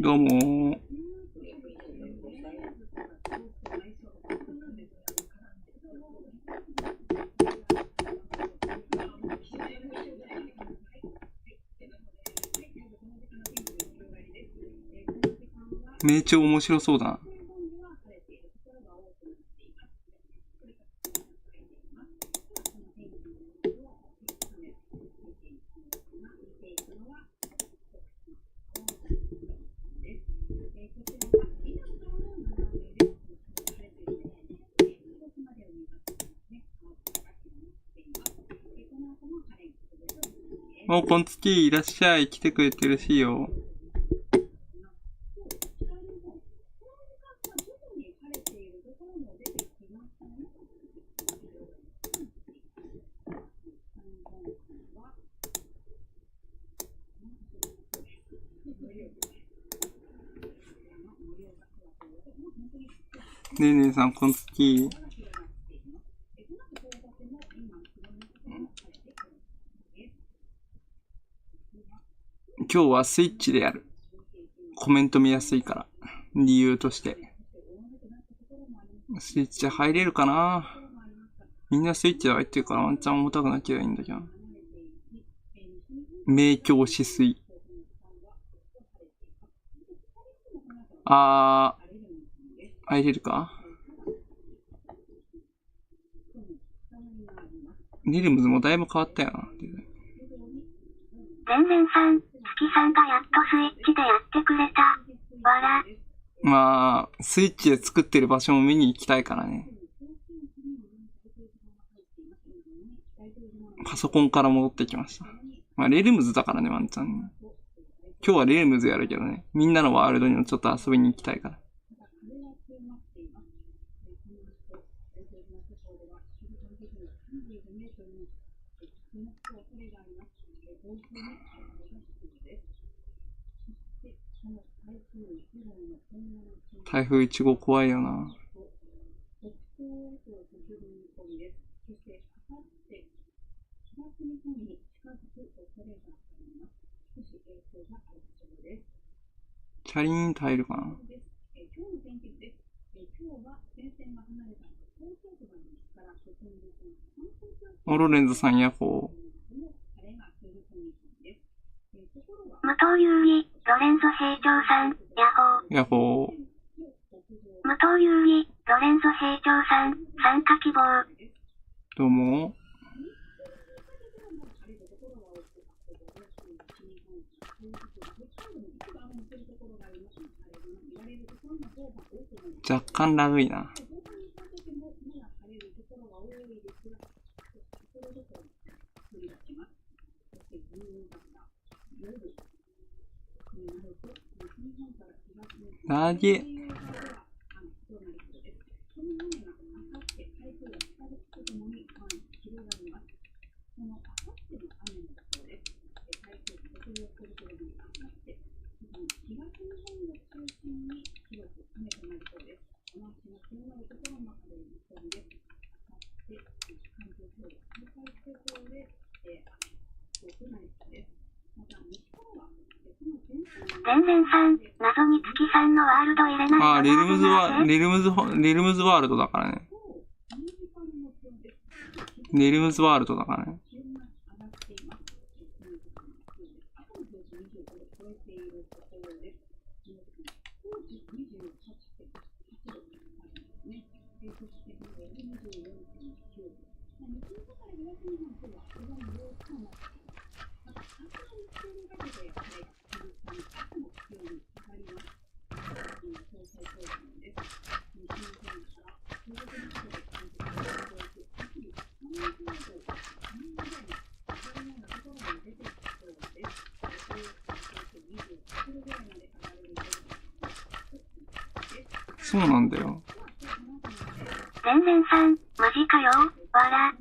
どうも。めっちゃ面白そうだな。お、こんつきいらっしゃい。来てくれてるしよ。ねえねえさん、こんつき。今日はスイッチでやる。コメント見やすいから。理由として。スイッチ入れるかな？みんなスイッチで入ってるからワンチャン重たくなきゃいいんだけど。明鏡止水。入れるか？リルムズもだいぶ変わったよな。全然さん、月さんがやっとスイッチでやってくれた。わら。まあ、スイッチで作ってる場所も見に行きたいからね。パソコンから戻ってきました。まあ、レルムズだからね、ワンちゃんね。今日はレルムズやるけどね。みんなのワールドにもちょっと遊びに行きたいから。台風1号怖いよな。チャリーンと入るかな。オロレンズさんヤッホー。無糖有利、ロレンゾ兵長さん、ヤホー。ヤホー。無糖有利、ロレンゾ兵長さん、参加希望。どうも。若干ラグいな。投げ。全然さん、謎に月さんのワールド入れないと。レルムズワールドだからね。レルムズワールドだからね。そうなんだよ。全然さん、マジかよ、わら。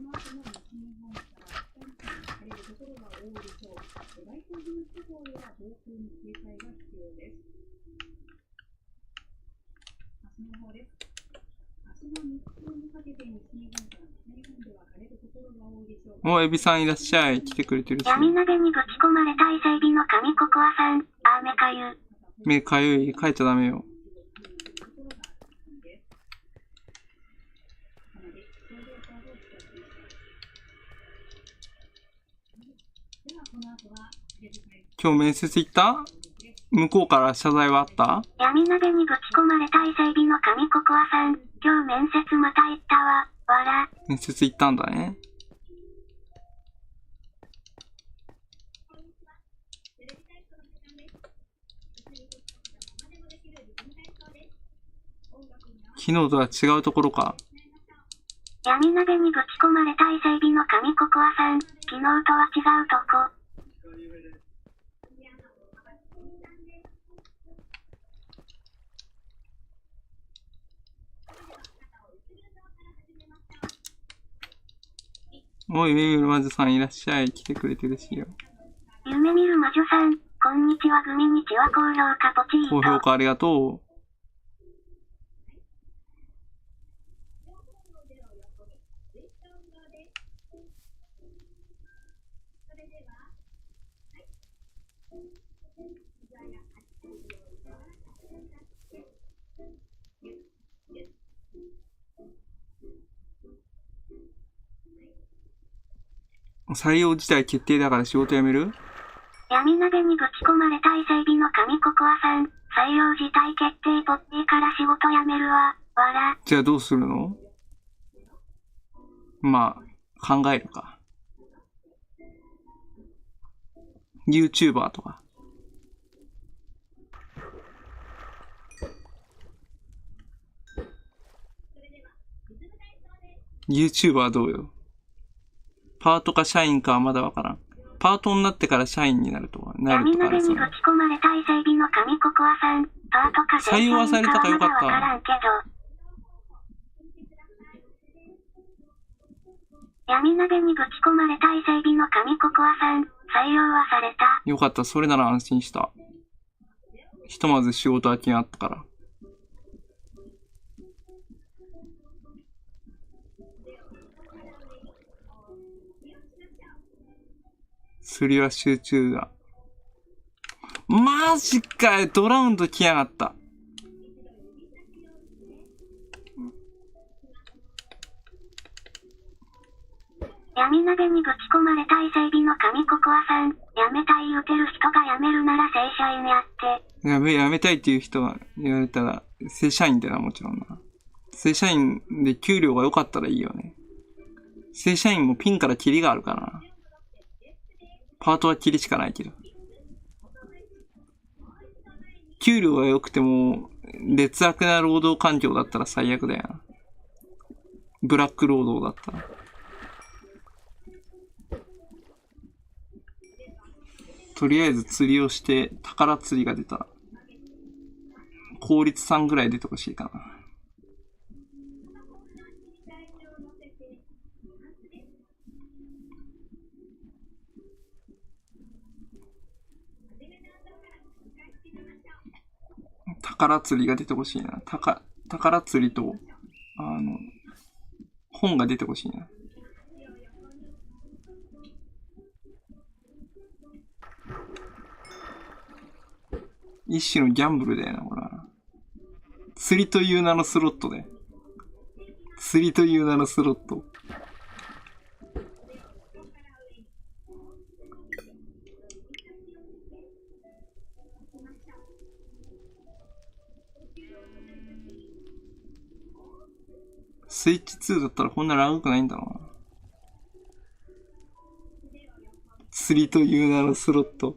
お、エビさんいらっしゃい。来てくれてるし。闇鍋にぶち込まれた伊勢エビの神ココアさん、アーメかゆ。目かゆい。帰っちゃダメよ。今日面接行った？向こうから謝罪はあった？闇鍋にぶち込まれた伊勢海老の神ココアさん。今日面接また行ったわ。わら。面接行ったんだね。昨日とは違うところか。闇鍋にぶち込まれた伊勢海老の神ココアさん。昨日とは違うとこ。おい、夢見る魔女さんいらっしゃい。来てくれてるしよ。夢見る魔女さん、こんにちは、グミにちは、高評価ポチーと。高評価ありがとう。採用自体決定だから仕事辞める？闇鍋にぶち込まれた伊勢海老の神ココアさん。採用自体決定ポッティから仕事辞めるわ。わら。じゃあどうするの？まあ、考えるか。YouTuber とか。YouTuber どうよ。パートか社員かはまだわからん。パートになってから社員になるとか、闇鍋にぶち込まれた伊勢海老の神ココアさん。パートか採用はされたかよかった。わからんけど。闇鍋にぶち込まれた伊勢海老の神ココアさん。採用はされた。よかった、それなら安心した。ひとまず仕事は決まったから。釣りは集中だ。マジかよ、ドラウンド来やがった。闇鍋にぶち込まれた伊勢海老の神ココアさん。辞めたい言うてる人が辞めるなら正社員やって。辞めたいっていう人が言われたら、正社員だな、もちろんな。正社員で給料が良かったらいいよね。正社員もピンからキリがあるからな。パートはキリしかないけど。給料が良くても、劣悪な労働環境だったら最悪だよな。ブラック労働だったら。とりあえず釣りをして、宝釣りが出たら、効率3ぐらい出てほしいかな。宝釣りが出てほしいな。宝釣りと、本が出てほしいな。一種のギャンブルだよな、ほら。釣りという名のスロットで。釣りという名のスロット。スイッチ2だったらこんな長くないんだろうな。釣りという名のスロット。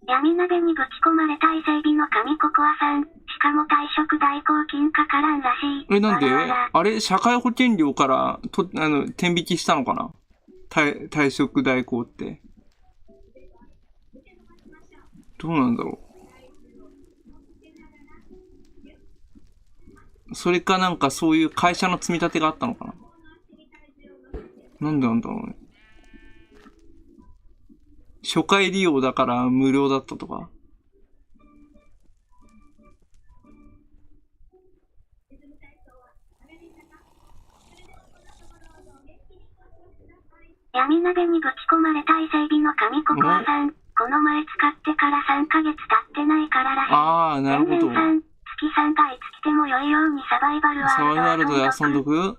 闇鍋にぶち込まれた伊勢海老の神ココアさん。しかも退職代行金かからんらしい。なんで？あれ社会保険料から天引きしたのかな？退職代行って。どうなんだろう。それかなんかそういう会社の積み立てがあったのかな？なんでなんだろうね。初回利用だから無料だったとか。闇鍋にぶち込まれた伊勢海老の神ココアさん。この前使ってから3ヶ月経ってないかららへん。ああ、なるほど。月3がいつ来ても良いようにサバイバルワールドで遊んどく。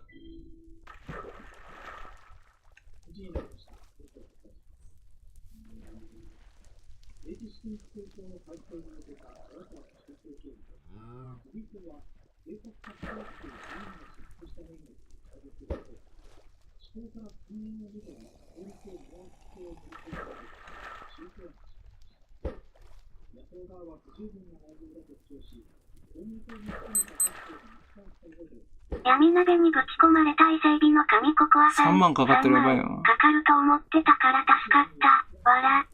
闇鍋にぶち込まれた伊勢海老の神ココアさん。3万かかってるやばいよな。かかると思ってたから助かった。わら。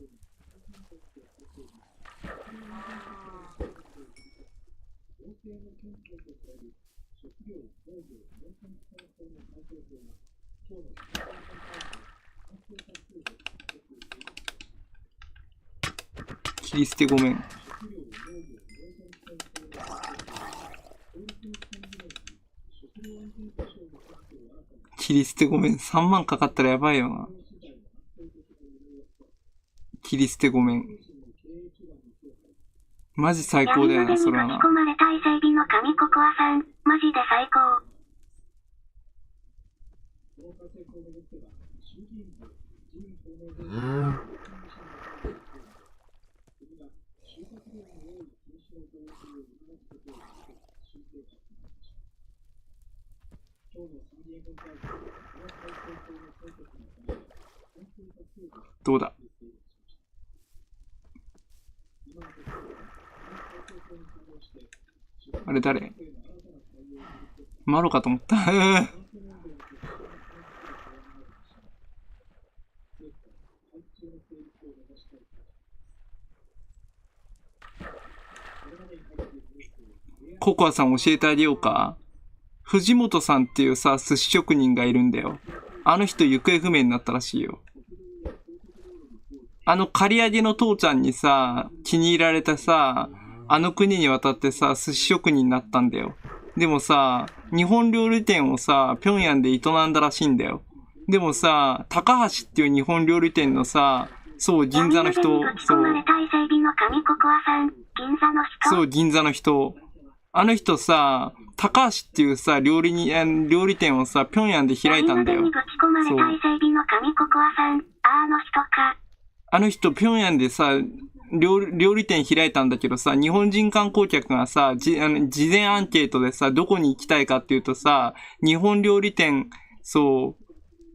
切り捨てごめん。切り捨てごめん。3万かかったらやばいよな。切り捨てごめん。マジ最高だよな、それはな。闇鍋にぶち込まれた伊勢海老の神ココアさん。マジで最高。どうだ。あれ誰？マロかと思った。ココアさん教えてあげようか。藤本さんっていうさ、寿司職人がいるんだよ。あの人行方不明になったらしいよ。刈り上げの父ちゃんにさ、気に入られたさ、あの国に渡ってさ、寿司職人になったんだよ。でもさ、日本料理店をさ、平壌で営んだらしいんだよ。でもさ、高橋っていう日本料理店のさ、そう、銀座の人、そう。そう、銀座の人。あの人さ、高橋っていうさ、料理店をさ、平壌で開いたんだよ。そう。あの人、平壌でさ、料理店開いたんだけどさ、日本人観光客がさ、事前アンケートでさ、どこに行きたいかっていうとさ、日本料理店、そ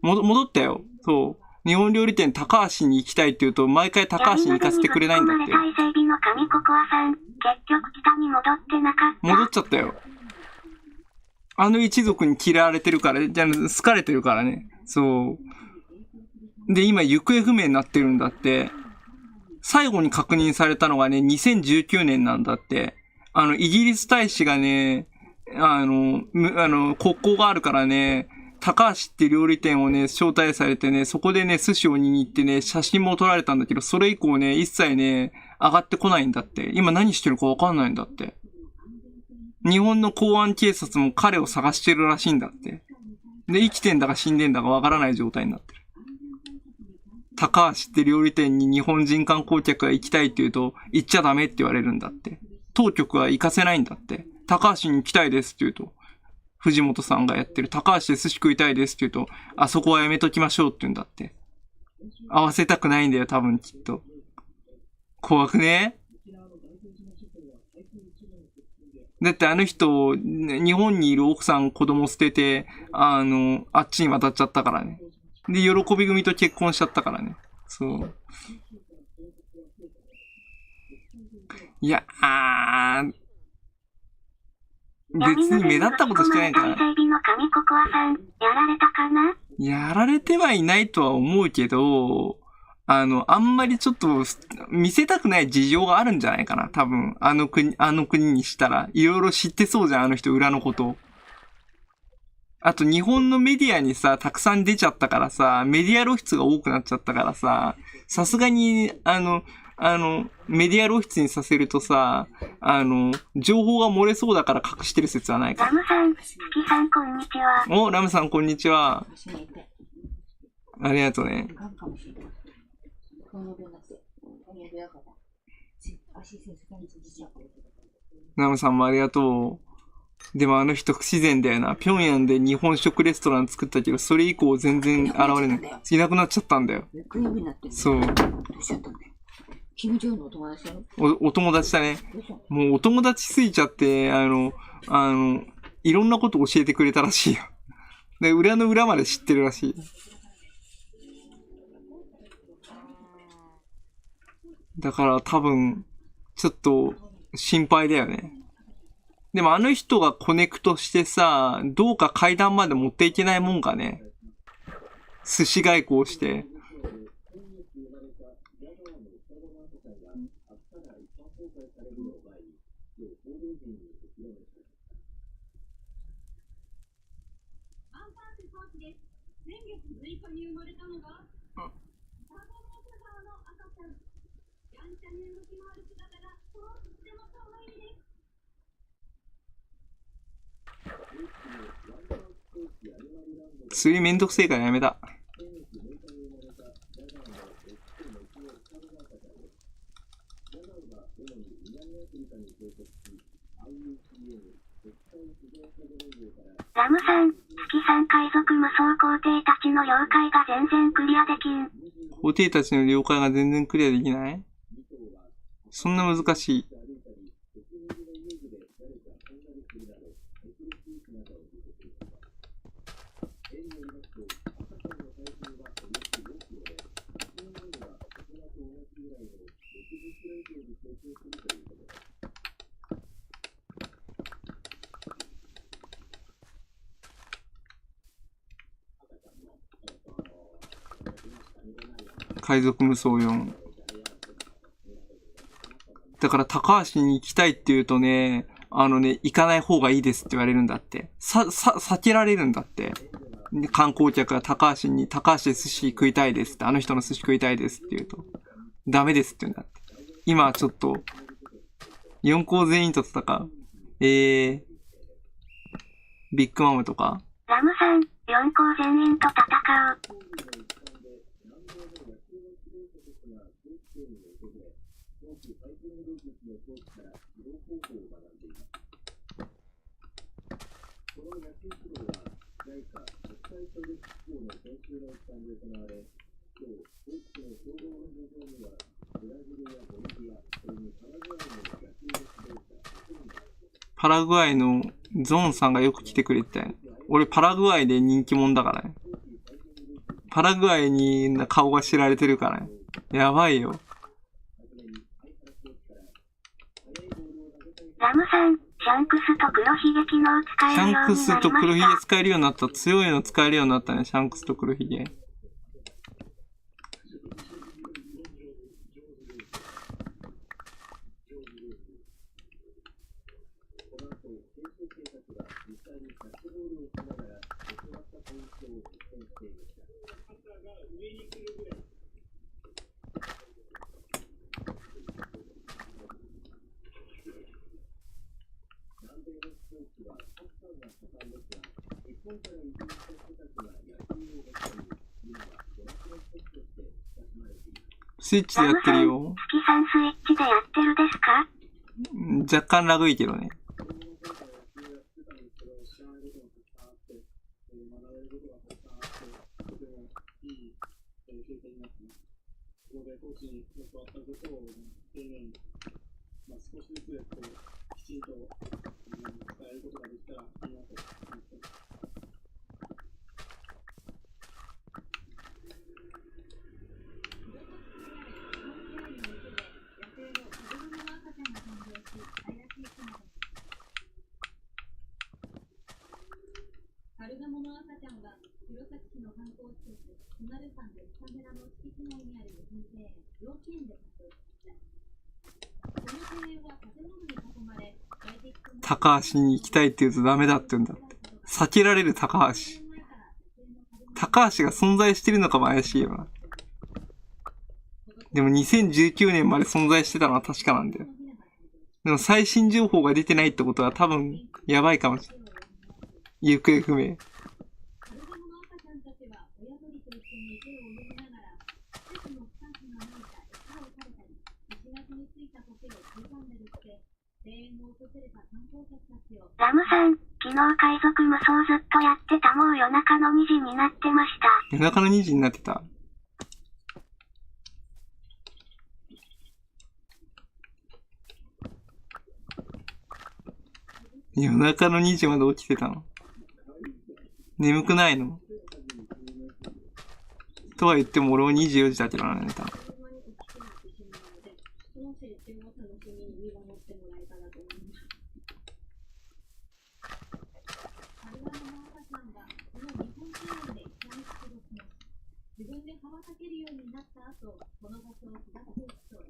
う、戻ったよ。そう。日本料理店高橋に行きたいって言うと、毎回高橋に行かせてくれないんだって。戻っちゃったよ。あの一族に嫌われてるから、好かれてるからね。そう。で、今行方不明になってるんだって。最後に確認されたのがね、2019年なんだって。イギリス大使がね、国交があるからね、高橋って料理店をね、招待されてね、そこでね、寿司を握ってね、写真も撮られたんだけど、それ以降ね、一切ね、上がってこないんだって。今何してるかわかんないんだって。日本の公安警察も彼を探してるらしいんだって。で、生きてんだか死んでんだかわからない状態になってる。高橋って料理店に日本人観光客が行きたいって言うと、行っちゃダメって言われるんだって。当局は行かせないんだって。高橋に行きたいですって言うと、藤本さんがやってる高橋で寿司食いたいですって言うと、あそこはやめときましょうって言うんだって。合わせたくないんだよ、多分きっと。怖くね？だってあの人、日本にいる奥さん子供捨てて、あっちに渡っちゃったからね。で、喜び組と結婚しちゃったからね。そう。いや、別に目立ったことしてないから。やられてはいないとは思うけど、あんまりちょっと見せたくない事情があるんじゃないかな。多分、あの国にしたら。いろいろ知ってそうじゃん、あの人、裏のこと。あと日本のメディアにさ、たくさん出ちゃったからさ、メディア露出が多くなっちゃったからさ、さすがに、メディア露出にさせるとさ、情報が漏れそうだから隠してる説はないか。ラムさん、月さんこんにちは。お、ラムさんこんにちは。ありがとうね。ラムさんもありがとう。でもあの人不自然だよな。平壌で日本食レストラン作ったけど、それ以降全然現れない。いなくなっちゃったんだよ。そう。お友達だね。もうお友達すぎちゃって、いろんなこと教えてくれたらしいよ。で、裏の裏まで知ってるらしい。だから多分、ちょっと心配だよね。でもあの人がコネクトしてさ、どうか階段まで持っていけないもんかね。寿司外交して。釣りめんどくせえからやめた。ラムさん、月さん海賊無双皇帝たちの妖怪が全然クリアできん。皇帝たちの妖怪が全然クリアできない？そんな難しい。海賊無双4。だから高橋に行きたいって言うとね、行かない方がいいですって言われるんだって。避けられるんだって。で観光客が高橋で寿司食いたいですって、あの人の寿司食いたいですって言うと、ダメですって言うんだって。今はちょっと、4校全員と戦う。ビッグマムとか。ラムさん、4校全員と戦う。パラグアイのゾーンさんがよく来てくれて、俺パラグアイで人気者だからね。パラグアイに顔が知られてるからね。やばいよ。ラムさん、シャンクスと黒ひげ機能使えるようになりました。シャンクスと黒ひげ使えるようになった。強いの使えるようになったね、シャンクスと黒ひげ。スイッチでやってるよ。月さんスイッチでやってるですか？若干ラグいけどね。カルガモの赤ちゃんは弘前市の観光施設津軽山で草むらの敷地内にある日本庭園幼稚園で撮影しました。この庭園は建物に囲まれ、高橋に行きたいって言うとダメだって言うんだって。避けられる高橋。高橋が存在してるのかも怪しいわ。でも2019年まで存在してたのは確かなんだよ。でも最新情報が出てないってことは多分やばいかもしれない。行方不明。ラムさん、昨日海賊無双ずっとやってた。もう夜中の2時になってました。夜中の2時になってた。夜中の2時まで起きてたの。眠くないの？とは言っても俺は24時だけどな、寝たの。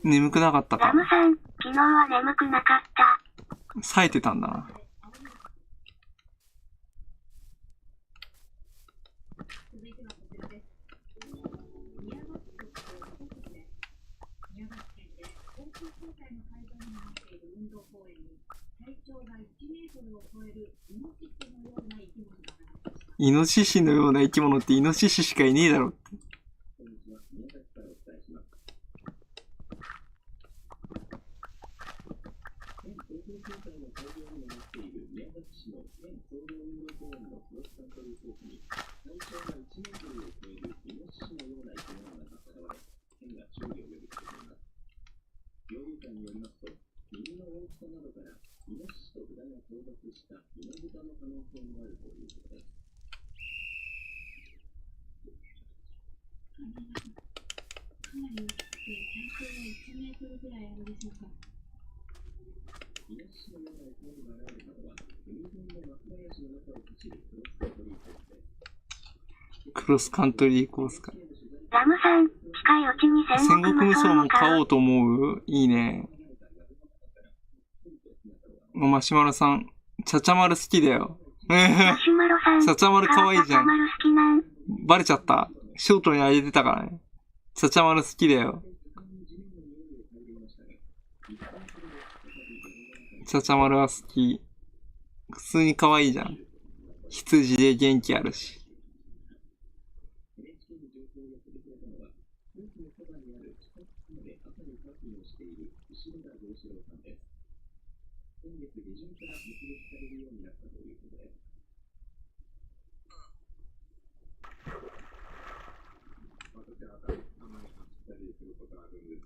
眠くなかったか。ラムさん、昨日は眠くなかった。冴えてたんだな。イノシシのような生き物ってイノシシしかいねえだろって。クロスカントリーコースか。ラムさん、近いうちに戦国無双も買おうと思う？いいね。マシュマロさん、チャチャマル好きだよ。マシュマロさん、チャチャマル可愛いじゃん。チャチャマル好きなん。バレちゃった。ショートにあげてたからね。チャチャマル好きだよ。チャチャマルは好き。普通に可愛いじゃん。羊で元気あるし。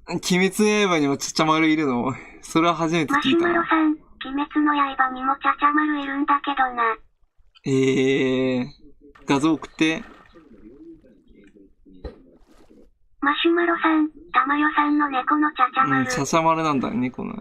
鬼滅の刃にもチャチャマルいるの？それは初めてマシュ聞いたな。マロさん、鬼滅の刃にもチャチャマルいるんだけどな。画像送って。マシュマロさん、たまよさんの猫のチャチャマル。チャチャマルなんだね、猫の。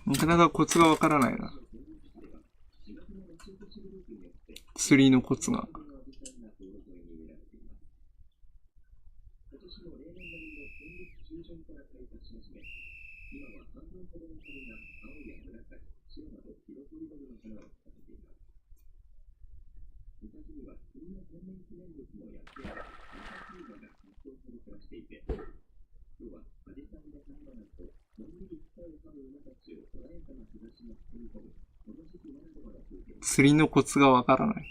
なかなかコツがわからないな。釣りのコツが。釣りのコツがわからない。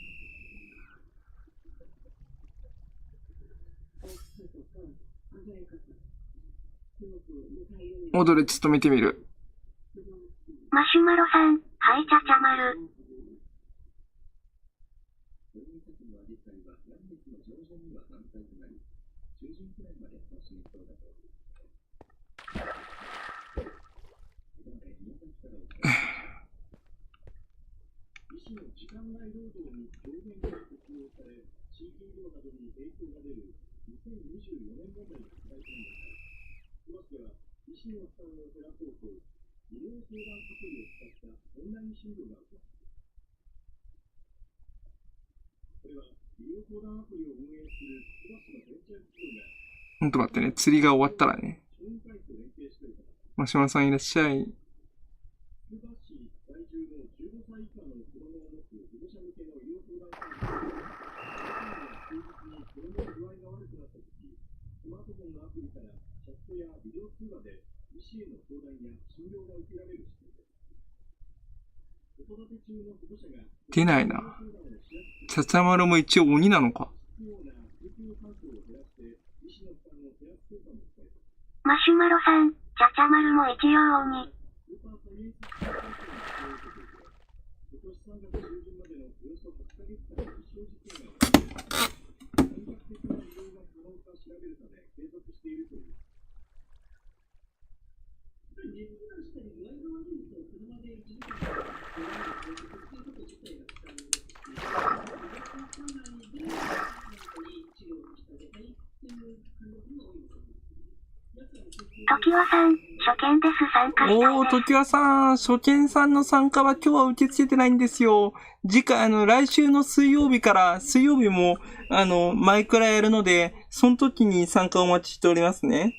踊れ、ちょっと見てみる。マシュマロさん、はいチャチャマル。ほんと待ってね、釣りが終わったらね。マシュマロさんいらっしゃい。出ないな。ちゃちゃまるも一応鬼なのか。マシュマロさん、ちゃちゃまるも一応鬼。ときわさん、初見です。参加したいです。おー、ときわさん、初見さんの参加は今日は受け付けてないんですよ。次回、来週の水曜日から、水曜日も、マイクラやるので、その時に参加お待ちしておりますね。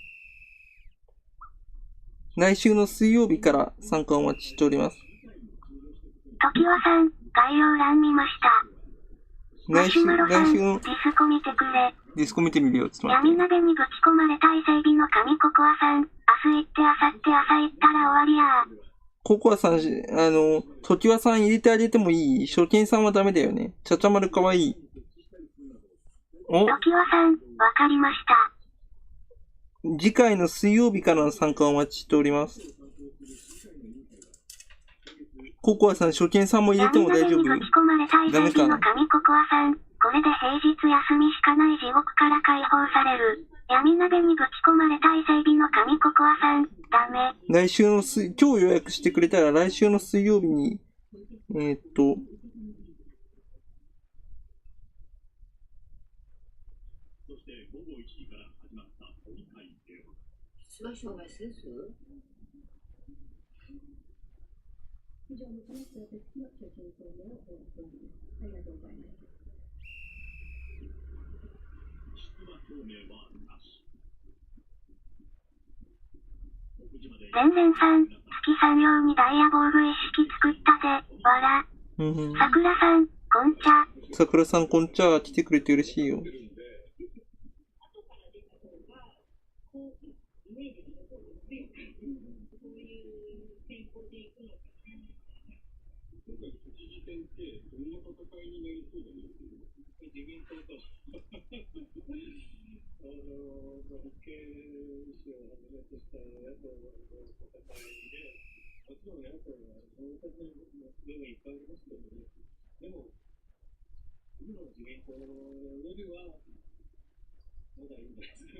来週の水曜日から参加お待ちしております。ときわさん、概要欄見ました。マシュマロさん、ディスコ見てくれ。ディスコ見てみるよ、ちょっと待って。闇鍋にぶち込まれた伊勢海老の神ココアさん、明日行って明後日朝行ったら終わりやー。ココアさん、ときわさん入れてあげてもいい？初見さんはダメだよね。ちゃちゃまるかわいい。お？ときわさん、わかりました。次回の水曜日からの参加をお待ちしております。ココアさん、初見さんも入れても大丈夫？闇鍋にぶち込まれた伊勢海老の神ココアさん、これで平日休みしかない地獄から解放される。闇鍋にぶち込まれた伊勢海老の神ココアさん、ダメ。来週の今日予約してくれたら来週の水曜日に、出馬障害する？以上をもちまして私の所見表明を終わっております。ありがとうございます。全然さん、月さん用にダイヤボール一式作ったぜ、わら。桜さん、こんちゃ。桜さん、こんちゃ。来てくれて嬉しいよ。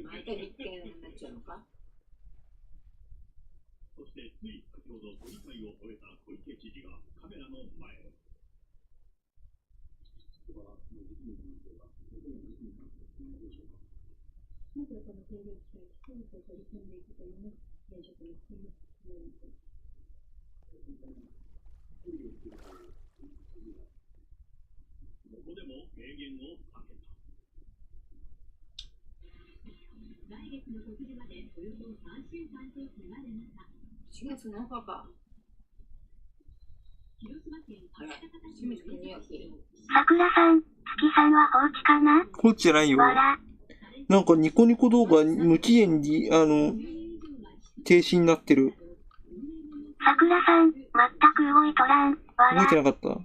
また立憲になっちゃうのか？そしてつい先ほど都議会を終えた小池知事がカメラの前へ。まずはこの経歴からきちんと取り組んでいくというのが現職の必要です。ここでも名言をかけた。来月の告示までおよそ3週間と迫る中、4月7日か。広島県あら、清水国明。桜さん、月さんは放置かな？放置じゃないよ。わら。なんかニコニコ動画無期限に、停止になってる。桜さん、全く動いとらん、わら。動いてなかった。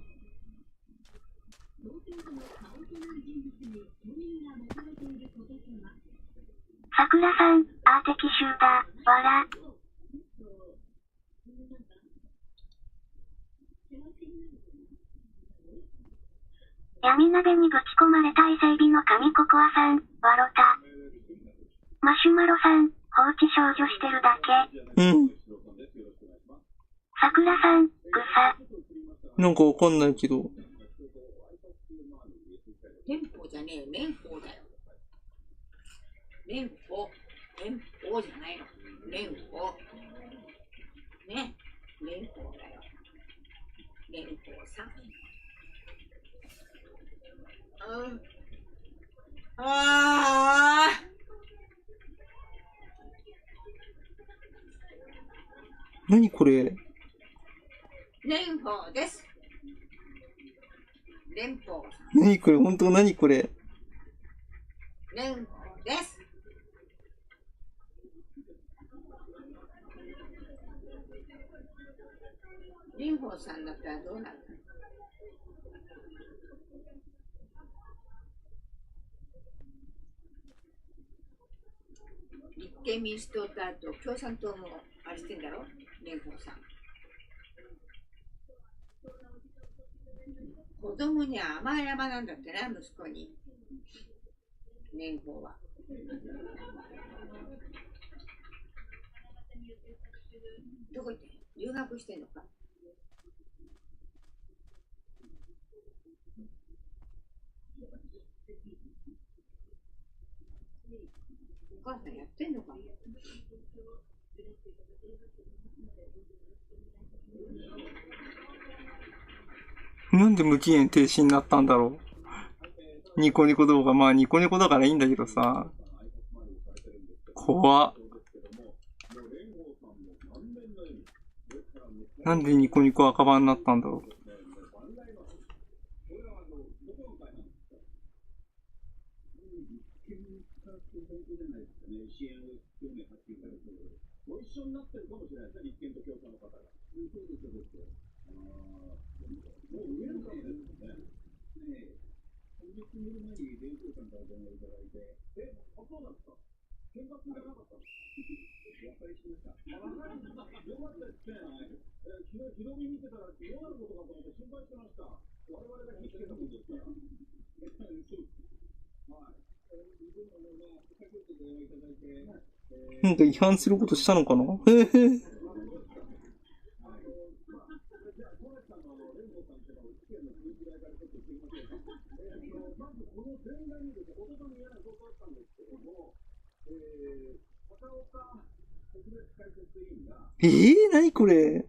桜さん、アーテキシューだ、わら。闇鍋にぶち込まれた伊勢海老の神ココアさん、わろた。マシュマロさん、放置少女してるだけ。うん。桜さん、草。なんかわかんないけど。天保じゃねえよ、蓮舫だよ。蓮舫。蓮舫じゃないの。蓮舫。ね。蓮舫だよ。蓮舫さん。うん。ああ。何これ？蓮舫です。蓮舫さん。何これ？本当何これ？蓮舫です。蓮舫さんだったらどうなる？立憲民主党とあと共産党もあれしてんだろ、蓮舫さん。子供には甘い山なんだってね、息子に。蓮舫は。どこ行って留学してんのか。お母さんやってんのか。なんで無期限停止になったんだろう。ニコニコ動画。まあニコニコだからいいんだけどさ。怖っ。なんでニコニコ赤番になったんだろう。ご一緒になってるかもしれないですね、立憲と共産の方が。そうですよ、ですよ。もう上の方ですもんね。ねえ。30分ぐらい前に蓮舫さんから電話いただいて、そうなんですか。原発じゃなかったの？やっぱりしました。よかったですね。昨日、日見てたら、どうなることかと思って心配してました。我々が聞いてたもんですから。はい。なんか違反することしたのかな？へへ。何これ？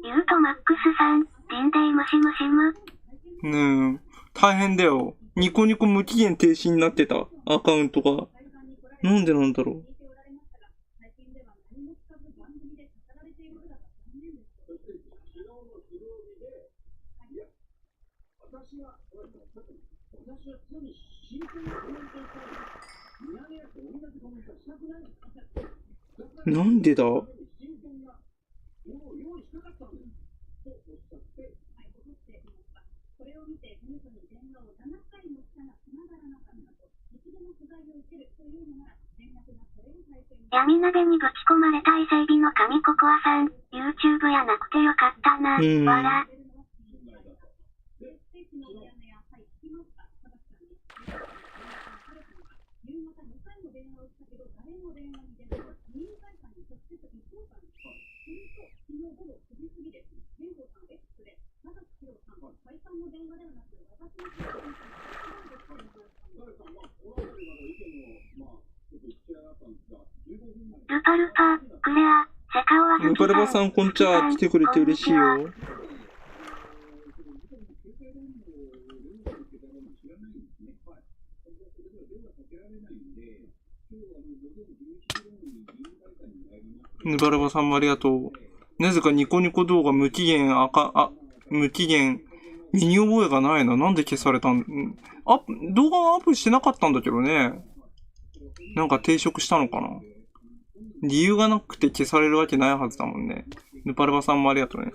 ユートマックスさん、リンデイムシムシム。ねえ、大変だよ。ニコニコ無期限停止になってた。アカウントが。なんでなんだろう。なんでだ？闇鍋にぶち込まれた伊勢海老の神ココアさん、YouTube やなくてよかったな、わら。ルパルパ、クレア、セカオワルパルパさん、こんちは。来てくれて嬉しいよ。ルパルパさんもありがとう。なぜかニコニコ動画無期限無期限、身に覚えがないな。なんで消されたん？動画アップしてなかったんだけどね。なんか抵触したのかな。理由がなくて消されるわけないはずだもんね。ヌパルバさんもありがとうね。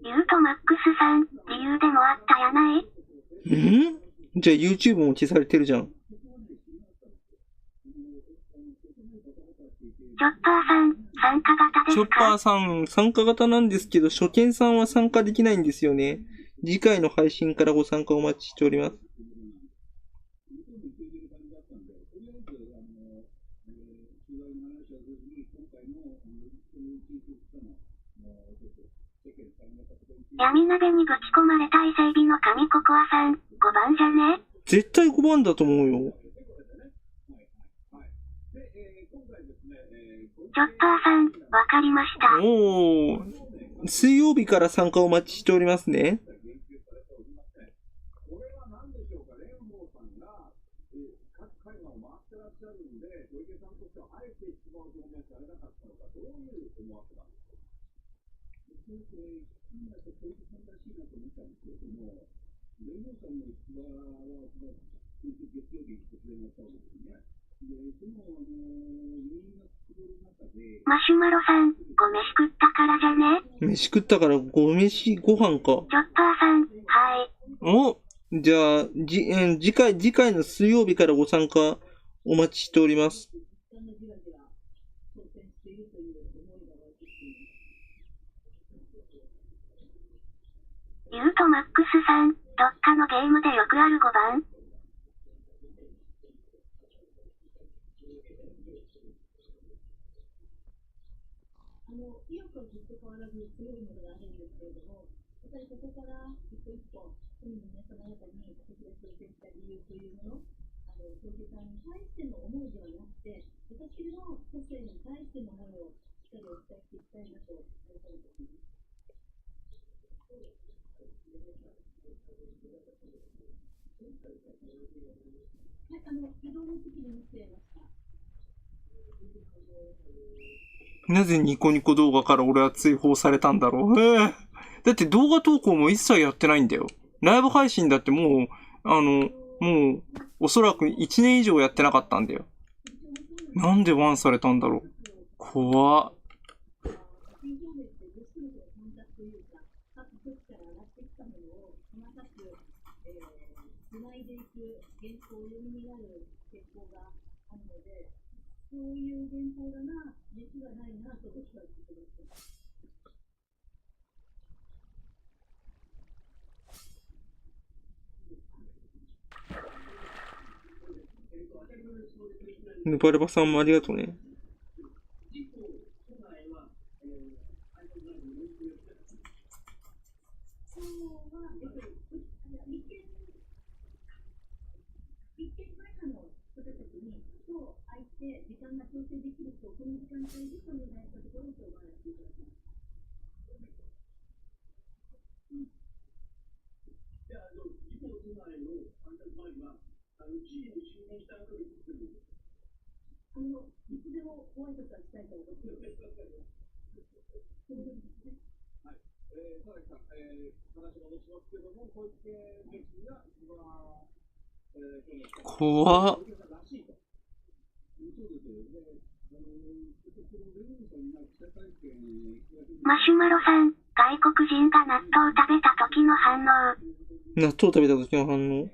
ユートマックスさん、理由でもあったやない？じゃあ YouTube も消されてるじゃん。チョッパーさん、参加型ですか？チョッパーさん、参加型なんですけど、初見さんは参加できないんですよね。次回の配信からご参加お待ちしております。闇鍋にぶち込まれた伊勢海老の神ココアさん、5番じゃね？絶対5番だと思うよ。チョッパーさん、わかりました。おー、水曜日から参加お待ちしておりますね。マシュマロさん、ご飯食ったからじゃね？飯食ったからご飯か。チョッパーさん、はい。お、じゃあ、次回の水曜日からご参加お待ちしております。ユートマックスさん、どっかのゲームでよくある5番？意欲はずっと変わらず強いものがあるんですけれども、やっぱりここから一歩一歩、海の皆様方に特別をしてきた理由というもの、小池さんに対しての思いではなくて、私の個性に対しての思いをしっかりお伝えしていきたいなと改めて思います。はい、移動の時に見てました。なぜニコニコ動画から俺は追放されたんだろう。だって動画投稿も一切やってないんだよ。ライブ配信だってもう、おそらく1年以上やってなかったんだよ。なんでワンされたんだろう。怖っ。そういう原稿だな、実はないなと僕は言ってました。ヌパルバさんもありがとうね。時間が調整できると、この時間帯でとお願いしたところとお話しいただきます。じゃあ、事故の都内の判断前には、知事に就任した後に作る。いつでもご挨拶はしたいと思います。はい。田崎さん、話戻しますけども、小池ですが、怖っ。マシュマロさん、外国人が納豆を食べた時の反応。納豆食べた時の反応？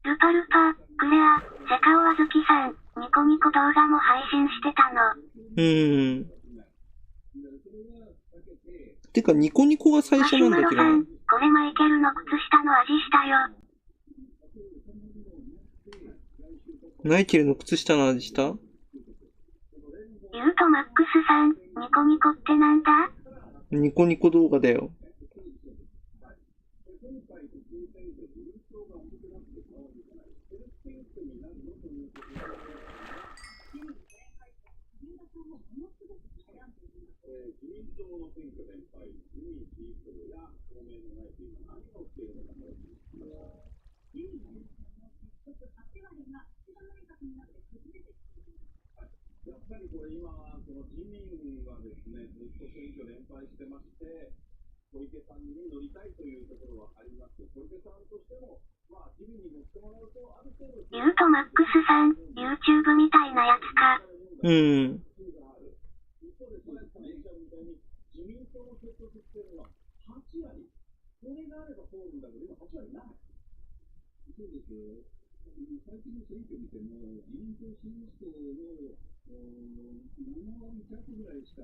ルパルパ、クレア、セカオワズキさん、ニコニコ動画も配信してたの。てか、ニコニコが最初なんだけどね。マシュマロさん、これマイケルの靴下の味したよ。マイケルの靴下の味した？ユートマックスさん、ニコニコってなんだ？ニコニコ動画だよ。この自民はですね、ずっと選挙連敗してまして、小池さんに乗りたいというところはあります。小池さんとしても、自民に乗ってもらうと、ある程度、ユートマックスさん、YouTube みたいなやつか。うん。一方で、小林さんが言ったみたいに、自民党の結束っていうのは8割。これがあれば通るんだけど、今8割ない。そうですよ。最近の選挙見ても、自民党新民党の7割弱ぐらいしか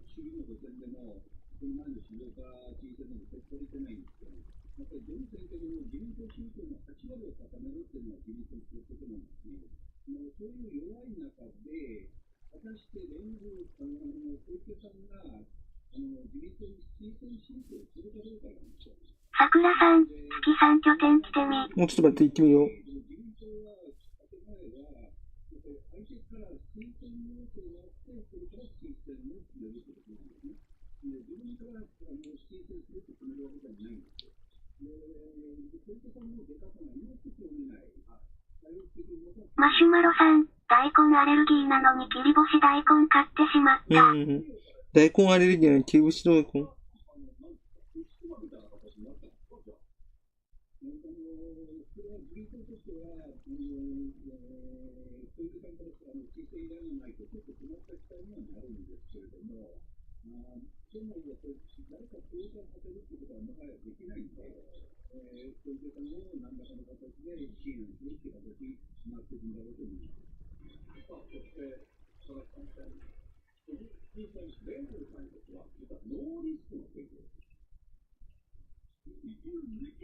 衆議院の補選でも、この前の静岡知事選でも取れてないんですけど、やっぱりどの選挙でも自民党新民党の8割を固めるっていうのは自民党の特色なんですね。そういう弱い中で、果たして連合、小池さんが自民党に推薦申請をするかどうかなんですよ。桜さん、月3拠点来てみ。もうちょっと待って、行ってみよう。自民党は、建前は、相手から推薦要請があって、それから推薦を決めるということなんですね。自分から推薦すると決めるわけじゃないんですよ。小池さんの出方がよく読めない。マシュマロさん、大根アレルギーなのに切り干し大根買ってしまった。大根アレルギーなのに切り干し大根。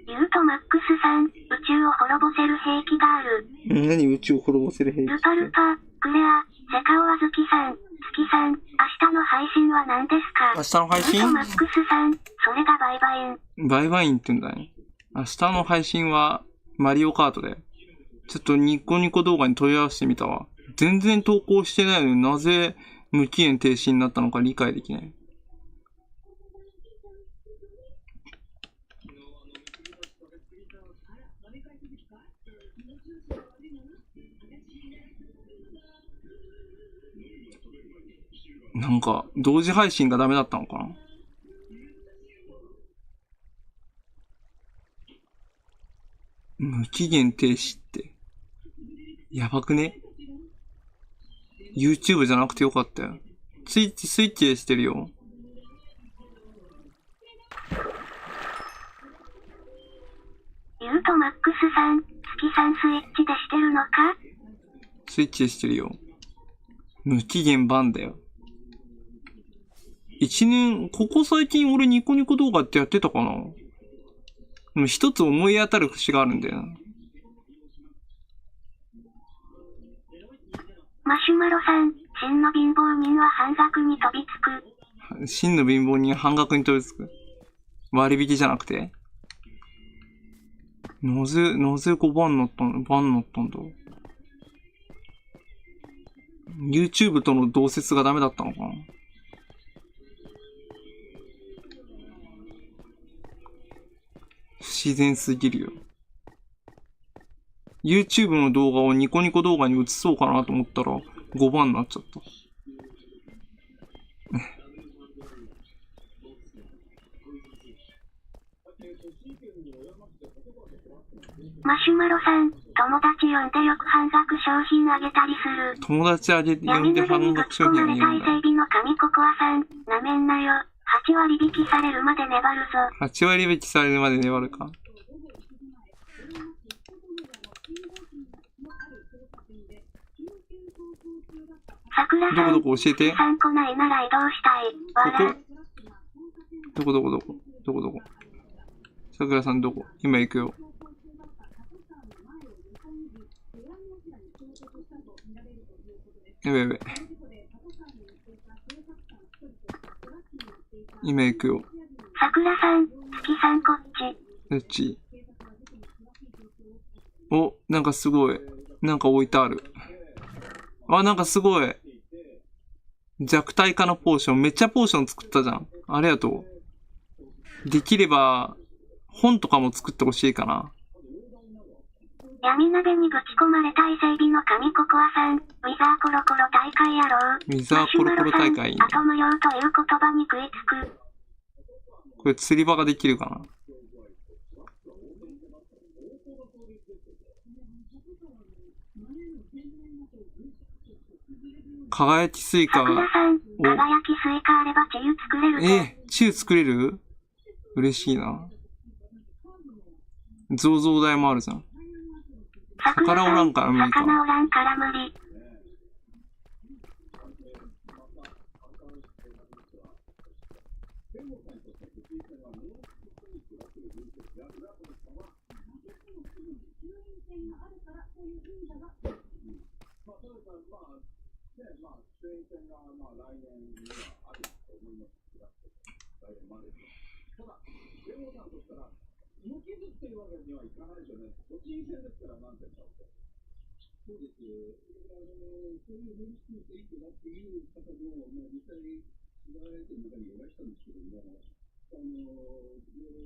ユートマックスさん、宇宙を滅ぼせる兵器がある。何宇宙を滅ぼせる兵器って。ルパルパ、クレア、セカオワズキさん、月さん、明日の配信は何ですか？明日の配信？ユートマックスさん、それがバイバイン。バイバインって言うんだね。明日の配信はマリオカートで。ちょっとニコニコ動画に問い合わせてみたわ。全然投稿してないのになぜ無期限停止になったのか理解できない。なんか、同時配信がダメだったのかな？無期限停止って。やばくね？ YouTube じゃなくてよかったよ。スイッチでしてるよ。ユートマックスさん、月さんスイッチでしてるのか？スイッチでしてるよ。無期限バンだよ。ここ最近俺ニコニコ動画ってやってたかな？でも一つ思い当たる節があるんだよな。マシュマロさん、真の貧乏人は半額に飛びつく。真の貧乏人は半額に飛びつく。割引じゃなくて？なぜ5番になったんだ。YouTube との同説がダメだったのかな？不自然すぎるよ。YouTube の動画をニコニコ動画に移そうかなと思ったら5番になっちゃった。マシュマロさん、友達呼んでよく半額商品あげたりする。友達呼んで半額商品あげるんだ。闇鍋にぶち込まれた伊勢海老の神ココアさん、なめんなよ。8割引きされるまで粘るぞ。8割引きされるまで粘るか。桜さん、どこ教えて。さん来ないなら移動したい。笑。どこ桜さんどこ？今行くよ。やべ。今行くよ。桜さん、月さんこっち。どっち？お、なんかすごい。なんか置いてある。あ、なんかすごい。弱体化のポーション。めっちゃポーション作ったじゃん。ありがとう。できれば、本とかも作ってほしいかな。闇鍋にぶち込まれた伊勢海老の神ココアさん、ウィザーコロコロ大会やろう。ウィザーコロコロ大会いいね。あと無料という言葉に食いつく。これ釣り場ができるかな。輝きスイカ。桜さん、輝きスイカあればチユ作れるぜ。チユ作れる？嬉しいな。ゾウゾウ台もあるじゃん。魚おらんから無理か。魚おらんから無理。無傷っていうわけにはいかないですよね。都知事選ですから、なんて言ったって。そうです。そういう法律の選挙だっていう方も、実際、知られてる中にいらしたんですけども、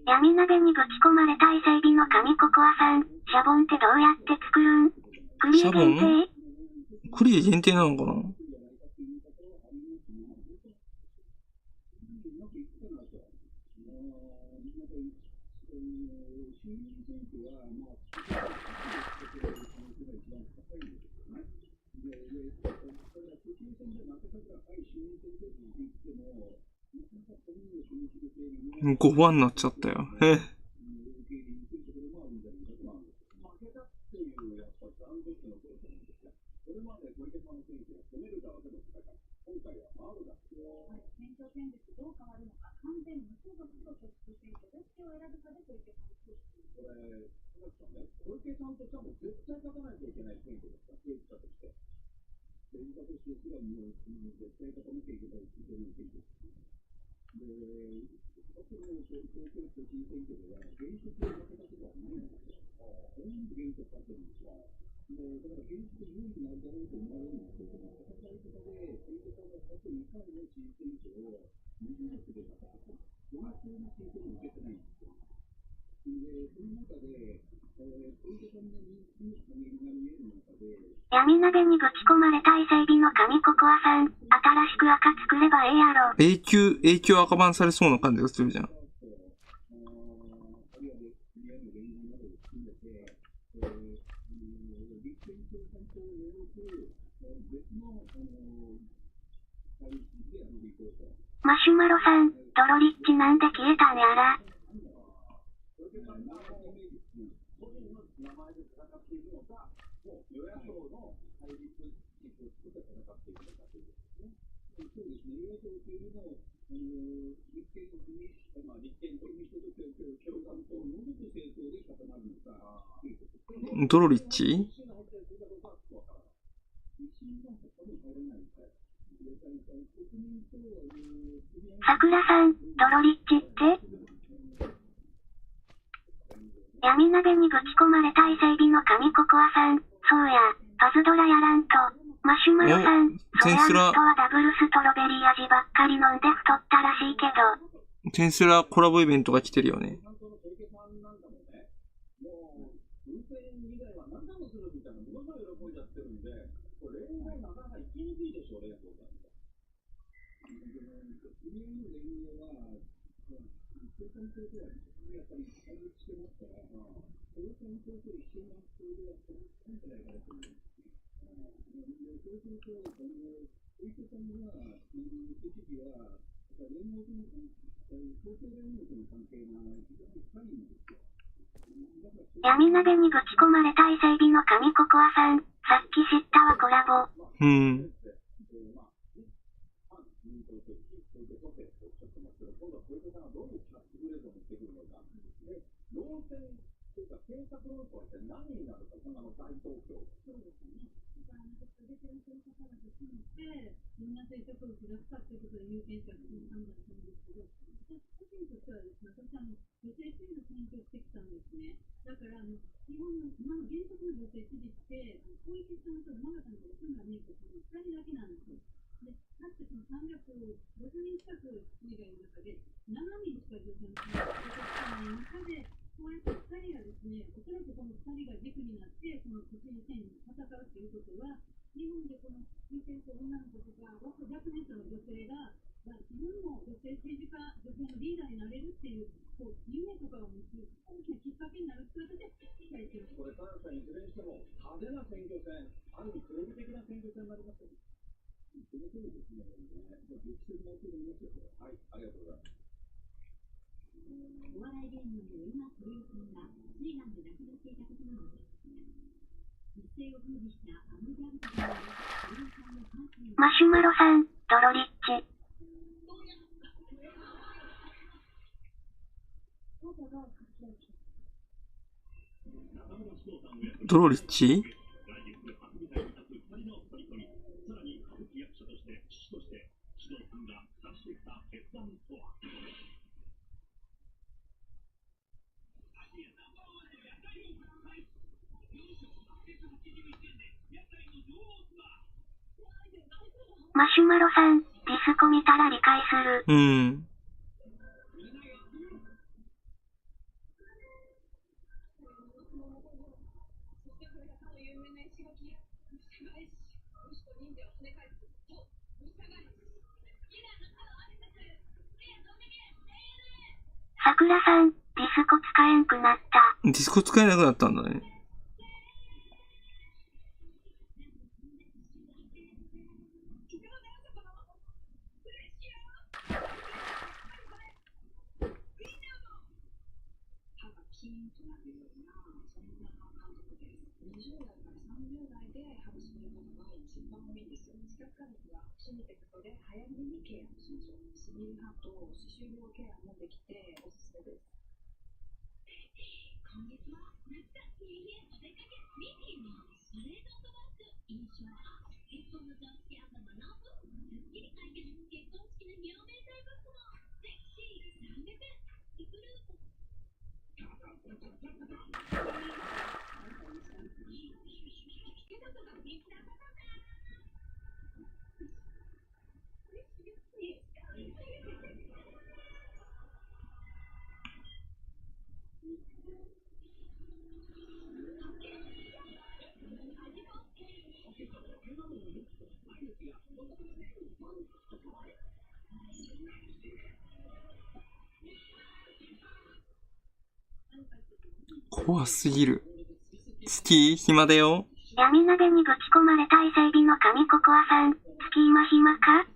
闇鍋にぶち込まれた伊勢海老の神ココアさん、シャボンってどうやって作るん？クリエ限定？クリエ限定なのかな？5番になっちゃったよ。闇鍋にぶち込まれた伊勢海老の神ココアさん、新しく赤作ればええやろ。永久赤版されそうな感じがするじゃん。マシュマロさん、ドロリッチなんで消えたんやら。ドロリッチ？桜さん、ドロリッチって闇鍋にぶち込まれた伊勢海老の神ココアさん、そうや、パズドラやらんと。マシュマロさん、そりゃ人はダブルストロベリー味ばっかり飲んで太ったらしいけど。テンスラコラボイベントが来てるよね。闇鍋にぶち込まれた伊勢海老の神ココアさん、さっき知ったわコラボ。みんなそういうところを下ったってことで有権者が判断するんですけど、私個人としてはですね、私女性支援の選挙をしてきたんですね。だから日本の今の現職の女性知事って小池さんと山形の吉村美恵子さんの2人だけなんですよ。で、かつてその350人近く知事がいる中で7人しか女性の選挙をしてきた中で、こうやって2人がですね、おそらくこの2人が軸になって、この都知事選に戦うということは、日本でこの女性と女の子とか、若年層の女性が、自分も女性政治家、女性のリーダーになれるっていう、こう夢とかを持つ大きなきっかけになるっていう形で期待しています。これ、田中さん、いずれにしても派手な選挙戦、ある意味、テレビ的な選挙戦になりますよ。その通りですね。劇的な音になりますよ。はい、ありがとうございます。お笑い芸人の今鳥居さんがスリランで亡くなっていたことなのです。一世を風靡したアムギャルという鳥居さんのパーティーマシュマロさん、ドロリッチ。ドロリッチ？マシュマロさん、ディスコ見たら理解する。うん。さくらさん、ディスコ使えんくなった。ディスコ使えなくなったんだね。怖すぎる。スキー暇だよ。闇鍋にぶち込まれた伊勢海老の神ココアさん、スキーマ暇か？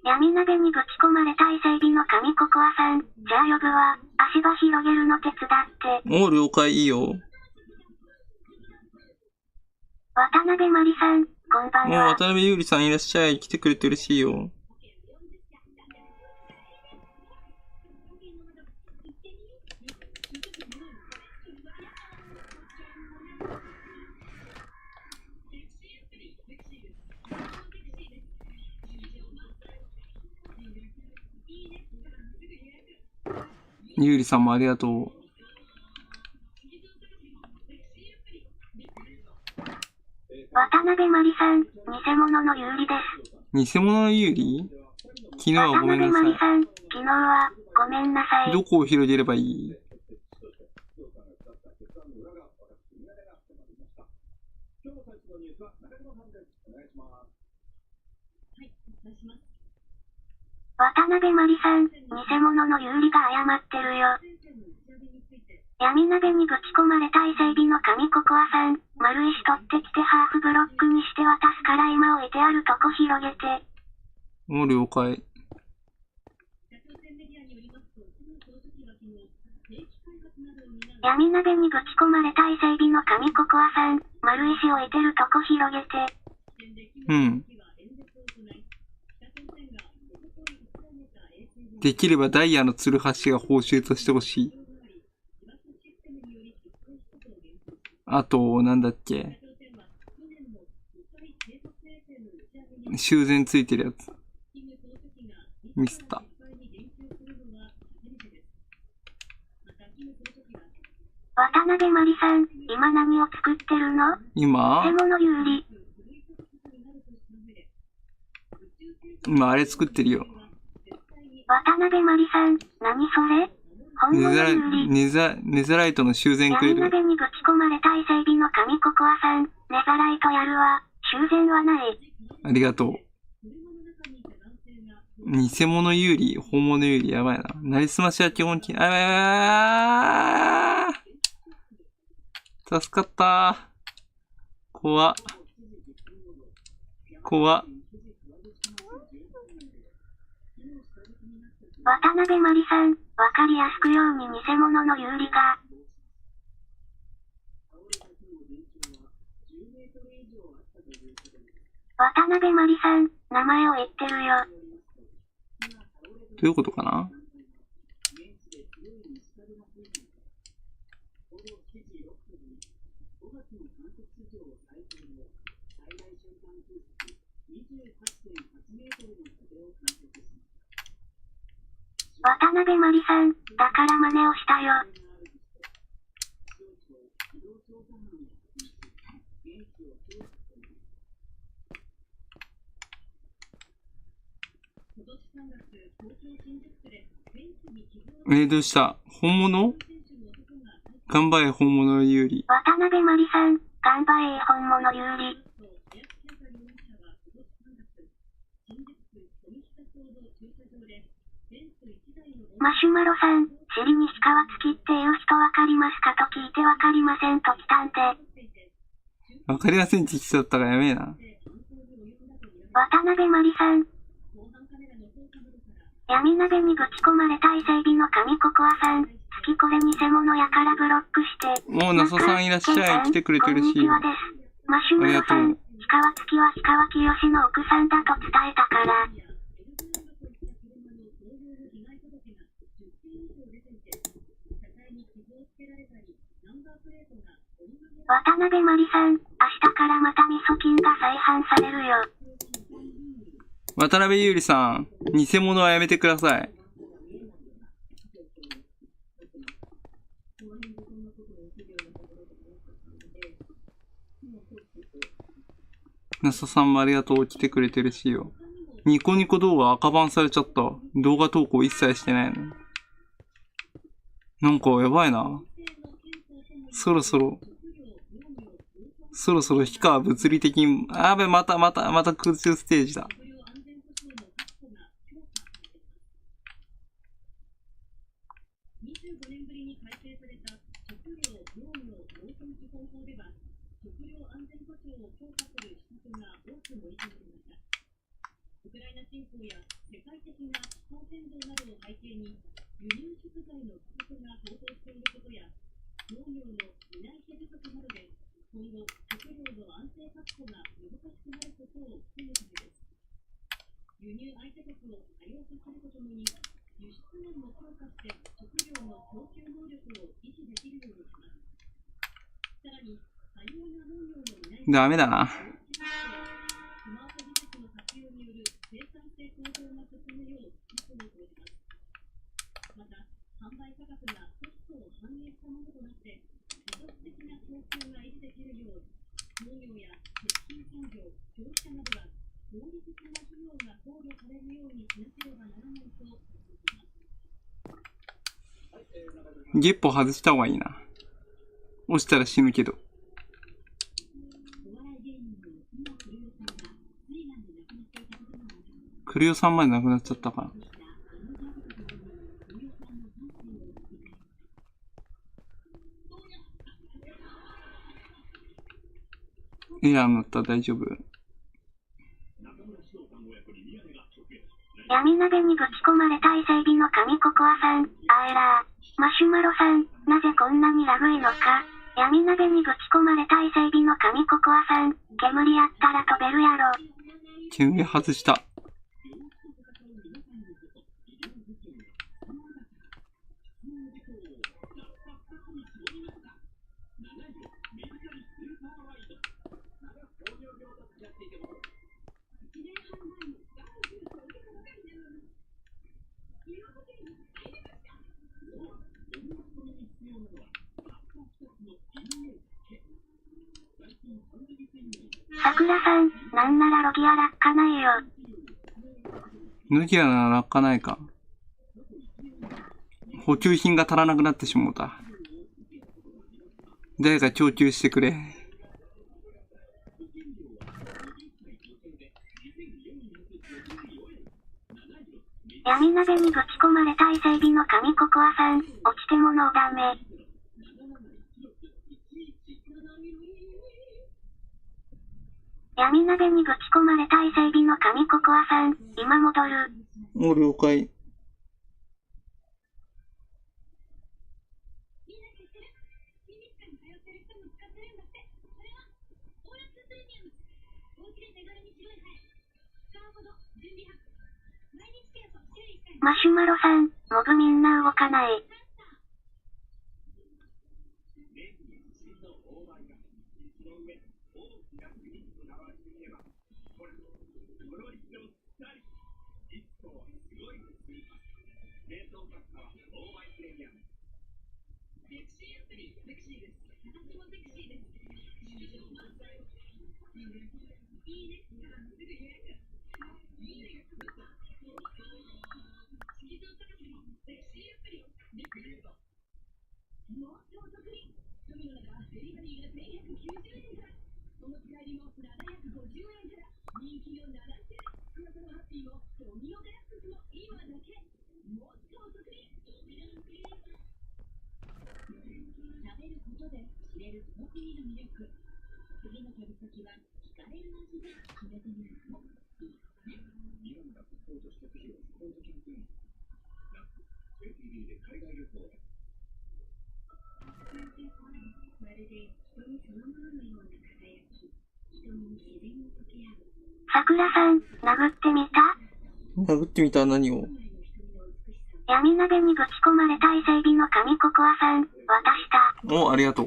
闇鍋にぶち込まれた伊勢海老の神ココアさん、じゃあ呼ぶわ。足場広げるの手伝って。もう了解いいよ。渡辺まりさん、こんばんは。渡辺優里さんいらっしゃい。来てくれて嬉しいよ。優里さんもありがとう。渡辺まりさん、偽物の優里です。偽物の優里？昨日はごめんなさい。渡辺まりさん、昨日はごめんなさい。どこを広げればいい？渡辺まりさん、偽物の優里が謝ってるよ。闇鍋にぶち込まれた伊勢海老の神ココアさん、丸石取ってきてハーフブロックにして渡すから今置いてあるとこ広げて。もう了解。闇鍋にぶち込まれた伊勢海老の神ココアさん、丸石置いてるとこ広げて。うん。できればダイヤのツルハシが報酬としてほしい。あと、なんだっけ。修繕ついてるやつ。ミスった。渡辺まりさん、今何を作ってるの？今あれ作ってるよ。渡辺まりさん、何それ？ネザライトの修繕くれる。闇鍋にぶち込まれた伊勢海老の神ココアさん、ネザライトやるわ。修繕はない。ありがとう。偽物有利、本物有利、やばいな。なりすましは基本的に、助かったー。怖っ。渡辺まりさん、わかりやすくように偽物の有利が。渡辺まりさん、名前を言ってるよ。どういうことかな？渡辺まりさん、だから真似をしたよ。どうした？本物？頑張れ本物有利。渡辺まりさん、頑張れ本物有利。マシュマロさん、尻に鹿は月っていう人わかりますかと聞いてわかりませんと来たんで。わかりませんって人だったからやべえな。渡辺まりさん。闇鍋にぶち込まれた伊勢海老の神ココアさん。月これ偽物やからブロックして。もうナソさんいらっしゃい。来てくれて嬉しいよ。マシュマロさん、鹿は月は氷川きよしの奥さんだと伝えたから。渡辺まりさん、明日からまた味噌菌が再販されるよ。渡辺優里さん、偽物はやめてください。ナサさんもありがとう。来てくれてるしよ。ニコニコ動画赤バンされちゃった。動画投稿一切してないの。なんかやばいな。そろそろ氷川物理的に、やべ、また空中ステージだ。ダメだな。ゲッポ外した方がいいな。落ちたら死ぬけど。クリオさんまでなくなっちゃったかな。エラーになったら大丈夫。闇鍋にぶち込まれた伊勢海老の神ココアさん、エラー。マシュマロさん、なぜこんなにラグいのか。闇鍋にぶち込まれた伊勢海老の神ココアさん、煙やったら飛べるやろ。煙外した。桜さん、なんならロギア落下ないよ。ルギアなら落下ないか。補給品が足らなくなってしもうた。誰か供給してくれ。闇鍋にぶち込まれた伊勢海老の神ココアさん、落ちてもノーダメ。闇鍋にぶち込まれた伊勢海老の神ココアさん、今戻る。お、了解。マシュマロさん、モブみんな動かない。桜さん、殴ってみた？殴ってみた何を？闇鍋にぶち込まれた伊勢海老の神ココアさん、渡した。お、ありがとう。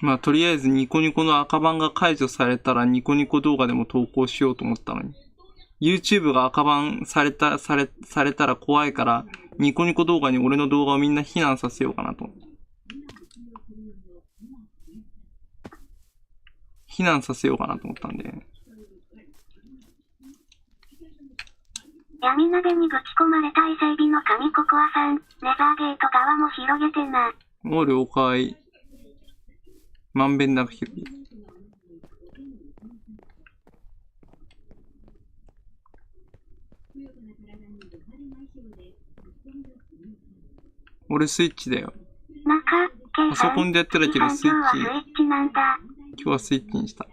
まあ、とりあえずニコニコの赤バンが解除されたらニコニコ動画でも投稿しようと思ったのに。YouTube が赤バンされたら怖いから、ニコニコ動画に俺の動画をみんな非難させようかなと。非難させようかなと思ったんで。闇鍋にぶち込まれた伊勢海老の神ココアさん、ネザーゲート側も広げてな。お、了解。まんべんなく広げる。俺スイッチだよ。パソコンでやってたけどスイッチ。今日はスイッチにした。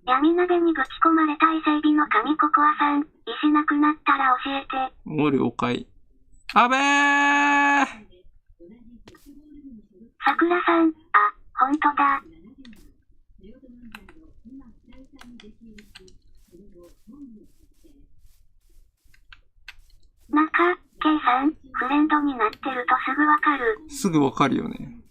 闇鍋にぶち込まれた伊勢海老の神ココアさん、石なくなったら教えて。お、了解。あべー！桜さん、あ、ほんとだ。K さん、フレンドになってるとすぐわかる。すぐわかるよね。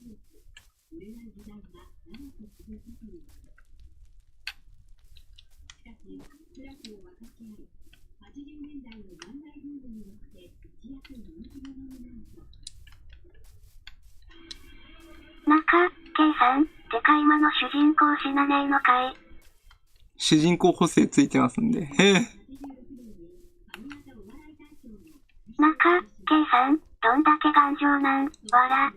K さん、てか今の主人公死なねえのかい？主人公補正ついてますんで。へえ。K さん、どんだけ頑丈なん？わら。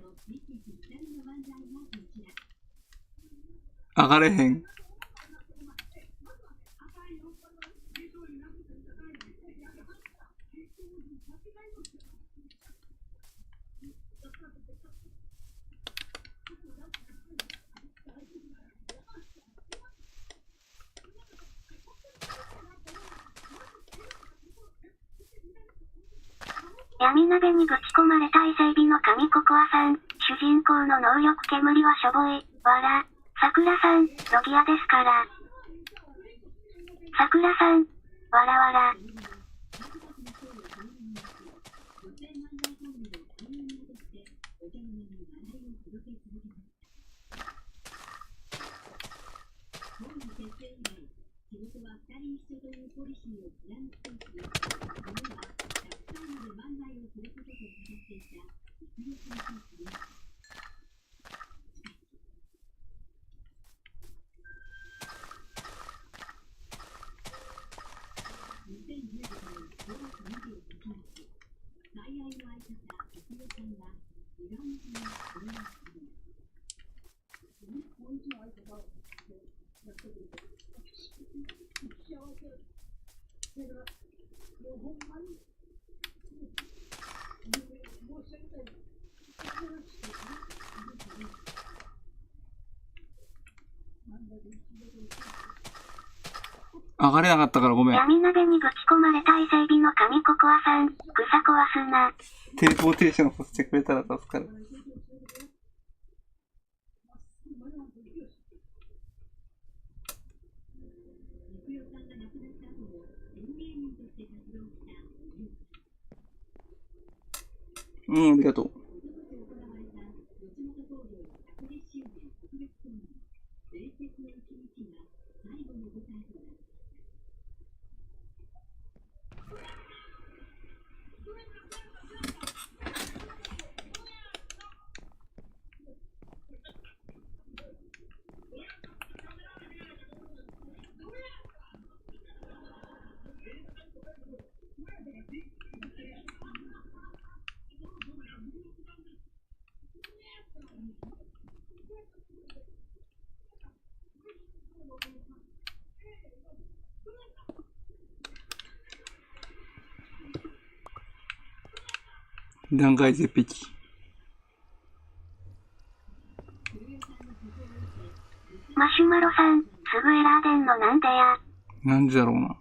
上がれへん。闇鍋にぶち込まれた伊勢海老の神ココアさん、主人公の能力煙はしょぼい、わら。桜さん、ロギアですから。桜さん、わらわら。上がれなかったからごめん。闇鍋にぶち込まれた伊勢海老の神ココアさん、草壊すな。テレポーテーションさせてくれたら助かる。うん、ありがとう。断崖絶壁。マシュマロさん、すぐエラー出んのなんでや。なんでだろうな。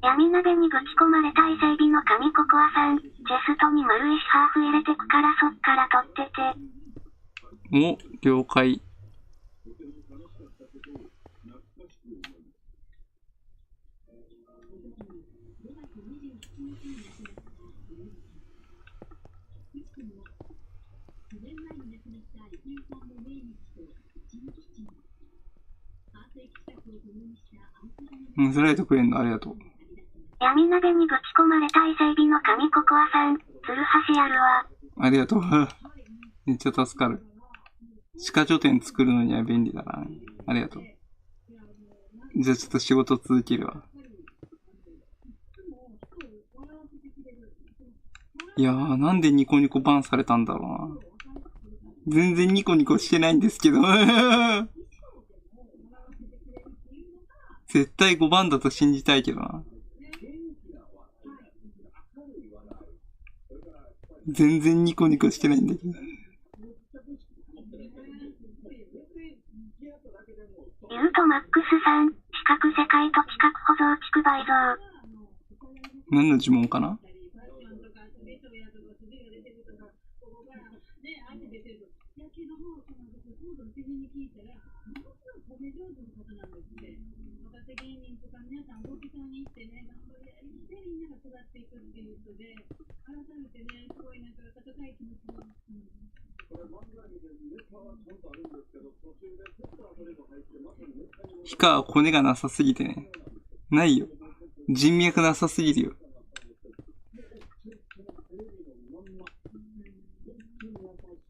闇鍋にぶち込まれた伊勢海老の神ココアさん、チェストに丸石ハーフ入れてくからそっから取ってて。お、了解。うん、スライドくれんのありがとう。闇鍋にぶち込まれた伊勢海老の神ココアさん、ツルハシやるわ。ありがとう。めっちゃ助かる。歯科拠点作るのには便利だからね。ありがとう。じゃあちょっと仕事続けるわ。いやー、なんでニコニコバンされたんだろうな。全然ニコニコしてないんですけど。絶対5番だと信じたいけどな。全然ニコニコしてないんだけど。ユートマックスさん、四角世界と地殻保存地区倍増。何の呪文かな？ヒカは骨がなさすぎてね。ないよ。人脈なさすぎるよ。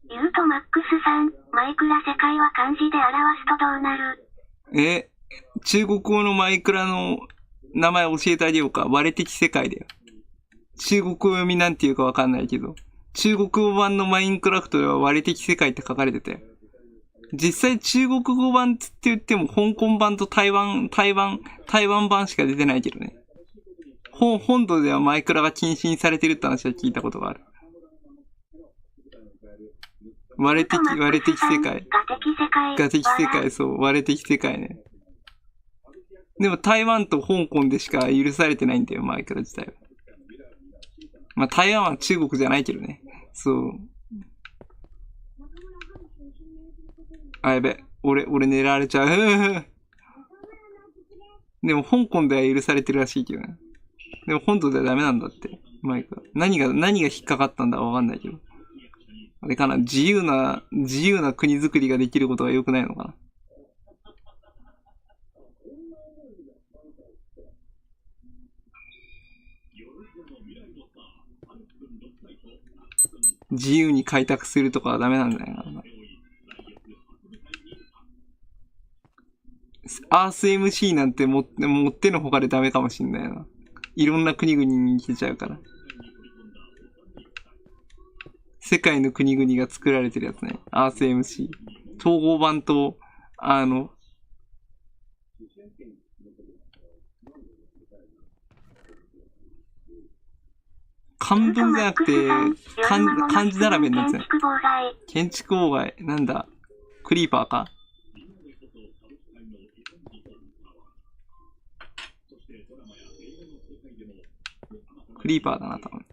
ユートマックスさん、マイクラ世界は漢字で表すとどうなる？中国語のマイクラの名前教えてあげようか。割れ的世界だよ。中国語読みなんていうかわかんないけど。中国語版のマインクラフトでは割れ的世界って書かれてたよ。実際中国語版って言っても香港版と台湾版しか出てないけどね。本土ではマイクラが禁止にされてるって話は聞いたことがある。割れ的世界。画的世界、そう、割れ的世界ね。でも台湾と香港でしか許されてないんだよ、マイクラ自体は。まあ、台湾は中国じゃないけどね。そう。あ、やべ。俺狙われちゃう。でも、香港では許されてるらしいけどね。でも、本土ではダメなんだって。前か。何が引っかかったんだかわかんないけど。あれかな、自由な国づくりができることが良くないのかな。自由に開拓するとかはダメなんだよな。アース MC なんてもってのほかでダメかもしんないな。いろんな国々に行けちゃうから。世界の国々が作られてるやつね。アース MC。統合版と、漢文じゃなくて、漢字並べのやつね。建築妨害。なんだ。クリーパーか。クリーパーだな、多分。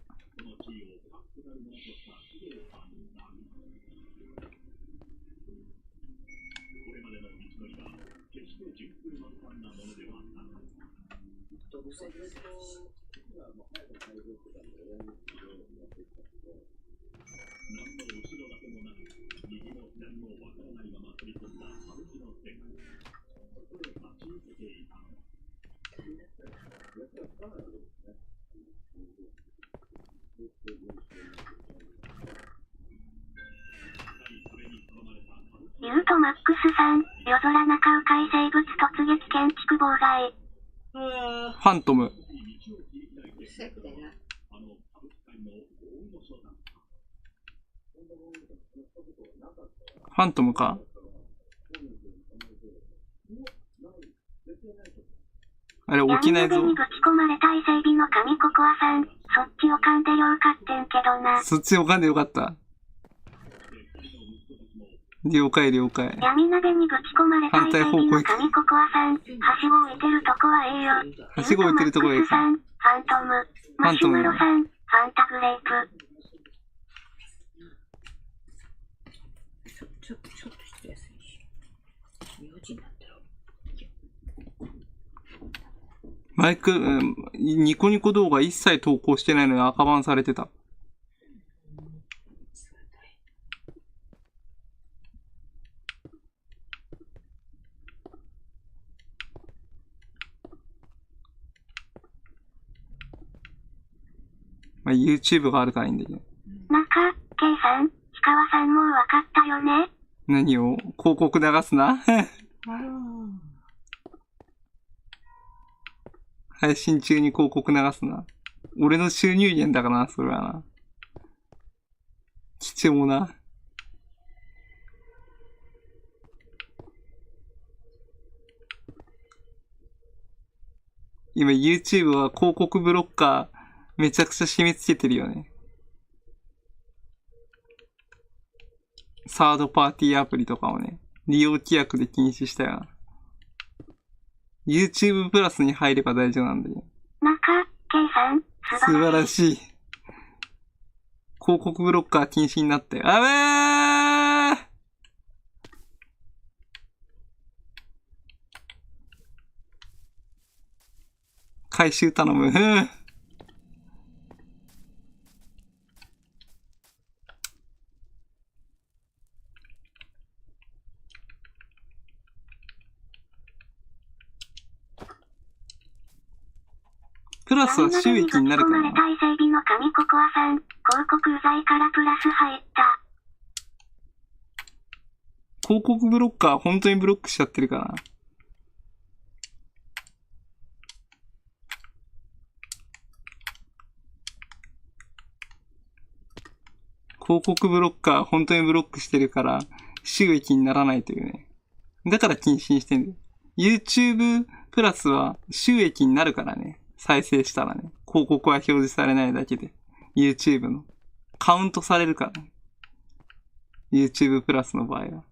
ユートマックスさん、夜空中迂回生物突撃建築妨害。ファントム。ファントムか。あれ、起きないぞ。闇鍋にぶち込まれた伊勢海老の神ココアさん、そっちを噛んでよかってんけどな。そっちを噛んでよかった。了解。闇鍋にぶち込まれた伊勢海老の神ココアさん、はしご置いてるとこはええよ。はしご置いてるとこはええか。ファントム、マシュマロさん、ファンタグレープ。ちょっと失礼するし。4時になったよ。マイク、ニコニコ動画一切投稿してないのに赤バンされてた。まあ、YouTube があるからいいんだけど。中、K さん、氷川さんもう分かったよね。何を広告流すな配信中に広告流すな。俺の収入源だからな、それはな。貴重な。今 YouTube は広告ブロッカーめちゃくちゃ締め付けてるよね。サードパーティーアプリとかをね、利用規約で禁止したよな。YouTube プラスに入れば大丈夫なんだよ。中、K さん、素晴らしい。広告ブロッカー禁止になったよ。あべー！回収頼む。プラスは収益になるからな。大整備の神ココアさん、広告うざいからプラス入った。広告ブロッカー本当にブロックしちゃってるからな。広告ブロッカー本当にブロックしてるから収益にならないというね。だから禁止にしてんだよ。YouTube プラスは収益になるからね。再生したらね。広告は表示されないだけで。YouTube の。カウントされるからね。YouTube プラスの場合は。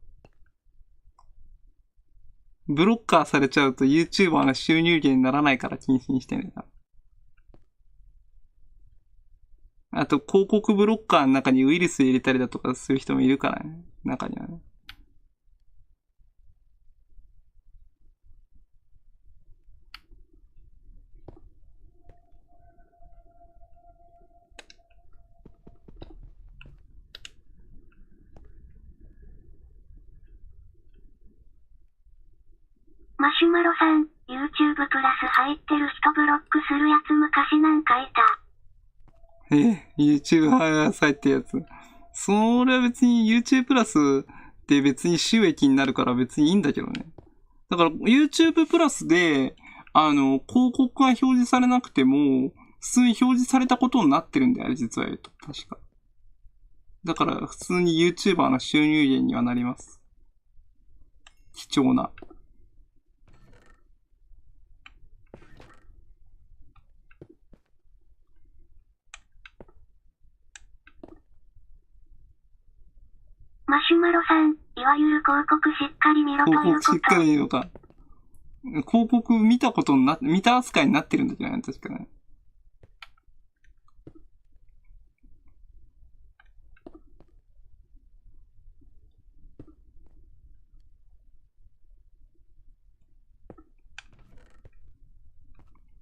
ブロッカーされちゃうと YouTuber の収入源にならないから禁止にしてんだよ。あと、広告ブロッカーの中にウイルス入れたりだとかする人もいるからね。中にはね。マシュマロさん、YouTube プラス入ってる人ブロックするやつ昔なんかいた。YouTube 入ってやつ。それは別に YouTube プラスって別に収益になるから別にいいんだけどね。だから YouTube プラスで、広告が表示されなくても、普通に表示されたことになってるんだよ、実は言うと。確か。だから普通に YouTuber の収入源にはなります。貴重な。マシュマロさん、いわゆる広告しっかり見ろということ。広告しっかり見るのか。広告見た扱いになってるんだじゃない確かね。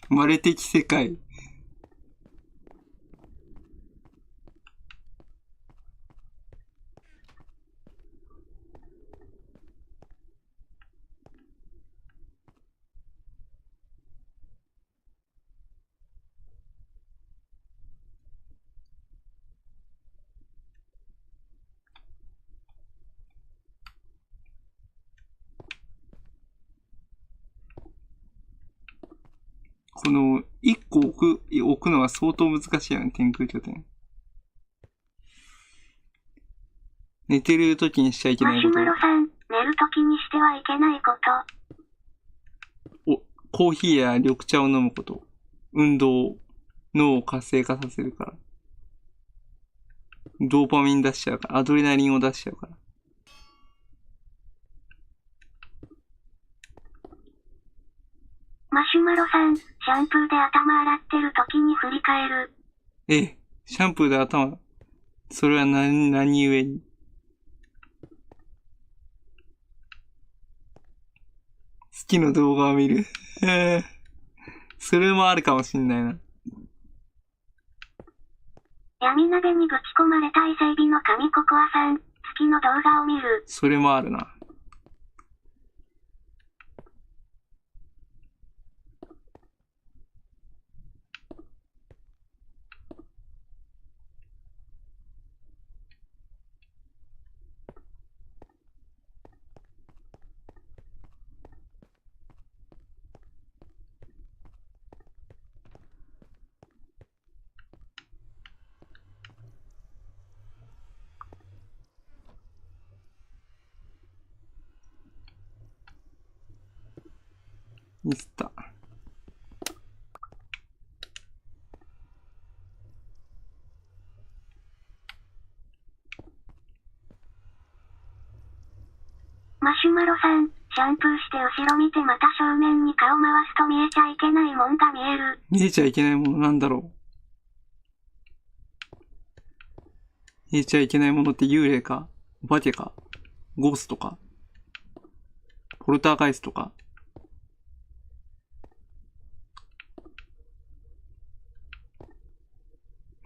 生まれ的世界。この、一個置くのは相当難しいよね、天空拠点。寝てる時にしちゃいけないこと。マシュマロさん、寝る時にしてはいけないこと。コーヒーや緑茶を飲むこと。運動。脳を活性化させるから。ドーパミン出しちゃうから。アドレナリンを出しちゃうから。マシュマロさん、シャンプーで頭洗ってる時に振り返る。シャンプーで頭。それは何故に。好きな動画を見る。それもあるかもしんないな。闇鍋にぶち込まれた伊勢海老の神ココアさん、好きの動画を見る。それもあるな。ミスった。マシュマロさん、シャンプーして後ろ見てまた正面に顔回すと見えちゃいけないもんが見える。見えちゃいけないものなんだろう。見えちゃいけないものって幽霊か、お化けか、ゴーストか、ポルターガイストか。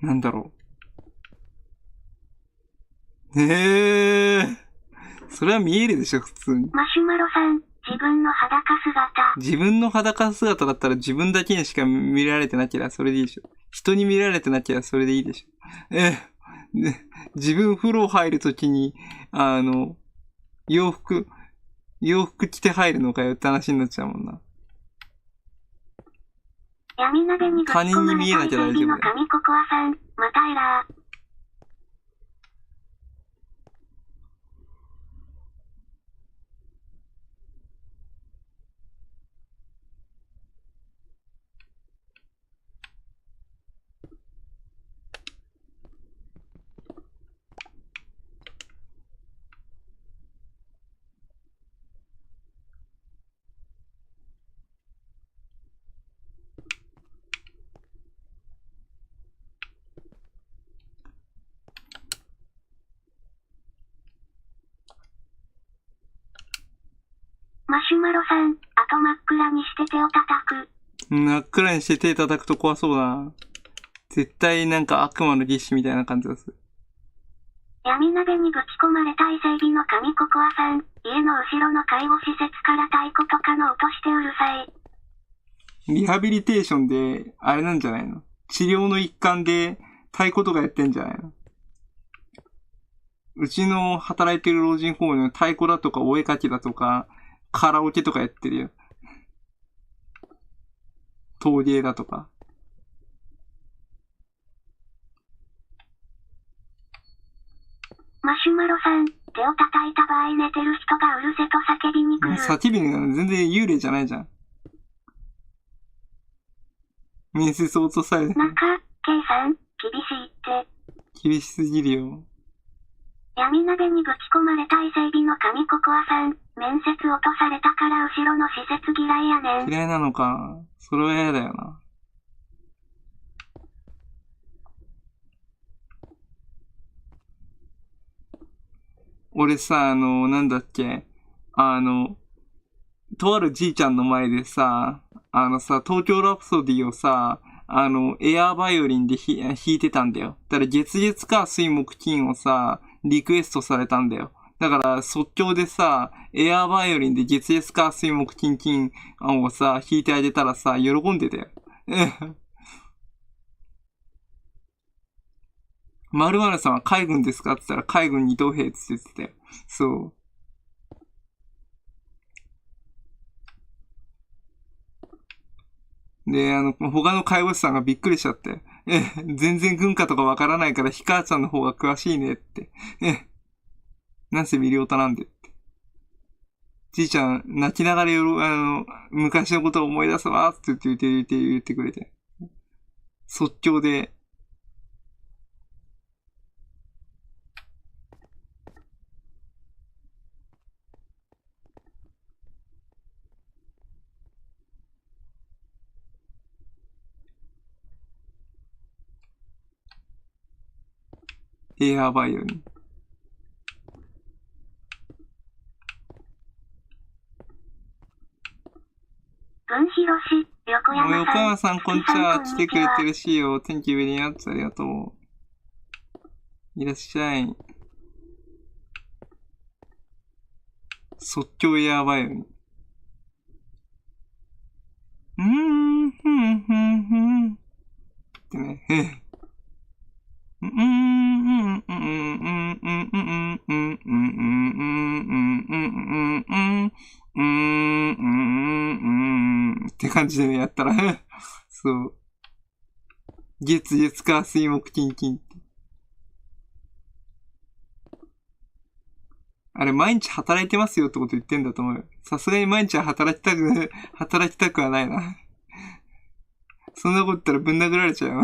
なんだろう。それは見えるでしょ、普通に。マシュマロさん、自分の裸姿。自分の裸姿だったら自分だけにしか見られてなければそれでいいでしょ。人に見られてなければそれでいいでしょ。自分風呂入るときに、洋服着て入るのかよって話になっちゃうもんな。闇鍋にぶち込まれた伊勢海老の神ココアさん、またエラー。シュマロさん、あと真っ暗にして手を叩く。真っ暗にして手叩くと怖そうだな。絶対なんか悪魔の儀式みたいな感じがする。闇鍋にぶち込まれた伊勢海老の神ココアさん、家の後ろの介護施設から太鼓とかの音してうるさい。リハビリテーションで、あれなんじゃないの？治療の一環で太鼓とかやってんじゃないの？うちの働いてる老人ホームの太鼓だとかお絵描きだとか、カラオケとかやってるよ。陶芸だとか。マシュマロさん、手を叩いた場合寝てる人がうるせと叫びに来る。叫びに全然幽霊じゃないじゃん。面接落とされる。なんか、K さん、厳しいって。厳しすぎるよ。闇鍋にぶち込まれた伊勢海老の神ココアさん、面接落とされたから後ろの施設嫌いやねん。嫌いなのか。それは嫌だよな。俺さ、なんだっけ。とあるじいちゃんの前でさ、東京ラプソディをさ、エアーバイオリンで弾いてたんだよ。だから月々か水木金をさ、リクエストされたんだよ。だから即興でさ、エアーバイオリンで月々か水木金をさ、弾いてあげたらさ、喜んでたよ。〇〇さんは海軍ですかって言ったら海軍二等兵って言ってたよ。そう。で、他の介護士さんがびっくりしちゃって。全然軍歌とかわからないからヒカーちゃんの方が詳しいねって。なんせミリオタなんでって。じいちゃん、泣きながら昔のことを思い出すわって言ってくれて。即興で、エアーバイオリン。文広し、横山さん。横山さん、こんにちは。来てくれてるしよ。Thank you very much. ありがとう。いらっしゃい。即興エアーバイオリン。ってね。って感じでね、やったらそう。月火水木金金って。あれ、毎日働いてますよってこと言ってんだと思うよ。さすがに毎日は働きたくはないな。そんなこと言ったらぶん殴られちゃうよ。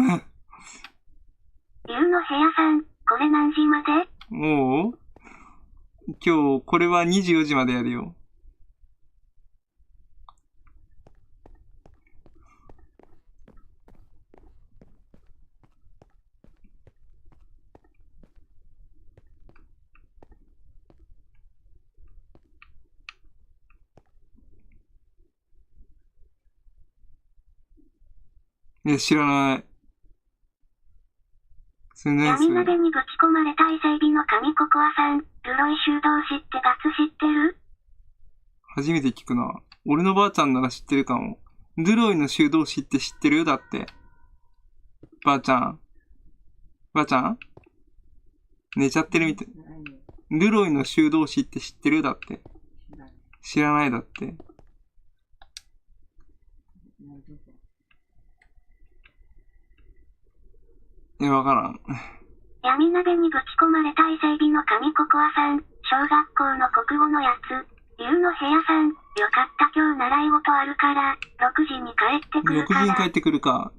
竜の部屋さん、これ何時まで？もう今日、これは24時までやるよ。いや、知らない。闇鍋にぶち込まれた伊勢海老の神ココアさん、ルロイ修道士ってガツ知ってる？初めて聞くな。俺のばあちゃんなら知ってるかも。ルロイの修道士って知ってる？だって。ばあちゃん寝ちゃってるみたい。ルロイの修道士って知ってる？だって。知らないだって。わからん。闇鍋にぶち込まれた伊勢海老の神ココアさん、小学校の国語のやつ。竜の部屋さん、よかった今日習い事あるから、6時に帰ってくるから。6時に帰ってくるか。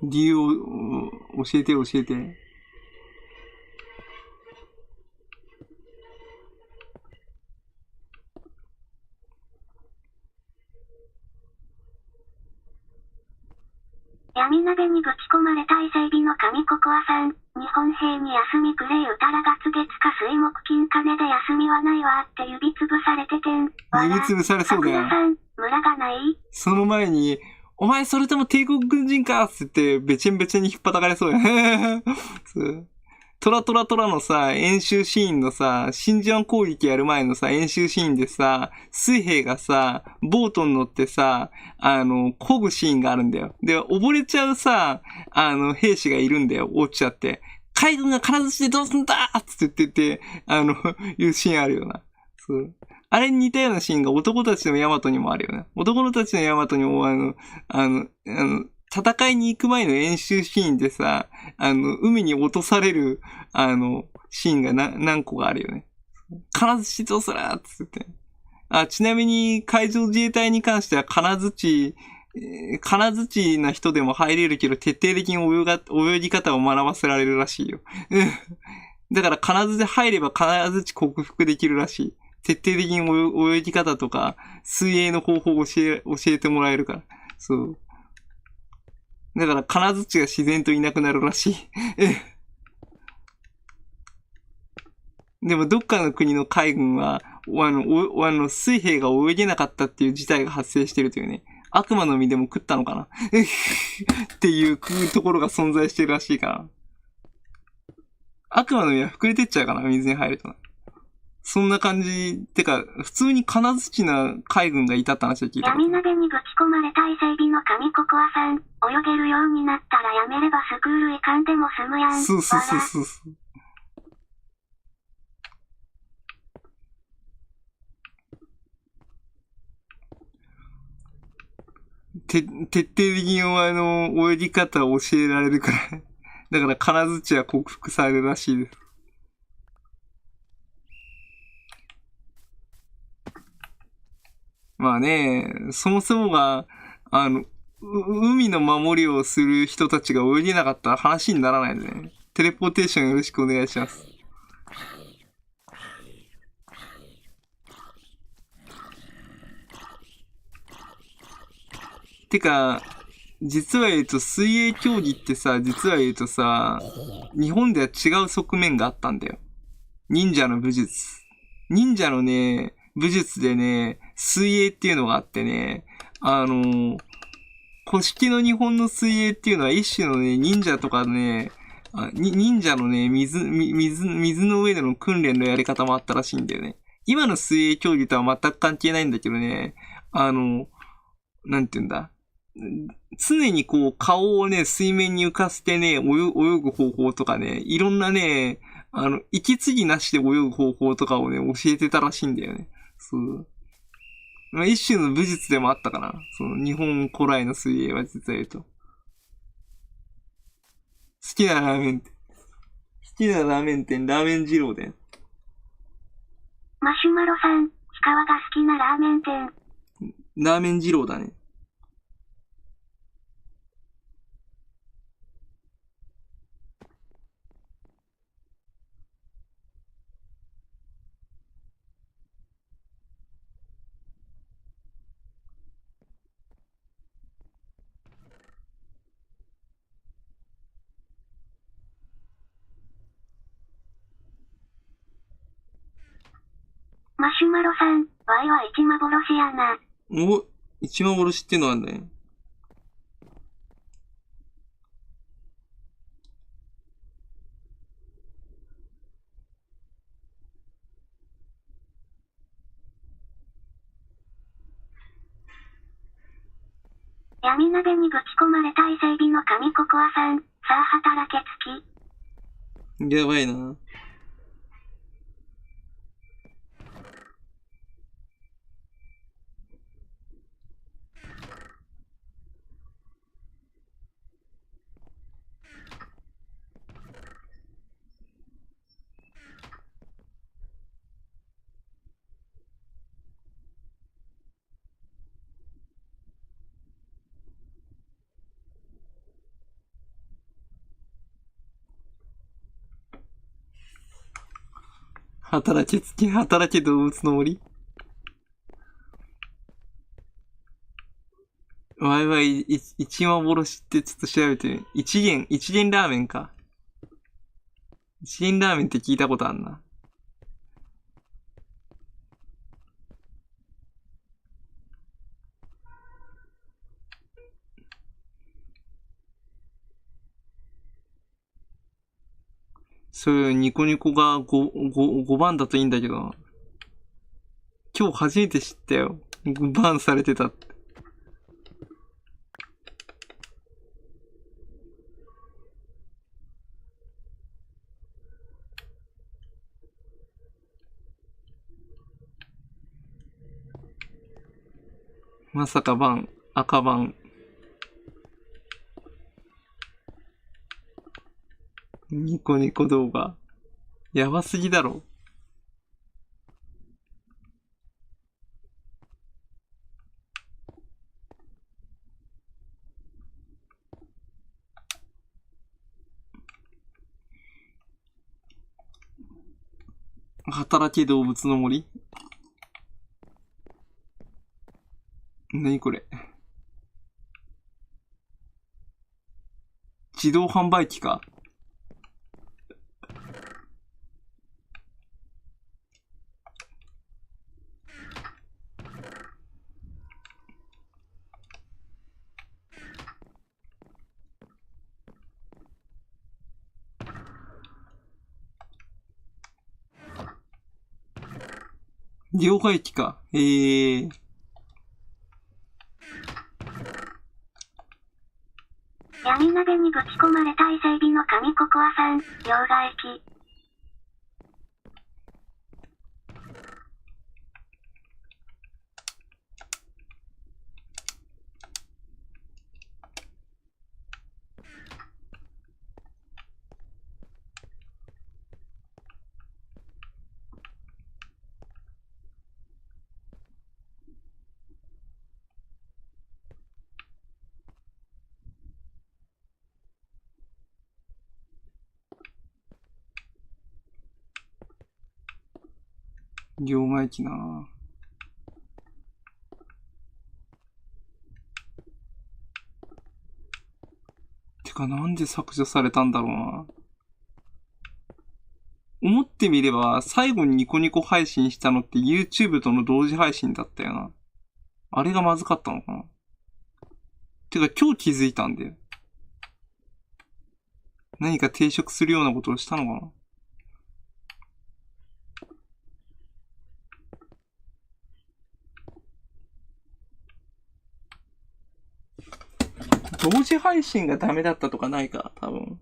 理由を教えて。闇鍋にぶち込まれた伊勢海老の神ココアさん、日本兵に休みくれ言うたら月月か水木金金で休みはないわって指つぶされててん。指つぶされそうだよ。さん、村がない？その前に、お前それとも帝国軍人かって言って、べちんべちんに引っ叩かれそうや。そうトラトラトラのさ、演習シーンのさ、真珠湾攻撃やる前のさ、演習シーンでさ、水兵がさ、ボートに乗ってさ、漕ぐシーンがあるんだよ。で、溺れちゃうさ、兵士がいるんだよ。落ちちゃって。海軍が必ずしてどうすんだって言ってて、いうシーンあるよな。そう。あれに似たようなシーンが男たちのヤマトにもあるよね。男たちのヤマトにも戦いに行く前の演習シーンでさ、海に落とされる、シーンが何個かあるよね。必ずしどうすらーって言って。ちなみに海上自衛隊に関しては金槌な人でも入れるけど、徹底的に泳ぎ方を学ばせられるらしいよ。だから金槌入れば金槌克服できるらしい。徹底的に泳ぎ方とか、水泳の方法を教えてもらえるから。そう。だから金槌が自然といなくなるらしい。でもどっかの国の海軍は、水兵が泳げなかったっていう事態が発生してるというね。悪魔の実でも食ったのかなっていうところが存在してるらしいから。悪魔の実は膨れてっちゃうかな、水に入ると。そんな感じ。てか、普通に金槌な海軍がいたって話は聞いた。闇鍋にぶち込まれた伊勢海老の神ココアさん、泳げるようになったらやめればスクール行かんでも済むやん。そう。徹底的に泳ぎ方を教えられるから。だから金槌は克服されるらしいです。まあね、そもそもが、海の守りをする人たちが泳げなかったら話にならないでね。テレポーテーションよろしくお願いします。てか、実は言うと水泳競技ってさ、日本では違う側面があったんだよ。忍者の武術。忍者のね、武術でね、水泳っていうのがあってね、古式の日本の水泳っていうのは一種のね、忍者とかね、忍者のね、水の上での訓練のやり方もあったらしいんだよね。今の水泳競技とは全く関係ないんだけどね、なんて言うんだ。常にこう顔をね、水面に浮かせてね、泳ぐ方法とかね、いろんなね、息継ぎなしで泳ぐ方法とかをね、教えてたらしいんだよね。そう。まあ、一種の武術でもあったかな。その日本古来の水泳は実は言うと。好きなラーメン店、ラーメン二郎で。マシュマロさん、石川が好きなラーメン店。ラーメン二郎だね。マシュマロさん、ワイは一幻やな。お、一幻ってのあんだね。闇鍋にぶち込まれた伊勢海老の神ココアさん、さあ働けつき。やばいな。働け動物の森。ワイワイ一幻ってちょっと調べてみる。一元ラーメンか。チキンラーメンって聞いたことあんな。そういうニコニコが5番だといいんだけど、今日初めて知ったよ。バンされてたって。まさかバン、赤バン。ニコニコ動画。やばすぎだろ。働け動物の森？なにこれ？自動販売機か？両替機か。闇鍋にぶち込まれた伊勢海老の神ココアさん、両替機。両替機な。てかなんで削除されたんだろうな。思ってみれば、最後にニコニコ配信したのって YouTube との同時配信だったよな。あれがまずかったのかな。てか今日気づいたんだよ。何か抵触するようなことをしたのかな。同時配信がダメだったとかないか、多分。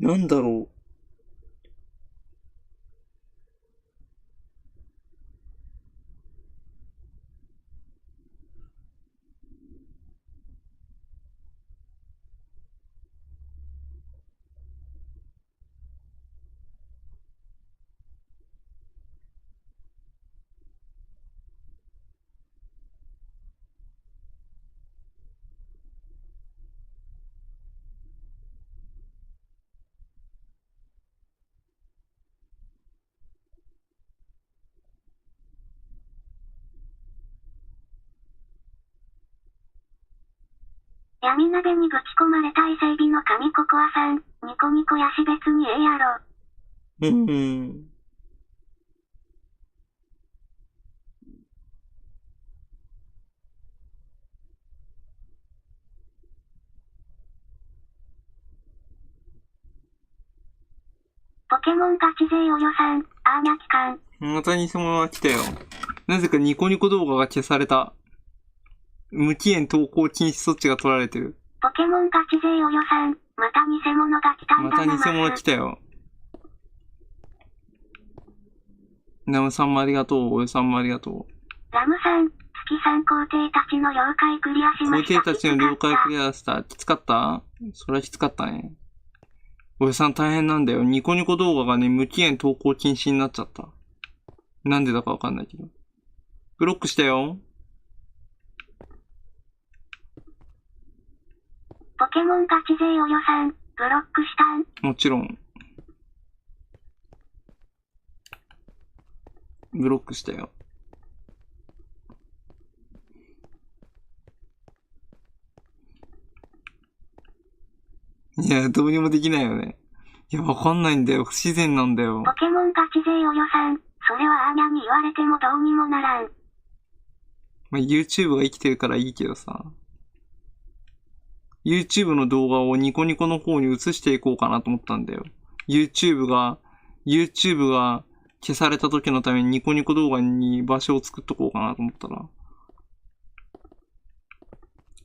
なんだろう。闇鍋にぶち込まれた伊勢海老の神ココアさん、ニコニコやし別にええやろ。ポケモンガチ勢およさん、アーニャ期間。また偽物が来たよ。なぜかニコニコ動画が消された。無期限投稿禁止措置が取られてる。ポケモンガチ勢およさん、また偽物が来たんだな。また偽物来たよ。ナムさんもありがとう。およさんもありがとう。ラムさん、月さん皇帝たちの了解クリアしました。皇帝たちの了解クリアした。きつかった？それはきつかったね。おじさん大変なんだよ。ニコニコ動画がね、無期限投稿禁止になっちゃった。なんでだかわかんないけど。ブロックしたよ。ポケモンガチ勢およさん、ブロックしたん？もちろん。ブロックしたよ。いや、どうにもできないよね。いや、わかんないんだよ。不自然なんだよ。ポケモンガチ勢およさん、それはアーニャに言われてもどうにもならん。まあ、YouTube が生きてるからいいけどさ。YouTube の動画をニコニコの方に移していこうかなと思ったんだよ。YouTube が消された時のためにニコニコ動画に場所を作っとこうかなと思ったら。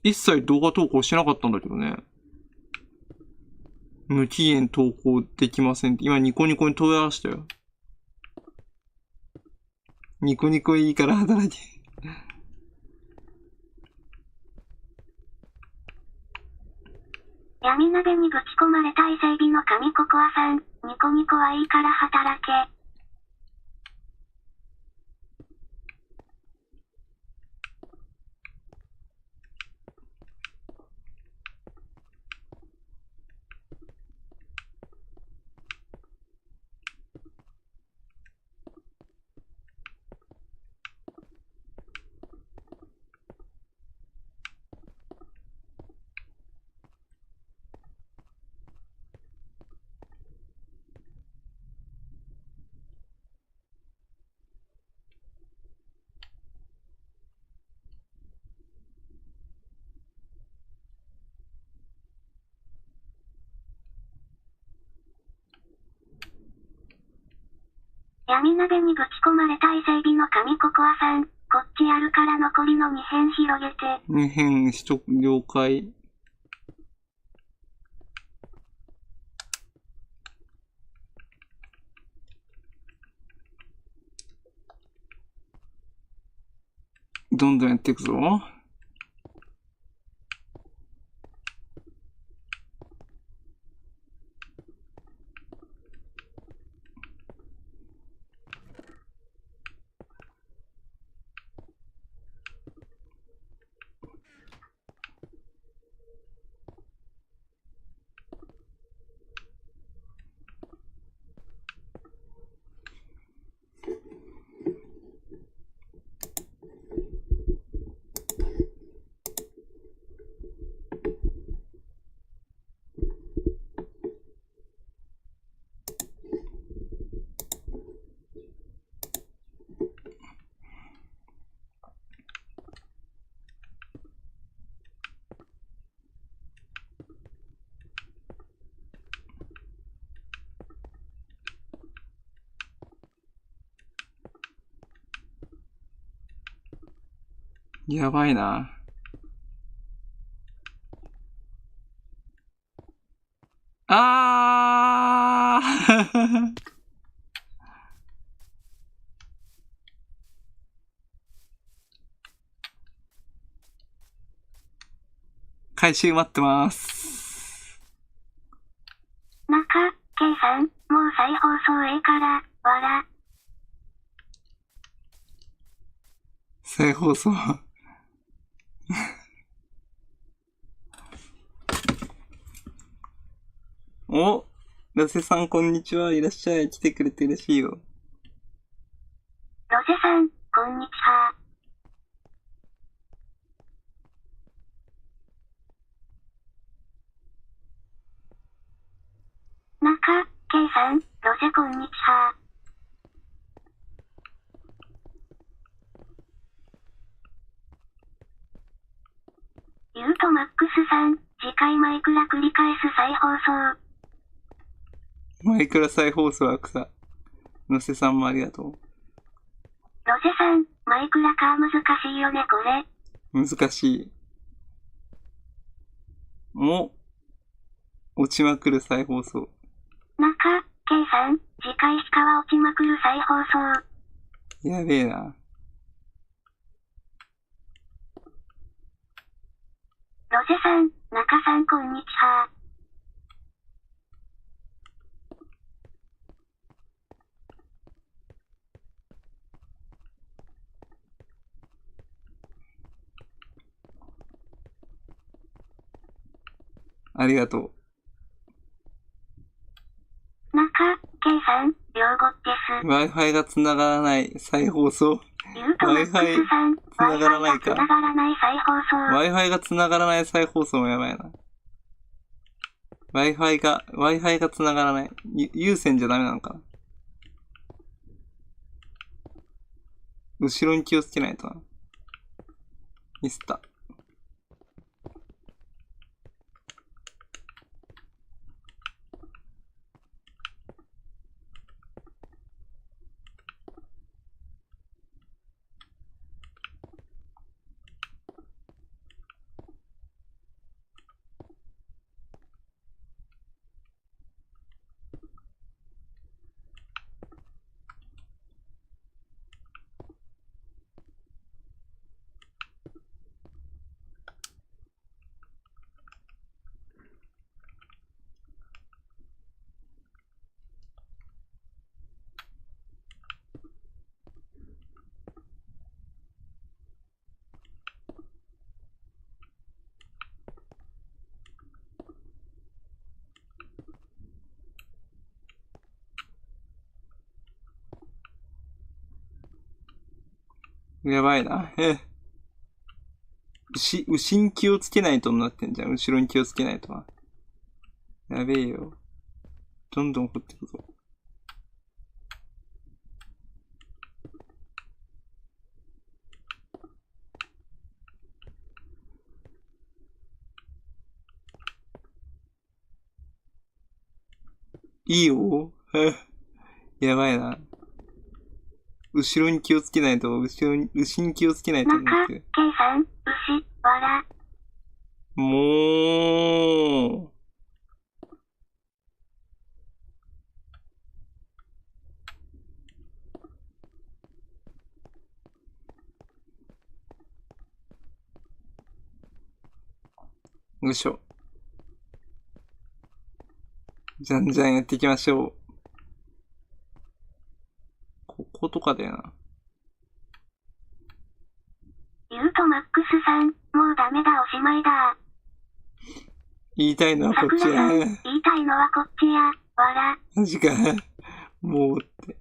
一切動画投稿してなかったんだけどね。無期限投稿できませんって。今ニコニコに問い合わせたよ。ニコニコいいから働いて。闇鍋にぶち込まれた伊勢海老の神ココアさん、ニコニコはいいから働け。闇鍋にぶち込まれた伊勢海老の神ココアさん、こっちやるから残りの2辺広げて。2辺取得了解。どんどんやっていくぞ。やばいな。あー回収待ってます。中、K さん、もう再放送ええから、わら。再放送。お、ロセさんこんにちは。いらっしゃい。来てくれて嬉しいよ。ロセさん、こんにちは。中、K さん、ロセこんにちは。ゆうとマックスさん、次回マイクラ繰り返す再放送。マイクラ再放送は草。のせさんもありがとう。ロセさん、マイクラか難しいよねこれ。難しい。お、落ちまくる再放送。中、K さん、次回しかは落ちまくる再放送。やべえな。ロセさん、中さんこんにちは。ありがと中、K さん、両語です。う。Wi-Fi が繋がらない再放送。ゆうとマックスさん、繋がらないか。Wi-Fi が繋がらない再放送。Wi-Fi が繋がらない再放送もやばいな。Wi-Fi が繋がらない。有線じゃダメなのかな。後ろに気をつけないとな。ミスった。やばいな。牛に気をつけないとなってんじゃん。後ろに気をつけないとな。やべえよ。どんどん掘ってくぞ。いいよ。やばいな。後ろに気をつけないと、牛に気をつけないと思中、って。K さん、牛、わら。もう。よいしょ。じゃんじゃんやっていきましょう。こことかだよな。ゆうとマックスさん、もうダメだおしまいだ。言いたいのはこっちや。桜さん、言いたいのはこっちや、わら。マジか。もうって。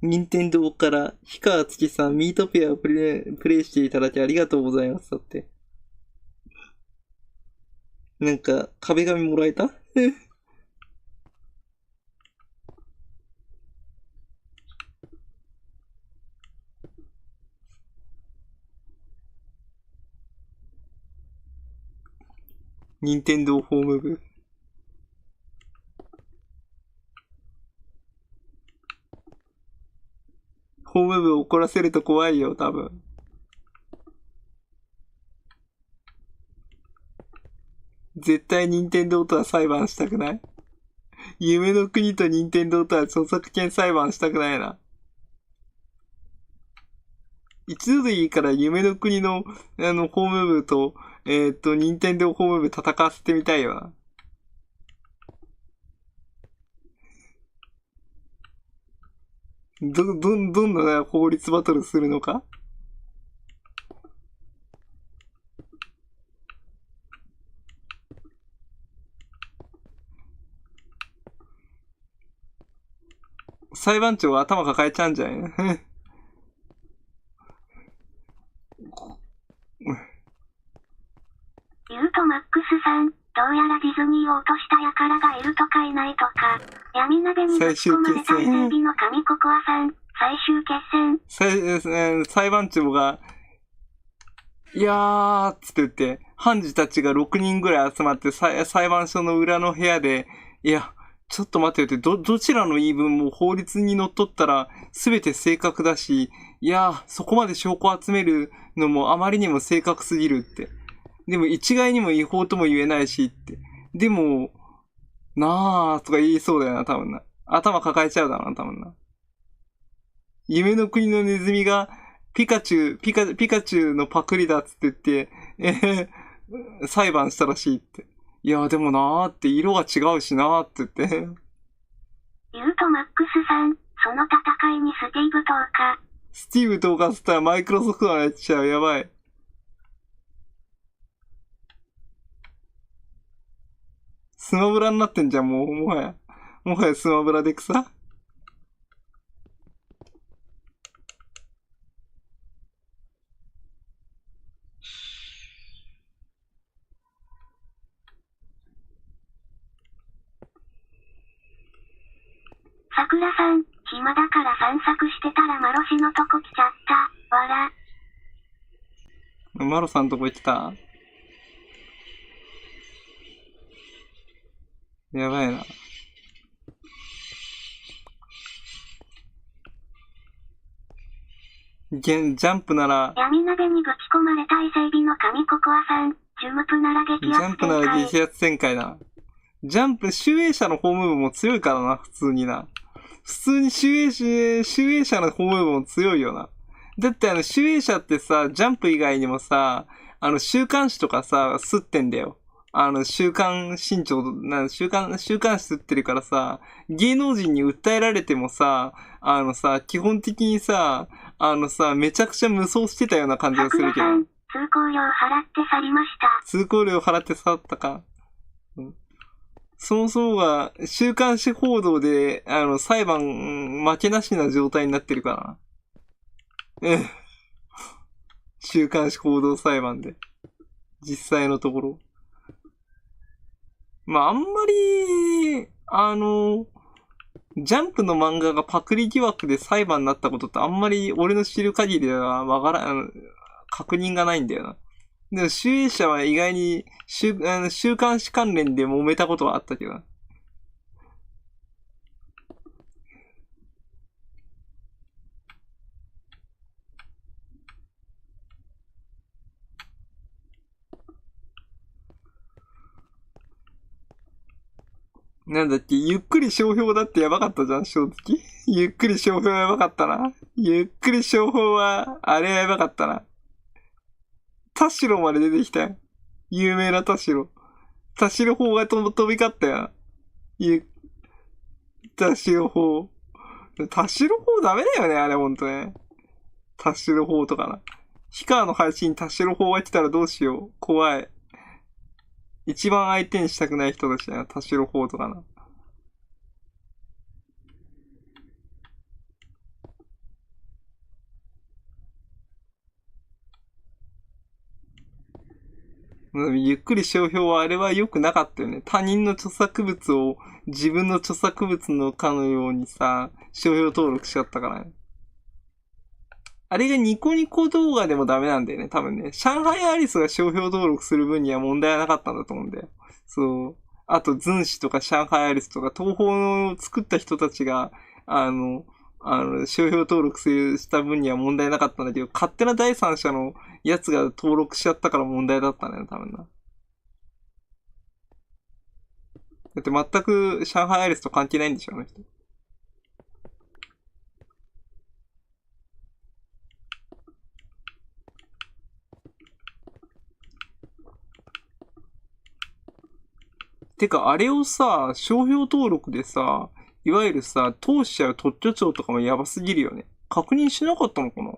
任天堂から氷川月さん、ミートペアをプレイしていただきありがとうございます。だって。なんか、壁紙もらえた任天堂法務部。法務部を怒らせると怖いよ、多分。絶対任天堂とは裁判したくない。夢の国と任天堂とは著作権裁判したくないな。一度でいいから夢の国の、法務部と、任天堂法務部戦わせてみたいよな。どんな法律バトルするのか。裁判長は頭抱えちゃうんじゃないの。ユートマックスさん、どうやらディズニーを落とした輩がいるとかいないとか、闇鍋にぶち込まれた伊勢海老の神ココアさん、最終決戦。裁判長が、いやーっつって言って、判事たちが6人ぐらい集まって裁判所の裏の部屋で、いや、ちょっと待ってよって、どちらの言い分も法律にのっとったら全て正確だし、いや、そこまで証拠を集めるのもあまりにも正確すぎるって。でも一概にも違法とも言えないしって。でも、なーとか言いそうだよな、多分な。頭抱えちゃうだろうな、多分な。夢の国のネズミがピカチュウのパクリだっつって言って、裁判したらしいって。いや、でもなーって色が違うしなーって言って。ユートマックスさん、その戦いにスティーブ投下。スティーブ投下したらマイクロソフトがやっちゃう。やばい。スマブラになってんじゃん、もはやスマブラで草。桜さん、暇だから散策してたらマロシのとこ来ちゃった。わら。マロさんとこ行ってた？やばいな。ジャンプなら、闇鍋にぶち込まれた伊勢海老の神ココアさん、ジュムプなら激アツ展開。ジャンプなら激アツ展開だ。ジャンプ、集英社のホーム部も強いからな、普通にな。普通に集英社のホーム部も強いよな。だって集英社ってさ、ジャンプ以外にもさ、週刊誌とかさ、吸ってんだよ。週刊新潮、週刊誌吸ってるからさ、芸能人に訴えられてもさ、基本的にさ、めちゃくちゃ無双してたような感じがするけど。通行料払って去りました。通行料払って去ったか。うん、そもそもが、週刊誌報道で、裁判、負けなしな状態になってるから。週刊誌報道裁判で。実際のところ。まあ、あんまり、ジャンプの漫画がパクリ疑惑で裁判になったことってあんまり俺の知る限りでは確認がないんだよな。でも、集英社は意外に週刊誌関連で揉めたことはあったけどな。なんだっけ、ゆっくり商標だってやばかったじゃん、正直。ゆっくり商標はやばかったな。ゆっくり商標は、あれはやばかったな。田代まで出てきたよ。有名な田代。田代法が飛び交ったよ。田代法。田代法ダメだよね、あれほんとね。田代法とかな。氷川の配信に田代法が来たらどうしよう。怖い。一番相手にしたくない人たちだよ。田代法とかな。ゆっくり商標はあれは良くなかったよね。他人の著作物を自分の著作物のかのようにさ、商標登録しちゃったからね。あれがニコニコ動画でもダメなんだよね、多分ね。上海アリスが商標登録する分には問題はなかったんだと思うんだよ。そう。あと、ズンシとか上海アリスとか、東宝を作った人たちが、商標登録した分には問題なかったんだけど、勝手な第三者のやつが登録しちゃったから問題だったんだよ、多分な。だって全く上海アイリスと関係ないんでしょ、あの人。てか、あれをさ、商標登録でさ、いわゆるさ、当社や特許庁とかもやばすぎるよね。確認しなかったのかな。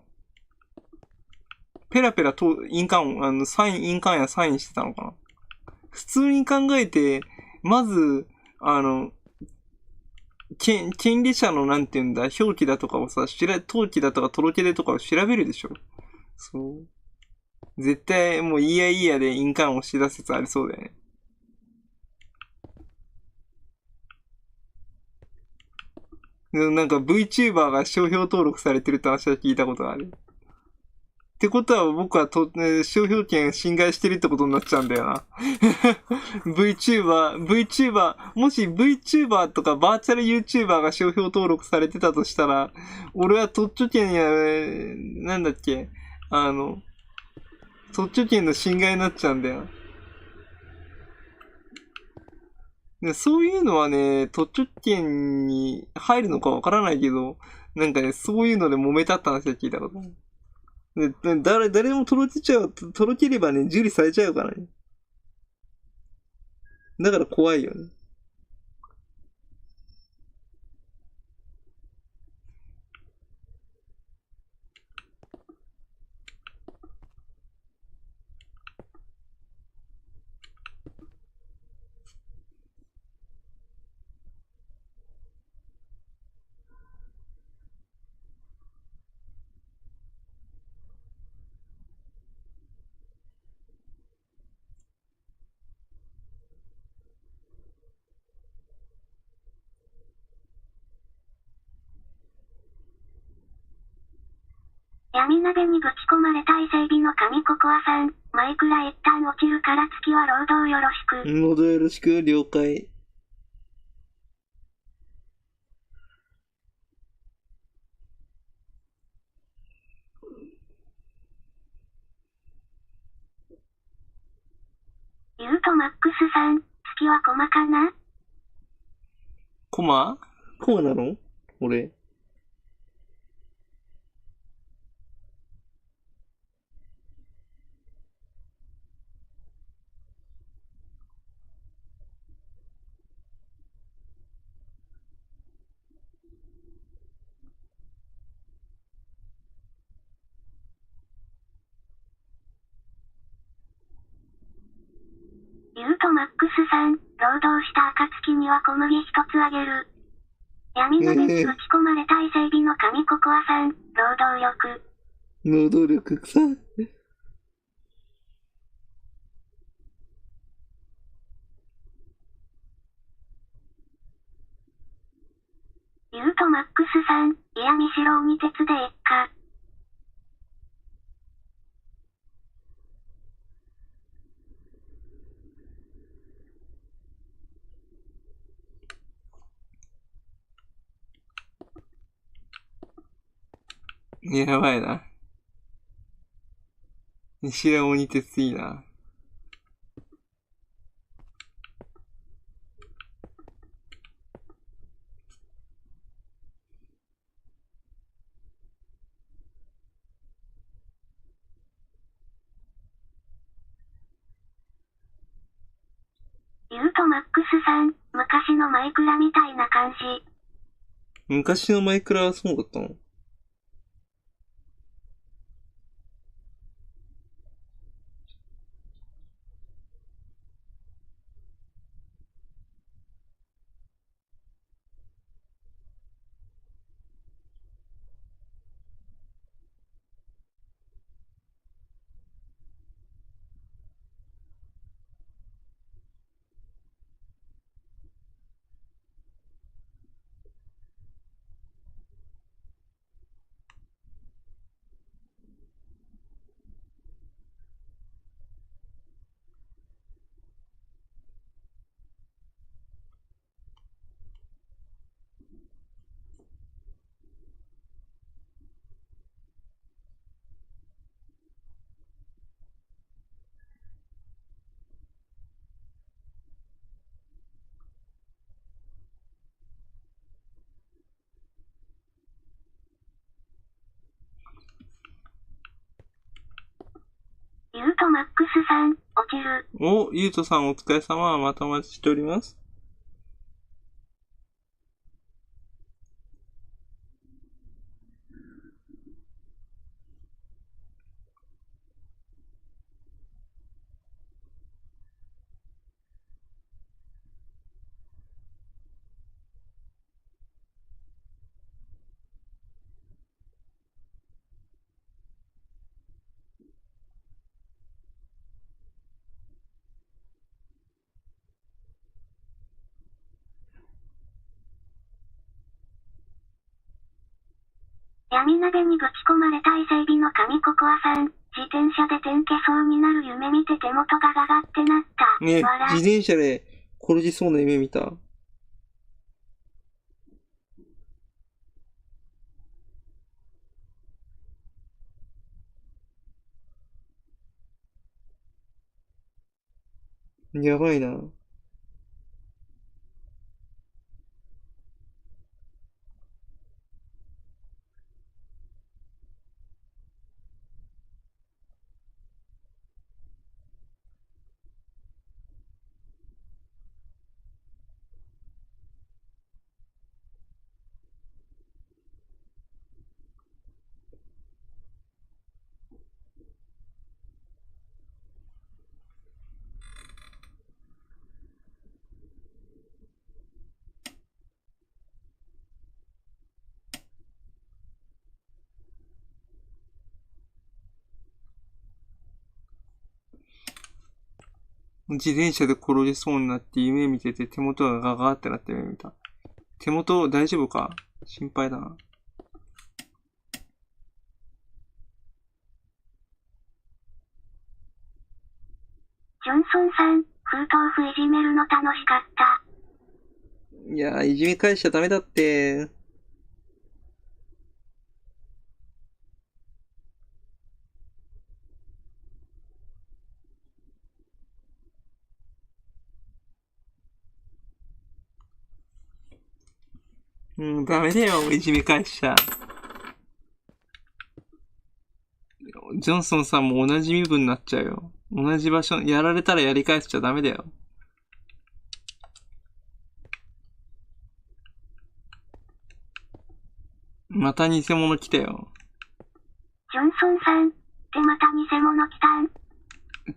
ペラペラと印鑑を、印鑑やサインしてたのかな。普通に考えて、まず、権利者のなんて言うんだ、表記だとかをさ、登記だとか届け出とかを調べるでしょ。そう。絶対もういいやいいやで印鑑を押し出す説ありそうだよね。なんか VTuber が商標登録されてるって話は聞いたことがある。ってことは僕は商標権侵害してるってことになっちゃうんだよな。VTuber、もし VTuber とかバーチャル YouTuber が商標登録されてたとしたら、俺は特許権や、なんだっけ、特許権の侵害になっちゃうんだよ。でそういうのはね、特許権に入るのかわからないけど、なんかね、そういうので揉めたって話は聞いたことある。で誰でも届ければね、受理されちゃうからね。だから怖いよね。闇鍋にぶち込まれた伊勢海老の神ココアさん、マイクラ一旦落ちるから月は労働よろしく。労働よろしく、了解。ユートマックスさん、月はコマかな？コマなの俺。ユートマックスさん、労働した暁には小麦一つあげる。闇鍋にぶち込まれた伊勢海老の神ココアさん、労働力。労働力さ。ユートマックスさん、いやみしろうに手伝えっか。やばいな。西田鬼鉄いいな。ユートマックスさん、昔のマイクラみたいな感じ。昔のマイクラはそうだったの？る。お、ゆうとさんお疲れ様。またお待ちしております。闇鍋にぶち込まれた伊勢海老の神ココアさん。自転車で点けそうになる夢見て手元がガガってなった。ね、笑自転車で転じそうな夢見た。やばいな。自転車で転げそうになって夢見てて手元がガガーってなって夢見た。手元大丈夫か？心配だな。ジョンソンさん、封筒符いじめるの楽しかった。いやー、いじめ返しちゃダメだって。ダメだよ、いじめ返しちゃ。ジョンソンさんも同じ身分になっちゃうよ。同じ場所、やられたらやり返しちゃダメだよ。また偽物来たよ。ジョンソンさん、ってまた偽物来たん。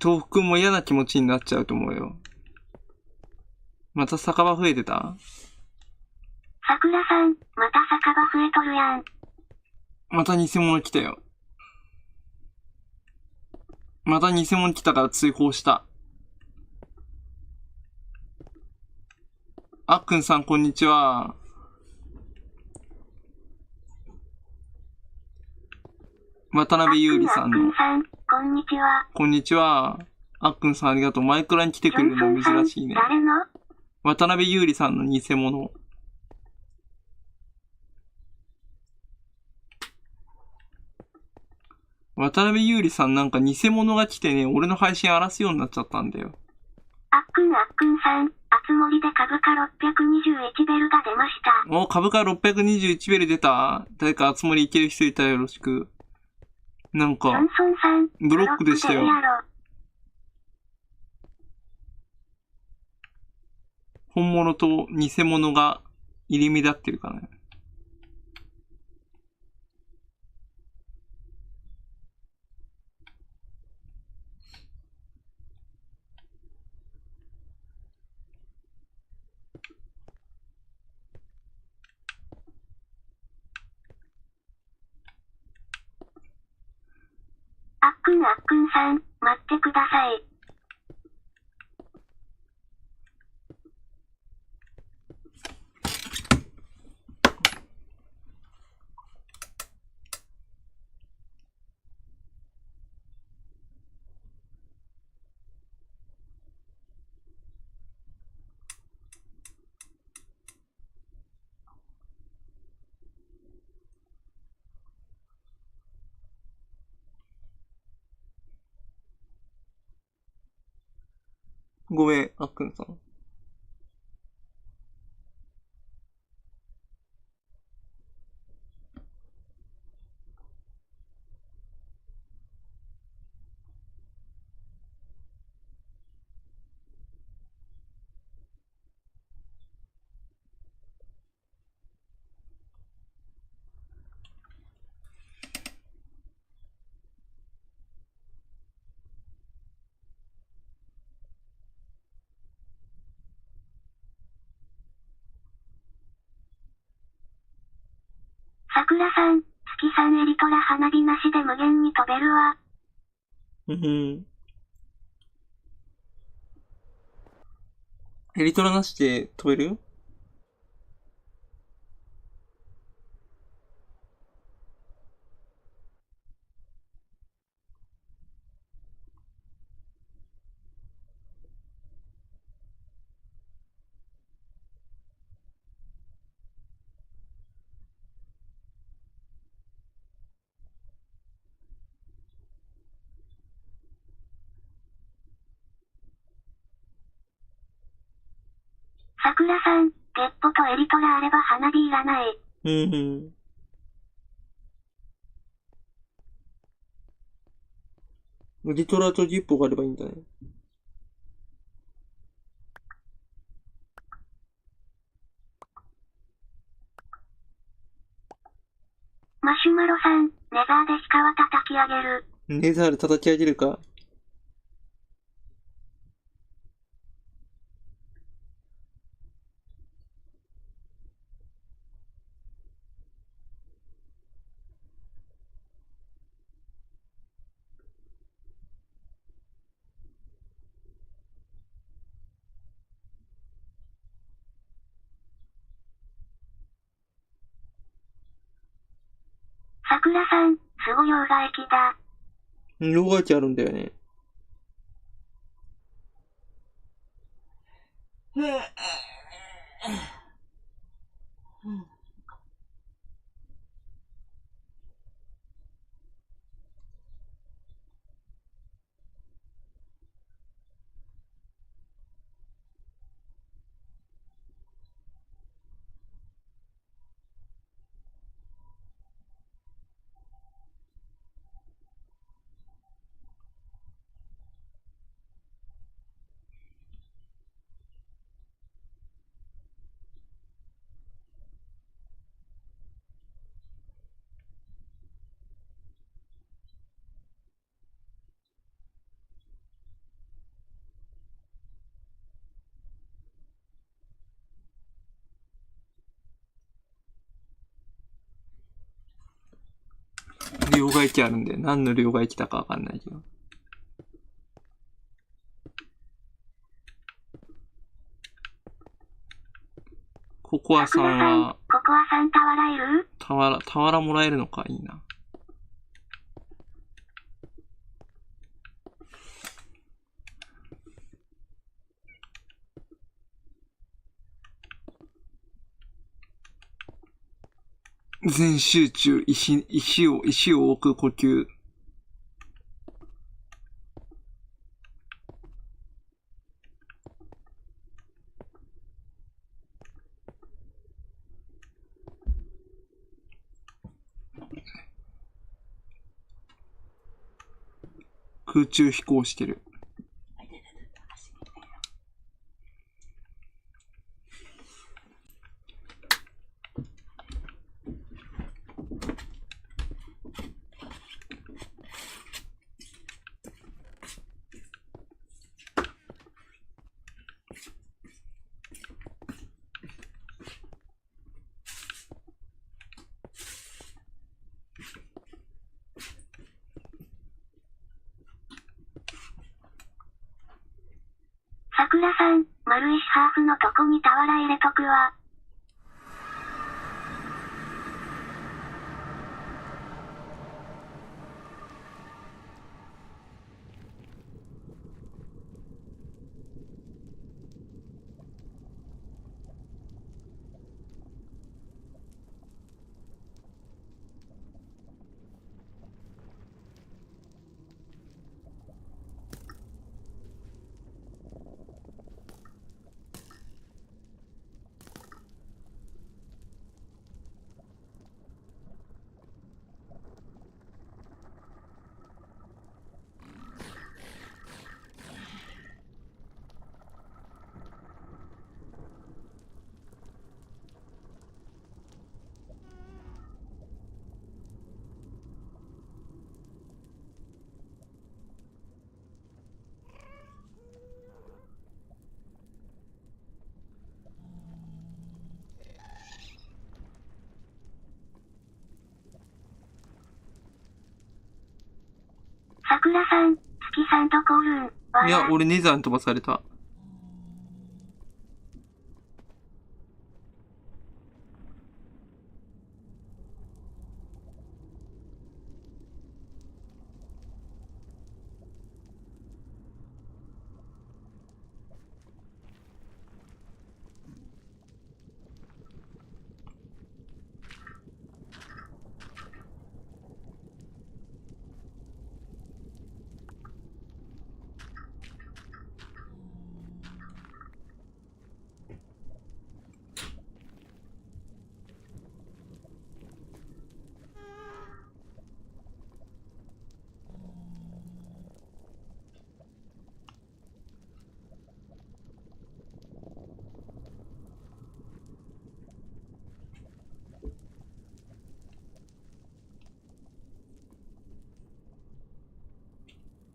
豆腐くんも嫌な気持ちになっちゃうと思うよ。また酒場増えてた？桜さん、また酒場増えとるやん。また偽物来たよ。また偽物来たから追放した。あっくんさん、こんにちは。渡辺優里さんの。あっくんさん、こんにちは。こんにちは。あっくんさんありがとう。マイクラに来てくれるの珍しいね。誰の？渡辺優里さんの偽物。渡辺優里さんなんか偽物が来てね、俺の配信荒らすようになっちゃったんだよ。あっくんさん、あつ森で株価621ベルが出ました。お、株価621ベル出た？誰かあつ森いける人いたらよろしく。なんか、ジョンソンさん、ブロックでしたよ。本物と偽物が入り乱ってるからね。あっくんさん、待ってください。ごめん、あっくんさん。桜さん、月3エリトラ花火なしで無限に飛べるわ。エリトラなしで飛べる？桜さん、ゲッポとエリトラあれば花火いらない。エリトラとゲッポがあればいいんだね。マシュマロさん、ネザーで鹿は叩き上げる。ネザーで叩き上げるか。桜さん、すごい両替機だ。両替機あるんだよね。両替機あるんで、何の両替機だかわかんないけど。ココアさんは、ココアさん俵いる？俵もらえるのか、いいな。全集中、石を置く呼吸。空中飛行してる。桜さん、丸石ハーフのとこに俵入れとくわ。桜さん、月さんとこるん。いや、俺ネザーに飛ばされた。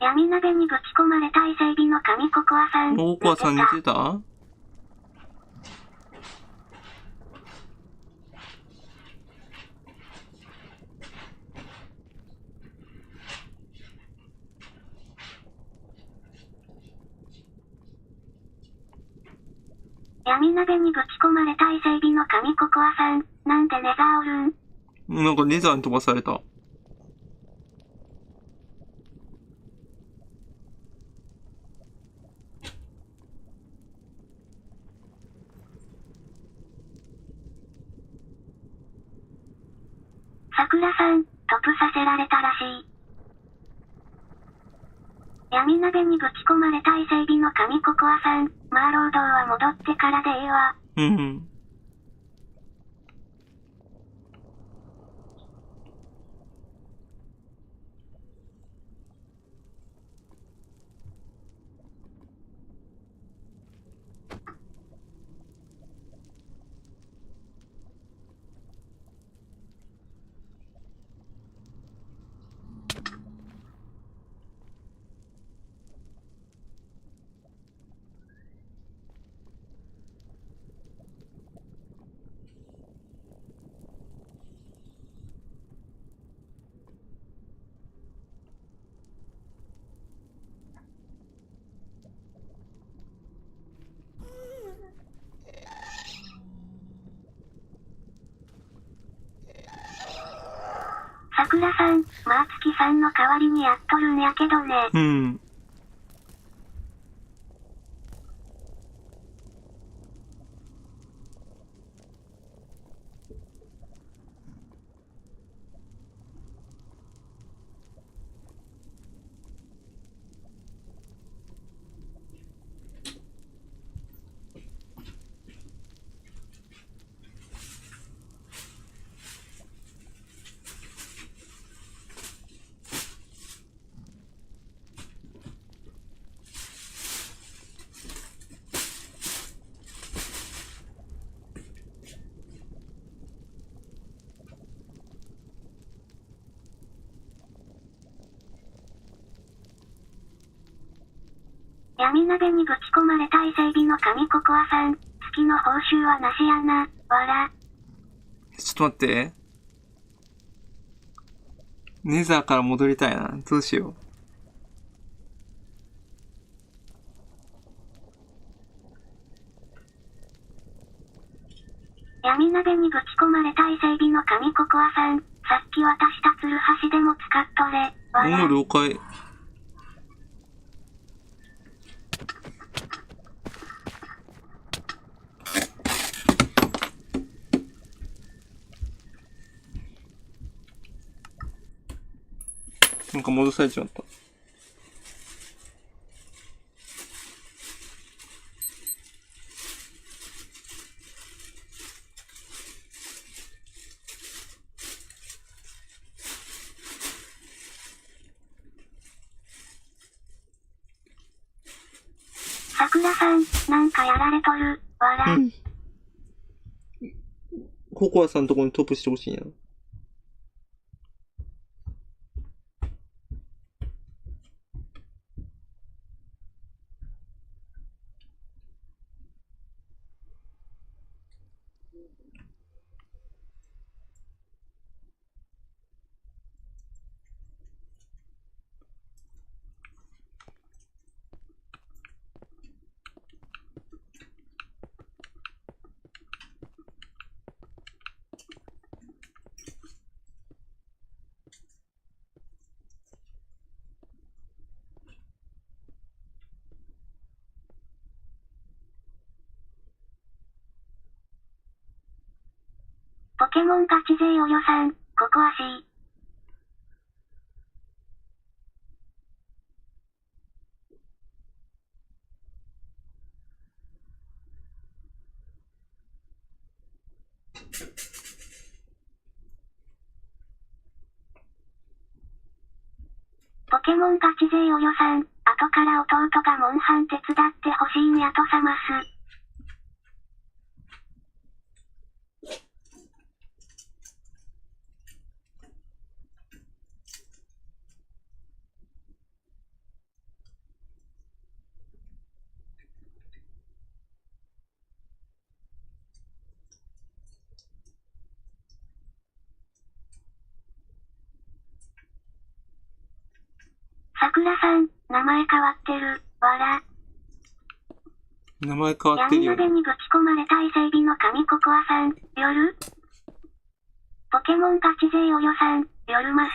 闇鍋にぶち込まれた伊勢海老の神ココアさん。ココアさん寝てた？闇鍋にぶち込まれた伊勢海老の神ココアさん。なんでネザーおるん？なんかネザーに飛ばされた。桜さん、トプさせられたらしい。闇鍋にぶち込まれた伊勢海老の神ココアさん。マーロードは戻ってからでええわ。うん。桜さん、まあ月さんの代わりにやっとるんやけどね。うん。闇鍋にぶち込まれた伊勢海老の神ココアさん。月の報酬はなしやな。わら。ちょっと待って。ネザーから戻りたいな。どうしよう。闇鍋にぶち込まれた伊勢海老の神ココアさん。さっき渡したツルハシでも使っとれ。わら。了解。なんか戻されちまった。桜さん、なんかやられとる。わら。ココアさんのとこにトップしてほしいな。ケモンガチ勢およさん、ここは C。ポケモンガチ勢およさん、後から弟がモンハン手伝ってほしいんやとさます。さくらさん、名前変わってる、わら。名前変わってるよね。闇鍋にぶち込まれた伊勢海老の神ココアさん、夜ポケモンガチ勢およさん、夜ます。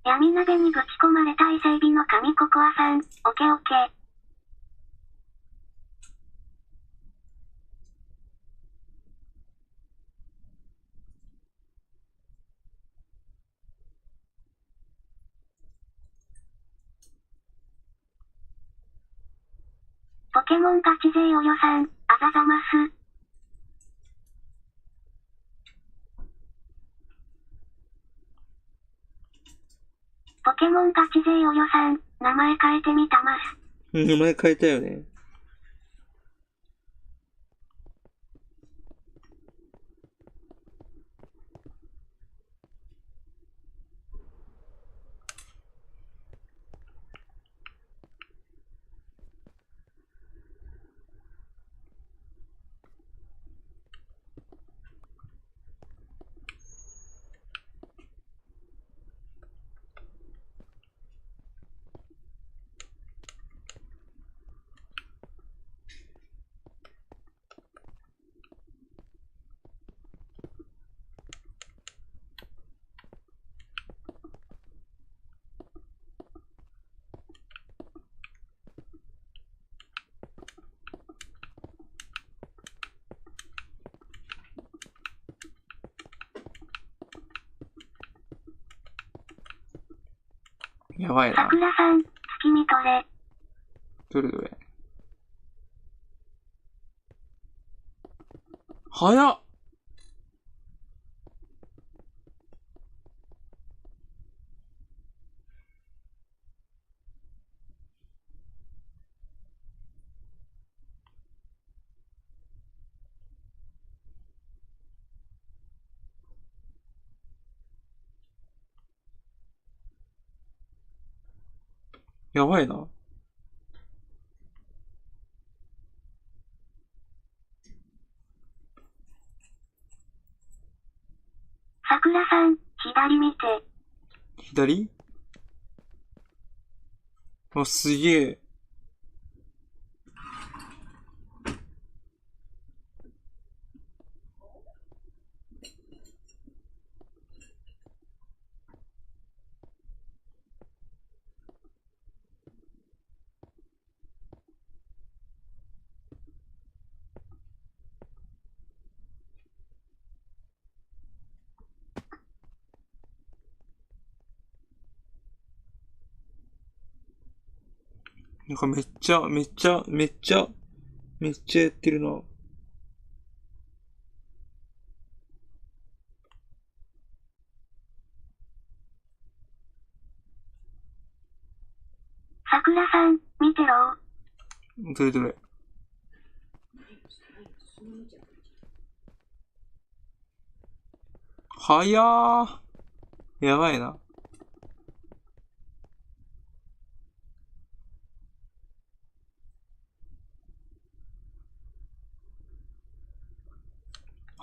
闇鍋にぶち込まれた伊勢海老の神ココアさん、オケオケ。ポケモンガチ勢およさん、あざざます。ポケモンガチ勢およさん、名前変えてみたます。名前変えたよね。やばいな。さくらさん、月見トレ。どれどれ。早っ。やばいな。さくらさん、左見て。左？あ、すげえ。なんかめっちゃやってるな。さくらさん、見てろ。どれどれ。早ー。やばいな。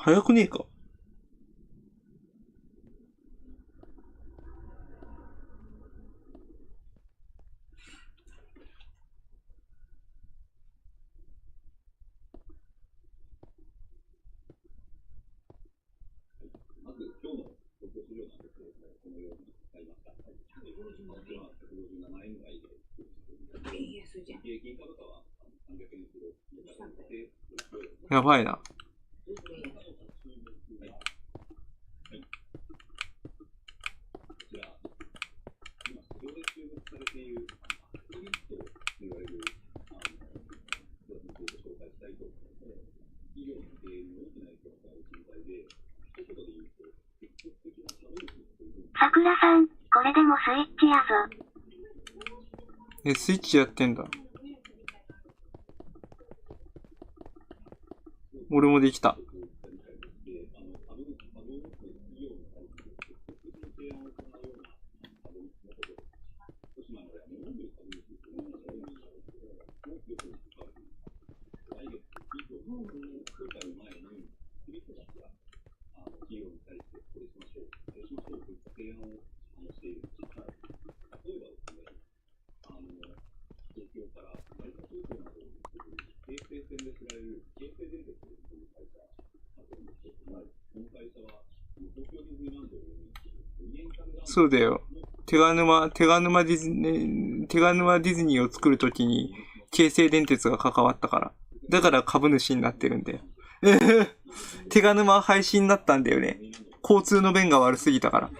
早くねえか。まず今日の投稿資料なんですけれども、このように、BS じゃん。やばいな。さくらさん、これでもスイッチやぞ。スイッチやってんだ。俺もできた。そうだよ。手賀沼ディズニーを作るときに、京成電鉄が関わったから。だから株主になってるんだよ。手賀沼廃止になったんだよね。交通の便が悪すぎたから。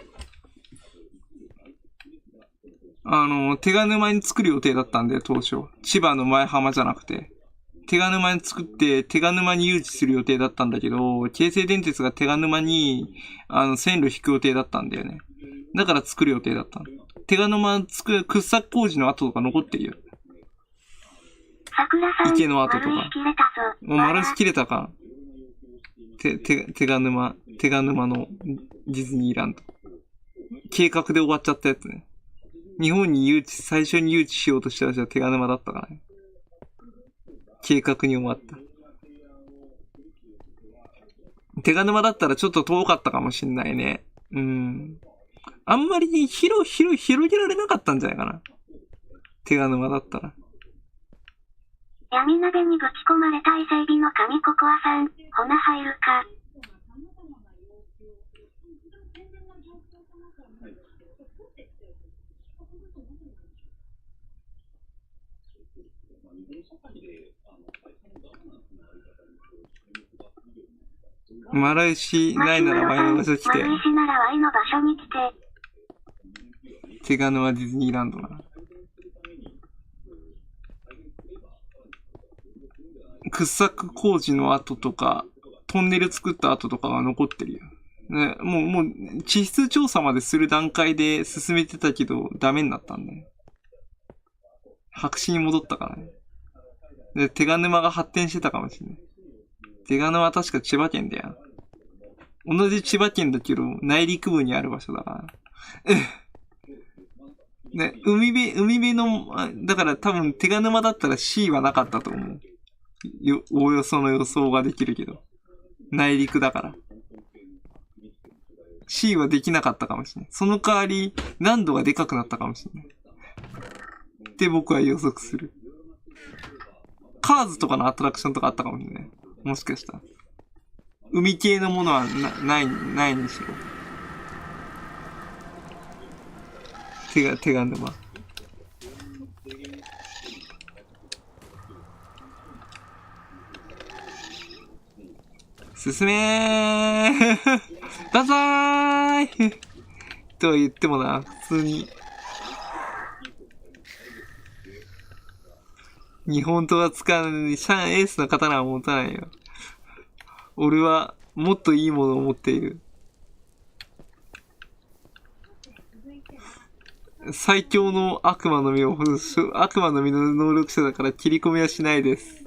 手賀沼に作る予定だったんだよ、当初。千葉の前浜じゃなくて。手賀沼に作って、手賀沼に誘致する予定だったんだけど、京成電鉄が手賀沼に、線路引く予定だったんだよね。だから作る予定だったの。手賀沼掘削工事の跡とか残ってるよ。桜さん、池の跡とか。丸石切れたぞ。もう丸石切れたか。手賀沼のディズニーランド。計画で終わっちゃったやつね。日本に最初に誘致しようとしたらじゃ手賀沼だったからね。計画に終わった。手賀沼だったらちょっと遠かったかもしんないね。あんまり広げられなかったんじゃないかな。手賀沼だったら。闇鍋にぶち込まれた伊勢海老の神ココアさん、ほな入るか。丸石ないならワイの場所来て。丸石ならワイの場所に来て。手賀沼ディズニーランドな。掘削工事の跡とか、トンネル作った跡とかが残ってるよ。ね、もう、地質調査までする段階で進めてたけど、ダメになったんだよ。白紙に戻ったからね。で、手賀沼が発展してたかもしれない。手賀沼は確か千葉県だよ。同じ千葉県だけど、内陸部にある場所だから。ね、海辺の、だから多分手賀沼だったら C はなかったと思う。おおよその予想ができるけど。内陸だから。C はできなかったかもしれない。その代わり、難度がでかくなったかもしれない。って僕は予測する。カーズとかのアトラクションとかあったかもしれない。もしかしたら。海系のものはないにしろ。手賀沼。進めーバザーイとは言ってもな、普通に。日本刀は使うのに、エースの刀は持たないよ。俺は、もっといいものを持っている。最強の悪魔の実の能力者だから切り込みはしないです。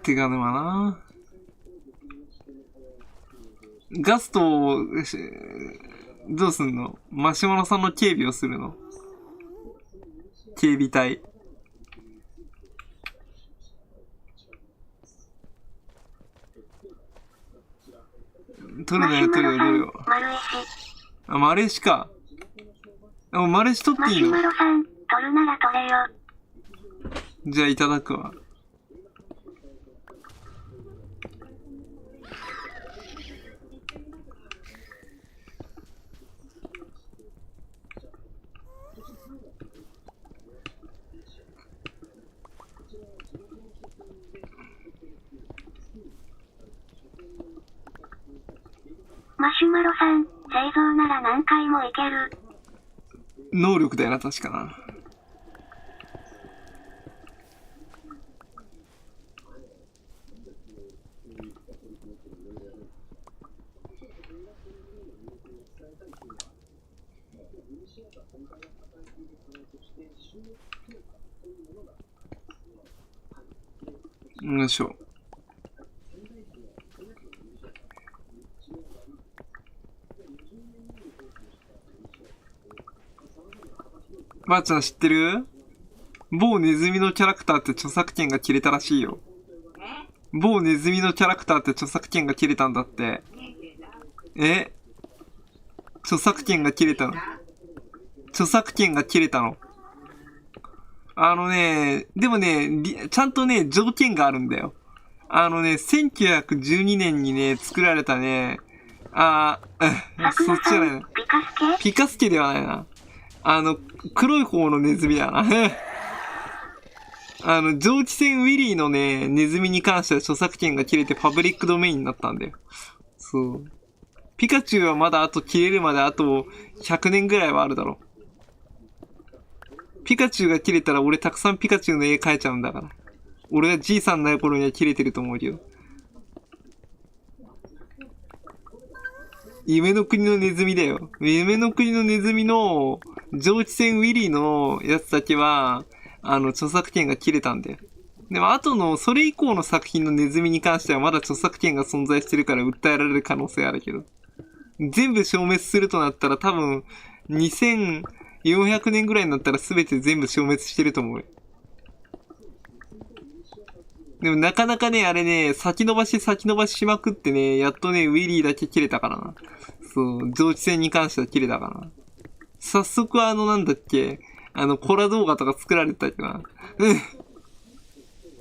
手賀沼な。ガストを、どうすんの？マシュマロさんの警備をするの？警備隊。取るよ。あ、丸石か。丸石取っていいの？マシュマロさん、取るなら取れよ。じゃあいただくわ。マシュマロさん、製造なら何回もいける。能力だよな、確かな。よいしょ。ばあちゃん知ってる？某ネズミのキャラクターって著作権が切れたらしいよ。某ネズミのキャラクターって著作権が切れたんだって。著作権が切れたの。著作権が切れたの。でもね、ちゃんとね、条件があるんだよ。1912年にね、作られたね、そっちじゃないな。ピカスケではないな。黒い方のネズミだな。蒸気船ウィリーのね、ネズミに関しては著作権が切れてパブリックドメインになったんだよ。そう。ピカチュウはまだ切れるまであと100年ぐらいはあるだろう。ピカチュウが切れたら俺たくさんピカチュウの絵描いちゃうんだから。俺がじいさんになる頃には切れてると思うけど。夢の国のネズミだよ。夢の国のネズミの蒸気船ウィリーのやつだけは、著作権が切れたんだよ。でも後の、それ以降の作品のネズミに関してはまだ著作権が存在してるから訴えられる可能性あるけど。全部消滅するとなったら多分、2400年ぐらいになったら全て全部消滅してると思うよ。でもなかなかね、あれね、先延ばししまくってね、やっとね、ウィリーだけ切れたからな。そう、蒸気船に関しては切れたからな。早速なんだっけ、コラ動画とか作られてたけどな。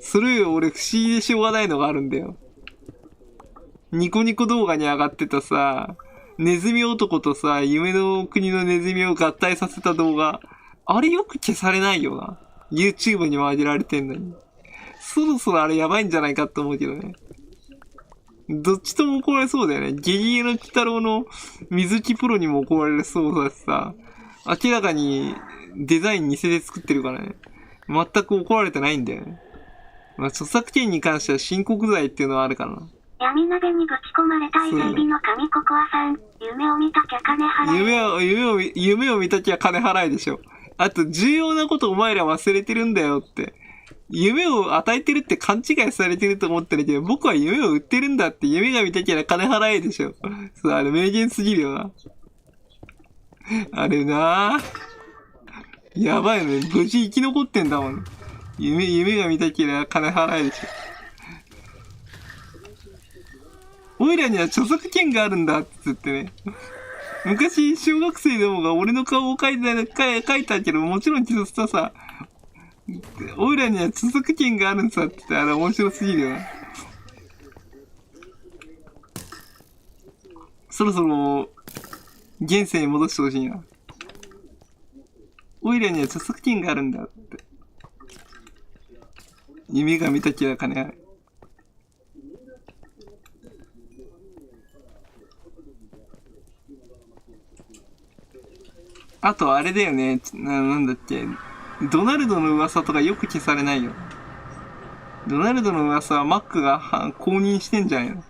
それよ、俺不思議でしょうがないのがあるんだよ。ニコニコ動画に上がってたさ、ネズミ男とさ、夢の国のネズミを合体させた動画。あれよく消されないよな。YouTube にも上げられてんのに。そろそろあれやばいんじゃないかって思うけどね。どっちとも怒られそうだよね。ゲゲゲの鬼太郎の水木プロにも怒られそうだしさ、明らかにデザイン似せて作ってるからね。全く怒られてないんだよね。まあ、著作権に関しては申告罪っていうのはあるからな。闇鍋にぶち込まれた伊勢海老の神ココアさん、夢を見たきゃ金払え。夢を見たきゃ金払えでしょ。あと、重要なことお前ら忘れてるんだよって。夢を与えてるって勘違いされてると思ってるけど、僕は夢を売ってるんだって、夢が見たきゃ金払えでしょ。そう、あれ名言すぎるよな。あれなぁ。やばいね。無事生き残ってんだもん。夢が見たきゃ金払えでしょ。おいらには著作権があるんだって言ってね。昔、小学生どもが俺の顔を描いたけど、もちろん傷つったさ、おいらには著作権があるんさって言って、あれ面白すぎるよな。そろそろ、現世に戻してほしいな。おいらには著作権があるんだって。夢が見たきゃ金払い。あとあれだよね。なんだっけ。ドナルドの噂とかよく消されないよ。ドナルドの噂はマックが公認してんじゃないの。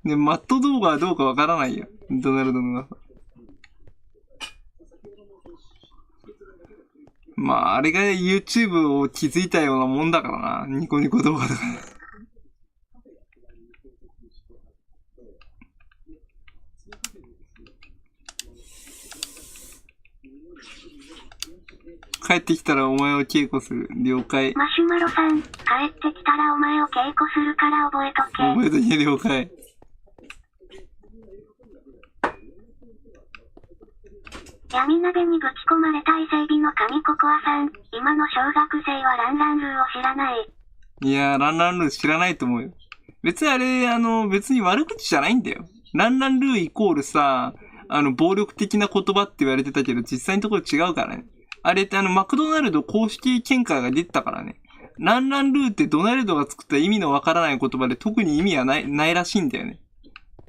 ね、マット動画はどうかわからないよ。ドナルドの噂。まあ、あれが YouTube を築いたようなもんだからな。ニコニコ動画とか。帰ってきたらお前を稽古する。了解。マシュマロさん、帰ってきたらお前を稽古するから覚えとけ。覚えとけ、了解。闇鍋にぶち込まれた伊勢海老の神ココアさん。今の小学生はランランルーを知らない。いやー、ランランルー知らないと思うよ。別にあれ、別に悪口じゃないんだよ。ランランルーイコールさ、暴力的な言葉って言われてたけど、実際のところ違うからね。あれってマクドナルド公式見解が出てたからね。ランランルーってドナルドが作った意味のわからない言葉で特に意味はないらしいんだよね。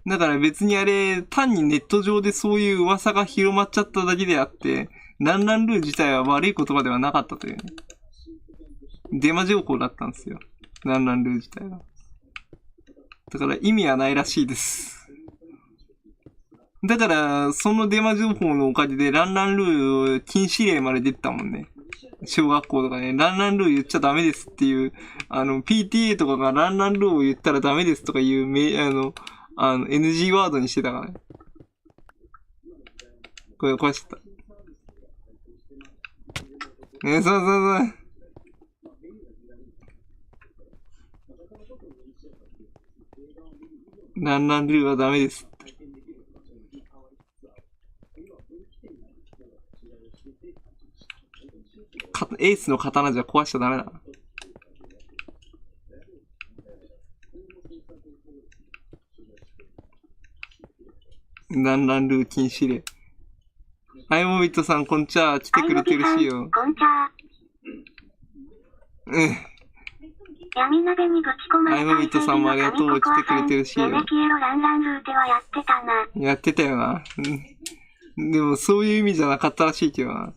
だから別にあれ、単にネット上でそういう噂が広まっちゃっただけであって、ランランルー自体は悪い言葉ではなかったというね。デマ情報だったんですよ。ランランルー自体は。だから意味はないらしいです。だから、そのデマ情報のおかげでランランルー禁止令まで出てたもんね。小学校とかね、ランランルー言っちゃダメですっていう、PTA とかがランランルーを言ったらダメですとかいう、NG ワードにしてたからね。これ壊しちゃった。そうそうそう。ランランルーはダメです。エースの刀じゃ壊しちゃダメだ。ランランルー禁止令。アイモビットさん、こんちゃー、来てくれてるしよ。こんちゃー。闇鍋にぶち込まれたアイモビットさんもありがとう、来てくれてるしよ。レベキエロランランルーではやってたな。やってたよな。でもそういう意味じゃなかったらしいけどな。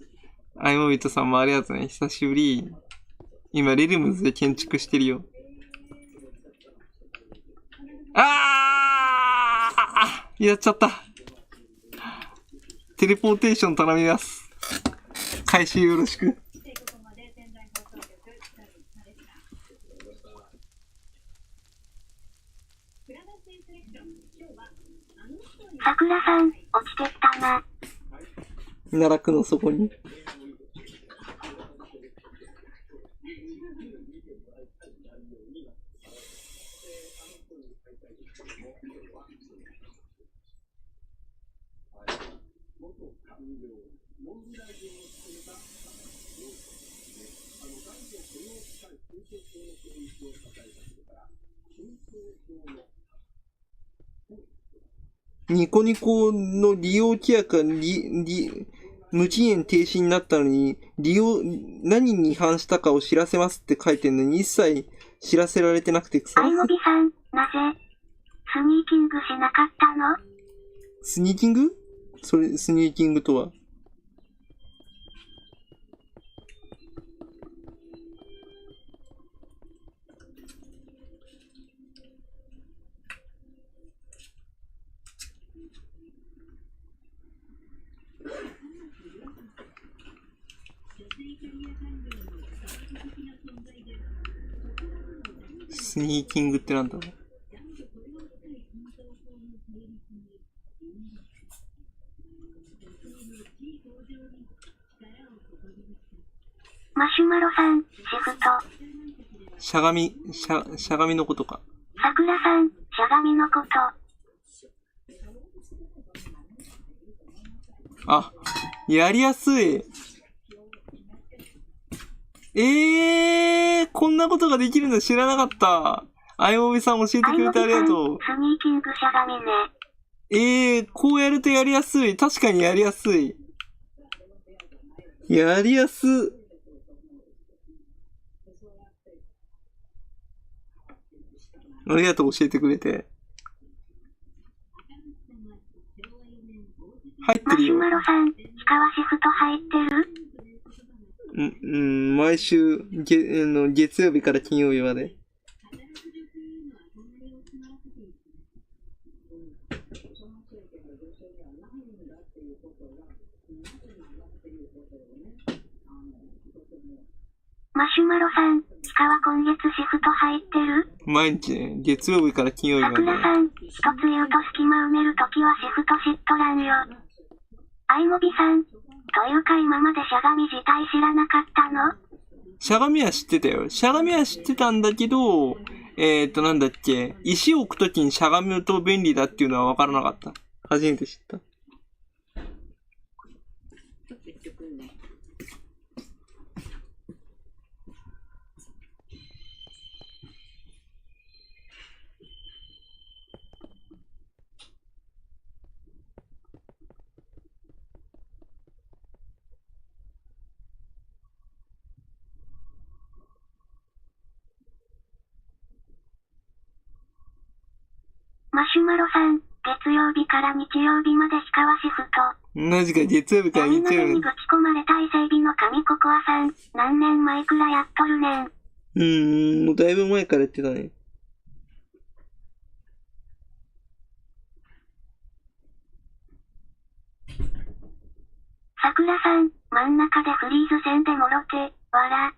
アイモビットさんもありがとうね。久しぶり。今、レルムズで建築してるよ。やっちゃった。テレポーテーション頼みます。回収よろしく。桜さん、落ちてったな。奈落の底に。ニコニコの利用規約が無期限停止になったのに、何に違反したかを知らせますって書いてるのに、一切知らせられてなくてさ。アイモビさん、なぜスニーキングしなかったの？スニーキング？スニーキングとは。スニーキングってなんだろう。マシュマロさん、シフト。しゃがみのことか。桜さん、しゃがみのこと。あ、やりやすい。こんなことができるの知らなかった。あいもみさん教えてくれてありがとう。スニーキングしゃがみね。こうやるとやりやすい。確かにやりやすい。やりやす。ありがとう、教えてくれて。入ってるよ。マシュマロさん、シカはシフト入ってる？毎週、月曜日から金曜日まで。マシュマロさん、シカは今月シフト入ってる？毎日ね、月曜日から金曜日まで。桜さん、一つ言うと隙間埋めるときはシフト知っとらんよ。アイモビさん、というか今までしゃがみ自体知らなかったの？しゃがみは知ってたよ。しゃがみは知ってたんだけど、なんだっけ、石を置くときにしゃがむと便利だっていうのは分からなかった。初めて知った。マロさん、月曜日から日曜日までしかわシフト。マジか、月曜日から日曜日。闇鍋にぶち込まれた伊勢海老の神ココアさん、何年前くらやっとるねん。もうだいぶ前から言ってたね。桜さん、真ん中でフリーズ線でもろて、わら。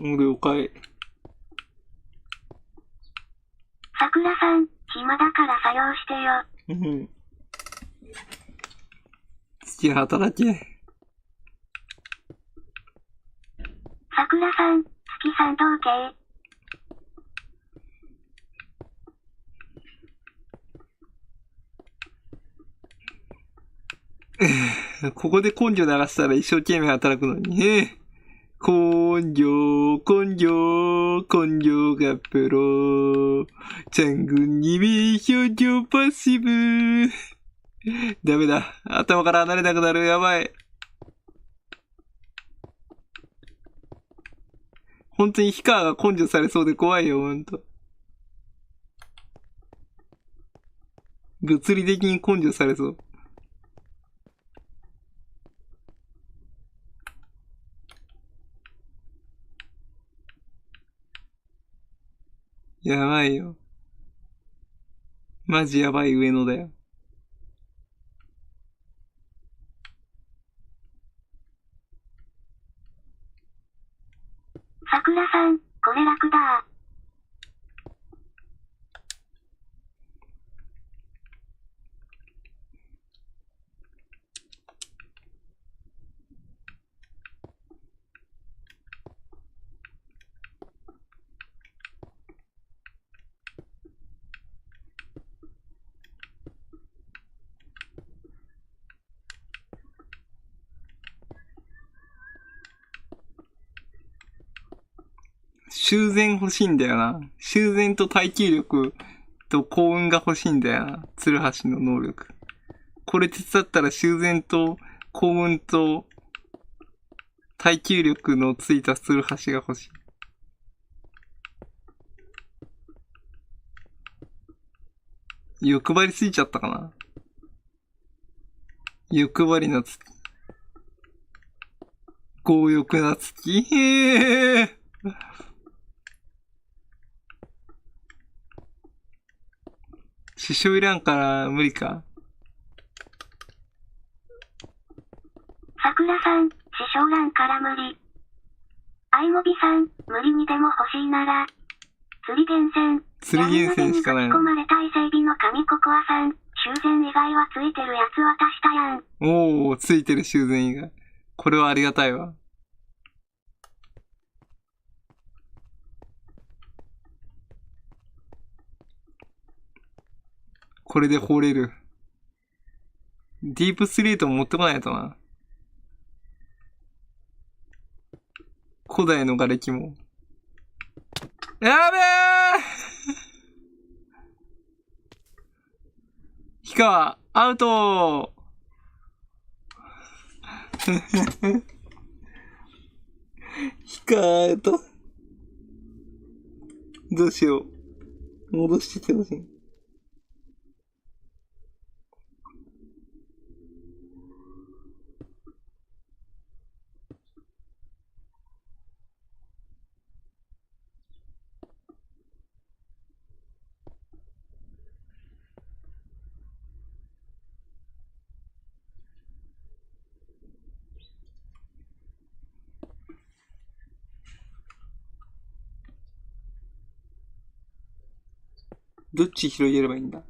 了解。桜さん、暇だから作業してよ。好き働け。桜さん、月賛同系。ここで根性流したら一生懸命働くのに。根性がプロ。チャングに微表情パッシブ。ダメだ。頭から離れなくなる。やばい。本当に氷川が根性されそうで怖いよ、ほんと。物理的に根性されそう。やばいよ。マジやばい上野だよ。桜さん、これ楽だ。修繕欲しいんだよな。修繕と耐久力と幸運が欲しいんだよな。鶴橋の能力。これ手伝ったら修繕と幸運と耐久力のついた鶴橋が欲しい。欲張りすぎちゃったかな。欲張りな月。強欲な月。へー。師匠いらんから無理か。桜さん、師匠欄から無理。アイモビさん、無理にでも欲しいなら。釣り厳選。釣り厳選しかない闇鍋にぶち込まれた伊勢海老の神ココアさん。修繕以外はついてるやつ渡したやん。おー、ついてる修繕以外。これはありがたいわ。これで放れる。ディープスリートも持ってこないとな。古代の瓦礫も。やべえ氷川、アウト氷川、アウト。どうしよう。戻してきてほしい。どっち広げればいいんだ。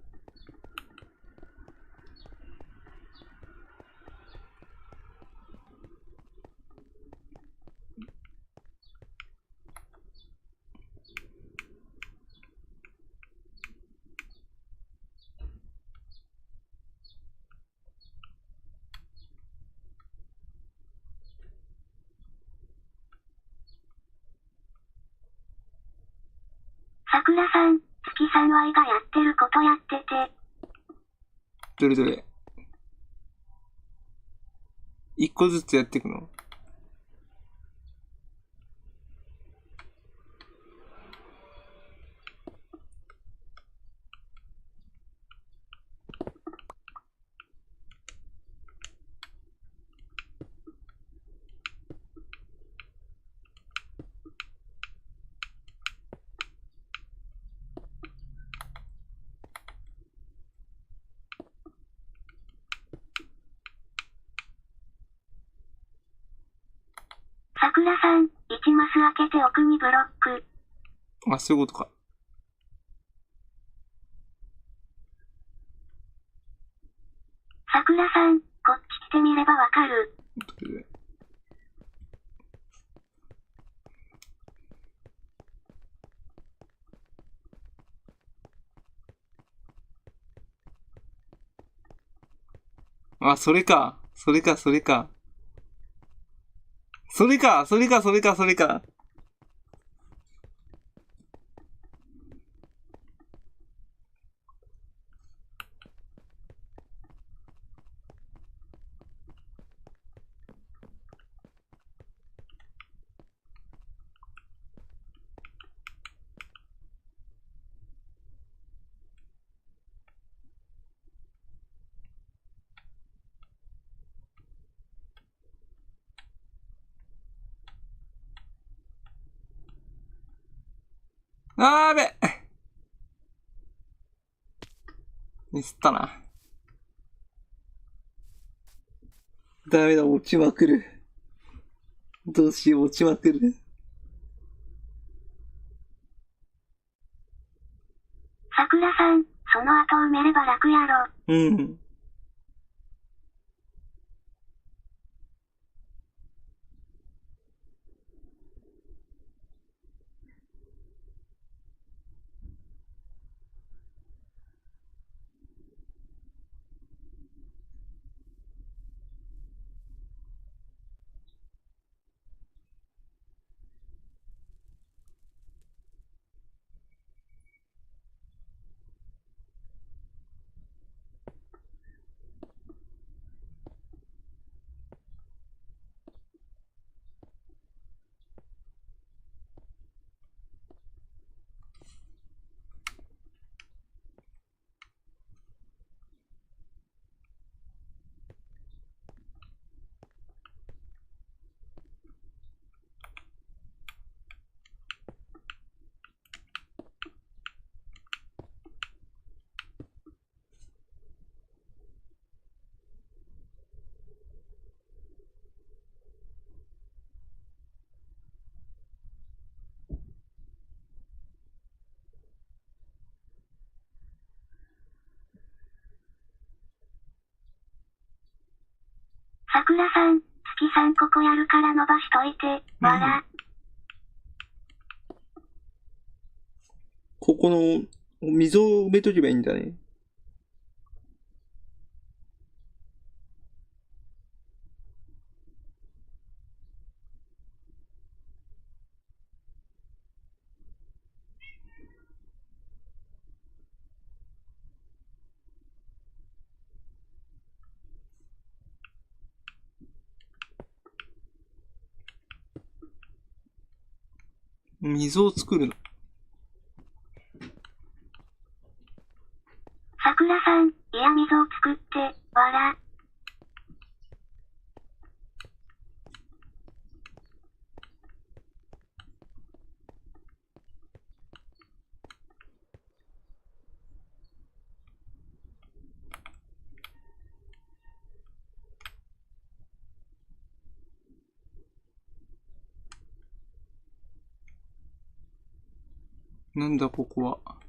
さくらさん、月さん Y がやってることやってて。どれどれ。一個ずつやっていくの？さくらさん、1マス開けて奥にブロック。あ、そういうことか。さくらさん、こっち来てみればわかる。あ、それか。それか、それか。それか、それか、それか、それか。あーやべ。ミスったな。ダメだ、落ちまくる。どうしよう、落ちまくる。さくらさん、その後埋めれば楽やろ。うん。さくらさん、月さんここやるから伸ばしといて、わら。ここの、溝を埋めとけばいいんだね。溝を作るの。さくらさん、いや溝を作って、わら。なんだここは。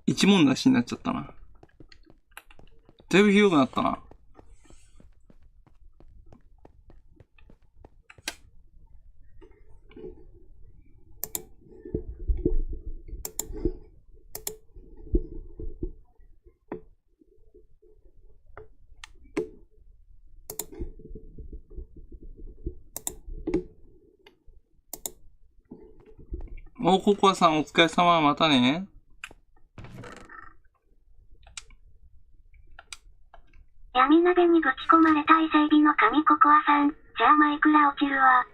一問なしになっちゃったな。だいぶ広くなったな。お、ココアさんお疲れ様。またね。闇鍋にぶち込まれた伊勢海老の神ココアさん。じゃあマイクラ落ちるわ。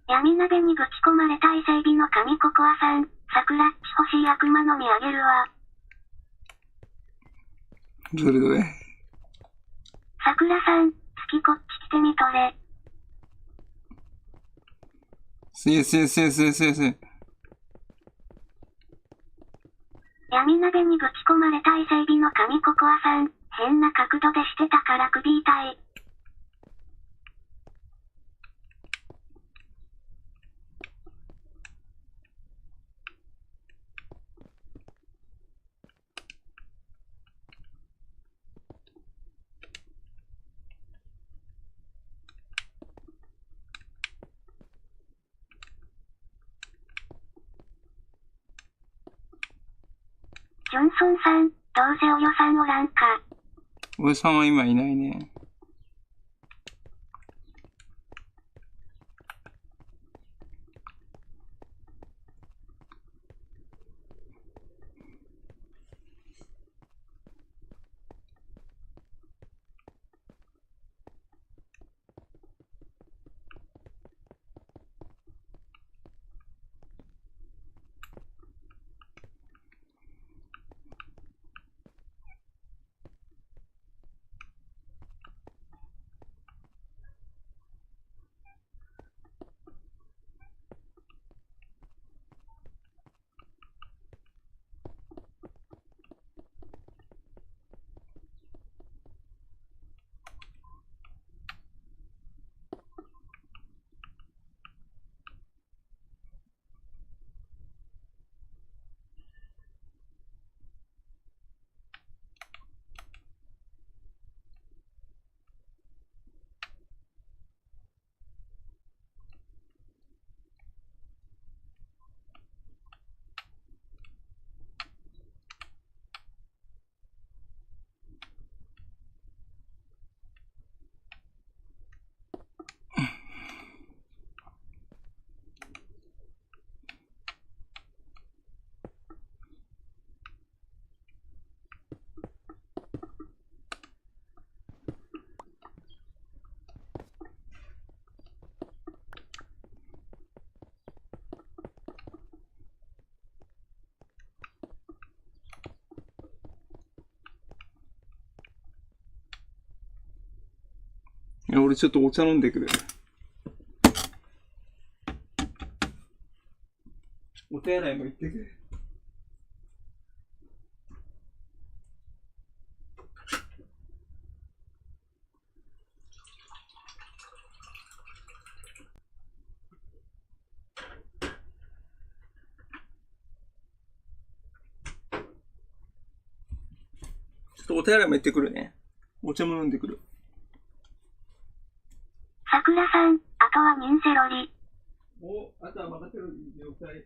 闇鍋にぶち込まれた伊勢海老の神ココアさん。桜っち欲しい悪魔の実あげるわ。どれどれ。桜さん、好きこっち来てみとれ。すいすいすいすいすいすい。闇鍋にぶち込まれた伊勢海老の神ココアさん。変な角度でしてたから首痛い。ジョンソンさん、どうせお予算おらんか。おじさんは今いないね。いや、俺ちょっとお茶飲んでくる。お手洗いも行ってくる。ちょっとお手洗いも行ってくるね。お茶も飲んでくる。桜さん、あとはニンセロリ。お、あとは任せる了解。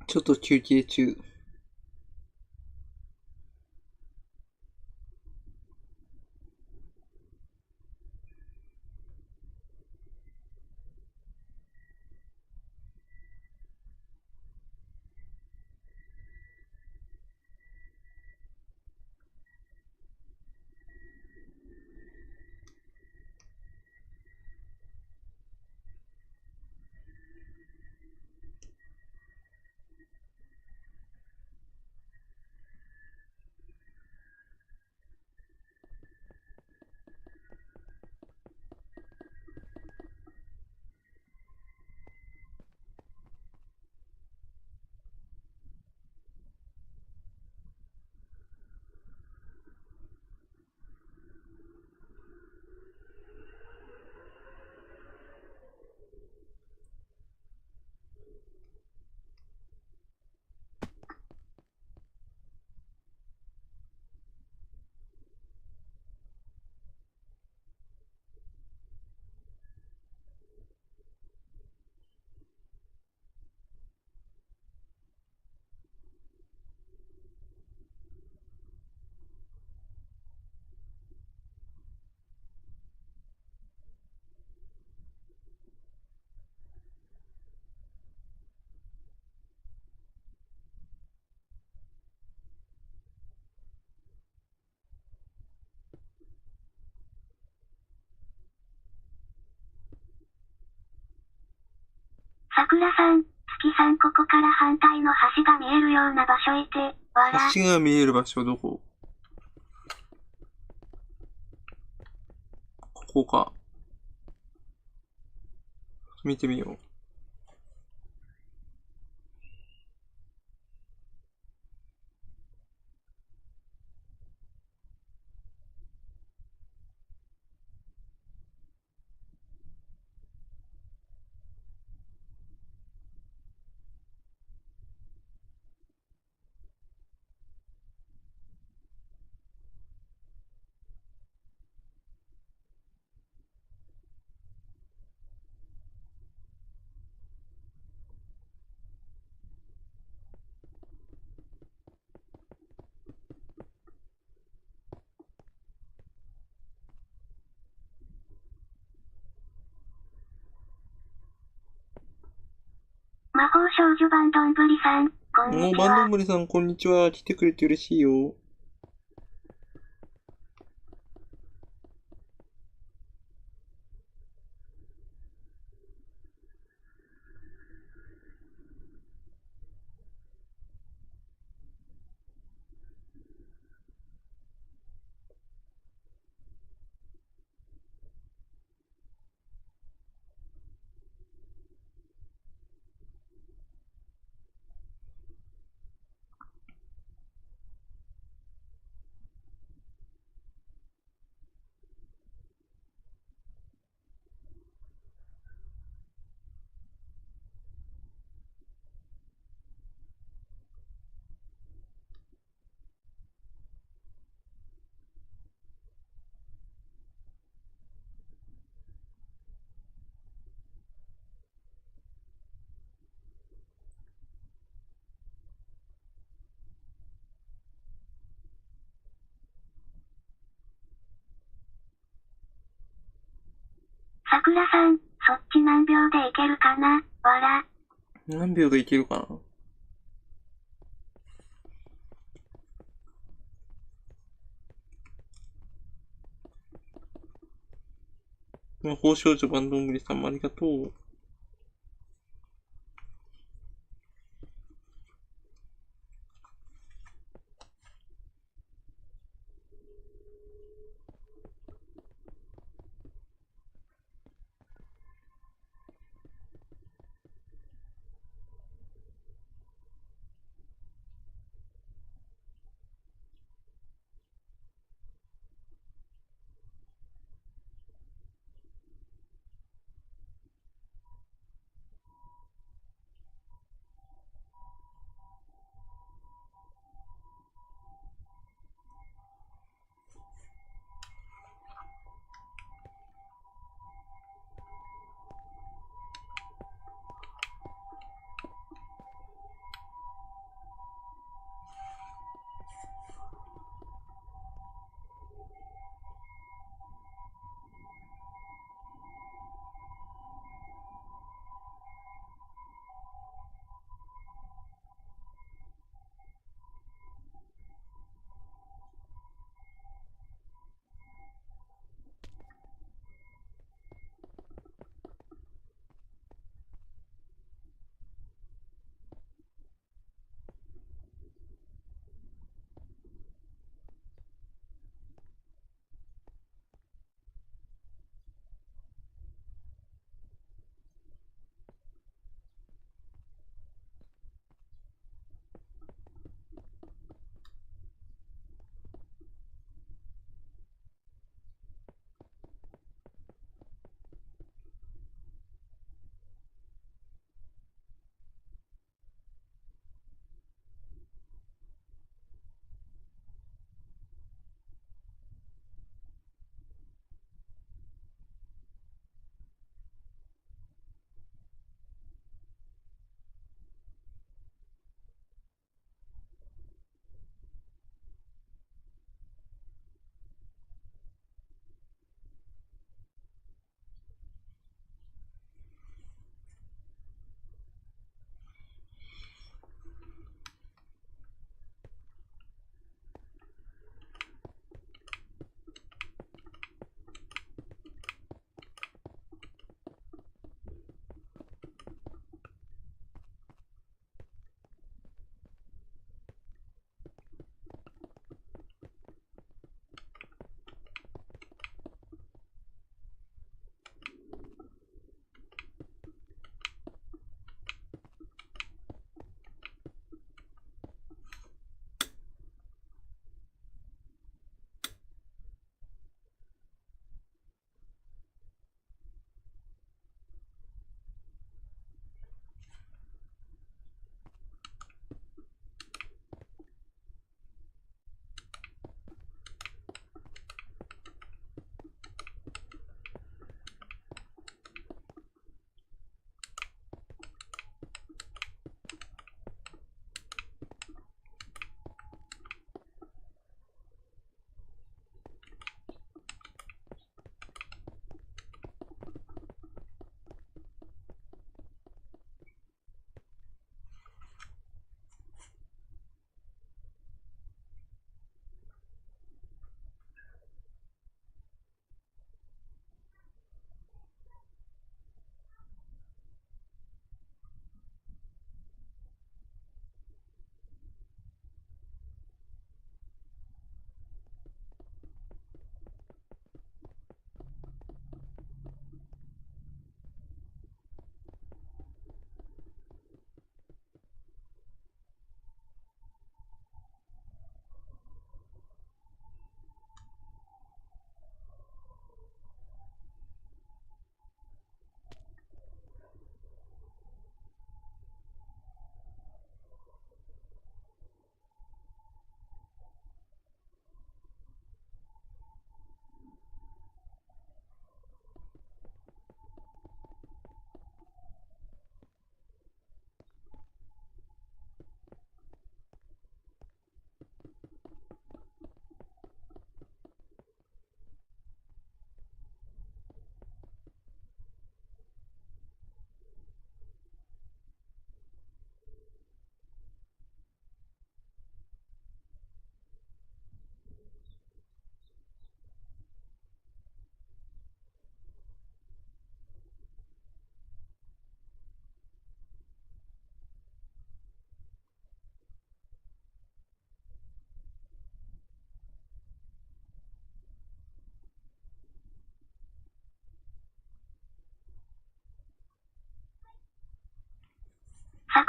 ちょっと休憩中。桜さん、月さんここから反対の橋が見えるような場所いて、わら。橋が見える場所どこ？ここか。見てみよう。魔法少女版どんぶりさん、こんにちバンドは。ムリさん、こんにちは。来てくれて嬉しいよ。桜さん、そっち何秒でいけるかな、わら。何秒でいけるかな。魔法少女バンドムリさんもありがとう。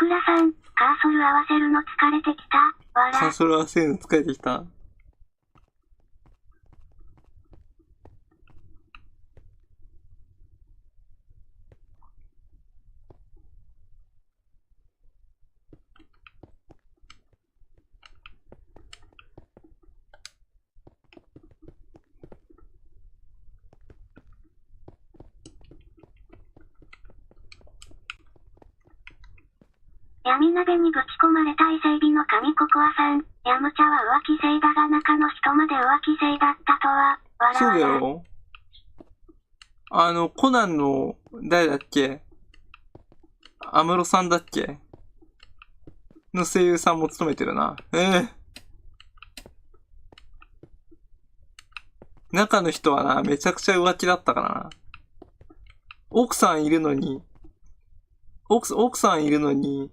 桜さん、カーソル合わせるの疲れてきた。わら。カーソル合わせるの疲れてきた。闇鍋にぶち込まれた伊勢海老の神ココアさん。ヤムチャは浮気性だが中の人まで浮気性だったとは。わらわら。そうだよ。コナンの、誰だっけ？安室さんだっけ？の声優さんも務めてるな。中の人はな、めちゃくちゃ浮気だったからな。奥さんいるのに、奥さんいるのに、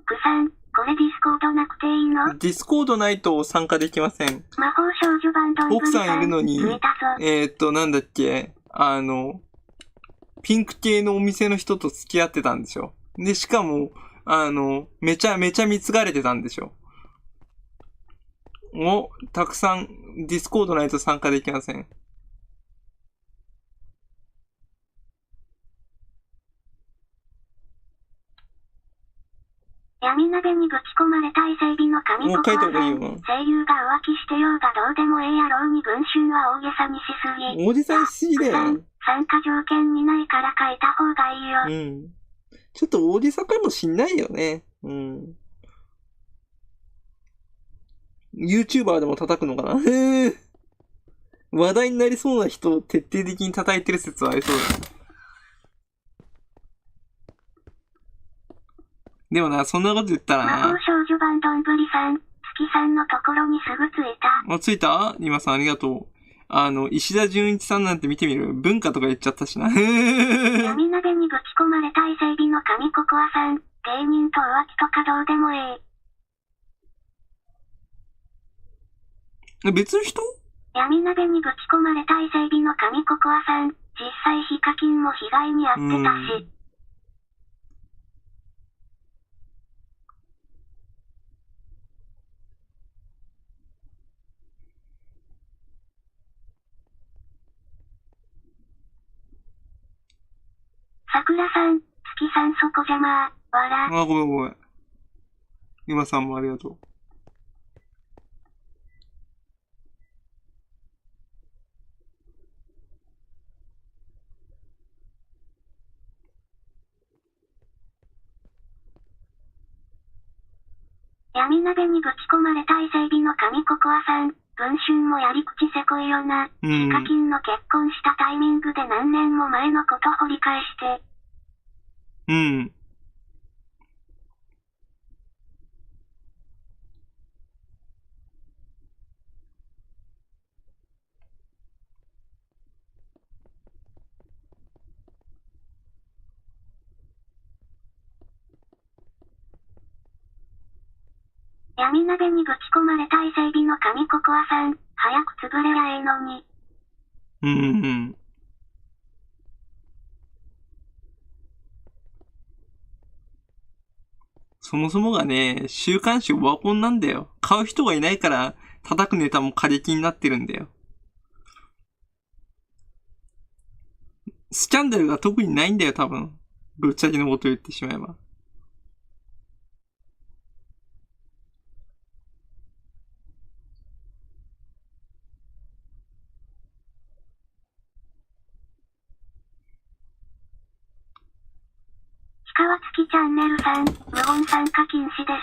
くさん、これディスコードなくていいの？ディスコードないと参加できません。魔法少女版どんぶ奥りさん。さんいるのに増えたぞ。なんだっけ、ピンク系のお店の人と付き合ってたんでしょ。で、しかも、めちゃめちゃ貢がれてたんでしょ。たくさん、ディスコードないと参加できません。闇鍋にぶち込まれた伊勢海老の神ココアさん。もう書いた方がいいよな。声優が浮気してようがどうでもええやろうに文春は大げさにしすぎ。大げさにしすぎだよ。参加条件にないから書いた方がいいよ。うん。ちょっと大げさかもしんないよね。うん。YouTuber でも叩くのかな？話題になりそうな人を徹底的に叩いてる説はありそうだね。でもな、そんなこと言ったらな。魔法少女版どんぶりさん、月さんのところにすぐ着いた。着いた？今さんありがとう。石田純一さんなんて見てみる？文化とか言っちゃったしな。闇鍋にぶち込まれた伊勢海老の神ココアさん、芸人と浮気とかどうでもええ。別の人？闇鍋にぶち込まれた伊勢海老の神ココアさん、実際ヒカキンも被害に遭ってたし。桜さん、月さんそこじゃまあ、わら。ごめんごめん。今さんもありがとう。闇鍋にぶち込まれた伊勢海老の神ココアさん、文春もやり口せこいよな。ヒカキンの結婚したタイミングで何年も前のこと掘り返して。うん。闇鍋にぶち込まれた伊勢海老の神ココアさん、早く潰れやええのに。うん。そもそもがね、週刊誌オワコンなんだよ。買う人がいないから、叩くネタも過激になってるんだよ。スキャンダルが特にないんだよ、多分。ぶっちゃけのこと言ってしまえば。川月チャンネルさん、無言参加禁止です。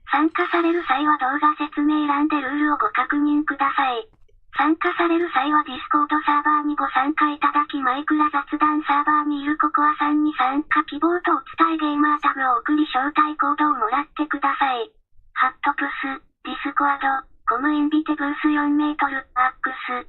参加される際は動画説明欄でルールをご確認ください。参加される際はディスコードサーバーにご参加いただきマイクラ雑談サーバーにいるココアさんに参加希望とお伝えゲーマータグを送り招待コードをもらってください。ハットプス、ディスコアド、コムインビテブース4メートル、アックス。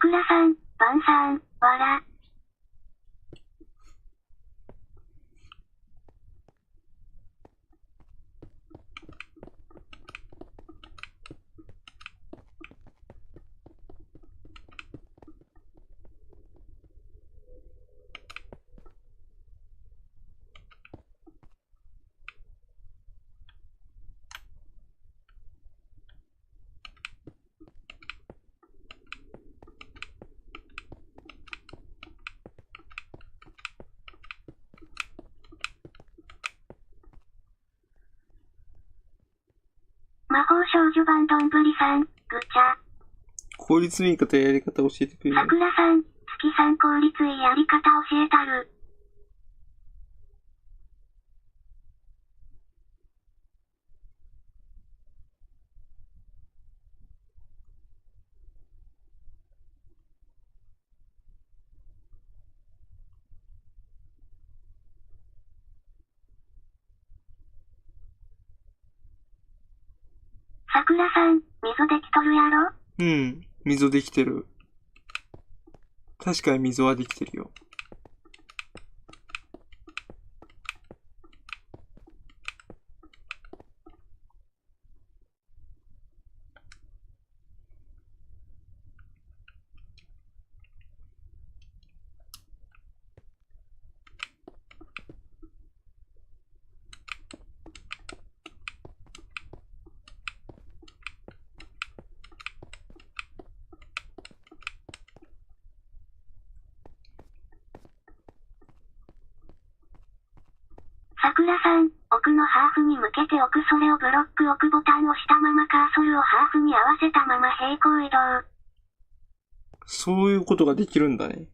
桜さん、晩さん、わら。魔法少女版どんぶりさん、ぐちゃ。効率のいい方やり方教えてくれる。桜さん、月さん効率いいやり方教えたる。桜さん、溝できとるやろ？うん。溝できてる。確かに溝はできてるよ。桜さん、奥のハーフに向けて置くそれをブロック置くボタンを押したままカーソルをハーフに合わせたまま平行移動。そういうことができるんだね。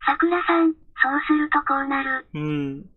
桜さん、そうするとこうなる。うん。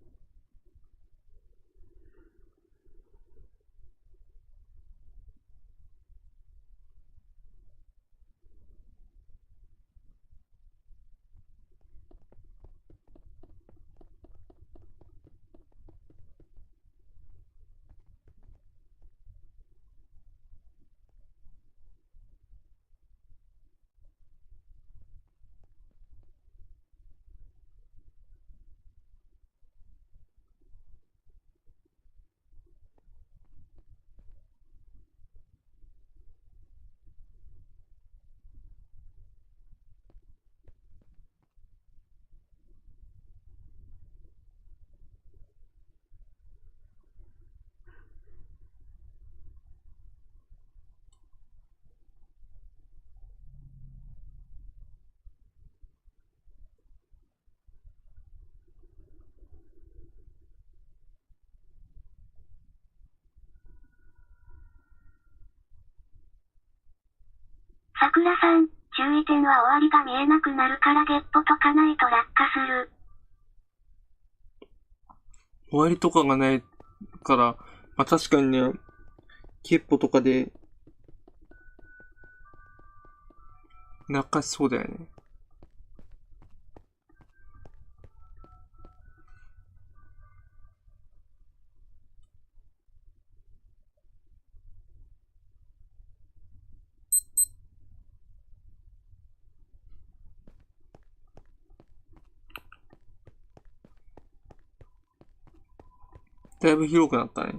桜さん、注意点は終わりが見えなくなるからゲッポとかないと落下する。終わりとかがないから、まあ確かにね、ケッポとかで、落下しそうだよね。だいぶ広くなったね。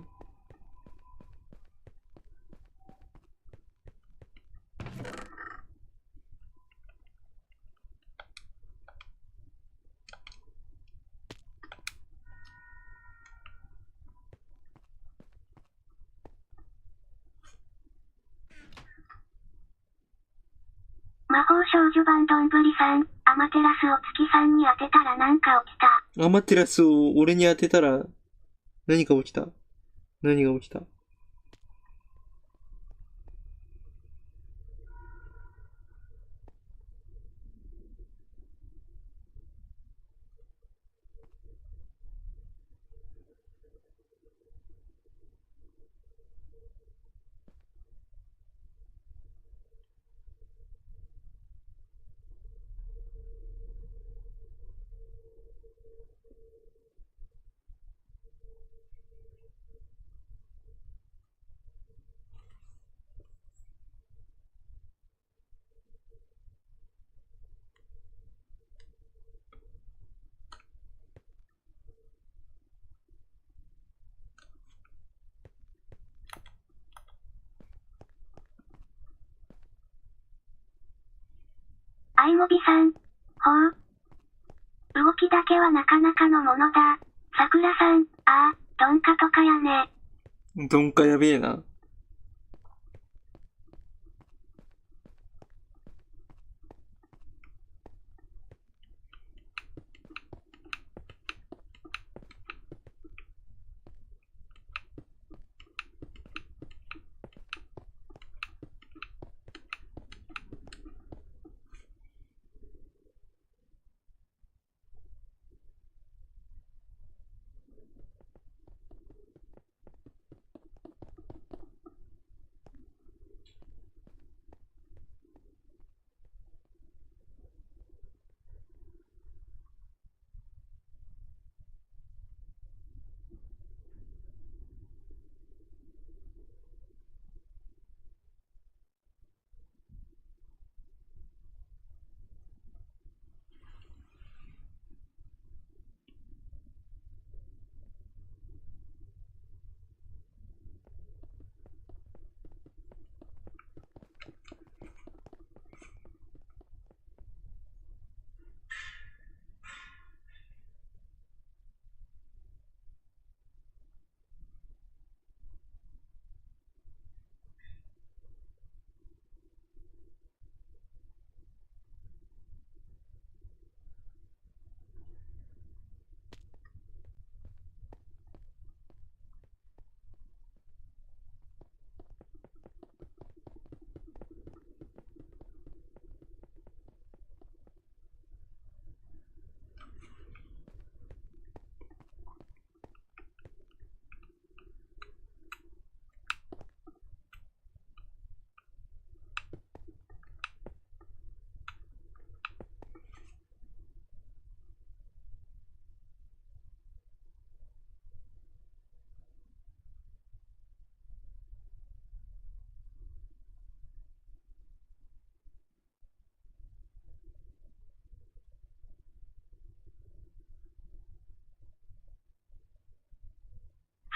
魔法少女版どんぶりさん、アマテラスを月さんに当てたらなんか起きた。アマテラスを俺に当てたら、何が起きた？何が起きた？アイモビさん。ほう。動きだけはなかなかのものだ。桜さん、ああ、鈍化とかやね。鈍化やべえな。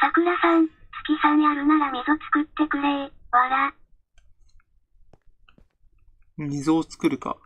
桜さん、月さんやるなら溝作ってくれー、わら。溝を作るか。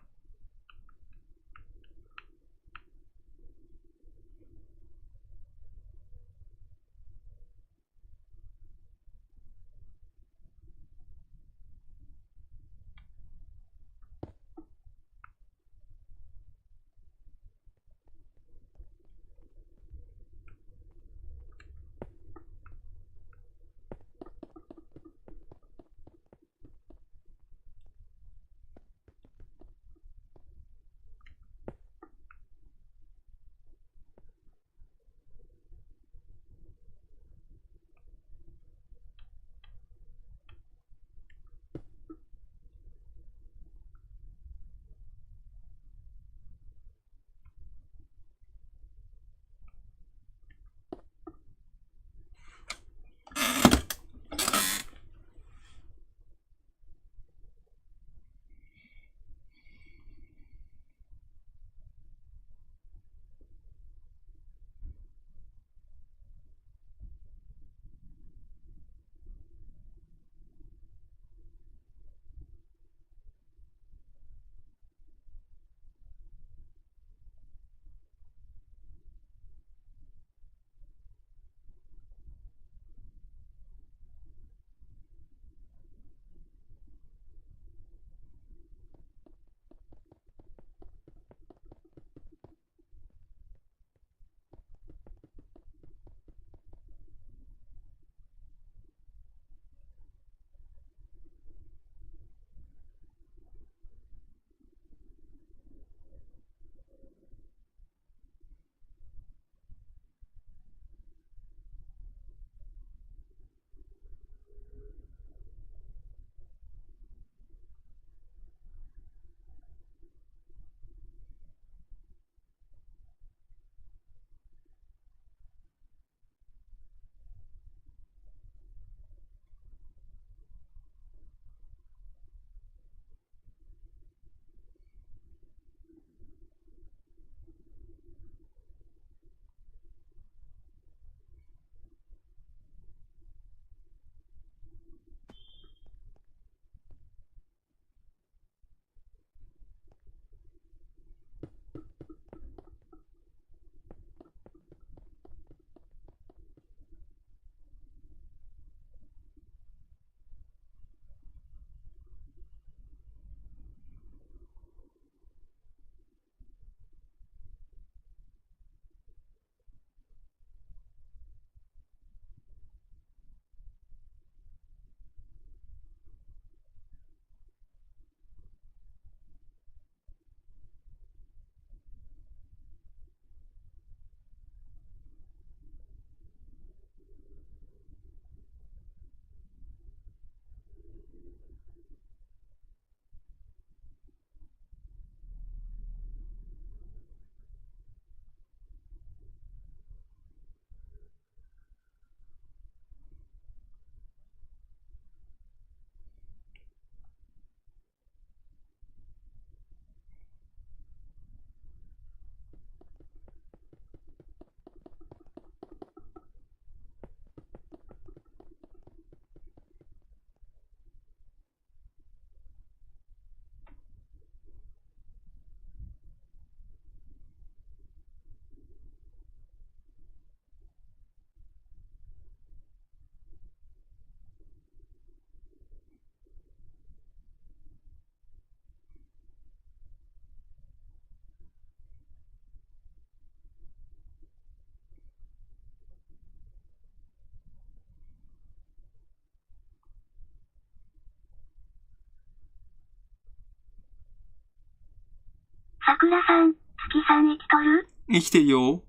さくらさん、月さん生きとる？生きてるよ。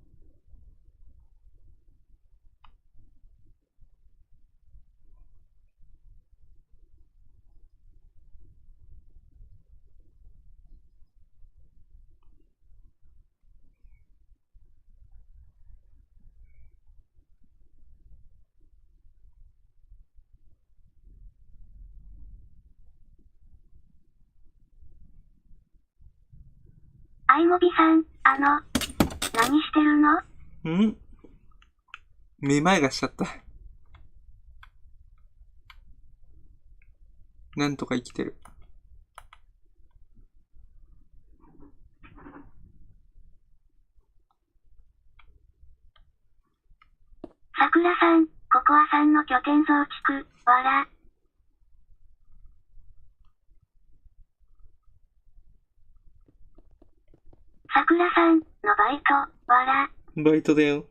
あいもびさん、何してるの？んめまいがしちゃった。なんとか生きてる。さくらさん、ココアさんの拠点増築、わら。さくらさんのバイト、わら。バイトだよ。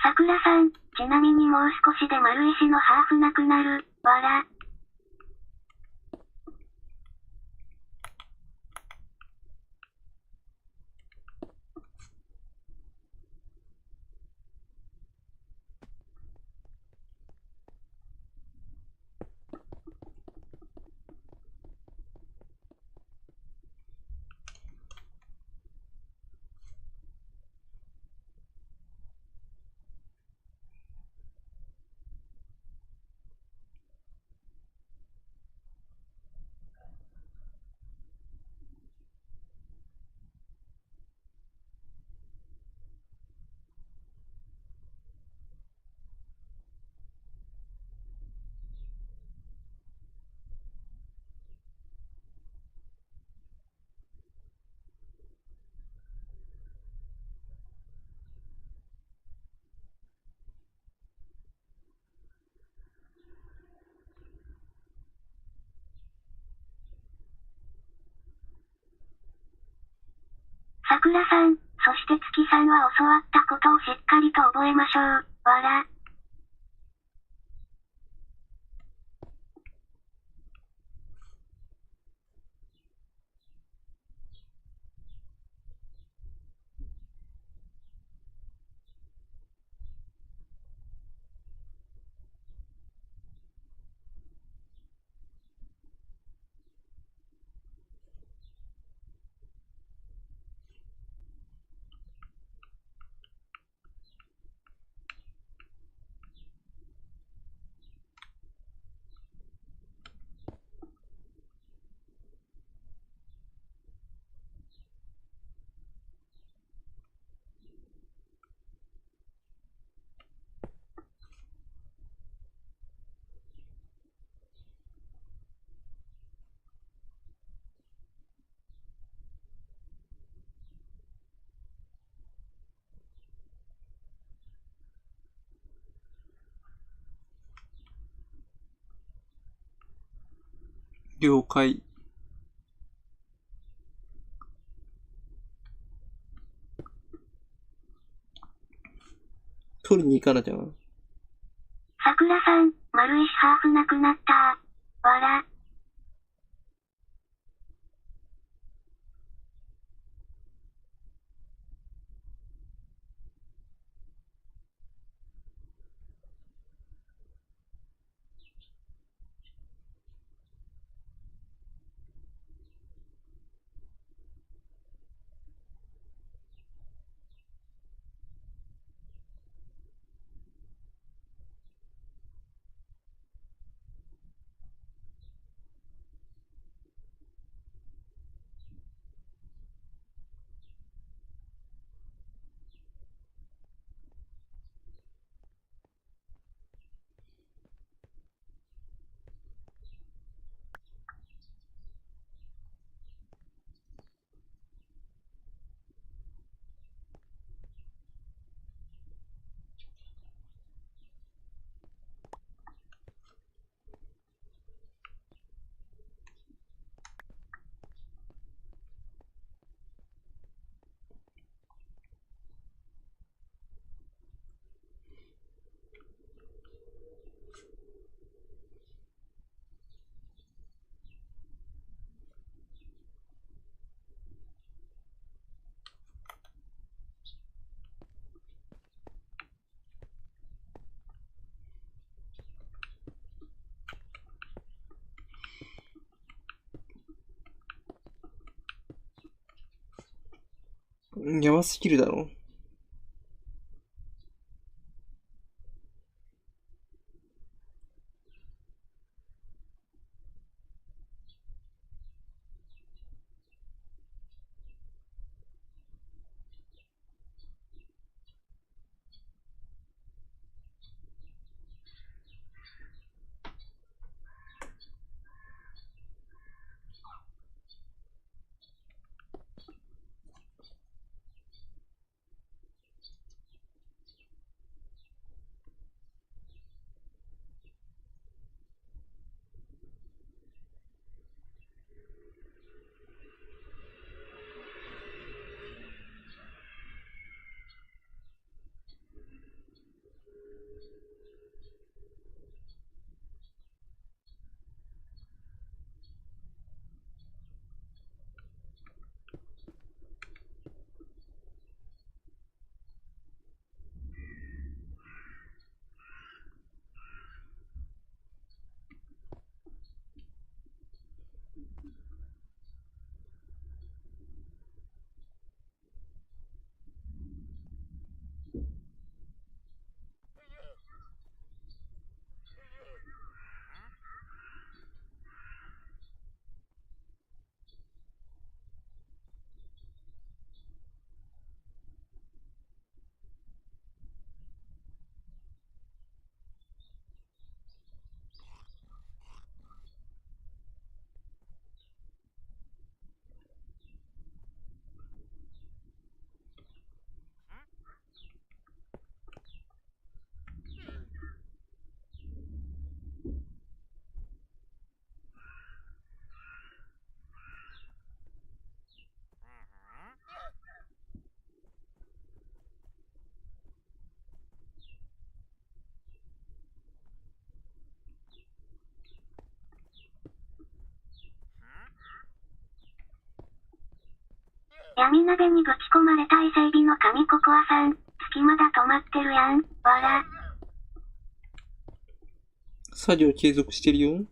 さくらさん、ちなみにもう少しで丸石のハーフなくなる、わら。さくらさん、そして月さんは教わったことをしっかりと覚えましょう、わら。了解。取りに行かなきゃな。さくらさん、丸石ハーフなくなった。わら。やばすぎるだろ。闇鍋にぶち込まれた伊勢海老の神ココアさん。隙間だ止まってるやん。わら。作業継続してるよ。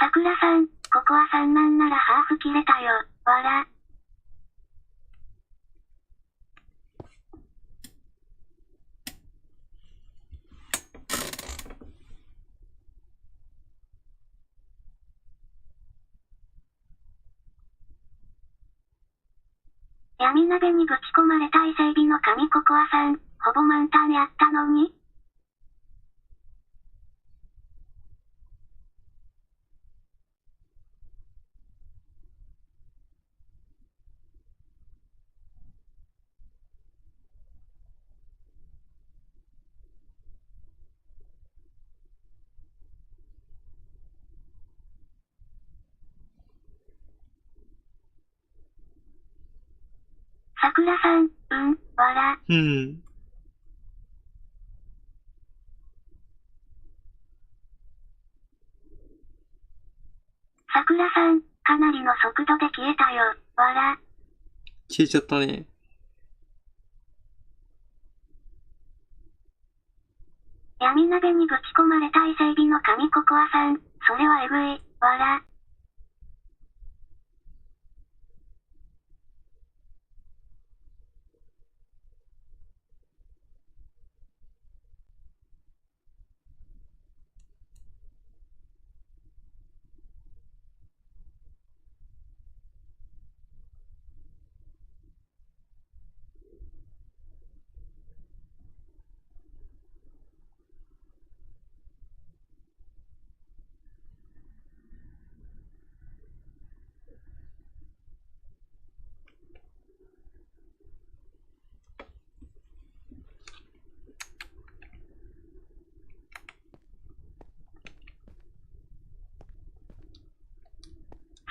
桜さん、ココアさんなんならハーフ切れたよ。わら。闇鍋にぶち込まれた伊勢海老の神ココアさん、ほぼ満タンやったのに桜さん、わら。うん。桜さん、かなりの速度で消えたよ、わら。消えちゃったね。闇鍋にぶち込まれた伊勢海老の神ココアさん、それはえぐい、わら。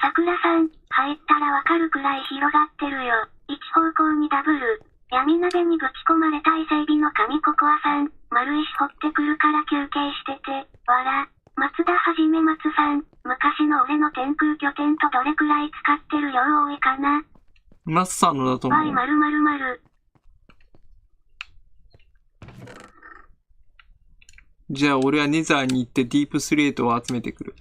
桜さん、入ったらわかるくらい広がってるよ。一方向にダブル。闇鍋にぶち込まれた伊勢海老の神ココアさん、丸石掘ってくるから休憩してて、わら。松田はじめ松さん、昔の俺の天空拠点とどれくらい使ってる量多いかな。松さんのだと思う。Y○○○。じゃあ俺はネザーに行ってディープスレートを集めてくる。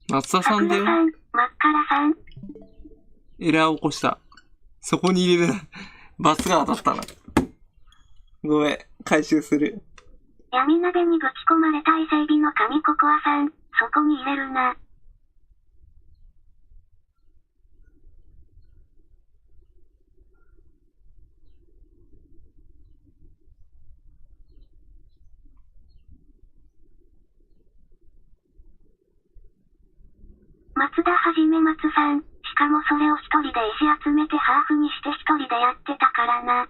松田さんだよ。桜さん、真っからさん。エラーを起こした。そこに入れる。バツが当たったな。ごめん、回収する。闇鍋にぶち込まれた伊勢海老の神ココアさん、そこに入れるな。松田はじめ松さん、しかもそれを一人で石集めてハーフにして一人でやってたからな。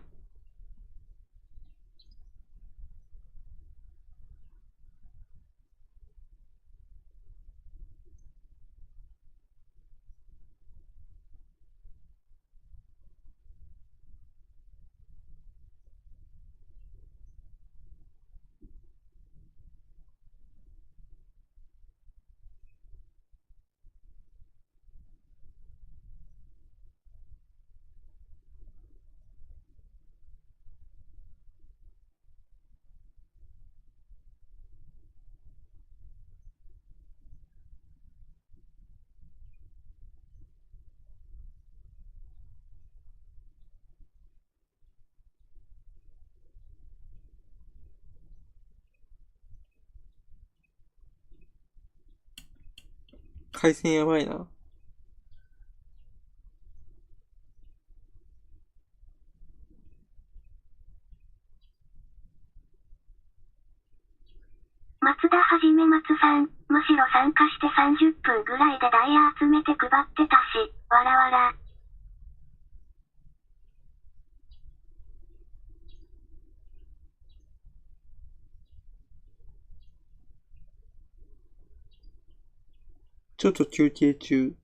回線やばいな。松田はじめ松さん、むしろ参加して30分ぐらいでダイヤ集めて配ってたし、わらわら。ちょっと休憩中。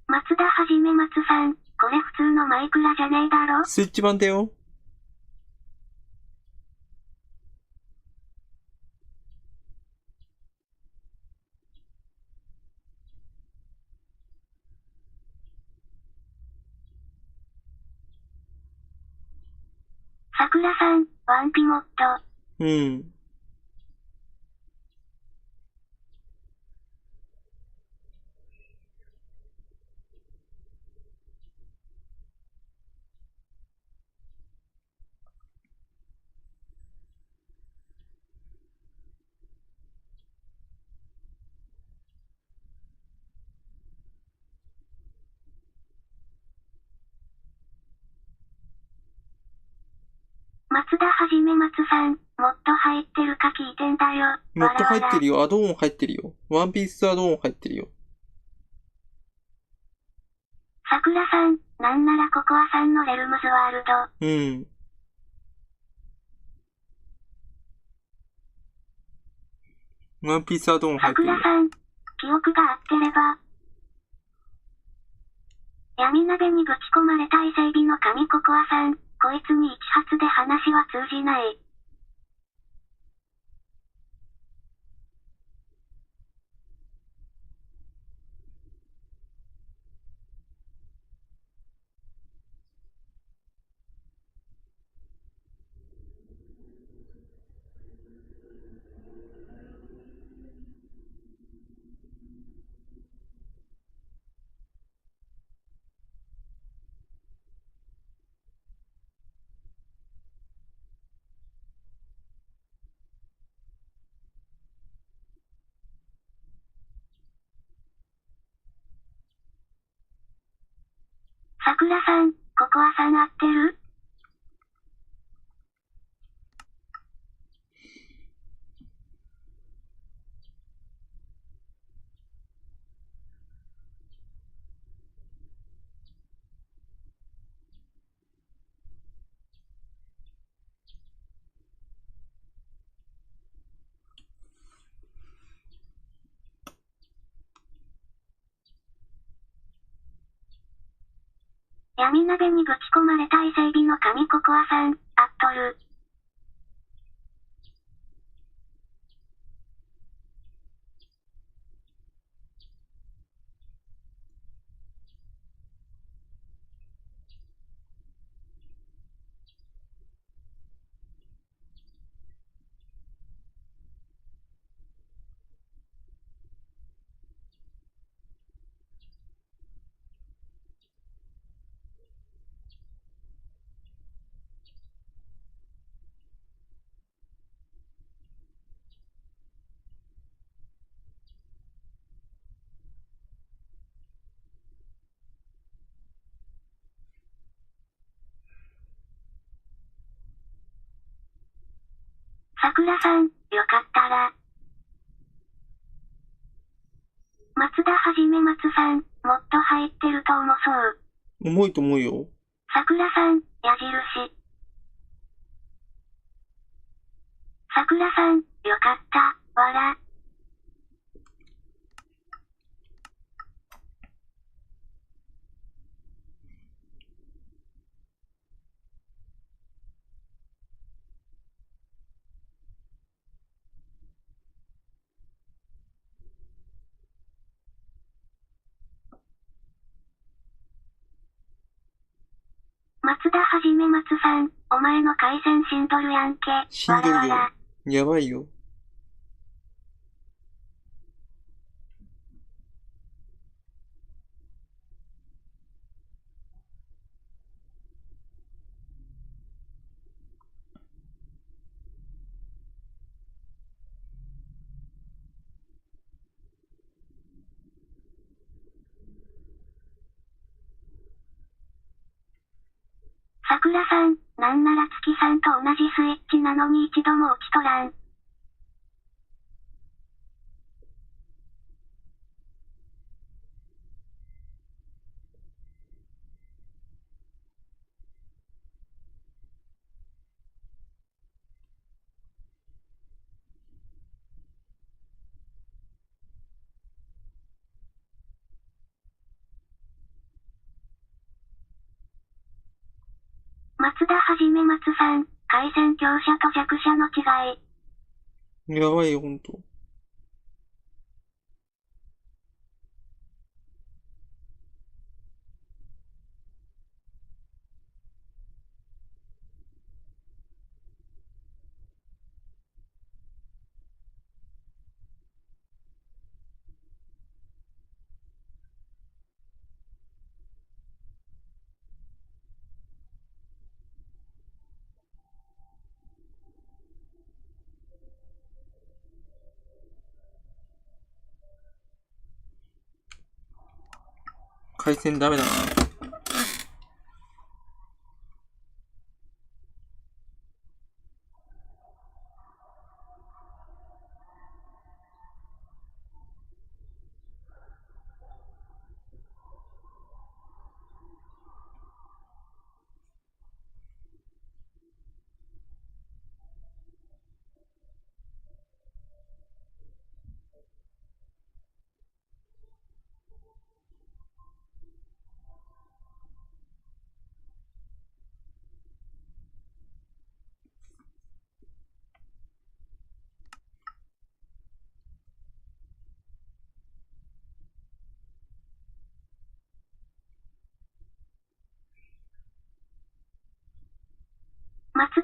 松田はじめ松さん、これ普通のマイクラじゃねえだろ？スイッチ版だよ。桜さん、ワンピモット。うん。はじめ松さん、もっと入ってるか聞いてんだよ。もっと入ってるよ。アドオン入ってるよ。ワンピースアドオン入ってるよ。さくらさん、なんならココアさんのレルムズワールド。うん。ワンピースアドオン入ってるよ。さくらさん、記憶が合ってれば。闇鍋にぶち込まれた伊勢海老の神ココアさん、こいつに一発で話は通じない。さくらさん、ココアさん合ってる？闇鍋にぶち込まれた伊勢海老の神ココアさん、合っとる。さくらさん、よかったら。松田はじめ松さん、もっと入ってると重そう。重いと思うよ。さくらさん、矢印。さくらさん、よかった、わら。松田はじめ松さん、お前の回線死んどるやんけ。死んどるよわらわら。やばいよ。さくらさん、なんなら月さんと同じスイッチなのに一度も落ちとらん。松田はじめ松さん、回線強者と弱者の違い。やばいよ、ほんと。回線ダメだな。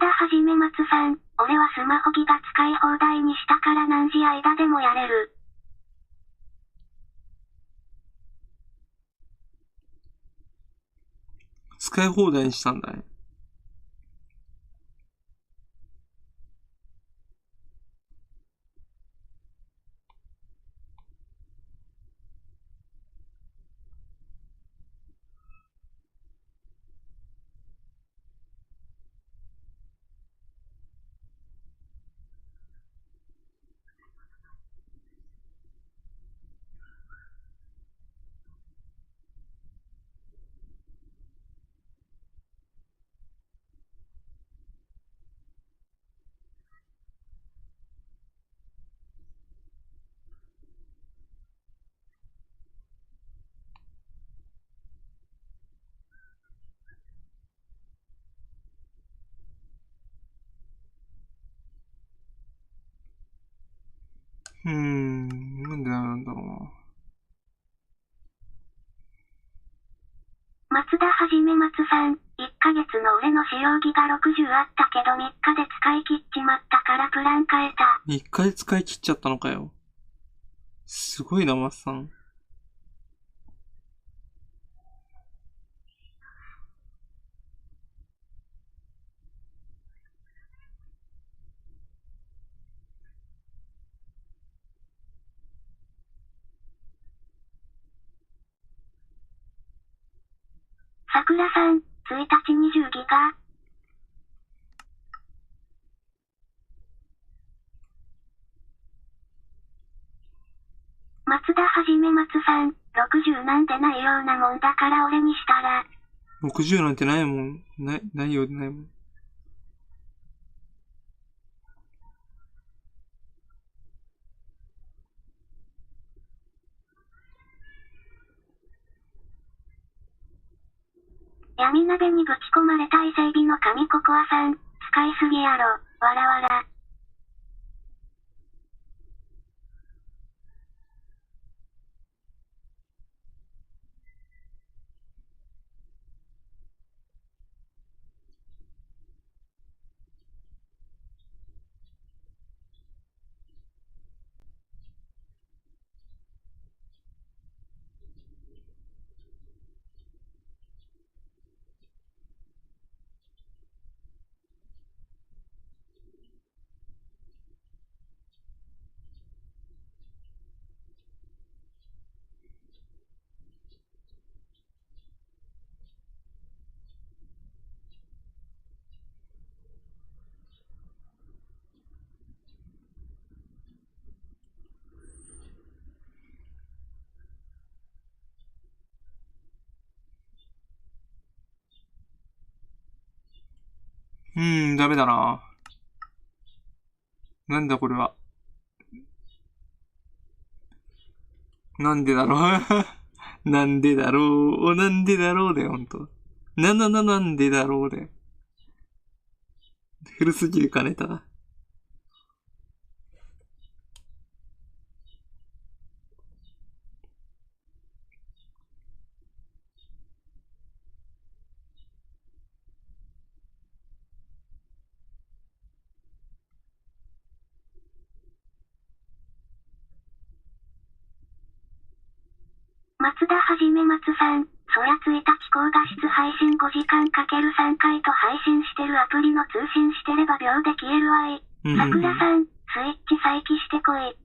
田はじめ松さん、俺はスマホギガ使い放題にしたから何時間でもやれる。使い放題にしたんだね。なんでなんだろうな。松田はじめ松さん、1ヶ月の俺の使用ギガ60あったけど3日で使い切っちまったからプラン変えた。3日で使い切っちゃったのかよ。すごいな、マスさん。桜さん、1日20ギガ。松田はじめ松さん、60なんてないようなもんだから俺にしたら。60なんてないもん。ないようでないもん。闇鍋にぶち込まれた伊勢海老の神ココアさん、使いすぎやろ、わらわら。ダメだな。なんだこれは。なんでだろう。なんでだろう。なんでだろうで、ほんと。なんでだろうで。古すぎるかネタが。松田はじめ松さん、そりゃ1日高画質配信5時間かける3回と配信してるアプリの通信してれば秒で消えるわい。桜さん、スイッチ再起してこい。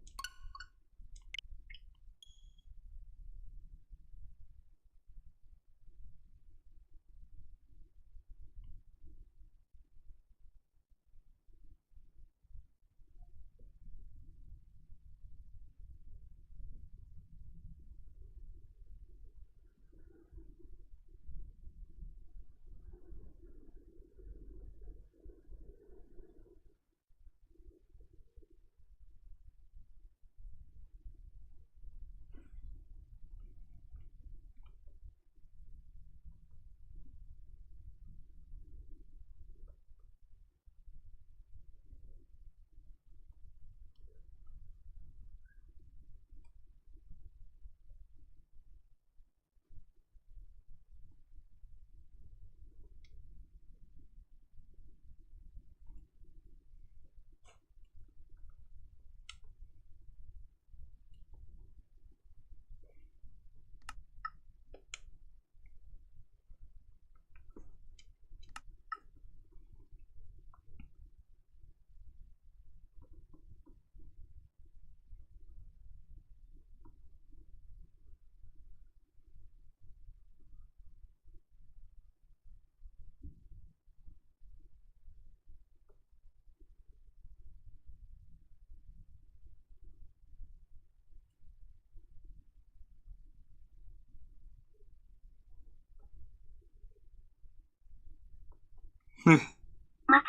松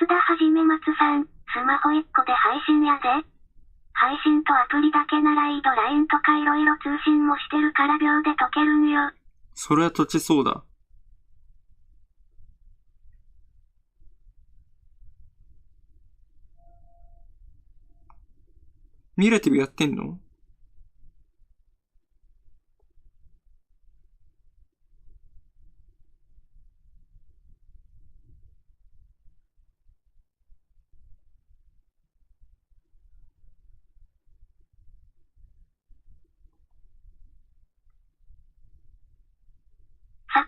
田はじめ松さん、スマホ1個で配信やで。配信とアプリだけならいいと LINE とかいろいろ通信もしてるから秒で解けるんよ。それは閉じそうだ。ミラティブやってんの？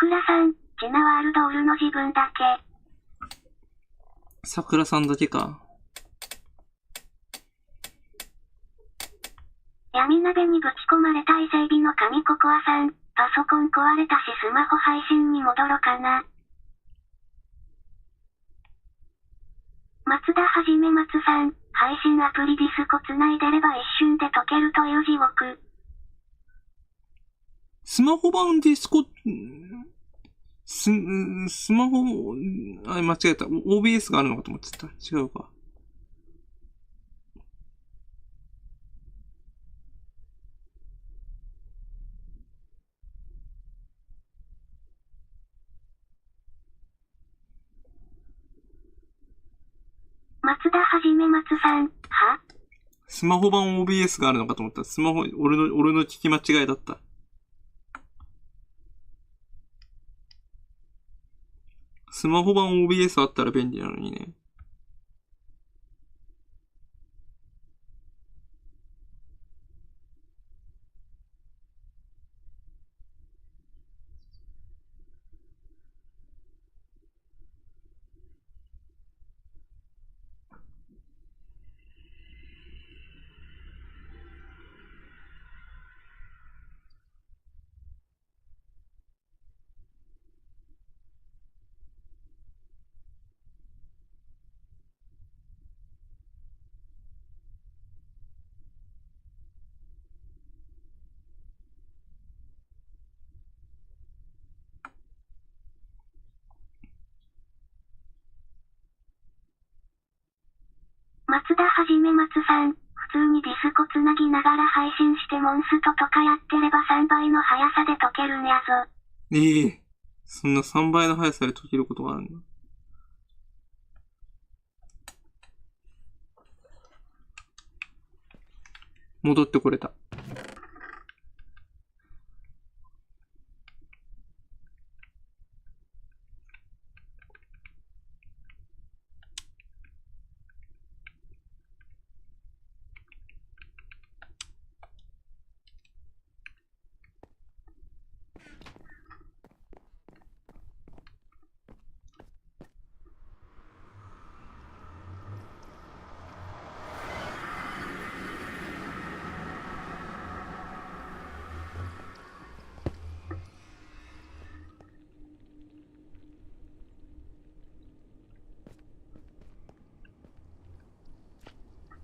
桜さん、ジナワールドおるの自分だけ。桜さんだけか。闇鍋にぶち込まれた伊勢海老の神ココアさん、パソコン壊れたしスマホ配信に戻ろかな。松田はじめ松さん、配信アプリディスコつないでれば一瞬で解けるという地獄。スマホ版ディスコ、スマホ、間違えた。OBS があるのかと思ってた。違うか。松田はじめ松さん、は？スマホ版 OBS があるのかと思った。スマホ、俺の聞き間違いだった。スマホ版 OBS あったら便利なのにね。松田はじめ松さん、普通にディスコつなぎながら配信してモンストとかやってれば3倍の速さで解けるんやぞ。ええ、そんな3倍の速さで解けることがあるんだ。戻ってこれた。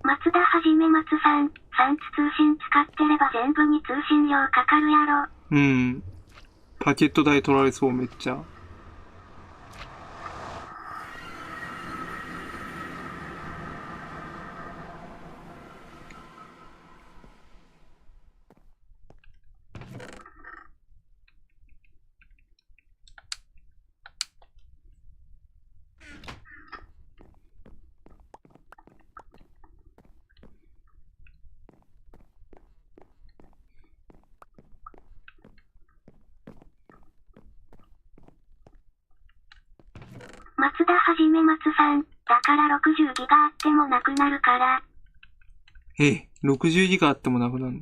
松田はじめ松さん、産地通信使ってれば全部に通信料かかるやろ。うん。パケット代取られそう、めっちゃ。松田はじめ松さん、だから60ギガあってもなくなるから。60ギガあってもなくなる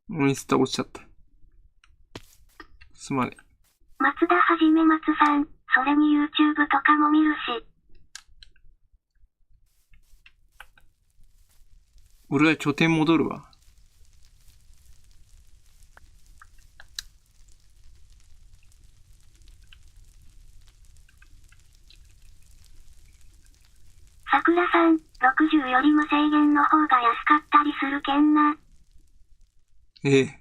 の？インスタ落ちちゃった。すまね。松田はじめ松さん、それに YouTube とかも見るし。俺は拠点戻るわ。桜さん、60より無制限の方が安かったりするけんな。ええ。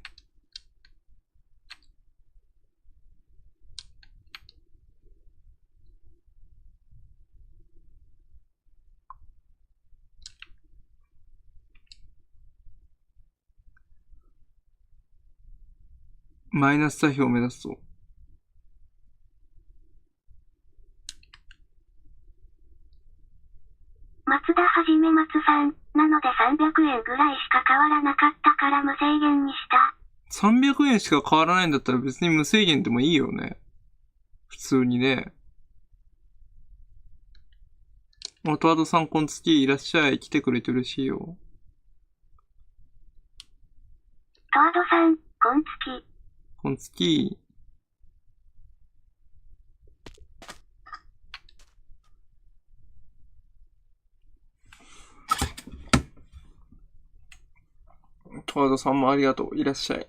マイナス座標を目指すと。松田はじめ松さん、なので300円ぐらいしか変わらなかったから無制限にした。300円しか変わらないんだったら別に無制限でもいいよね。普通にね。トワードさん、こんつきいらっしゃい。来てくれて嬉しいよ。トワドさん、こんつき。こんつき。トワードさんもありがとう。いらっしゃい。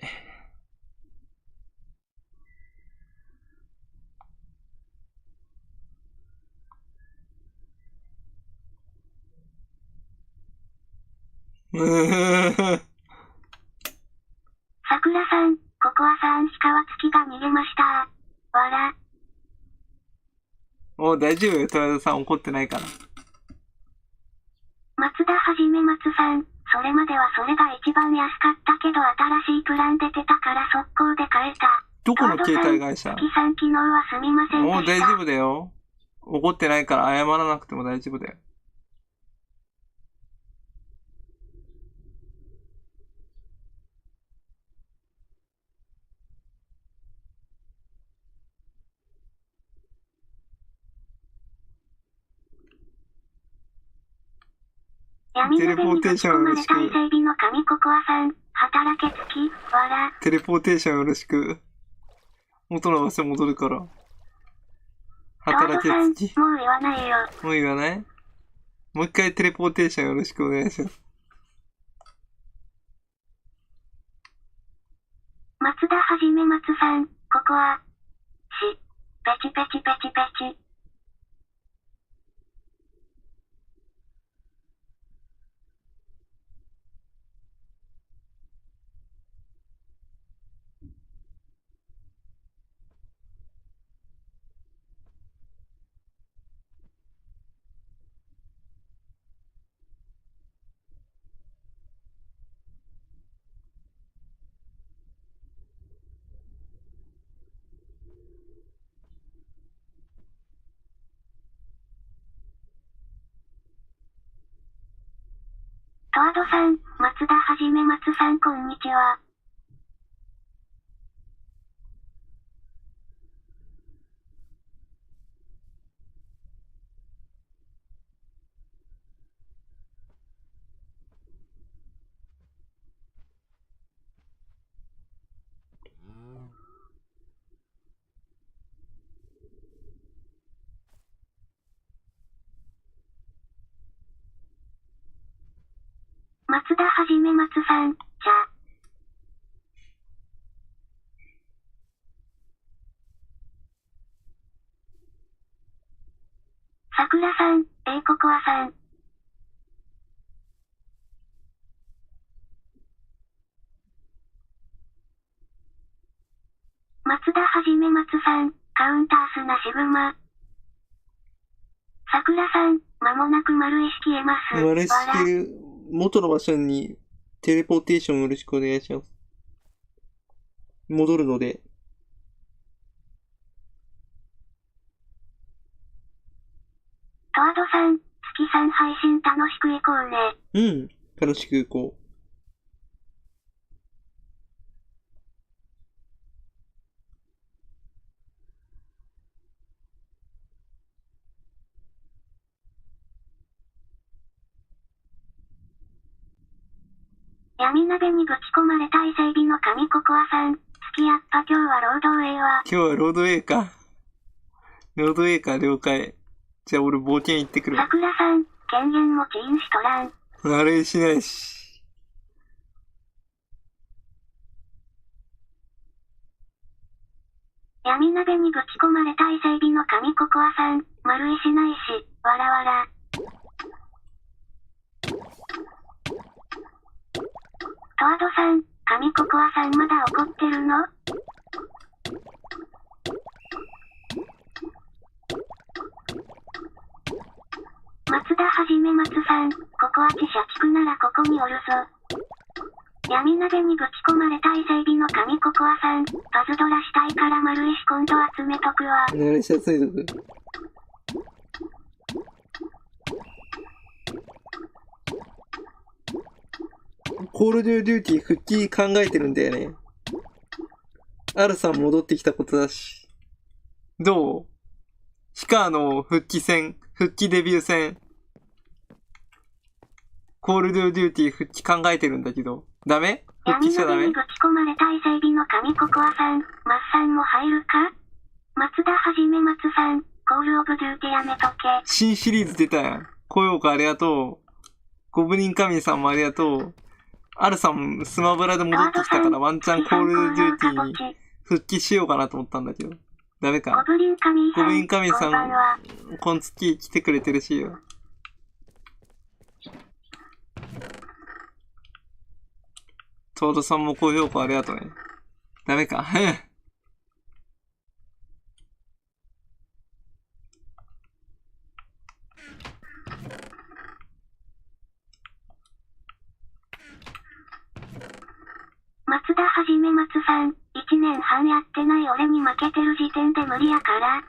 桜さん、ここはさんしかわつきが逃げました。わら。大丈夫よ。トワードさん怒ってないから。松田はじめ松さん、それまではそれが一番安かったけど新しいプラン出てたから速攻で変えた。どこの携帯会社？月さん昨日はすみませんでした。大丈夫だよ。怒ってないから謝らなくても大丈夫だよ。闇鍋にぶち込まれた伊勢海老の神ココアさん、働けつき、わら。テレポーテーションよろしく。元の場所戻るから。働けつき。もう言わないよ。もう言わない？もう一回テレポーテーションよろしくお願いします。松田はじめ松さん、ここは、ペチペチペチペチ。トワドさん、松田はじめ松さんこんにちは。松田はじめ松さん、じゃ。桜さん、ココアさん。松田はじめ松さん、カウンタースなシグマ。桜さん、間もなく丸石消えます。丸石消える。元の場所にテレポーテーションよろしくお願いします。戻るので。トワドさん、月さん配信楽しく行こうね。うん、楽しく行こう。闇鍋にぶち込まれた伊勢海老の神ココアさん。月やっぱ今日はロードウェイは。今日はロードウェイか。ロードウェイか、了解。じゃあ俺冒険行ってくる。桜さん、権限持ちインしとらん。あれしないし。闇鍋にぶち込まれた伊勢海老の神ココアさん。丸いしないし、わらわら。はじめ松さん、ここは地社地区ならここにおるぞ。闇鍋にぶち込まれた伊勢海老の神ココアさん、パズドラしたいから丸石今度集めとくわ。ね、シャツいとく。コールドゥーデューティー復帰考えてるんだよね。アルさん戻ってきたことだし。どう？ヒカの復帰デビュー戦。コールドゥーデューティー復帰考えてるんだけど。ダメ？復帰しちゃダメ？闇鍋にぶち込まれた伊勢海老の神ココアさん、マッさんも入るか？松田はじめ松さん、コールオブデューティやめとけ。新シリーズ出たやん。コヨーカありがとう。ゴブリン神さんもありがとう。アルさんもスマブラで戻ってきたからワンチャンコールドゥーティーに復帰しようかなと思ったんだけど。ダメか。ゴブリン神さん、ゴブリン神さこんばんは。ん、今月来てくれてるしよ。トードさんも高評価ありがとうね。ダメか。松田はじめ松さん、1年半やってない俺に負けてる時点で無理やから。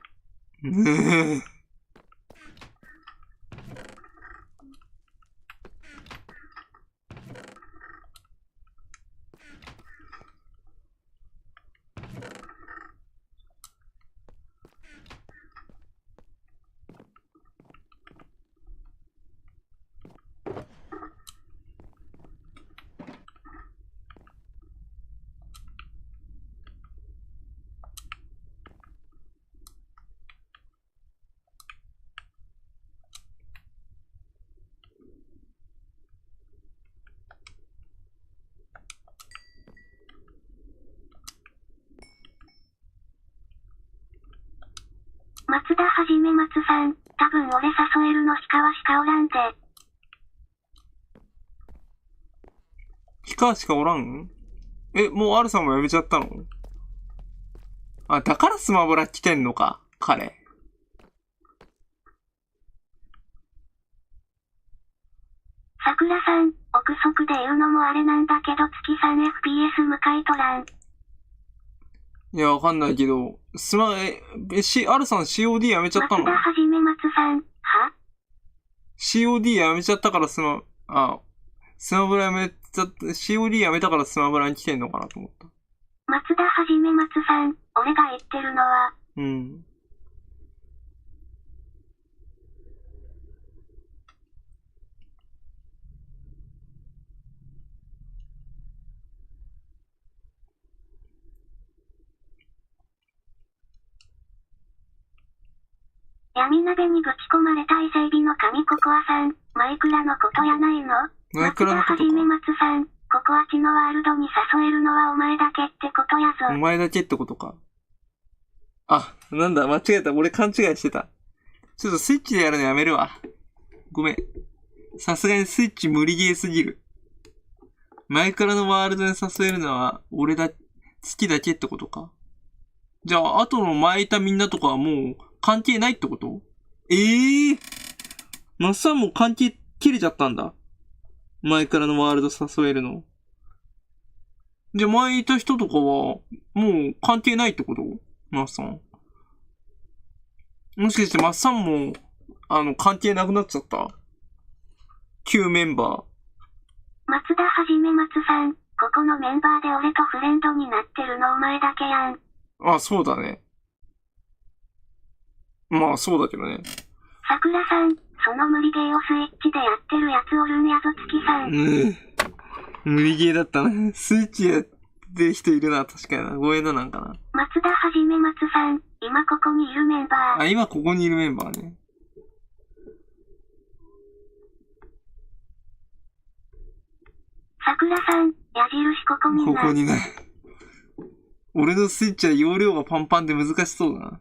松田はじめ松さん、多分俺誘えるのしかおらんで。ヒカしかおらん？もうアルさんも辞めちゃったの？あ、だからスマブラ来てんのか、彼。桜さん、憶測で言うのもあれなんだけど月 3fps 向かいとらん。いや、わかんないけど、アルさん COD やめちゃったの？松田はじめ松さん、は？ COD やめちゃったからスマブラやめちゃった、COD やめたからスマブラに来てんのかなと思った。松田はじめ松さん、俺が言ってるのは。うん。闇鍋にぶち込まれた伊勢海老の神ココアさん、マイクラのことやないの？マイクラのことか。松田はじめ松さん、ココアチのワールドに誘えるのはお前だけってことやぞ。お前だけってことか。あ、なんだ、間違えた。俺勘違いしてた。ちょっとスイッチでやるのやめるわ。ごめん。さすがにスイッチ無理ゲーすぎる。マイクラのワールドに誘えるのは、好きだけってことか。じゃあ、後の巻いたみんなとかはもう、関係ないってこと？マッサンも関係切れちゃったんだ。前からのワールド誘えるの。じゃあ前いた人とかは、もう関係ないってこと？マッサン。もしかしてマッサンも、関係なくなっちゃった？旧メンバー。松田はじめ松さん、ここのメンバーで俺とフレンドになってるのお前だけやん。あ、そうだね。まあ、そうだけどね。桜さん、その無理ゲーをスイッチでやってるやつおるんやぞ月さん。無理ゲーだったな。スイッチやってる人いるな、確かにな。ごめんな、なんかな。松田はじめ松さん、今ここにいるメンバー。あ、今ここにいるメンバーね。桜さん、矢印ここにな。ここにな。俺のスイッチは容量がパンパンで難しそうだな。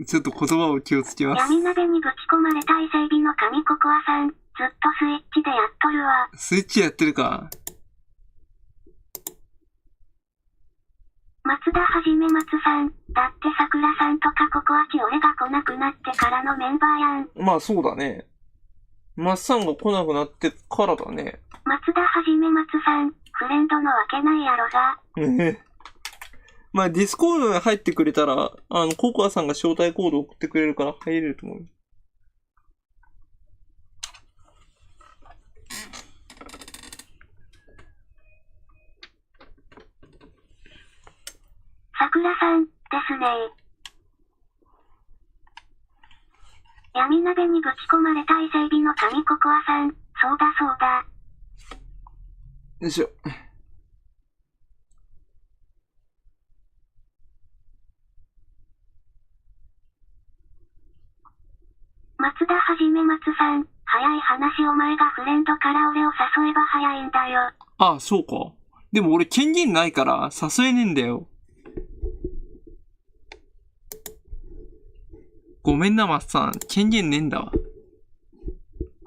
ちょっと言葉を気をつけます。闇鍋にぶち込まれた伊勢海老の神ココアさん、ずずっとスイッチでやっとるわ。スイッチやってるか。松田はじめ松さん。だって桜さんとかココアチ俺が来なくなってからのメンバーやん。まあそうだね。マッサンが来なくなってからだね。松田はじめ松さん。フレンドのわけないやろが。まあディスコードに入ってくれたら、ココアさんが招待コード送ってくれるから入れると思う。桜さん、ですね。闇鍋にぶち込まれた伊勢海老の神ココアさん。そうだそうだ。よいしょ。松田はじめ松さん。早い話お前がフレンドから俺を誘えば早いんだよ。あ、そうか。でも俺権限ないから誘えねえんだよ。ごめんな、マッサン。権限ねえんだわ。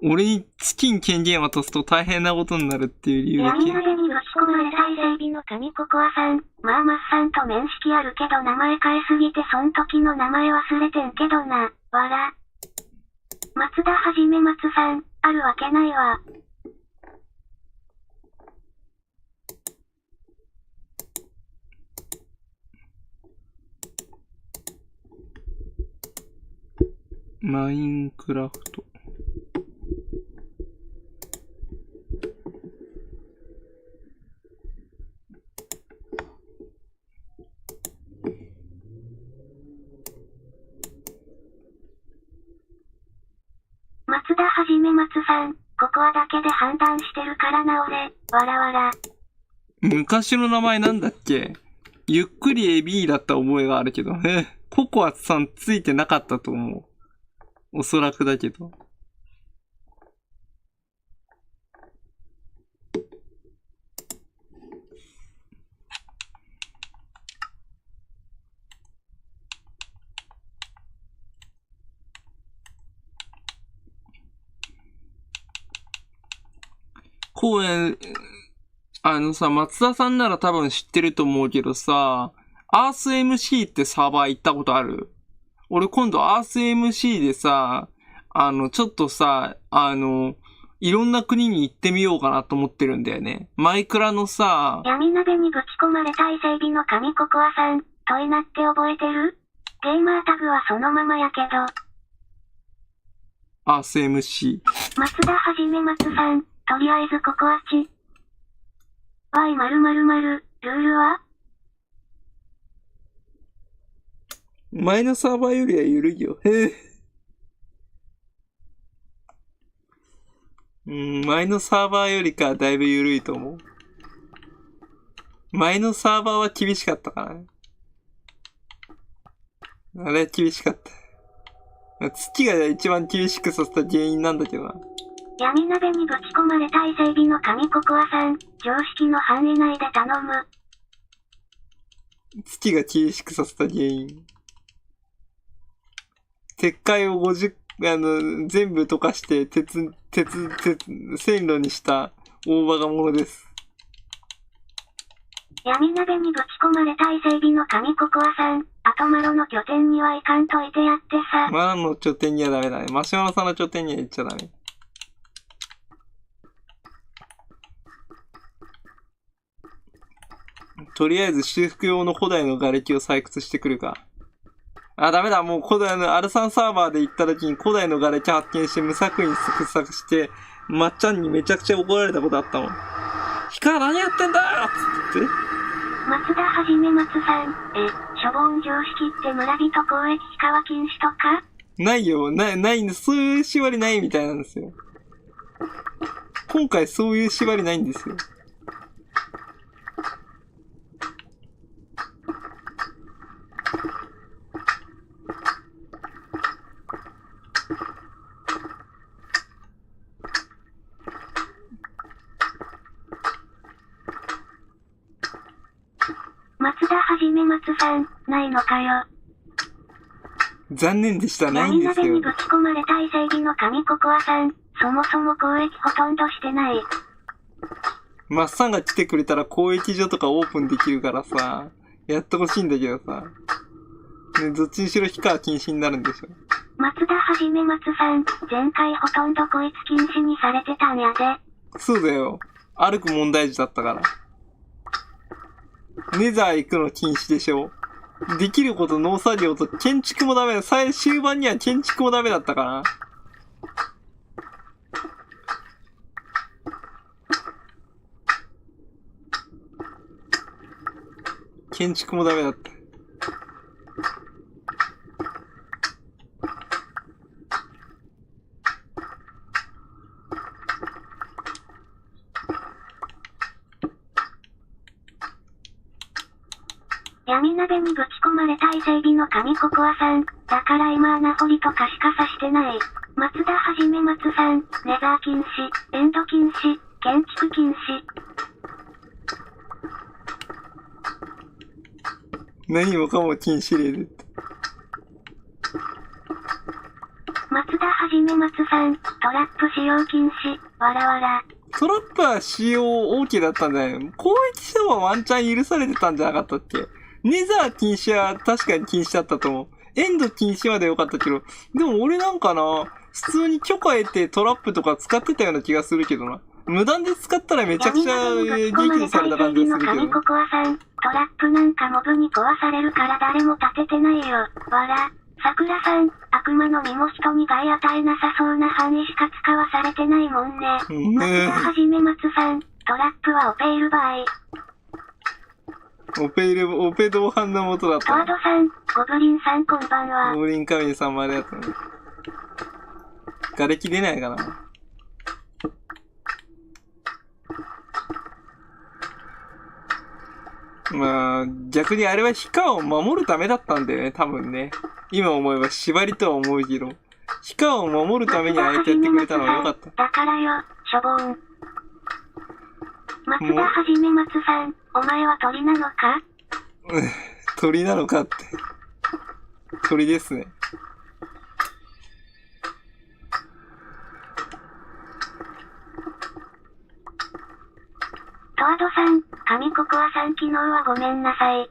俺に月に権限渡すと大変なことになるっていう理由だけ。闇鍋にぶち込まれた伊勢海老の神ココアさん。まあマッサンと面識あるけど名前変えすぎてそん時の名前忘れてんけどな。わら。松田はじめ松さん。あるわけないわ。マインクラフト。松田はじめ松さん。ここはだけで判断してるからな俺。わらわら。昔の名前なんだっけ？ゆっくりエビーだった覚えがあるけど。ココアさんついてなかったと思う。おそらくだけど。公園、松田さんなら多分知ってると思うけどさ、アース MC ってサーバー行ったことある？俺今度アース MC でさ、ちょっとさ、いろんな国に行ってみようかなと思ってるんだよね。マイクラのさ、闇鍋にぶち込まれた伊勢海老の神ココアさん。トイナって覚えてる？ゲーマータグはそのままやけど。アース MC。松田はじめ松さん。とりあえずココアチ。Y○○○。ルールは？前のサーバーよりは緩いよ。前のサーバーよりかだいぶ緩いと思う。前のサーバーは厳しかったからね。あれは厳しかった。月が一番厳しくさせた原因なんだけどな。闇鍋にぶち込まれた伊勢海老の神ココアさん。常識の範囲内で頼む。月が厳しくさせた原因。鉄塊を全部溶かして線路にした大バカ者です。闇鍋にぶち込まれた伊勢海老の神ココアさん。あとマロの拠点には行かんといてやってさ。マロの拠点にはダメだね。マシュマロさんの拠点には行っちゃダメ。とりあえず修復用の古代の瓦礫を採掘してくるか。あ、ダメだ。もう古代のアルサンサーバーで行った時に古代の瓦礫発見して無作為に掘削して、まっちゃんにめちゃくちゃ怒られたことあったもん。ヒカ何やってんだよつって。松田はじめ松さん。処分常識って村人交易氷川禁止とか？ないよ。ないんです。そういう縛りないみたいなんですよ。今回そういう縛りないんですよ。松田はじめ松さん、ないのかよ。残念でした。ないんですよ。闇鍋にぶち込まれた伊勢海老の神ココアさん。そそもそも交易ほとんどしてない。マッサンが来てくれたら交易所とかオープンできるからさ、やってほしいんだけどさ。ね、どっちにしろ非化禁止になるんでしょ。松田はじめ松さん、前回ほとんどこいつ禁止にされてたんやで。そうだよ。歩く問題児だったから。ネザー行くの禁止でしょ。できること農作業と建築もダメだ。終盤には建築もダメだったかな。建築もダメだった。闇鍋にぶち込まれた伊勢海老の神ココアさん。だから今穴掘りとかしかさしてない。松田はじめ松さん、ネザー禁止、エンド禁止、建築禁止。何もかも禁止令で。松田はじめ松さん、トラップ使用禁止、わらわら。トラップは使用 OK だったんじゃないの？攻撃してもワンチャン許されてたんじゃなかったっけ？ネザー禁止は確かに禁止だったと思う。エンド禁止までよかったけど、でも俺なんかな、普通に許可得てトラップとか使ってたような気がするけどな。無断で使ったらめちゃくちゃ撃破された感じがするけど。ココアさん、トラップなんかモブに壊されるから誰も立ててないよ。わら。桜さん、悪魔の実も人に害与えなさそうな範囲しか使わされてないもんね。松田はじめ松さん、トラップはオペイル場合。オペ同伴の元だった。トワドさん、ゴブリンさんこんばんは。ゴブリン神さんもありがとうね。瓦礫出ないかな。まあ、逆にあれはヒカを守るためだったんだよね、多分ね。今思えば縛りとは思うけど。ヒカを守るためにあえてやってくれたのはよかった。だからよ、しょぼん。松田はじめ松さん、お前は鳥なのか？鳥なのかって。鳥ですね。トワドさん、神ココアさん昨日はごめんなさい。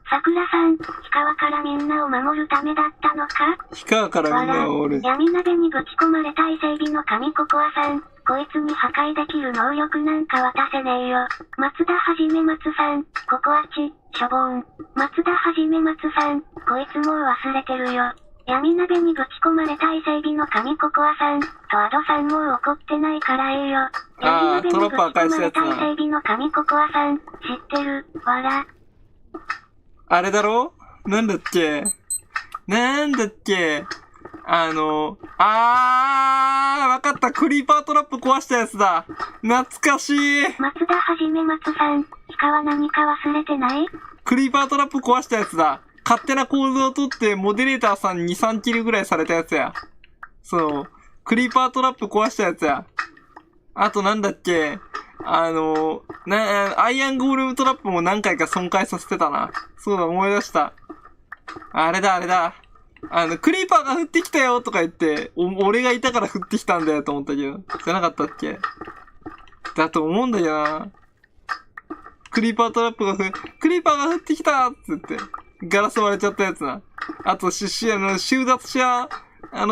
桜さん、氷川からみんなを守るためだったのか？氷川からみんなを守る。闇鍋にぶち込まれた伊勢海老の神ココアさん、こいつに破壊できる能力なんか渡せねえよ。松田はじめ松さん、ココアチ、しょぼん。松田はじめ松さん、こいつもう忘れてるよ。闇鍋にぶち込まれた伊勢海老の神ココアさん、とアドさんもう怒ってないからええよ。闇鍋にぶち込まれた伊勢海老の神ココアさん、知ってる、わら。あれだろ？なんだっけわかった。クリーパートラップ壊したやつだ。懐かしい。松田はじめ松さん、氷川何か忘れてない？クリーパートラップ壊したやつだ。勝手な構図を取ってモデレーターさん2、3キルぐらいされたやつや。そう。クリーパートラップ壊したやつや。あとなんだっけアイアンゴールムトラップも何回か損壊させてたな。そうだ、思い出した。あれだ。クリーパーが降ってきたよとか言って、俺がいたから降ってきたんだよと思ったけど。じゃなかったっけ？だと思うんだよな。クリーパーが降ってきたっつって、ガラス割れちゃったやつな。あと、収奪者、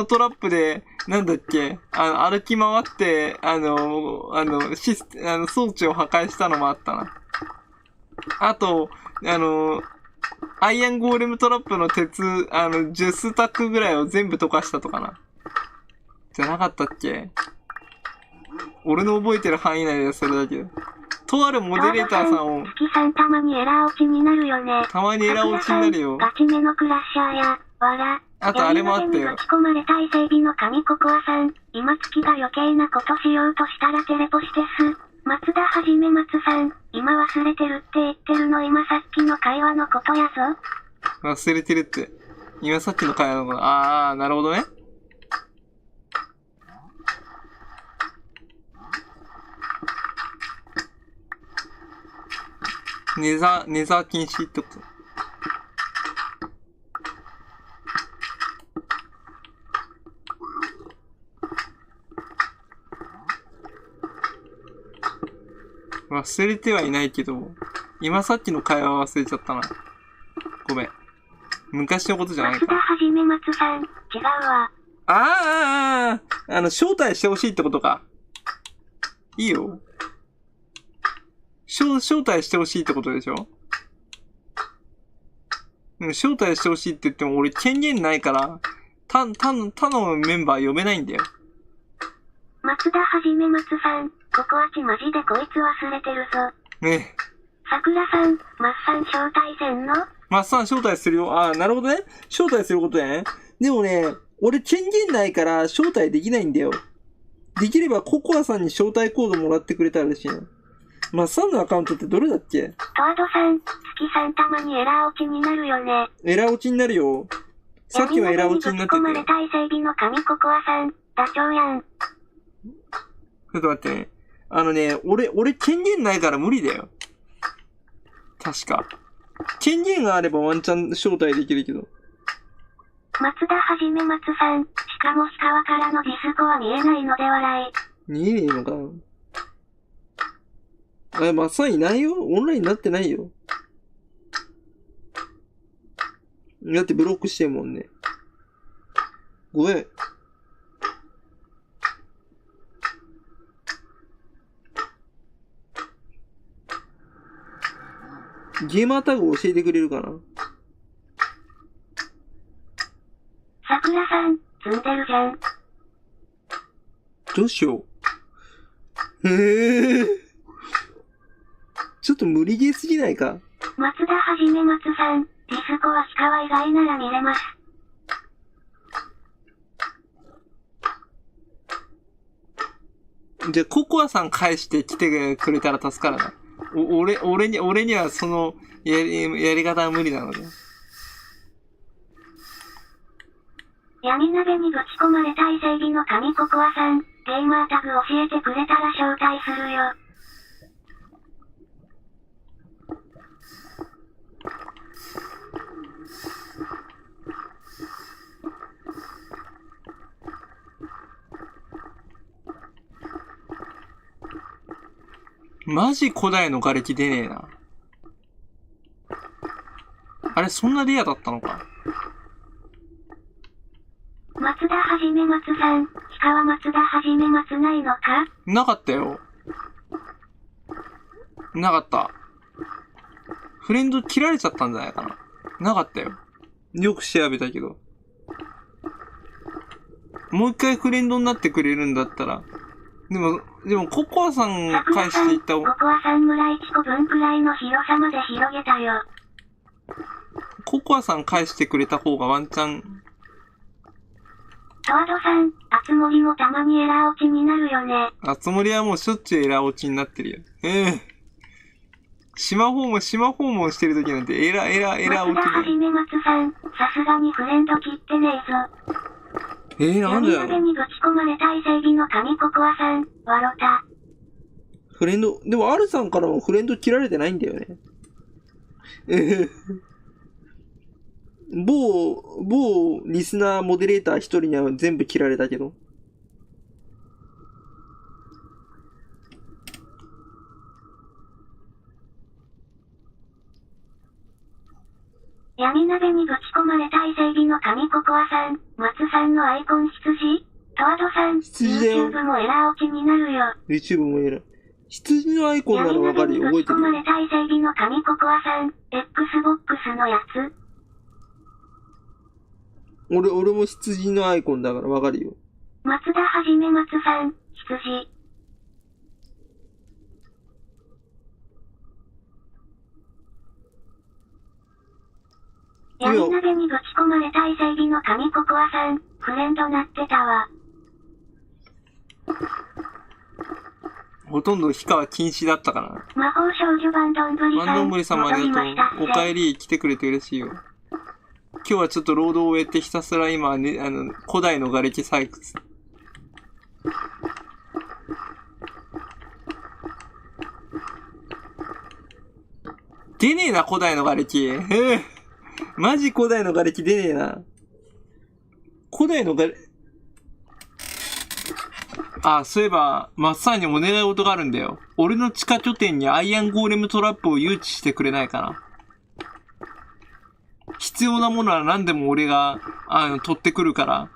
トラップで、なんだっけ、歩き回って、装置を破壊したのもあったな。あと、アイアンゴーレムトラップの鉄、10スタックぐらいを全部溶かしたとかな。じゃなかったっけ？俺の覚えてる範囲内でそれだけど。とあるモデレーターさんを。月さんたまにエラー落ちになるよね。たまにエラー落ちになるよ。ガチめのクラッシャーや、わら。あとあれもあったよ。ぶち込まれた伊勢海老の神ココアさん。今月が余計なことしようとしたらテレポしてす。松田はじめ松さん。今忘れてるって言ってるの今さっきの会話のことやぞ。忘れてるって。今さっきの会話のこと。なるほどね。ネザー禁止ってこと。忘れてはいないけど、今さっきの会話忘れちゃったな。ごめん。昔のことじゃない松田か。はじめ松さん、違うわ。招待してほしいってことか。いいよ。招待してほしいってことでしょ？招待してほしいって言っても俺権限ないから、他のメンバー呼べないんだよ。松田はじめ松さん、ここはマジでこいつ忘れてるぞ。ねえ。桜さん、マッさん招待せんの？マッサン招待するよ。なるほどね。招待することね。でもね、俺権限ないから招待できないんだよ。できればココアさんに招待コードもらってくれたら嬉しいな。マッサンのアカウントってどれだっけ？トワドさん、月さんたまにエラー落ちになるよね。エラー落ちになるよ。さっきはエラー落ちになってて。闇鍋にぶち込まれた伊勢海老の神ココアさん、ダチョウやん。ちょっと待ってね。俺権限ないから無理だよ。確か。権限があればワンチャン招待できるけど。松田はじめ松さん、しかも鹿川からのディスコは見えないので笑い。見えねえのかな。マッサンいないよ。オンラインになってないよ。だってブロックしてるもんね。ごめん。ゲーマータグ教えてくれるかな？桜さん、積んでるじゃん。どうしよう。ちょっと無理ゲーすぎないか？松田はじめ松さん、ディスコは鹿川以外なら見れます。じゃあ、ココアさん返して来てくれたら助かるな。俺にはそのやり方は無理なので。闇鍋にぶち込まれた伊勢海老の神ココアさん、ゲーマータグ教えてくれたら招待するよ。マジ古代の瓦礫出ねえな。あれ、そんなレアだったのか。松田はじめ松さん、鹿は松田はじめ松ないのか？なかったよ。なかった。フレンド切られちゃったんじゃないかな。なかったよ。よく調べたけど。もう一回フレンドになってくれるんだったら。でも、ココアさん返していったココアさん村1個分くらいの広さまで広げたよ。ココアさん返してくれた方がワンチャン。トワドさん、あつ森もたまにエラー落ちになるよね。あつ森はもうしょっちゅうエラー落ちになってるよ。島訪問してる時なんてエラー落ち松田はじめ松さん、さすがにフレンド切ってねえぞ。なんだよ。闇鍋にぶち込まれた伊勢海老の神ココアさん、わろた。フレンド、でも R さんからもフレンド切られてないんだよね。某リスナーモデレーター一人には全部切られたけど。闇鍋にぶち込まれた伊勢海老の神ココアさん、松さんのアイコン羊？トワドさん、羊だよ。 YouTube もエラー落ちになるよ。YouTube もエラー。羊のアイコンなのわかるよ。覚えてる。闇鍋にぶち込まれた伊勢海老の神ココアさん、Xbox のやつ。俺も羊のアイコンだからわかるよ。松田はじめ松さん、羊。闇鍋にぶち込まれた伊勢海老の神ココアさん、フレンドなってたわ。ほとんど氷川禁止だったからな。魔法少女バンドンブリさん。バンドンブリさんもありがとう。お帰り来てくれて嬉しいよ。今日はちょっと労働を終えてひたすら今ね、古代の瓦礫採掘。出ねえな、古代の瓦礫。マジ古代の瓦礫出ねえな。古代のあ、そういえば、マッサーにお願い事があるんだよ。俺の地下拠点にアイアンゴーレムトラップを誘致してくれないかな。必要なものは何でも俺が、取ってくるから、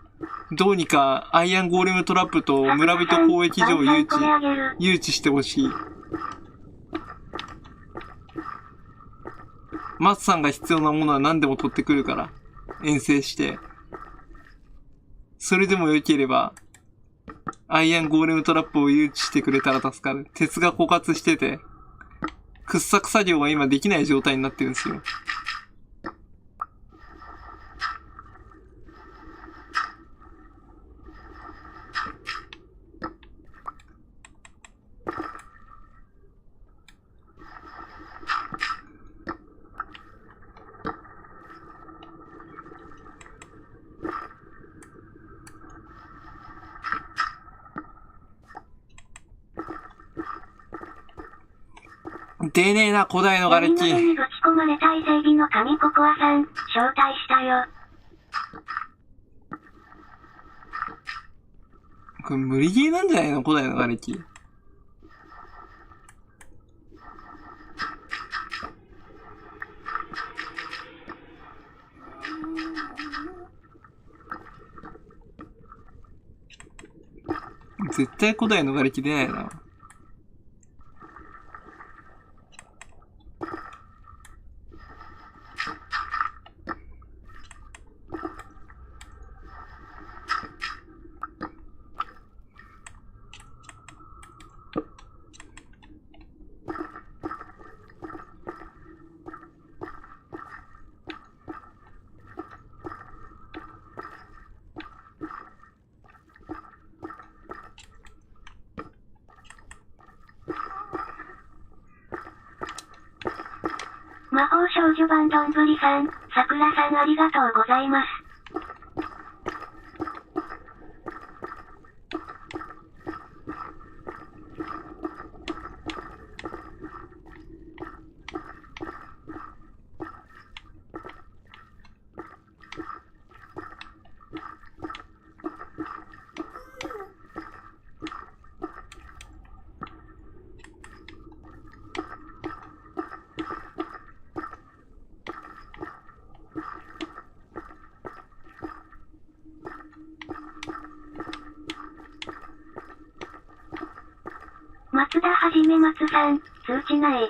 どうにかアイアンゴーレムトラップと村人交易所を誘致してほしい。マッさんが必要なものは何でも取ってくるから、遠征して。それでも良ければ、アイアンゴーレムトラップを誘致してくれたら助かる。鉄が枯渇してて、掘削作業が今できない状態になってるんですよ。丁寧な古代の瓦礫。闇鍋にぶち込まれた伊勢海老の神ココアさん、招待したよ。これ無理ゲーなんじゃないの古代の瓦礫。絶対古代の瓦礫出ないな。魔法少女版どんぶりさん、さくらさんありがとうございます。松田はじめ松さん、通知ない。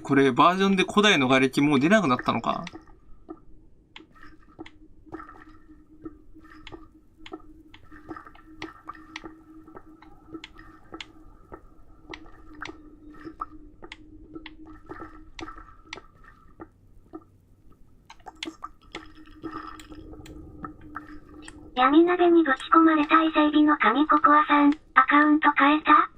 これバージョンで古代の瓦礫もう出なくなったのか。闇鍋にぶち込まれた伊勢海老の神ココアさん、アカウント変えた？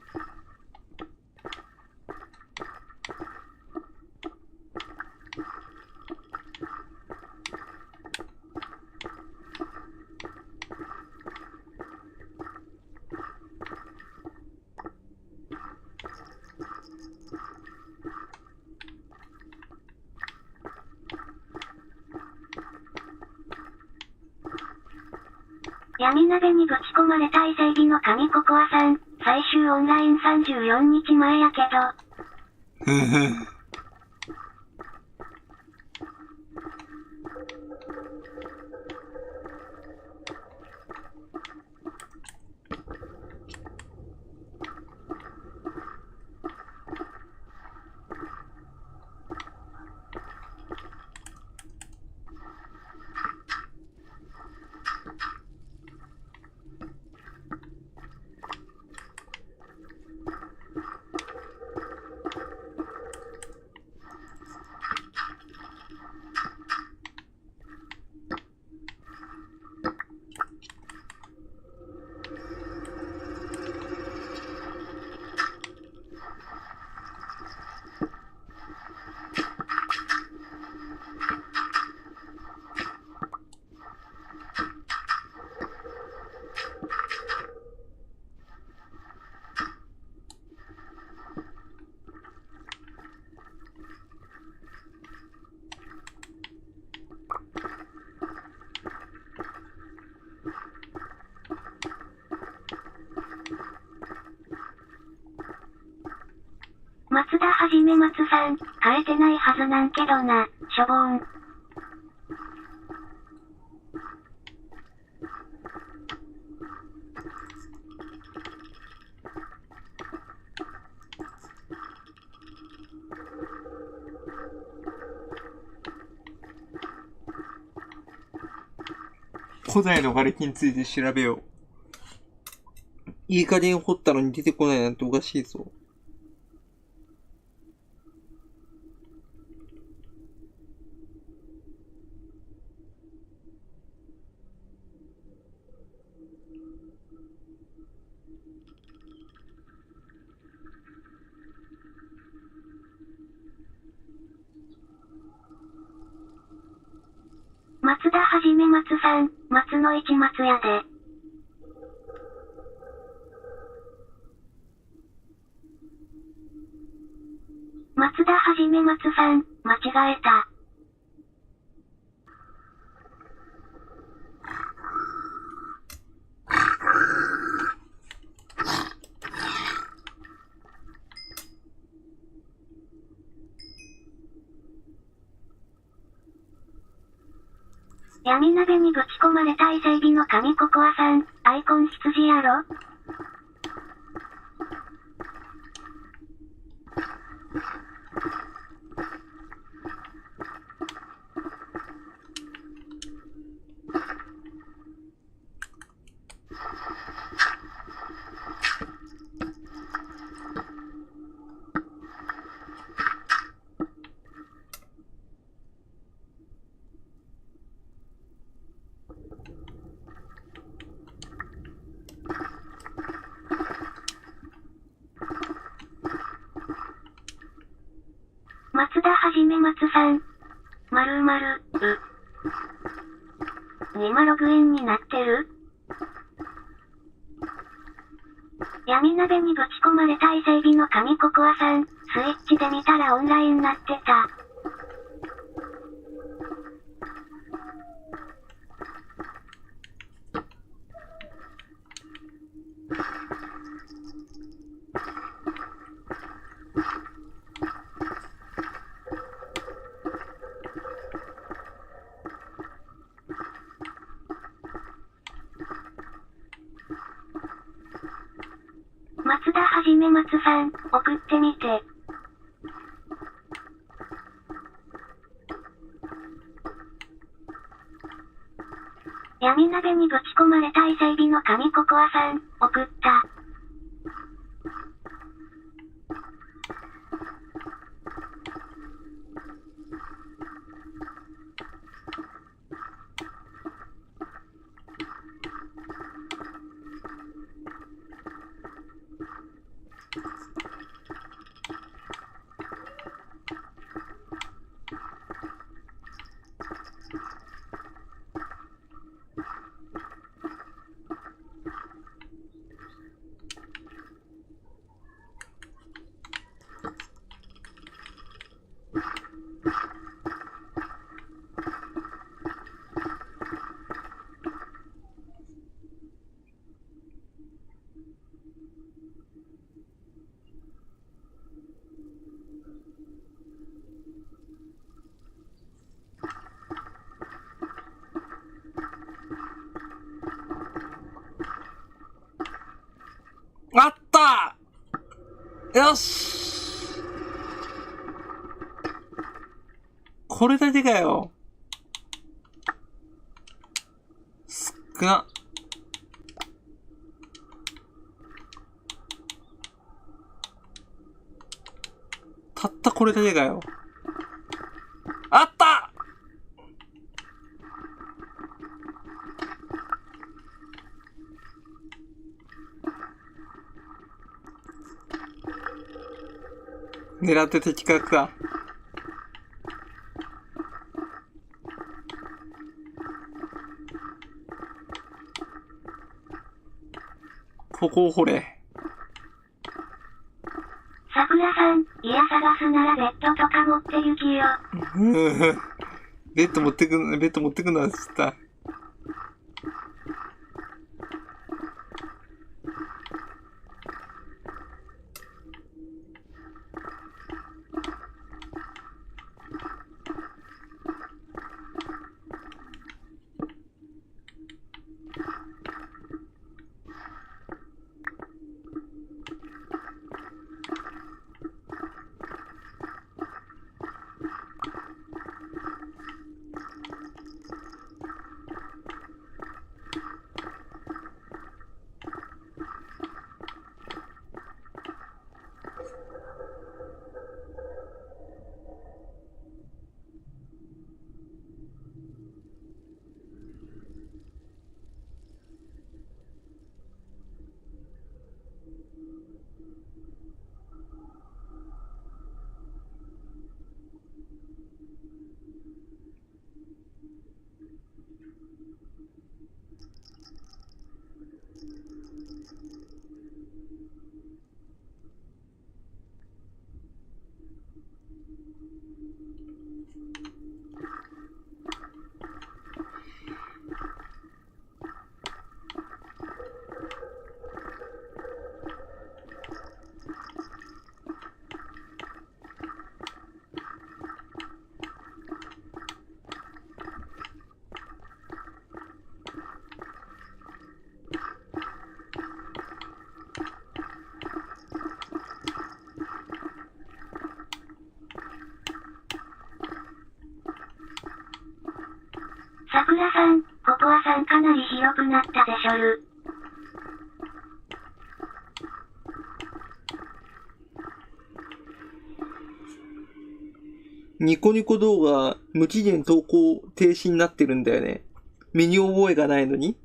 闇鍋にぶち込まれた伊勢海老の神ココアさん、最終オンライン34日前やけど。さん、変えてないはずなんけどな、しょぼーん。古代の瓦礫について調べよう。いい加減掘ったのに出てこないなんておかしいぞ。松田はじめ松さん、松の市松屋で。松田はじめ松さん、間違えた。闇鍋にぶち込まれた伊勢海老の神ココアさん、アイコン羊やろ？松田はじめ松さん。〇〇、今ログインになってる？闇鍋にぶち込まれた伊勢海老の神ココアさん、スイッチで見たらオンラインなってた。松田はじめ松さん、送ってみて。闇鍋にぶち込まれた伊勢海老の神ココアさん、送った。あった！よし！これだけかよ。少な。たったこれだけかよ。あった！狙って的確か。ここを掘れ。桜さん、いや探すならベッドとか持って行きよ。ベッド持ってくのは知った。さくらさん、ここはさんかなり広くなったでしょる。ニコニコ動画、無期限投稿停止になってるんだよね。身に覚えがないのに。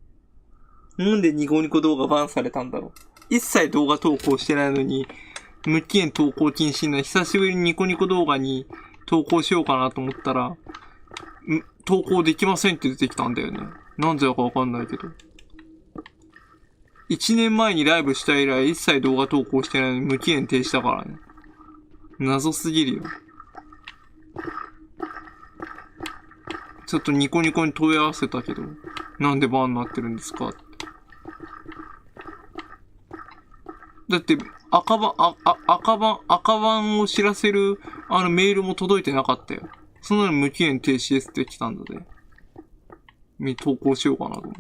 なんでニコニコ動画バンされたんだろう。一切動画投稿してないのに、無期限投稿禁止な久しぶりにニコニコ動画に投稿しようかなと思ったら、投稿できませんって出てきたんだよね。なんでだかわかんないけど。1年前にライブした以来一切動画投稿してないのに無期限停止だからね。謎すぎるよ。ちょっとニコニコに問い合わせたけど、なんでバンになってるんですかって。だって、赤番を知らせる、メールも届いてなかったよ。そんなの無期限停止ですって来たんだぜ。投稿しようかなと思っ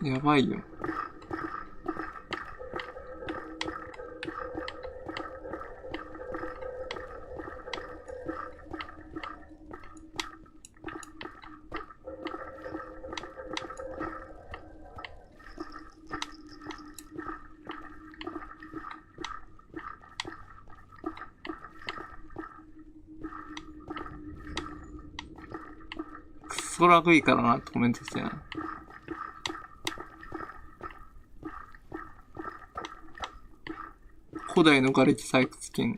て。やばいよ。クソラグいからなってコメントしてな。古代の瓦礫採掘権。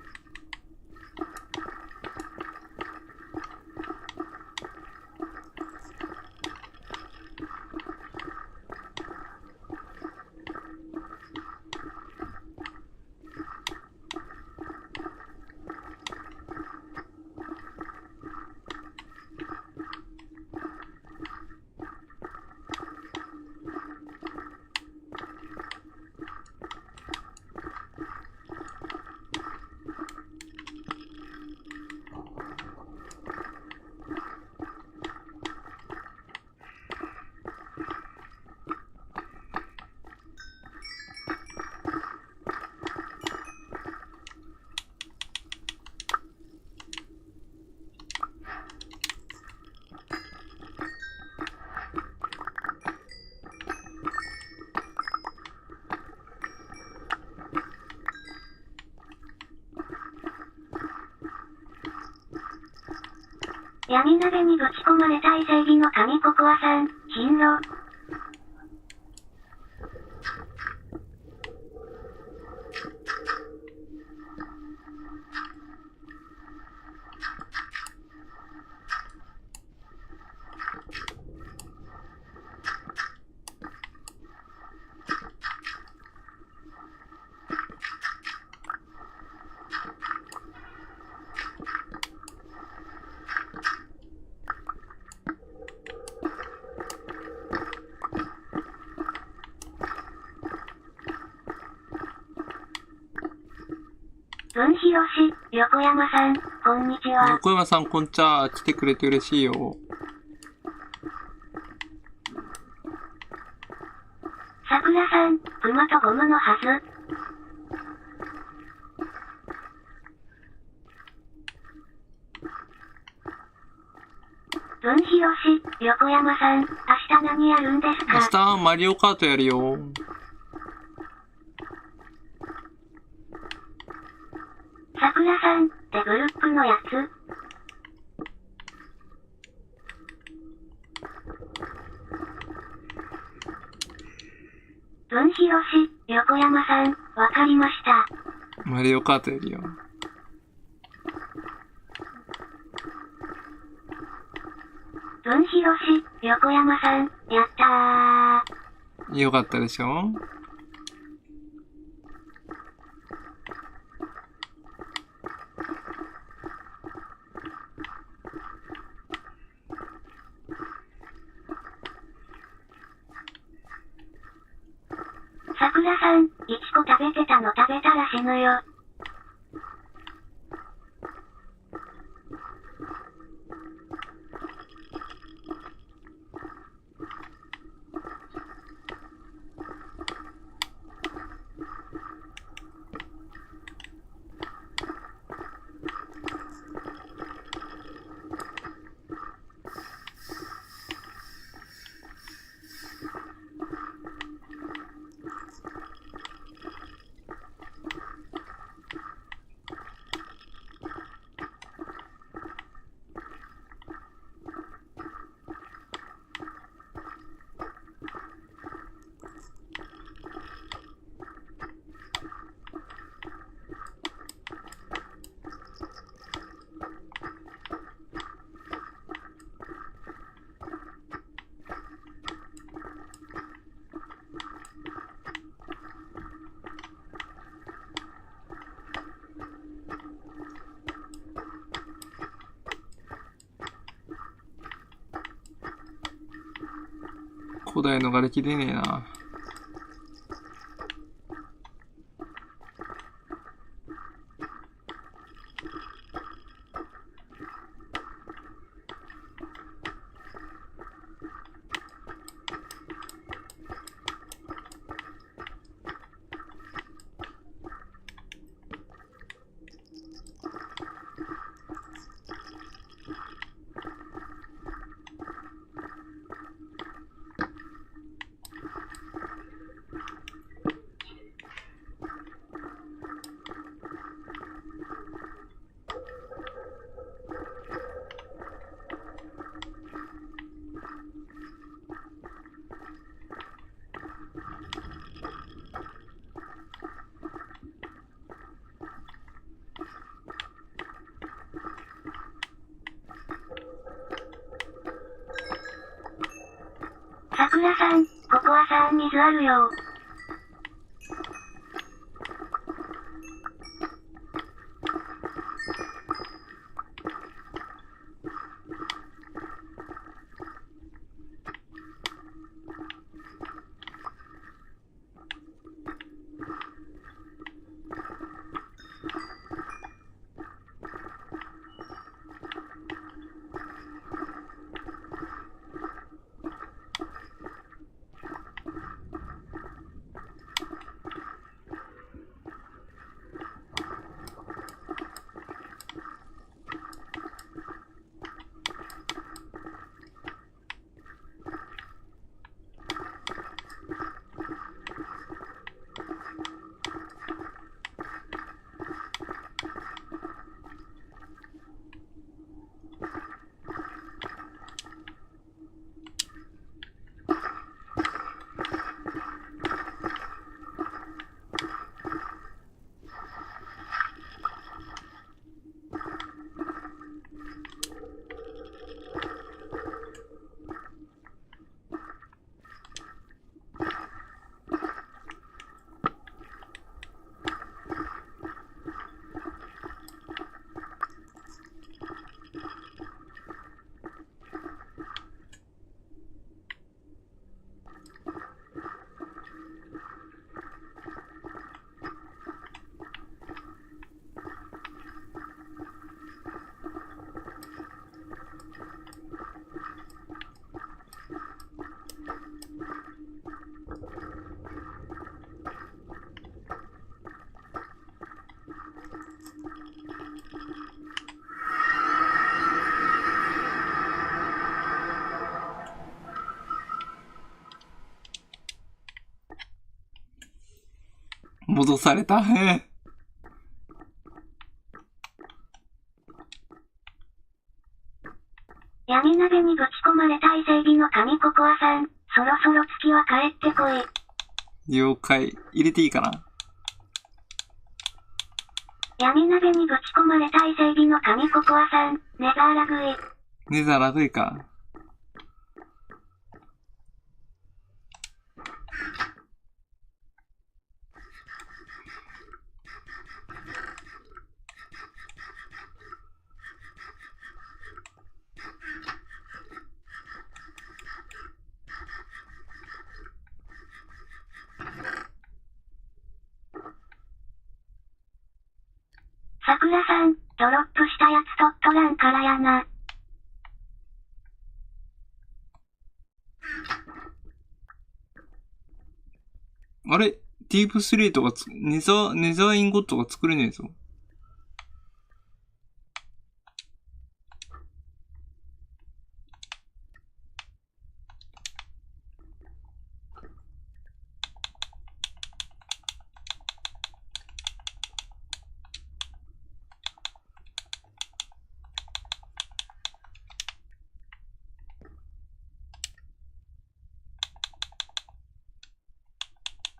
闇鍋にぶち込まれた伊勢海老の神ココアさん、進路。文広氏、横山さん、こんにちは。横山さん、こんちゃ、来てくれて嬉しいよ。桜さん、クマとゴムのはず。文広氏、横山さん、明日何やるんですか？明日、マリオカートやるよ。桜さん、デブルックのやつ。文広氏、横山さん、わかりました。マリオカートやるよ。文広氏、横山さん、やったー。よかったでしょ？桜さん、1個食べてたの食べたら死ぬよ。弟の瓦礫出ねえな。さくらさん、ここはさん水あるよ。戻された。闇鍋にぶち込まれた伊勢海老の神ココアさん、そろそろ月は帰ってこい。了解。入れていいかな。闇鍋にぶち込まれた伊勢海老の神ココアさん、ネザーラグイ。ネザーラグイか。さくらさん、ドロップしたやつ取っとらんからやな。あれディープスレートがネザーインゴットが作れねえぞ。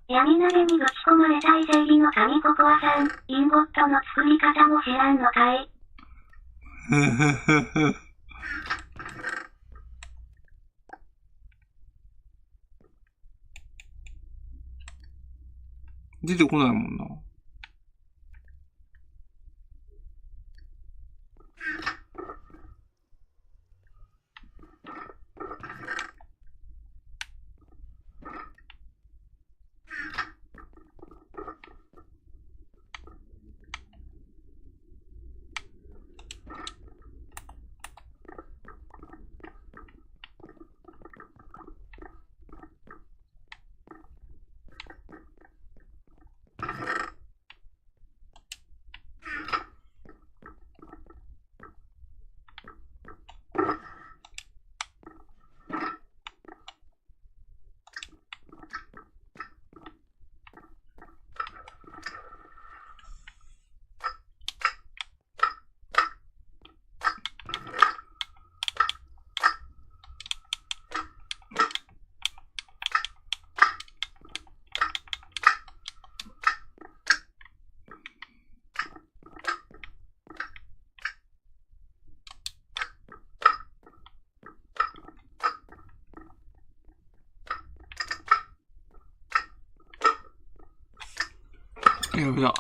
闇鍋にぶち込まれた伊勢海老の神ココアさん、インゴットの作り方も知らんのかい。出てこないもんな。やべだ。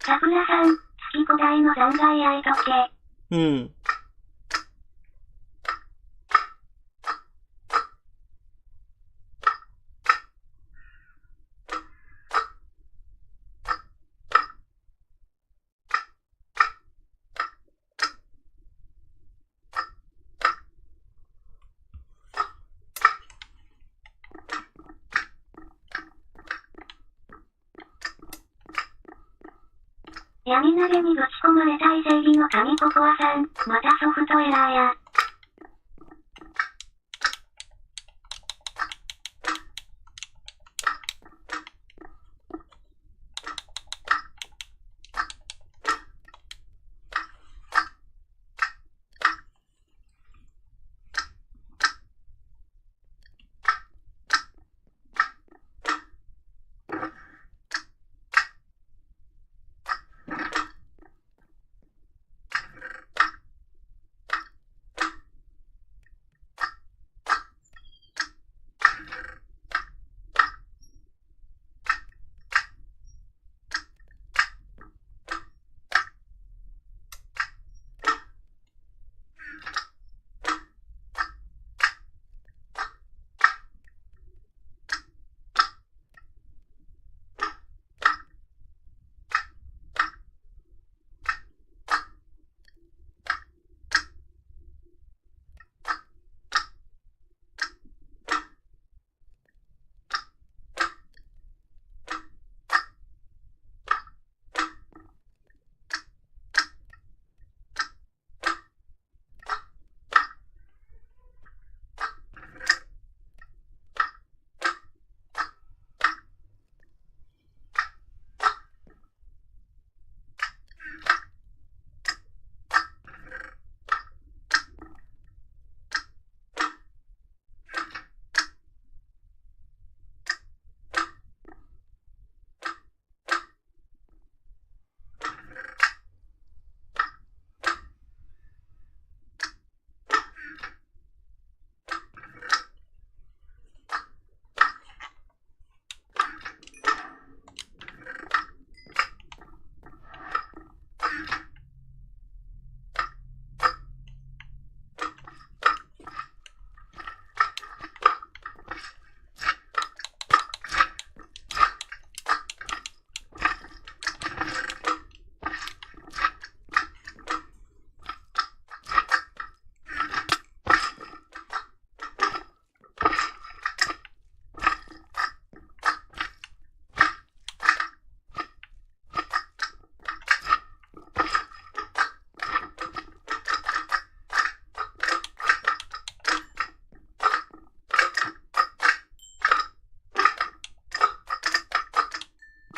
桜さん、月5台の残骸焼いとけ。うん。闇投げにぶち込まれた伊勢海老の神ココアさん、またソフトエラーや。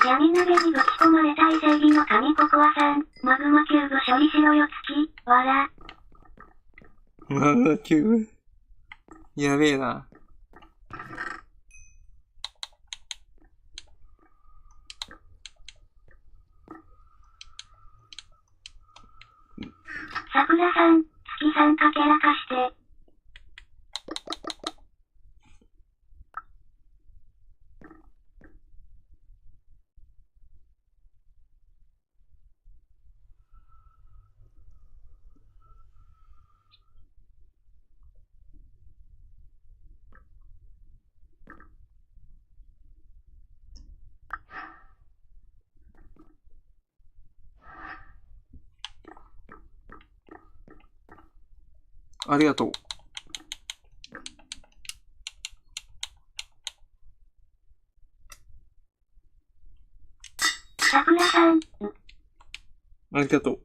闇投げにぶち込まれた伊勢海老の神ココアさん、マグマキューブ処理しろよ月、わら。マグマキューブ。やべえな。桜さん、月さんかけらかして。ありがとう。桜さん。ありがとう。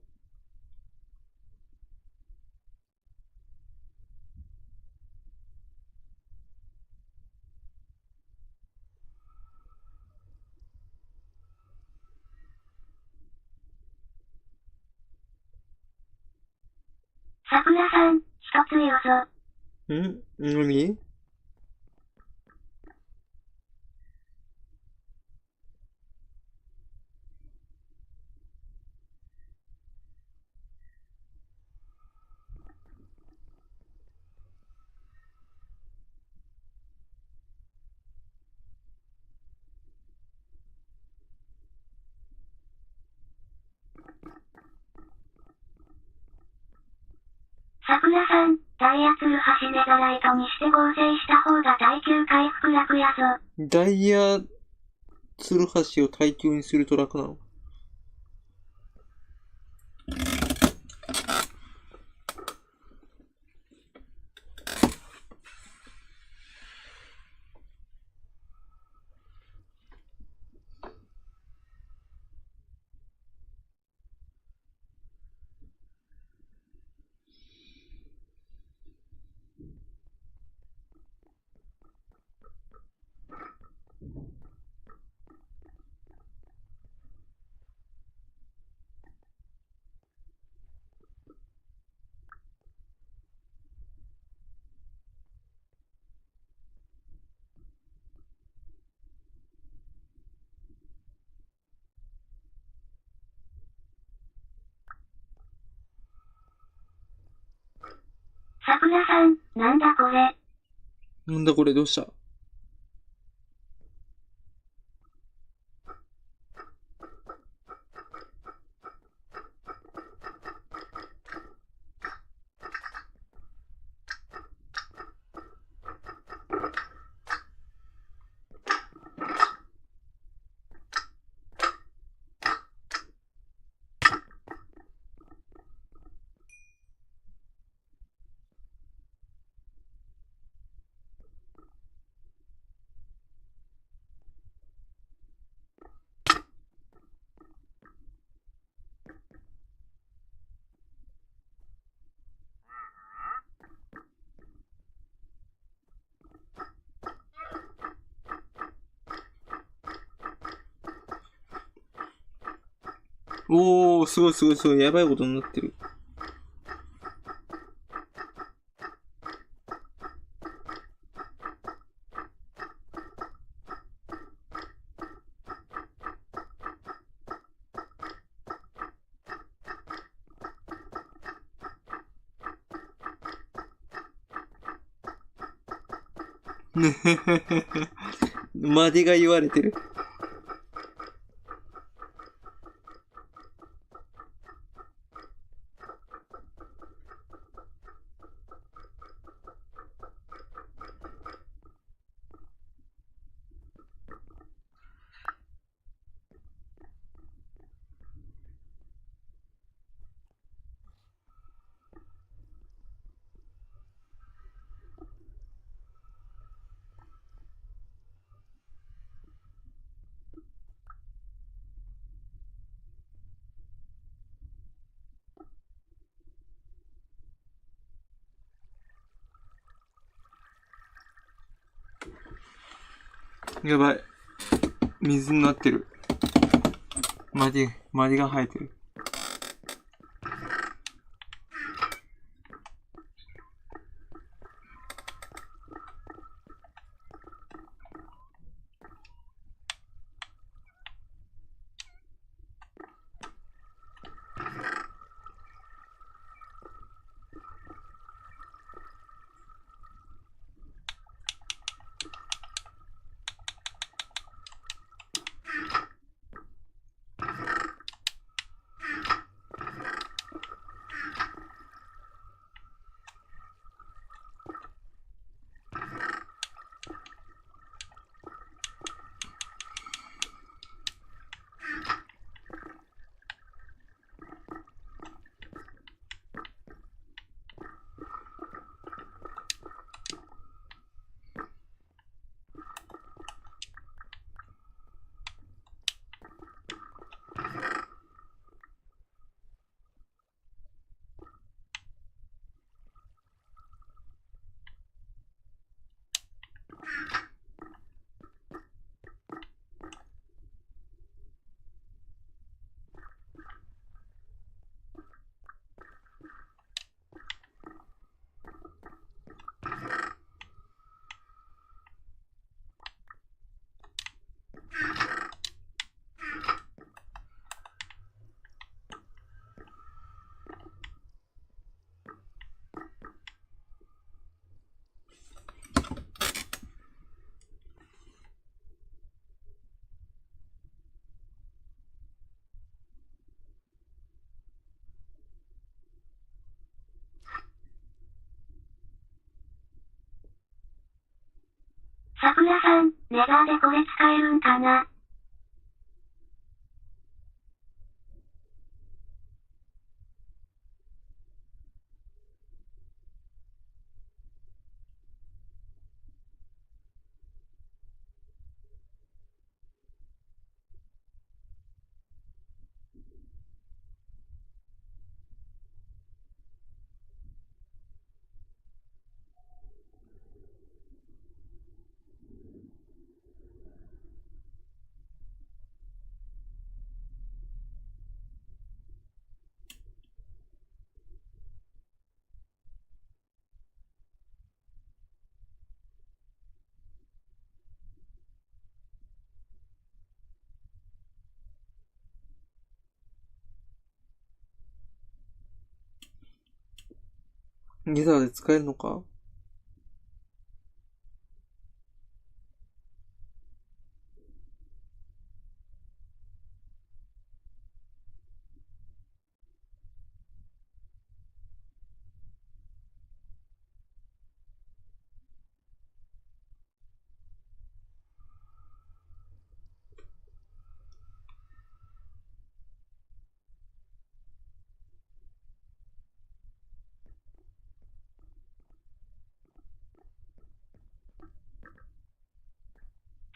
桜さん、一つ言うぞ。何？桜さん、ダイヤツルハシネザライトにして合成した方が耐久回復楽やぞ。ダイヤ、ツルハシを耐久にすると楽なの？桜さん、なんだこれ。なんだこれ、どうした？おー、すごいすごいすごい、やばいことになってる。ねへへへへ。マディが言われてる。やばい。水になってる。マディが生えてる。さくらさん、レザーでこれ使えるんかな？ギザーで使えるのか？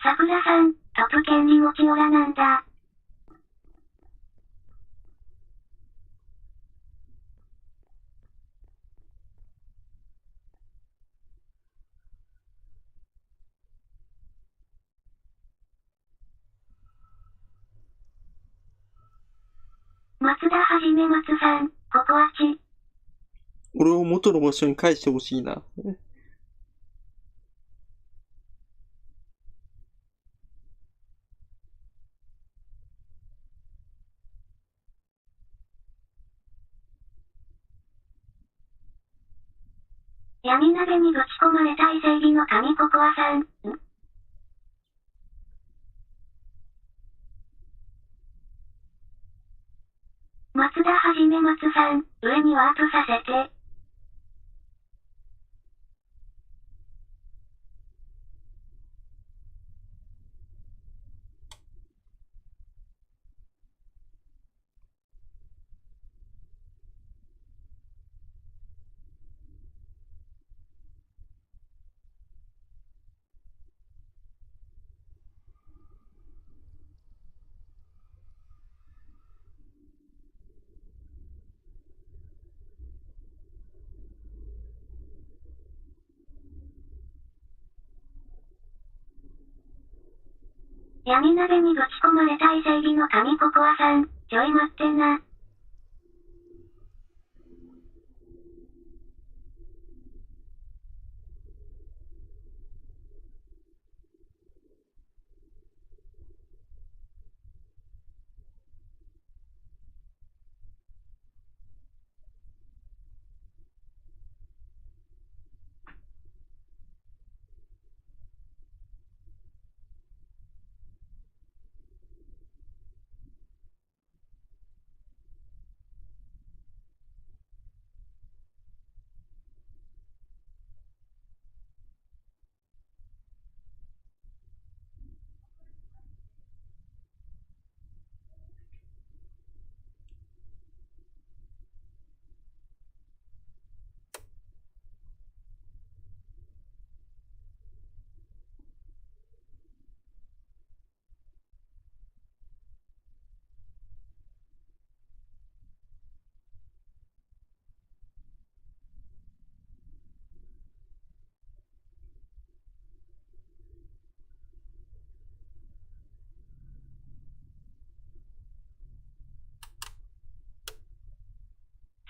さくらさん、トップ権利持ちオラなんだ。松田はじめ松さん、ここはち。俺を元の場所に返してほしいな。闇鍋にぶち込まれた伊勢海老の神ココアさん。松田はじめ松さん、上にワープさせて。闇鍋にぶち込まれた伊勢海老の神ココアさん、ちょい待ってな。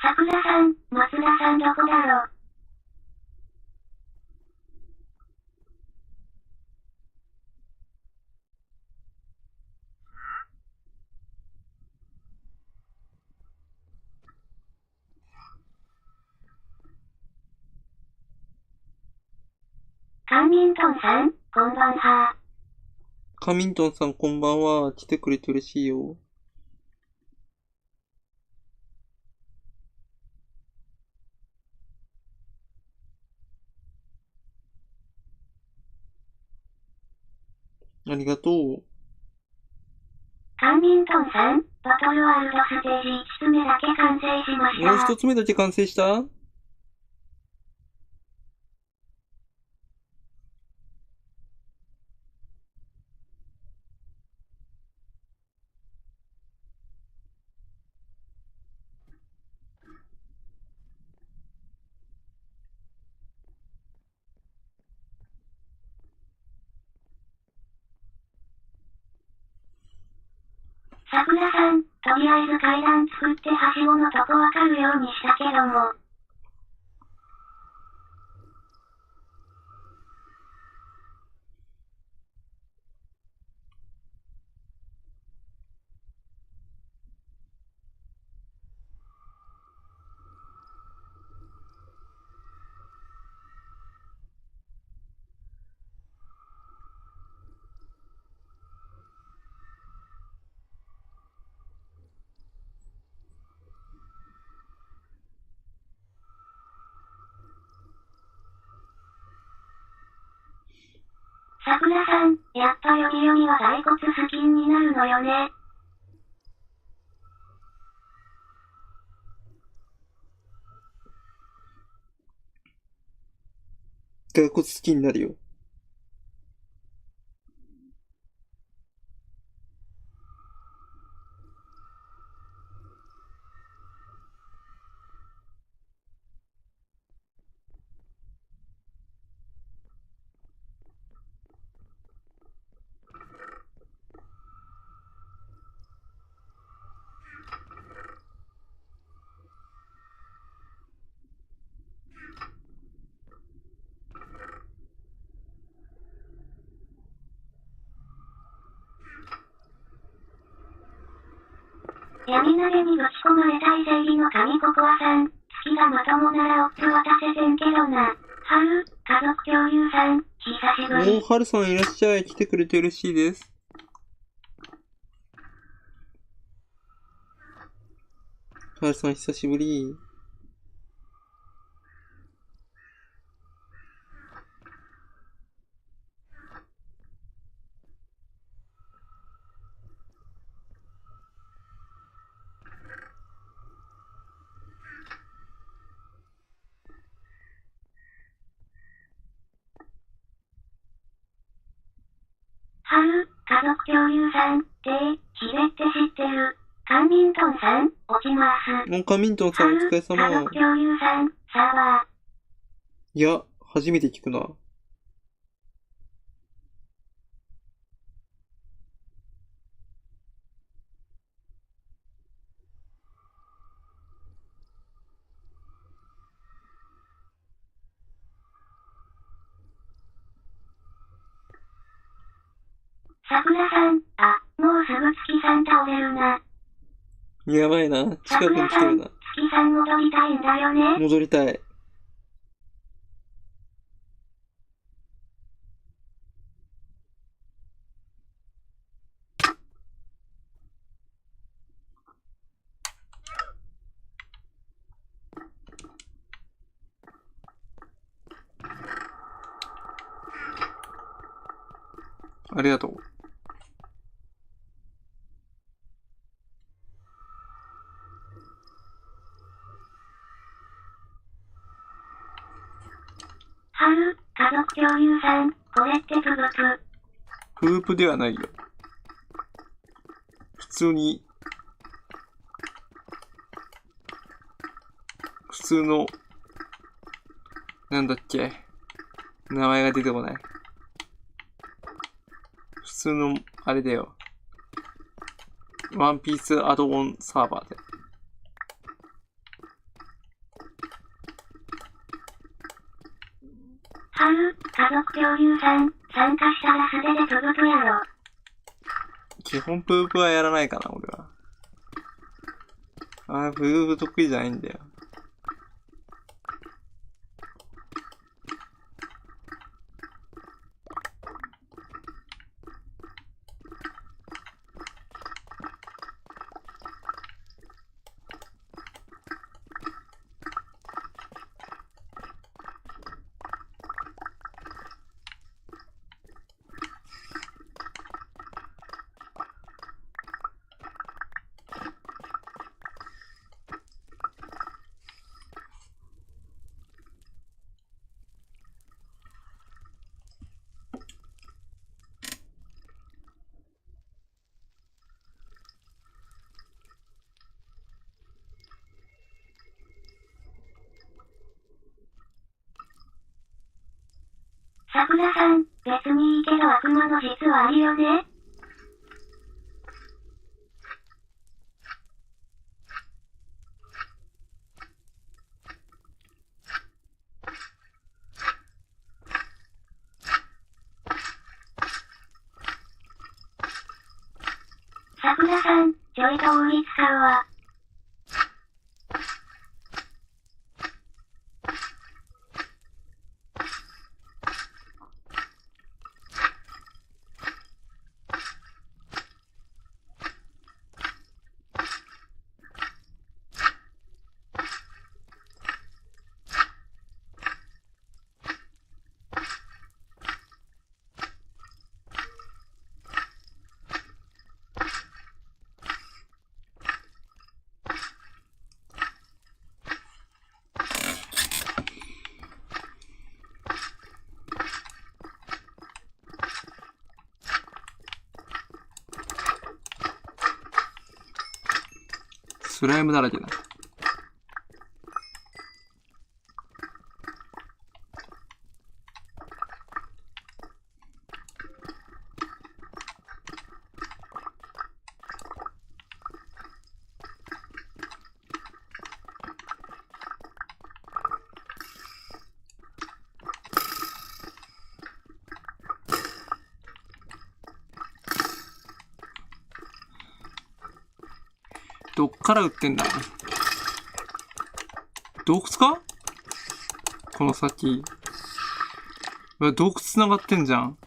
さくらさん、松田さんどこだろ？カンミントンさん、こんばんは。カミントンさんこんばんは。来てくれて嬉しいよ。ありがとう。カンミントンさん、バトルワールドステージ1つ目だけ完成しましもうた。一つ目だけ完成した？桜さん、とりあえず階段作ってはしごのとこわかるようにしたけども。桜さん、やっぱよりよりは骸骨好きになるのよね。骸骨好きになるよ。闇投げにぶち込まれたい正義の神ココアさん。月がまともならオップ渡せてんけどな。春、家族共有さん、久しぶり。はるさんいらっしゃい。来てくれて嬉しいです。はるさん久しぶり。春、家族共有さん、で、ヒレって知ってる。カンミントンさん、落ちます。カンミントンさんお疲れ様。家族共有さん、サーバー。いや、初めて聞くな。桜さん、あ、もうすぐ月さん倒れるな。やばいな。近くに来てるな。月さん戻りたいんだよね。戻りたい。ありがとう。春、家族共有さん、これってブブプ。フープではないよ。普通の、なんだっけ。名前が出てこない。普通の、あれだよ。ワンピースアドオンサーバーで。春、家族共有さん、参加したら素手でブブプやろ。基本プープはやらないかな、俺は。プープ得意じゃないんだよ。桜さん、別にいいけど悪魔の実はありよね。桜さん、ちょいと大石さんは。スライムだらけだ。どっから撃ってんだ？洞窟か？この先。うわ、洞窟繋がってんじゃん。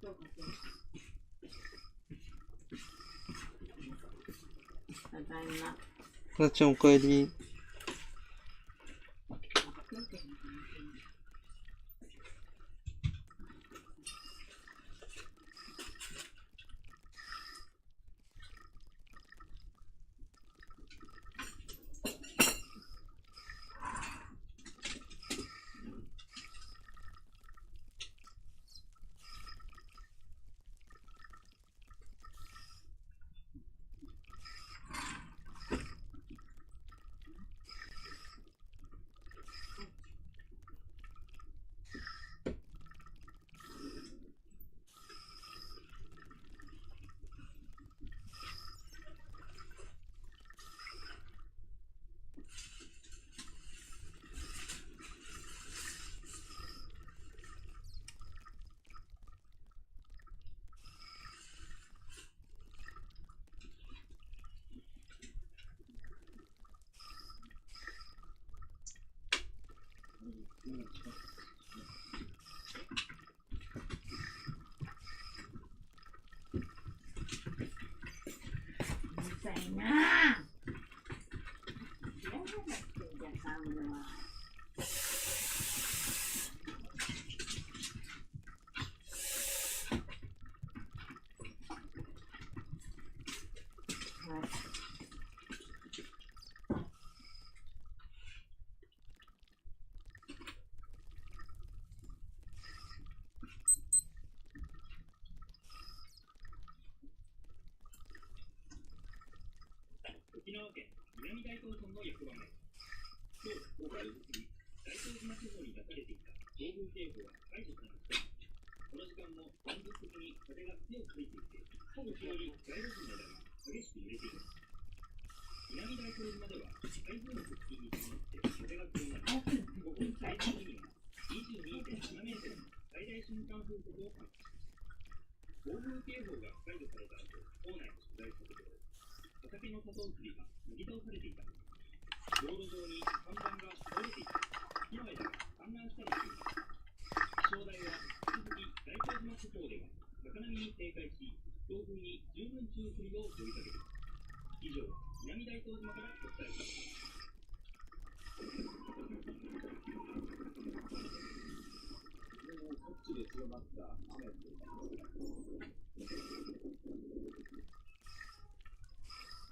どうかしら。ただいま。なっちゃんおかえり。うるさいなあ。嫌なんだってんじゃん、サウンドは。沖縄県南大東村の役場前。今日午後4時過ぎ、大東島地方に出されていた暴風警報が解除されました。この時間も断続的に風が強く吹いていて、時折街路樹の枝が激しく揺れています。南大東島では台風の接近に伴って風が強まり、午後最高には22.7メートルの最大瞬間風速を観測。暴風警報が解除された後、島内を取材したところ、畑のサトウキビが脱ぎ倒されていた。道路上に看板が倒れていた。木の枝が散乱したりしています。気象台は引き続き大東島地方では高波に警戒し、強風に十分注意するよう呼びかけています。以上、南大東島からお伝えしました。各地で強まった雨となります。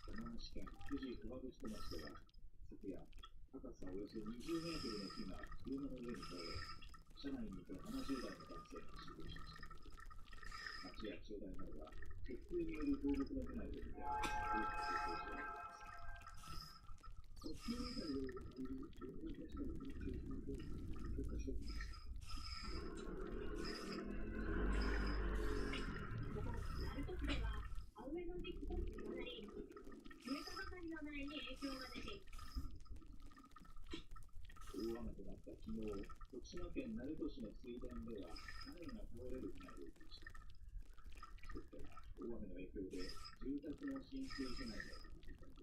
山梨県富士河口湖町では昨夜、高さおよそ20メートルの木が車の上に倒れ、車内にいた70代の男性が死亡しました。町や気象台などは突風による倒木の被害とみて大きく通報しています。突風以外で大雨となった昨日、徳島県鳴門市の水田では種が倒れる被害を受けました。そして大雨の影響で住宅の浸水被害が続いています。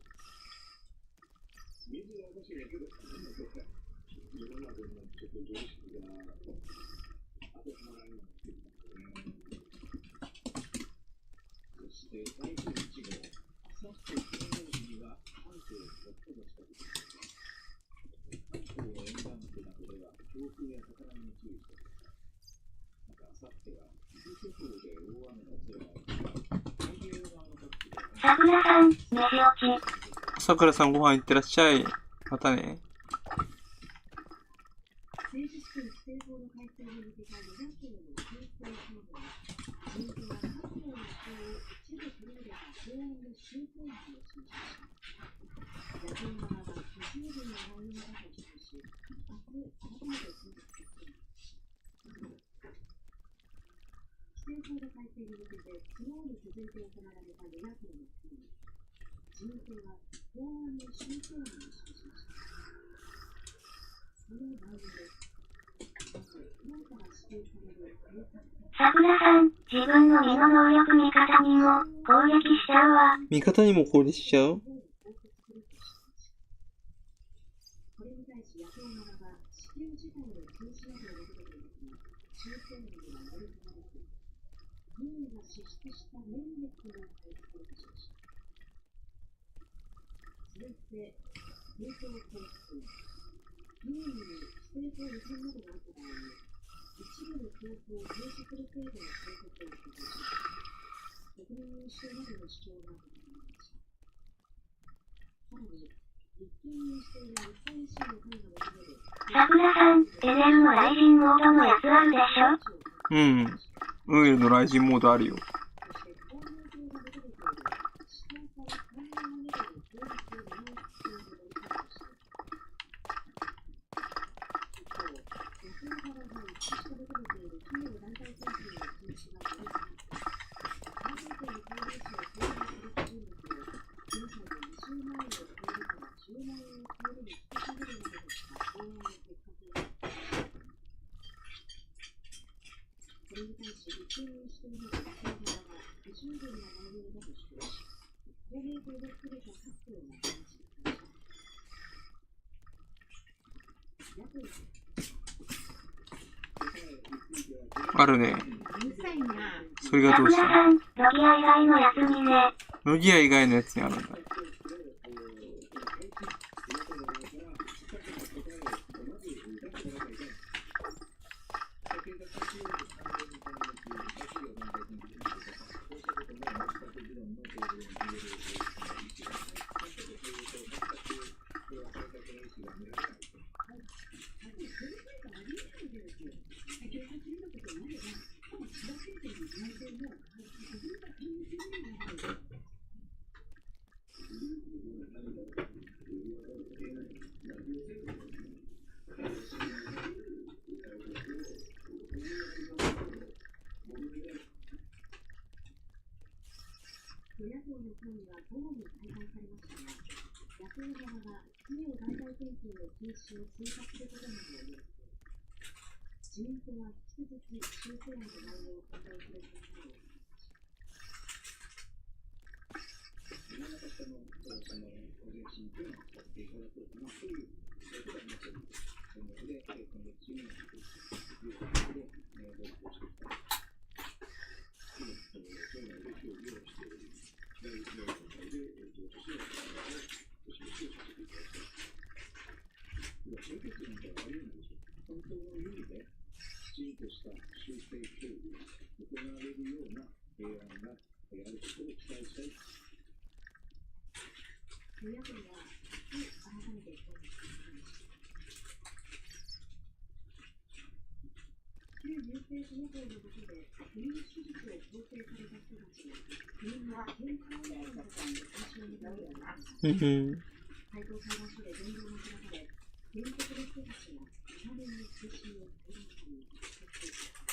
水は欲しいだけど、世の中のちょっと常識が当てはまらないようになってきますね。そして台風1号、あさって金曜日には関東に最も近づきます。関東の沿岸部などでは強風や高波に注意してください。またあさっては伊豆諸島で大雨の恐れがありますが、太平洋側の各地でさくらさん、飯落ち。さくらさんご飯いってらっしゃい。またね。政治資金規正法の改正に向けた与野党の憲法討論。自民党は各党の意向を一部取り入れた法案の修正案を示しました。野党側は不十分な内容だと主張し、明日改めて審査する。規正法の改正に向けて昨日に続いて行われた与野党の協議。自民党は法案の修正案を示しました。その内容です。さくらさん、自分の身の能力味方にも攻撃しちゃうわ。味方にも攻撃しちゃう？これに対し野党側は支給自体の禁止などを求めていますが、修正案には盛り込まれず、議員が支出した年月の報告をしました。続いて、公共交通。議員に規制と違反などがあった場合に、一部の交付を停止する程度の報告を行いました。国民民主党などの主張が行われました。さらに、立憲民主党や日本維新の会が求める桜さん、LL のライジンモードのやつあるでしょ？うん。ウエルのライジンモードあるよ。これに対し、立憲民主党の野党側は不十分な内容だと主張し、公明党で含めた各党が話し合いました。野党あるね。それがどうしたの？桜さん、ロギア以外のやつにね。ロギア以外のやつにあるんだ。与野党の協議は午後に再開されましたが、野党側が企業団体献金の禁止を追加することなどを要求。自民党は引き続き修正案の内容を検討する考えを示しました。山中さんの前進というのをやっていただこうかなということがありますので、そのので、今月中にやっていくということで、努力をしていきたい。将来で協議をしており、来月の段階で上司をお示しをさせていただきます。では、解決なんかはありえないでしょう。本当の意味で、きちんとした修正協議が行われるような提案があることを期待したい。与野党は明日改めて協議していきました。旧優生保護法の下で不妊手術を強制された人たちが国の健康保険の方に対象になるようになりました。最高裁判所で弁論が開かれ、原告の人たちが長年の推進を裁判所に決定しまし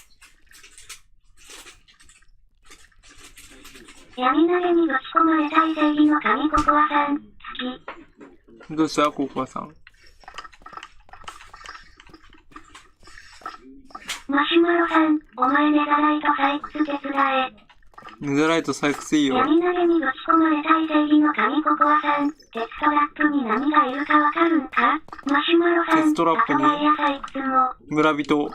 た。闇投げにぶち込まれたい正義の神ココアさん、好き。どうしたココアさん。マシュマロさん、お前ネザライト採掘手伝え。ネザライト採掘いいよ。闇投げにぶち込まれたい正義の神ココアさん、鉄トラップに何がいるかわかるんか？マシュマロさん、鉄トラップにダイヤ採掘も。村人。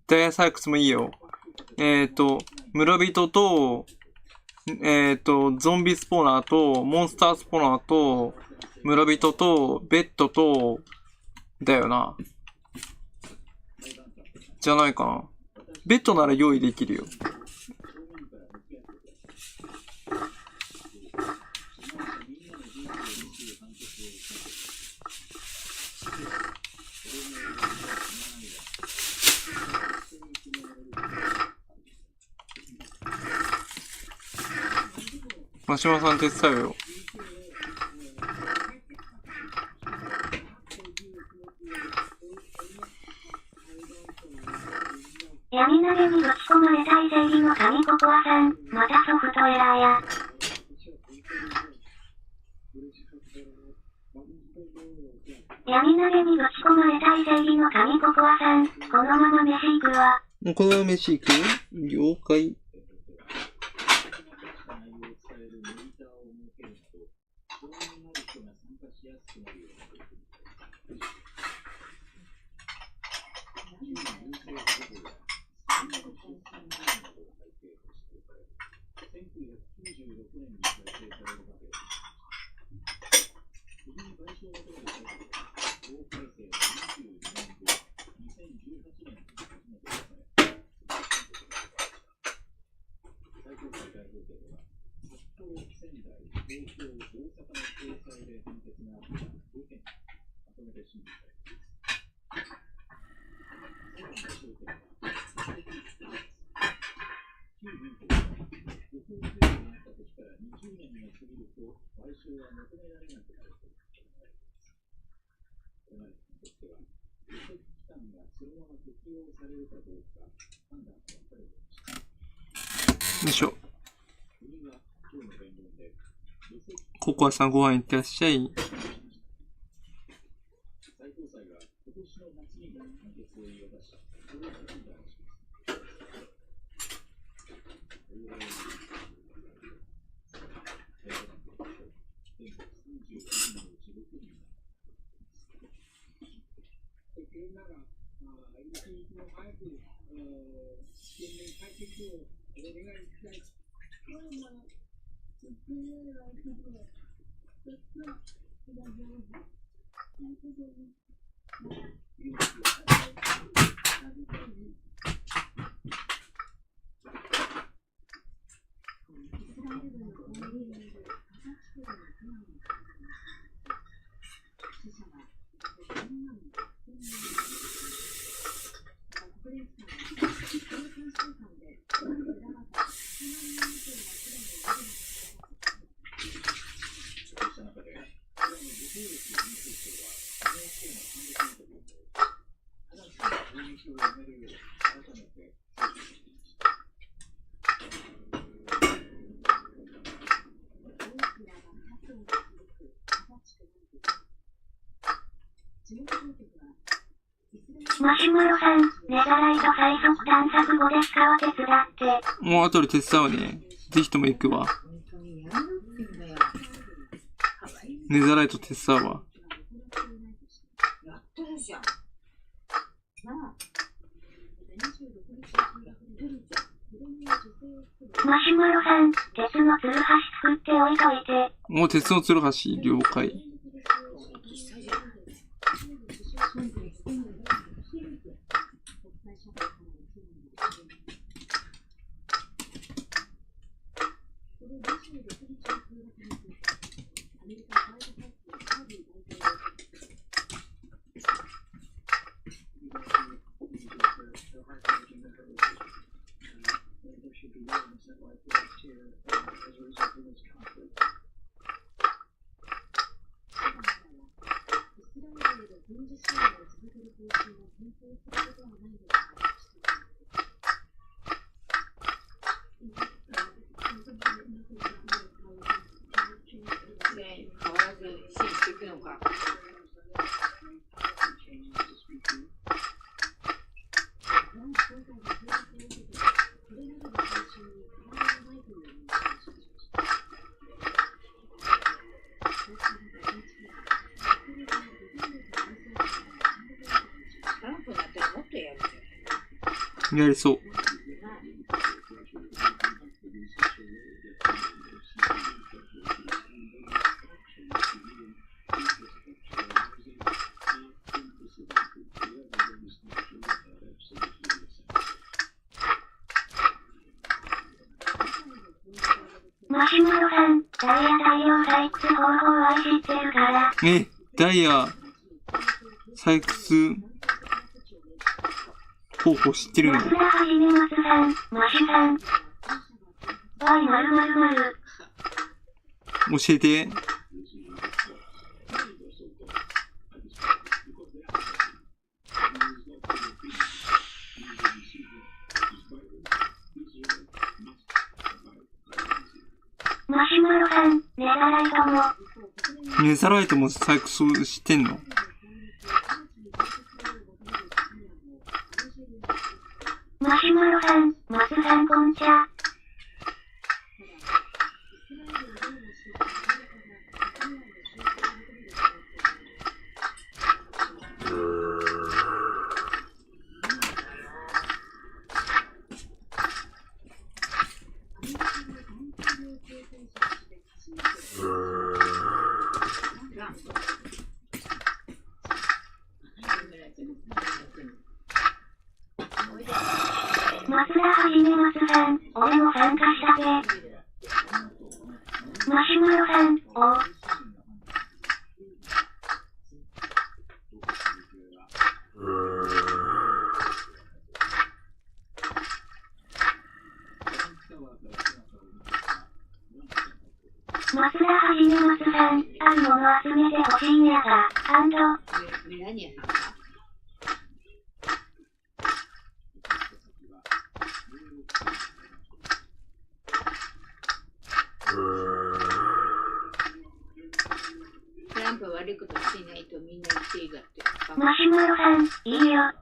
ダイヤ採掘もいいよ。村人と、ゾンビスポーナーと、モンスタースポーナーと、村人と、ベッドと、だよな。じゃないかな。ベッドなら用意できるよ。マシマさん手伝うよ。闇投げにぶち込まれたい正義の神ココアさん、またソフトエラーや。闇投げにぶち込まれたい正義の神ココアさん、このまま飯行くわ。このまま飯行く？了解。よいしょ。ココアさんご飯いってらっしゃい。マシュマロさん、ネザライト最速探索後ですかは手伝って。もう後で手伝うね。ぜひとも行くわ。ネザライト手伝うわ。やってるじゃん。マシュマロさん、鉄のツルハシ作っておいといて。もう鉄のツルハシ了解。やりそう。マシュマロさん、ダイヤ大量採掘方法は知ってるから。ダイヤ採掘方法知ってるの？松田はじめ松さん、マシュさん。教えて。マシュマロさん、ネザライトも。ネザライトも採掘してんの？マシュマロさん、松さんこんちゃ。松田はじめ松さん、俺も参加したぜ。マシュマロさん、おー。マスラはじめますさん、あるもの集めてほしいんやが、メラニアさんかトランプは悪いことしていないとみんな言っていいがって。マシュマロさん、いいよ。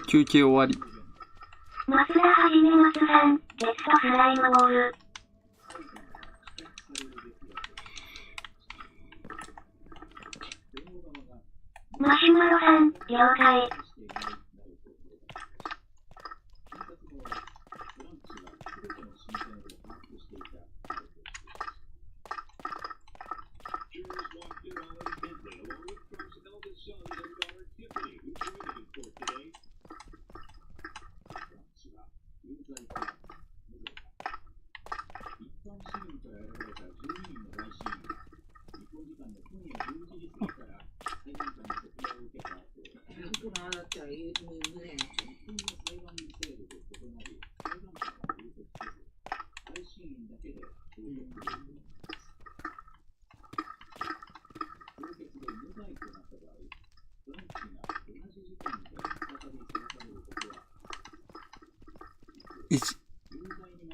休憩終わり。マスラはじめますさん、ゲストスライムボール。マシュマロさん、了解。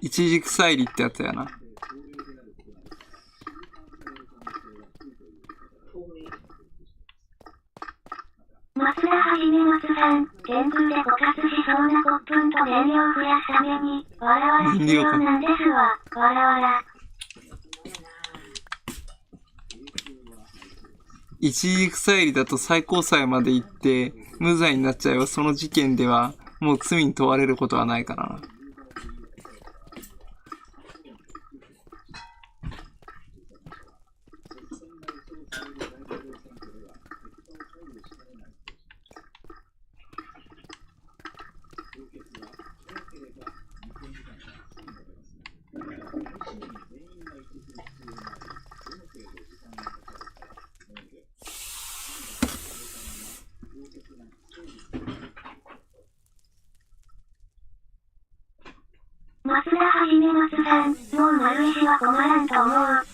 一軸彩理ってやつやな。マスラはじめますさん、天空で枯渇しそうなコップンと燃料を増やすために、わらわら必要なんですわ、わらわら。一軸彩理だと最高裁まで行って無罪になっちゃえばその事件ではもう罪に問われることはないからな。マスラはじめますさん、もう丸石は困らんと思う。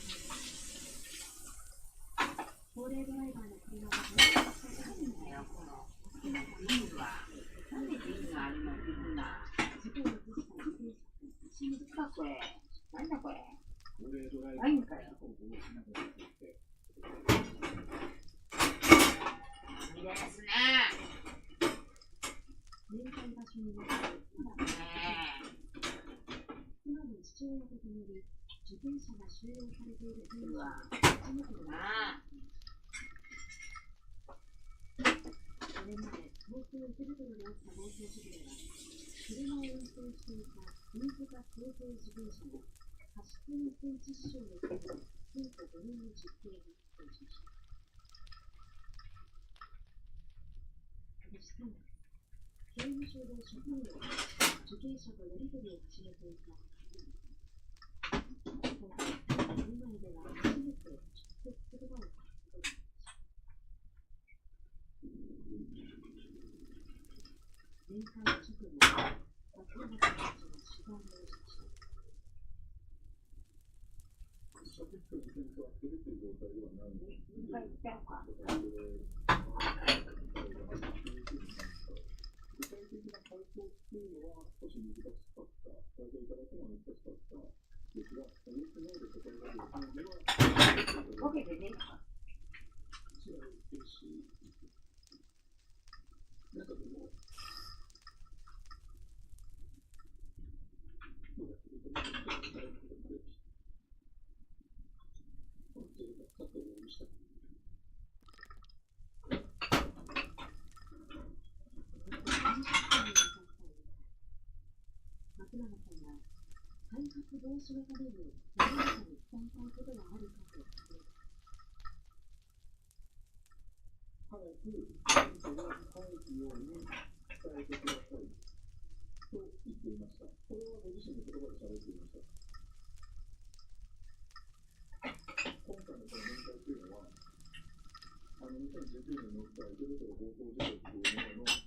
再発防止のために世の中に伝えたいことがあるかと聞きます。早く選挙が返すように伝えてくださいと言っていました。これはご自身の言葉で喋っていました。今回のこの面会というのは、2019年に起きた池袋暴行事件というものの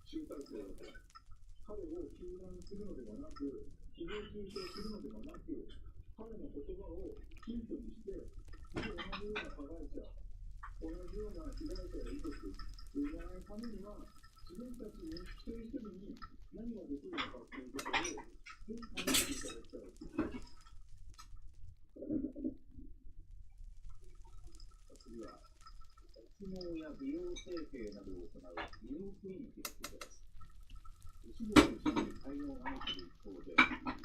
集大成だと。彼を糾弾するのではなく、誹謗中傷するのではなく、彼の言葉を根拠にして、同じような加害者、同じような被害者が遺族を生まないためには、自分たちに一人一人に何ができるのかということを、ぜひ考えていただきたい。次は、脱毛や美容整形などを行う美容クリニックについてです。一部を中心に対応が相次ぐ一方で、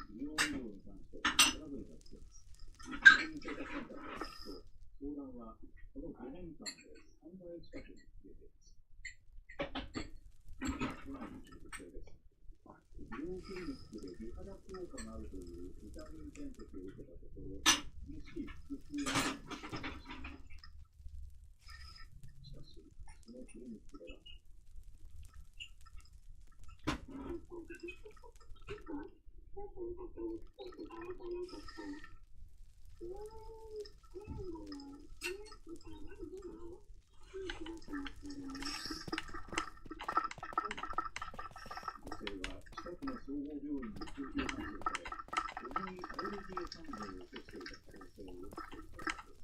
美容医療に関してトラブルが起きています。国民生活センターによりますと、相談はこの5年間で3倍近くに増えています。都内の女性です。美容クリニックで美肌効果があるというビタミン点滴を受けたところ、激しい腹痛が出ていました。しかし、そのクリニックでは、女性は近くの総合病院に救急搬送され、重いアレルギー反応を起こしていた可能性を指摘されています。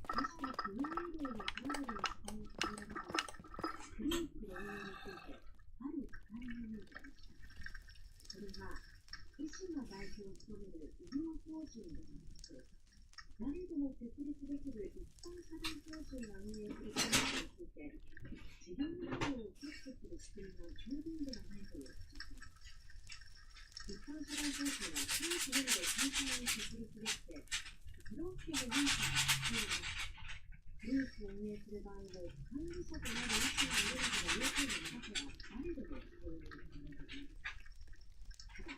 こうした国民医療のトラブルの期待に応えながら、クリニックの運営について、ある課題が見えてきました。それは、医師が代表を務める医療法人の発足。誰でも設立できる一般社団法人が運営するクリニックについて、自分の医療を確保する仕組みが十分ではないということです。一般社団法人は地域のみで簡単に設立できて、都道府県の認可が必要です。クリニックを運営する場合も、管理者となる医師がいるなどの要件を満たせば、誰でも運営が可能です。ただ、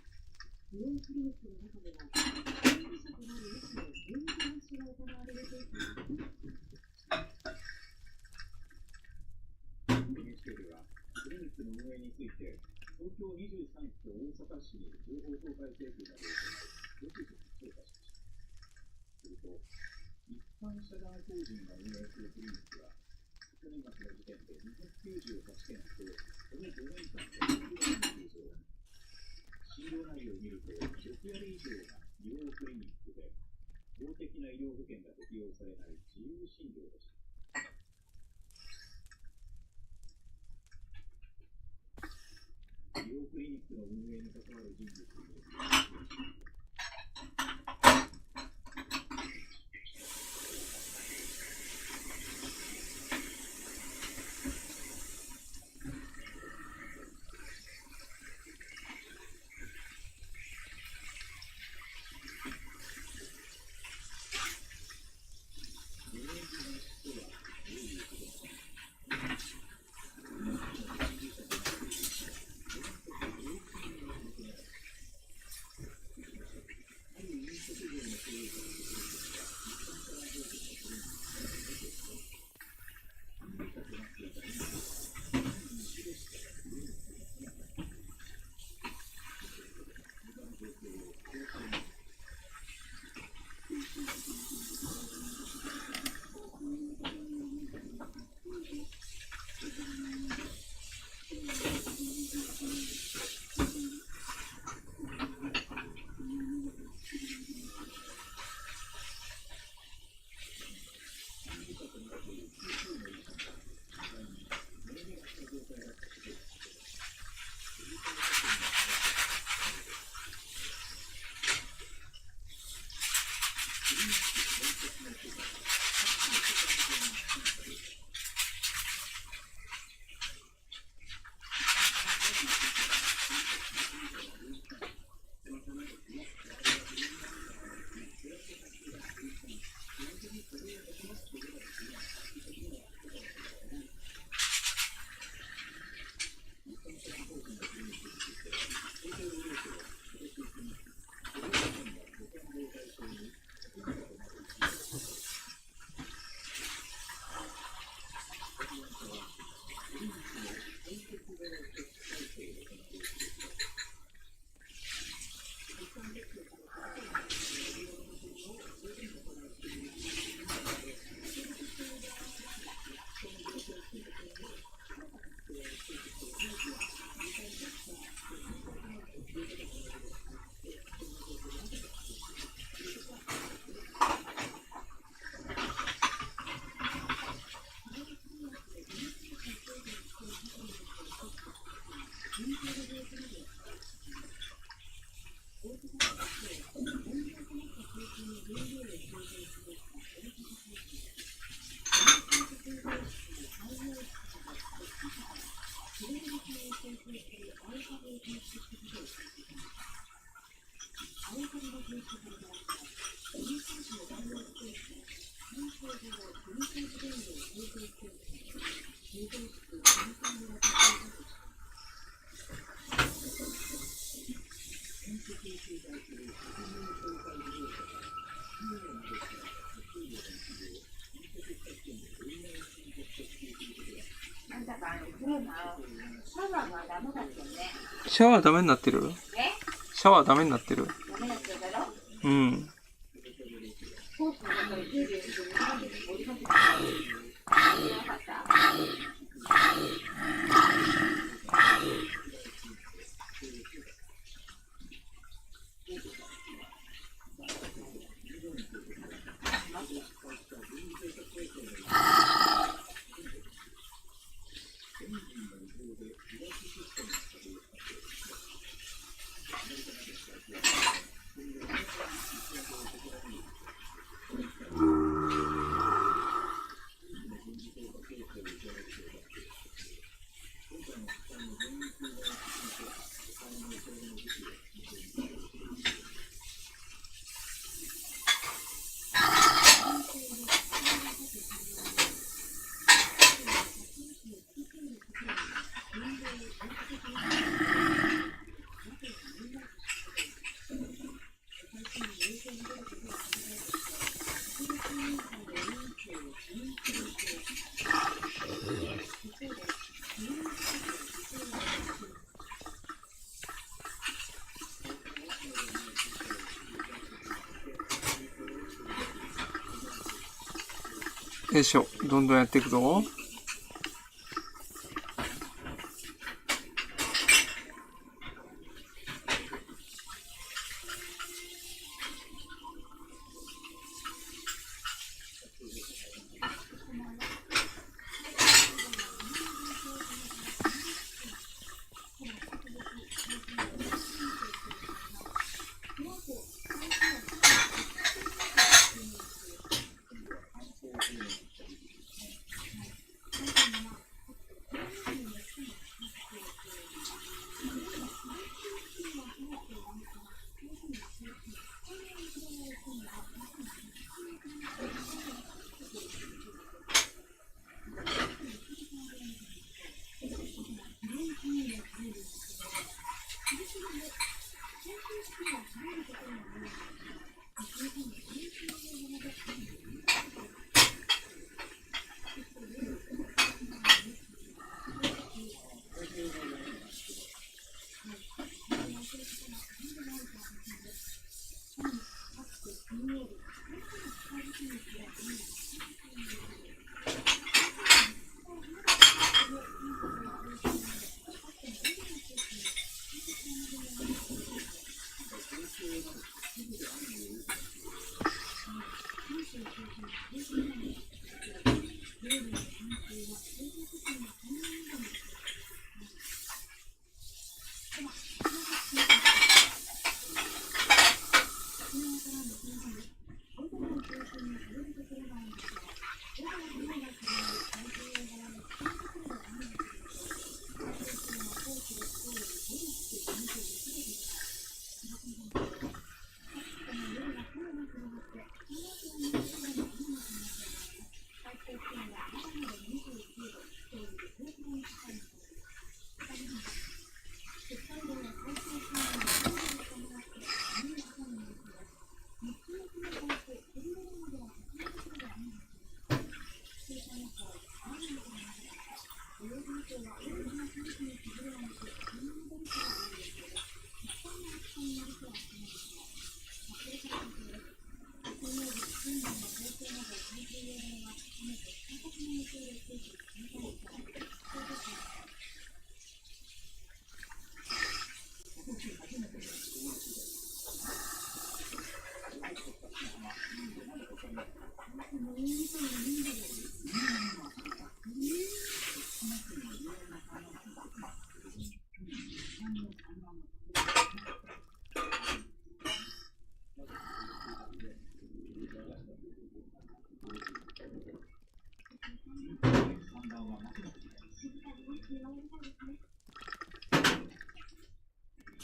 美容クリニックの中では、管理者となる医師の分断しが行われるケースが多くなっていました。NHK では、クリニックの運営について、東京23区と大阪市に情報公開請求などを行い、独自に調査しました。すると、一般社団法人が運営するクリニックは、去年末の時点で298件と、この5年間で6割に上昇。診療内容を見ると、6割以上が美容クリニックで、公的な医療保険が適用されない自由診療でした。美容クリニックの運営に関わる人物に話しました。なんだか車、シャワーがダメだったよね。シャワーダメになってる？シャワーダメになってる？ダメだっただろ。うん。コースの中で手で折りかけてなかった。よいしょ。どんどんやっていくぞ。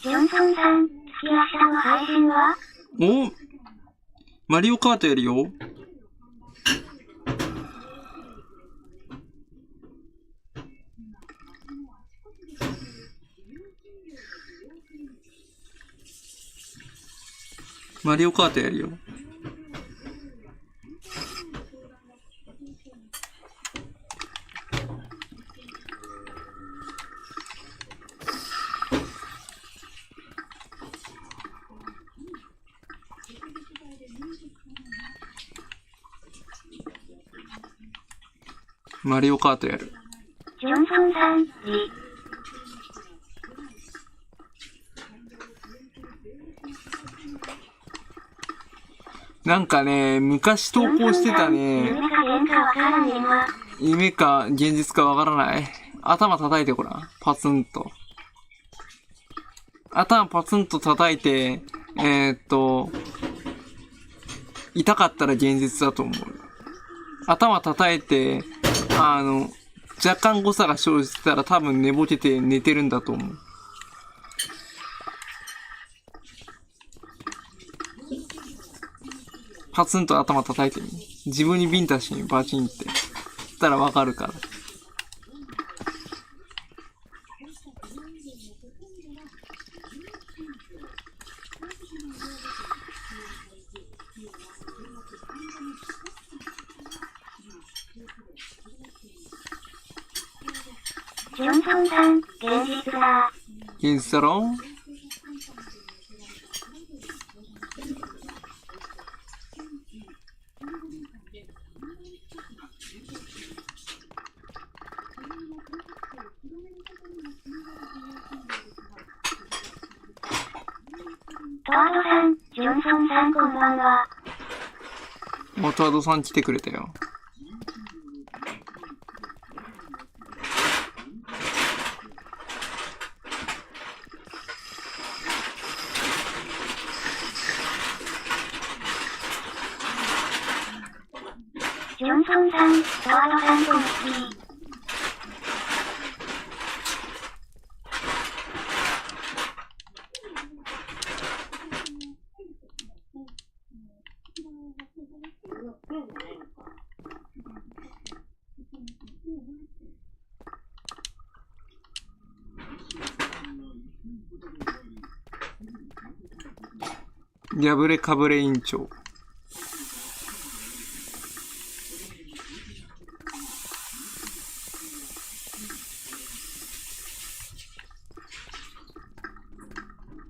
ジョンソンさん、月明日の配信は？お、マリオカートやるよ。マリオカートやるよ。マリオカートやる。ジョンソンさん、リ。なんかね、昔投稿してたね。夢か幻かわからん今。夢か現実かわからない。頭叩いてごらん。パツンと。頭パツンと叩いて、痛かったら現実だと思う。頭叩いて、若干誤差が生じてたら多分寝ぼけて寝てるんだと思う。パツンと頭叩いてみ。自分にビンタしにバチンって。したらわかるから。ジョンソンさん、現実だ。現実だろ？トワードさん、ジョンソンさんこんばんは。モトワードさん来てくれたよ。ジョンソンさん、トワードさんこんにちは。破れかぶれ委員長。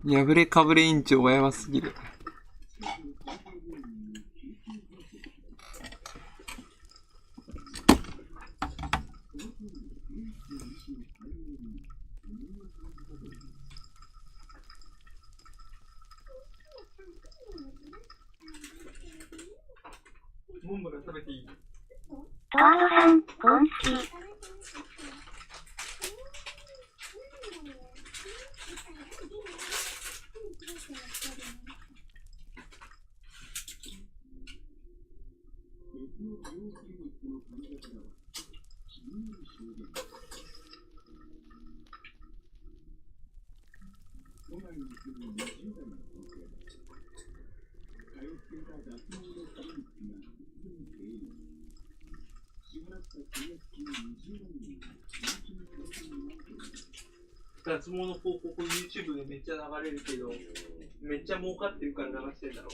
破れかぶれ委員長がやばすぎる。モンブラン食べていい？トワードさん、こんち。脱毛の広告 YouTube でめっちゃ流れるけど、めっちゃ儲かってるから流してんだろう。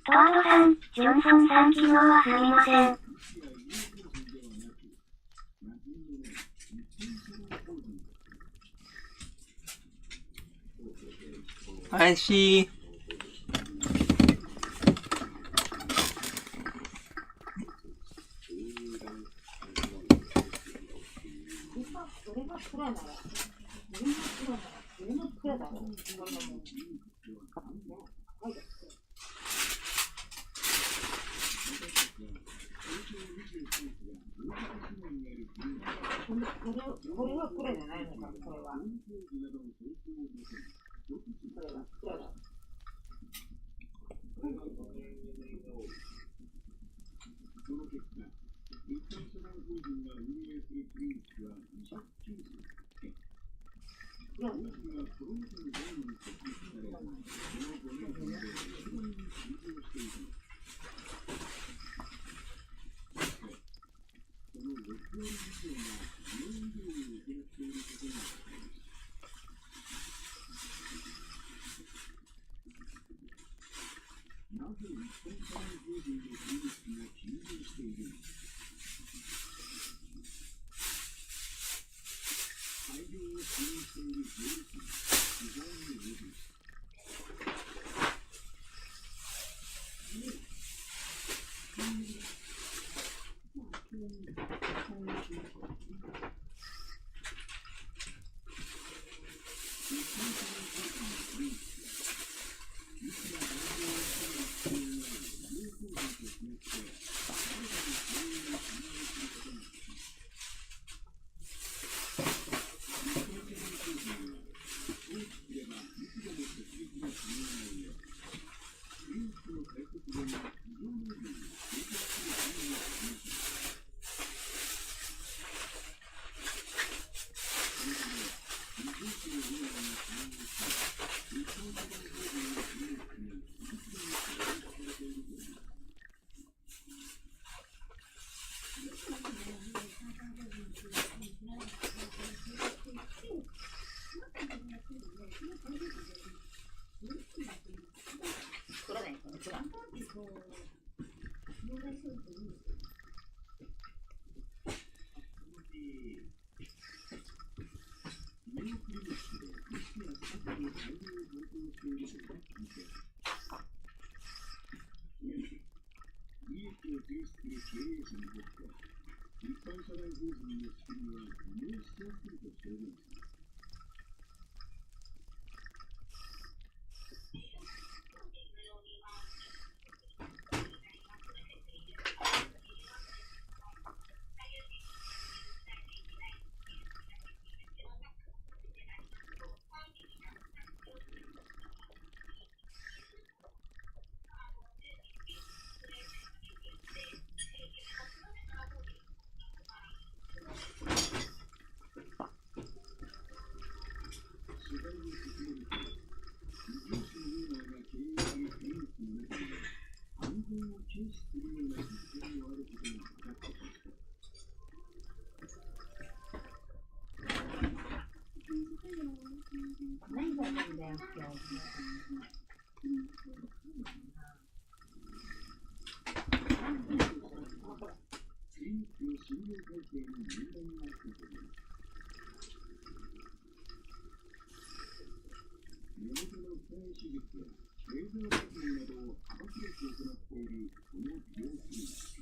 トワードさん、ジョンソンさん昨日はすみません。怪しい。これは蔵じゃないのか、これは。これは蔵だ。その結果、一般社団法人が運営するクリニックは290件。多くがコロナ禍の前に設立され、この5年間で1万人急増している。そして、その6割以上が美容医療を行っていることが分かりました。なぜ一般社団法人のクリニックが急増しているのか。開業を支援している税理士が取材に応じました。蔵だよ、この蔵。利益を重視する経営者にとって、一般社団法人の仕組みは利用しやすいと証言します。取材を進めると、異業種のオーナーが経営するクリニックの中には、安全を軽視するような実態もあることが分かってきました。何がいいんだよ、今日。クリニックの診療体制に問題があったといいます。目元の二重手術やレーザー脱毛などを幅広く行っているこの美容クリニック。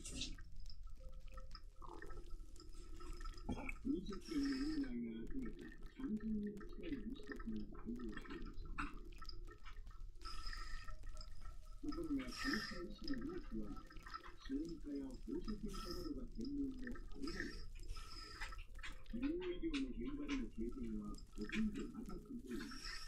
飲食店のオーナーが集めた30人近い医師たちが対応していました。ところが、こうした医師の多くは、小児科や放射線科などが専門のアルバイト。美容医療の現場での経験はほとんどなかったといいます。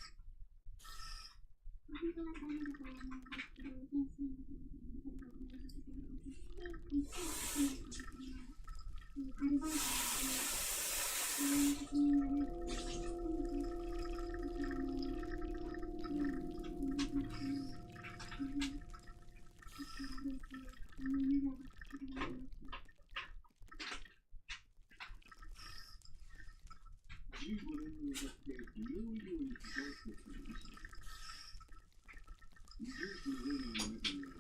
15年にわたって美容医療に関わってきた医師です。異業種のオーナーの中には、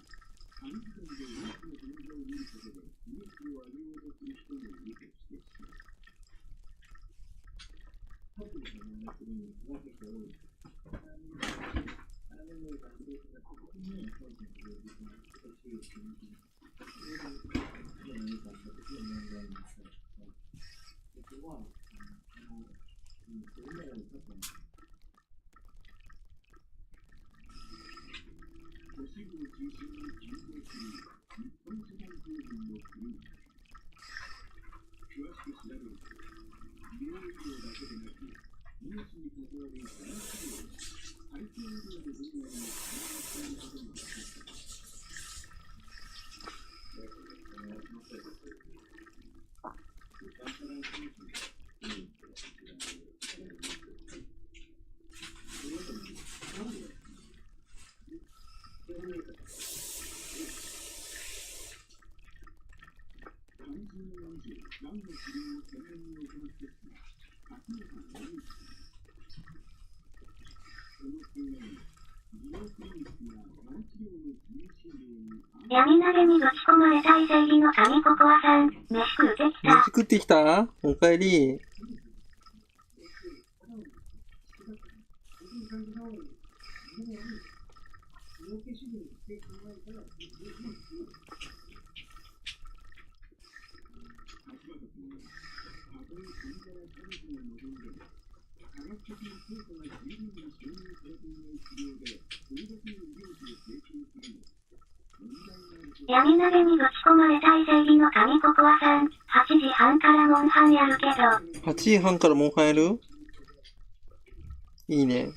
短時間で多くの患者を見ることで利益を上げようとする人もいると指摘します。各社の中に分けて多い。都市部を中心に急増する日本社団法人のクリニック。詳し闇鍋にぶち込まれた伊勢入りの神ココアさん、飯食うてきた。飯食ってきた？おかえり。闇鍋にぶち込まれた伊勢入りの神ココアさん、8時半からモンハンやるけど。8時半からモンハンやる？いいね。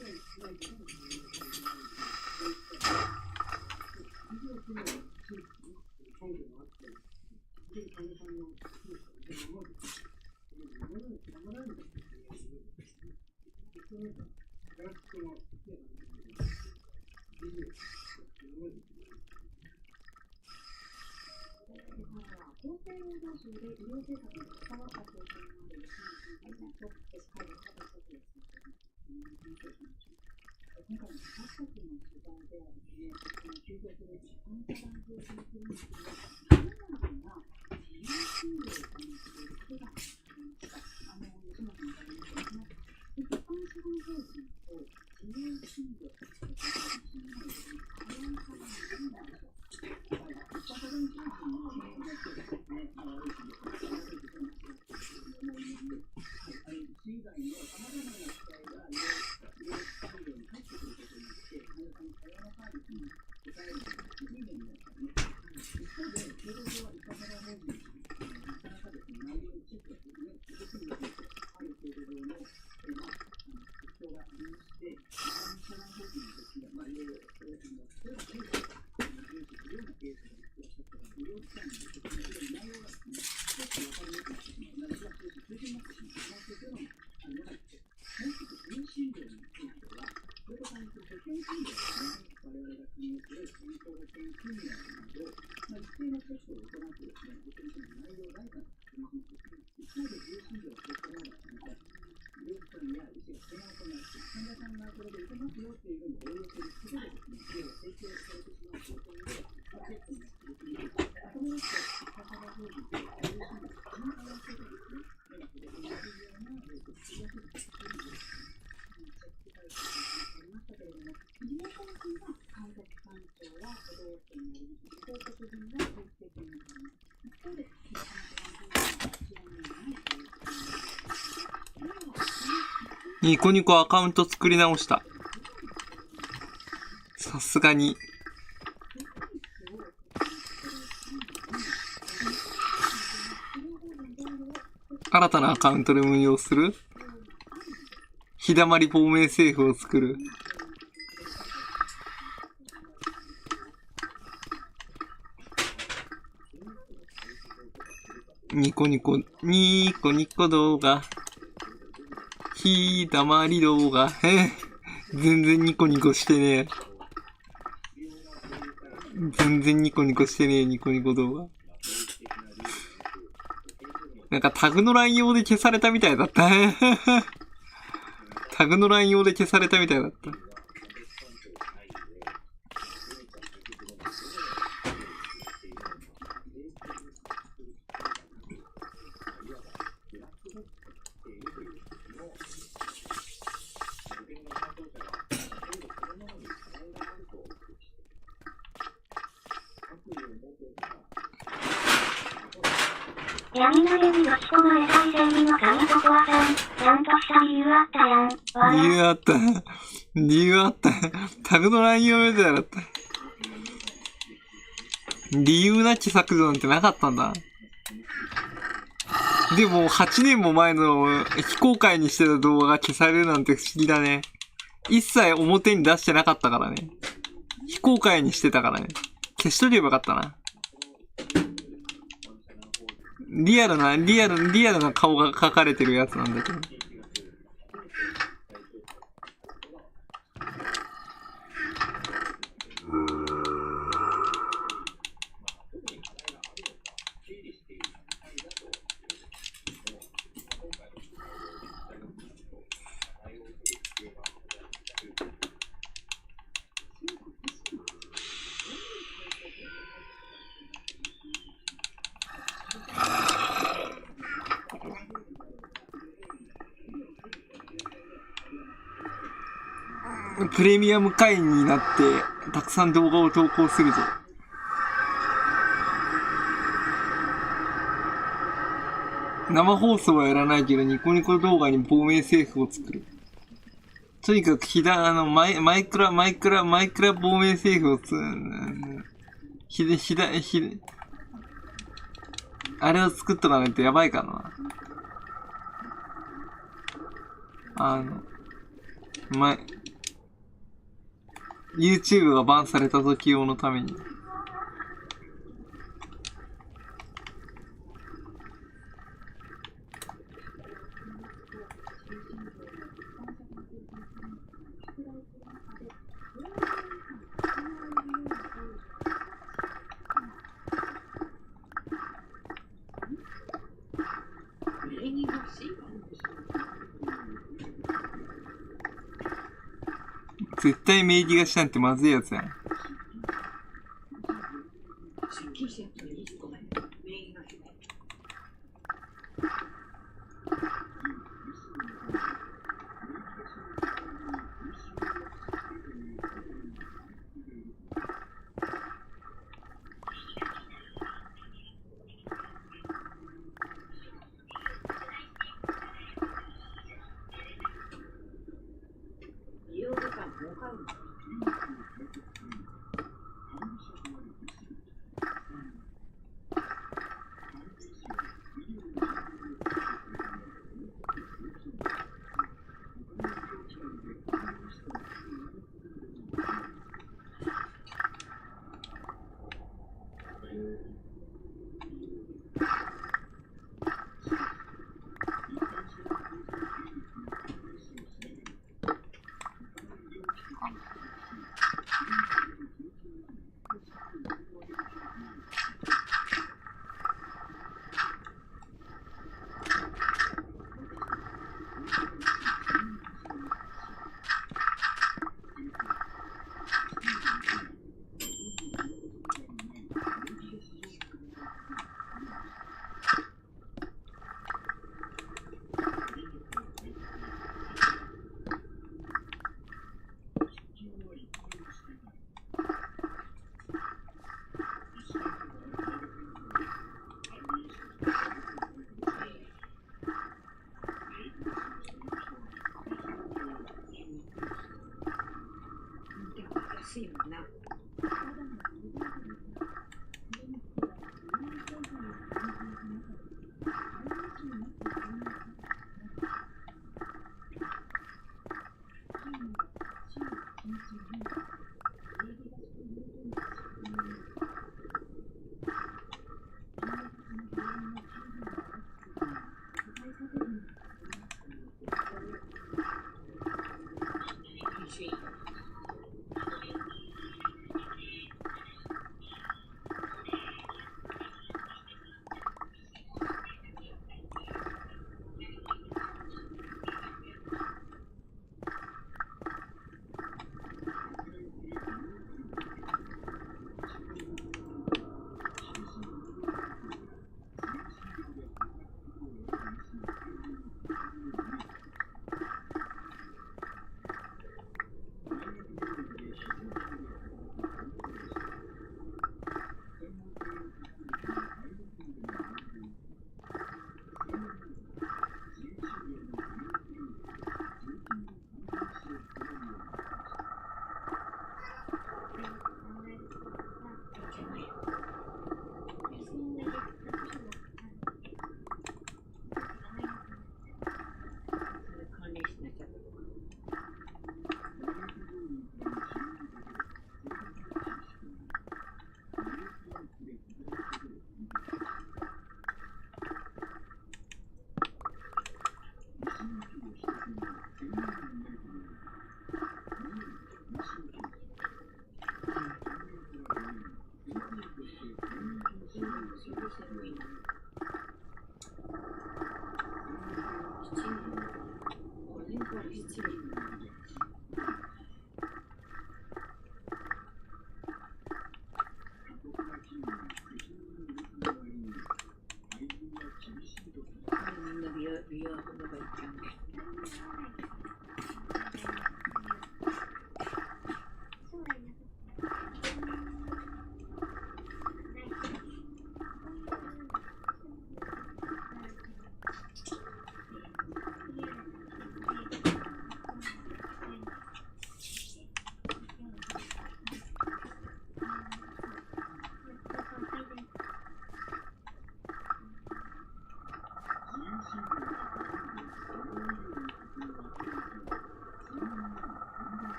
ニコニコアカウント作り直した。さすがに。新たなアカウントで運用する？日だまり亡命政府を作る。ニコニコ動画。ひだまり動画。全然ニコニコしてねえ。全然ニコニコしてねえ、ニコニコ動画。なんかタグの乱用で消されたみたいだった。タグの乱用で消されたみたいだった。闇鍋にぶち込まれた伊勢入りの神ココアさん、ちゃんとした理由あったやん。理由あった。理由あった。タグの乱用みたいだった。理由なき削除なんてなかったんだ。でも、8年も前の非公開にしてた動画が消されるなんて不思議だね。一切表に出してなかったからね。非公開にしてたからね。消しとけばよかったな。リアルな顔が描かれてるやつなんだけど。プレミアム会員になって、たくさん動画を投稿するぞ。生放送はやらないけど、ニコニコ動画に亡命政府を作る。とにかく、マイクラ亡命政府をあれを作っとかないとやばいからな。YouTube がバンされた時用のために。絶対名義貸しなんてまずいやつやん。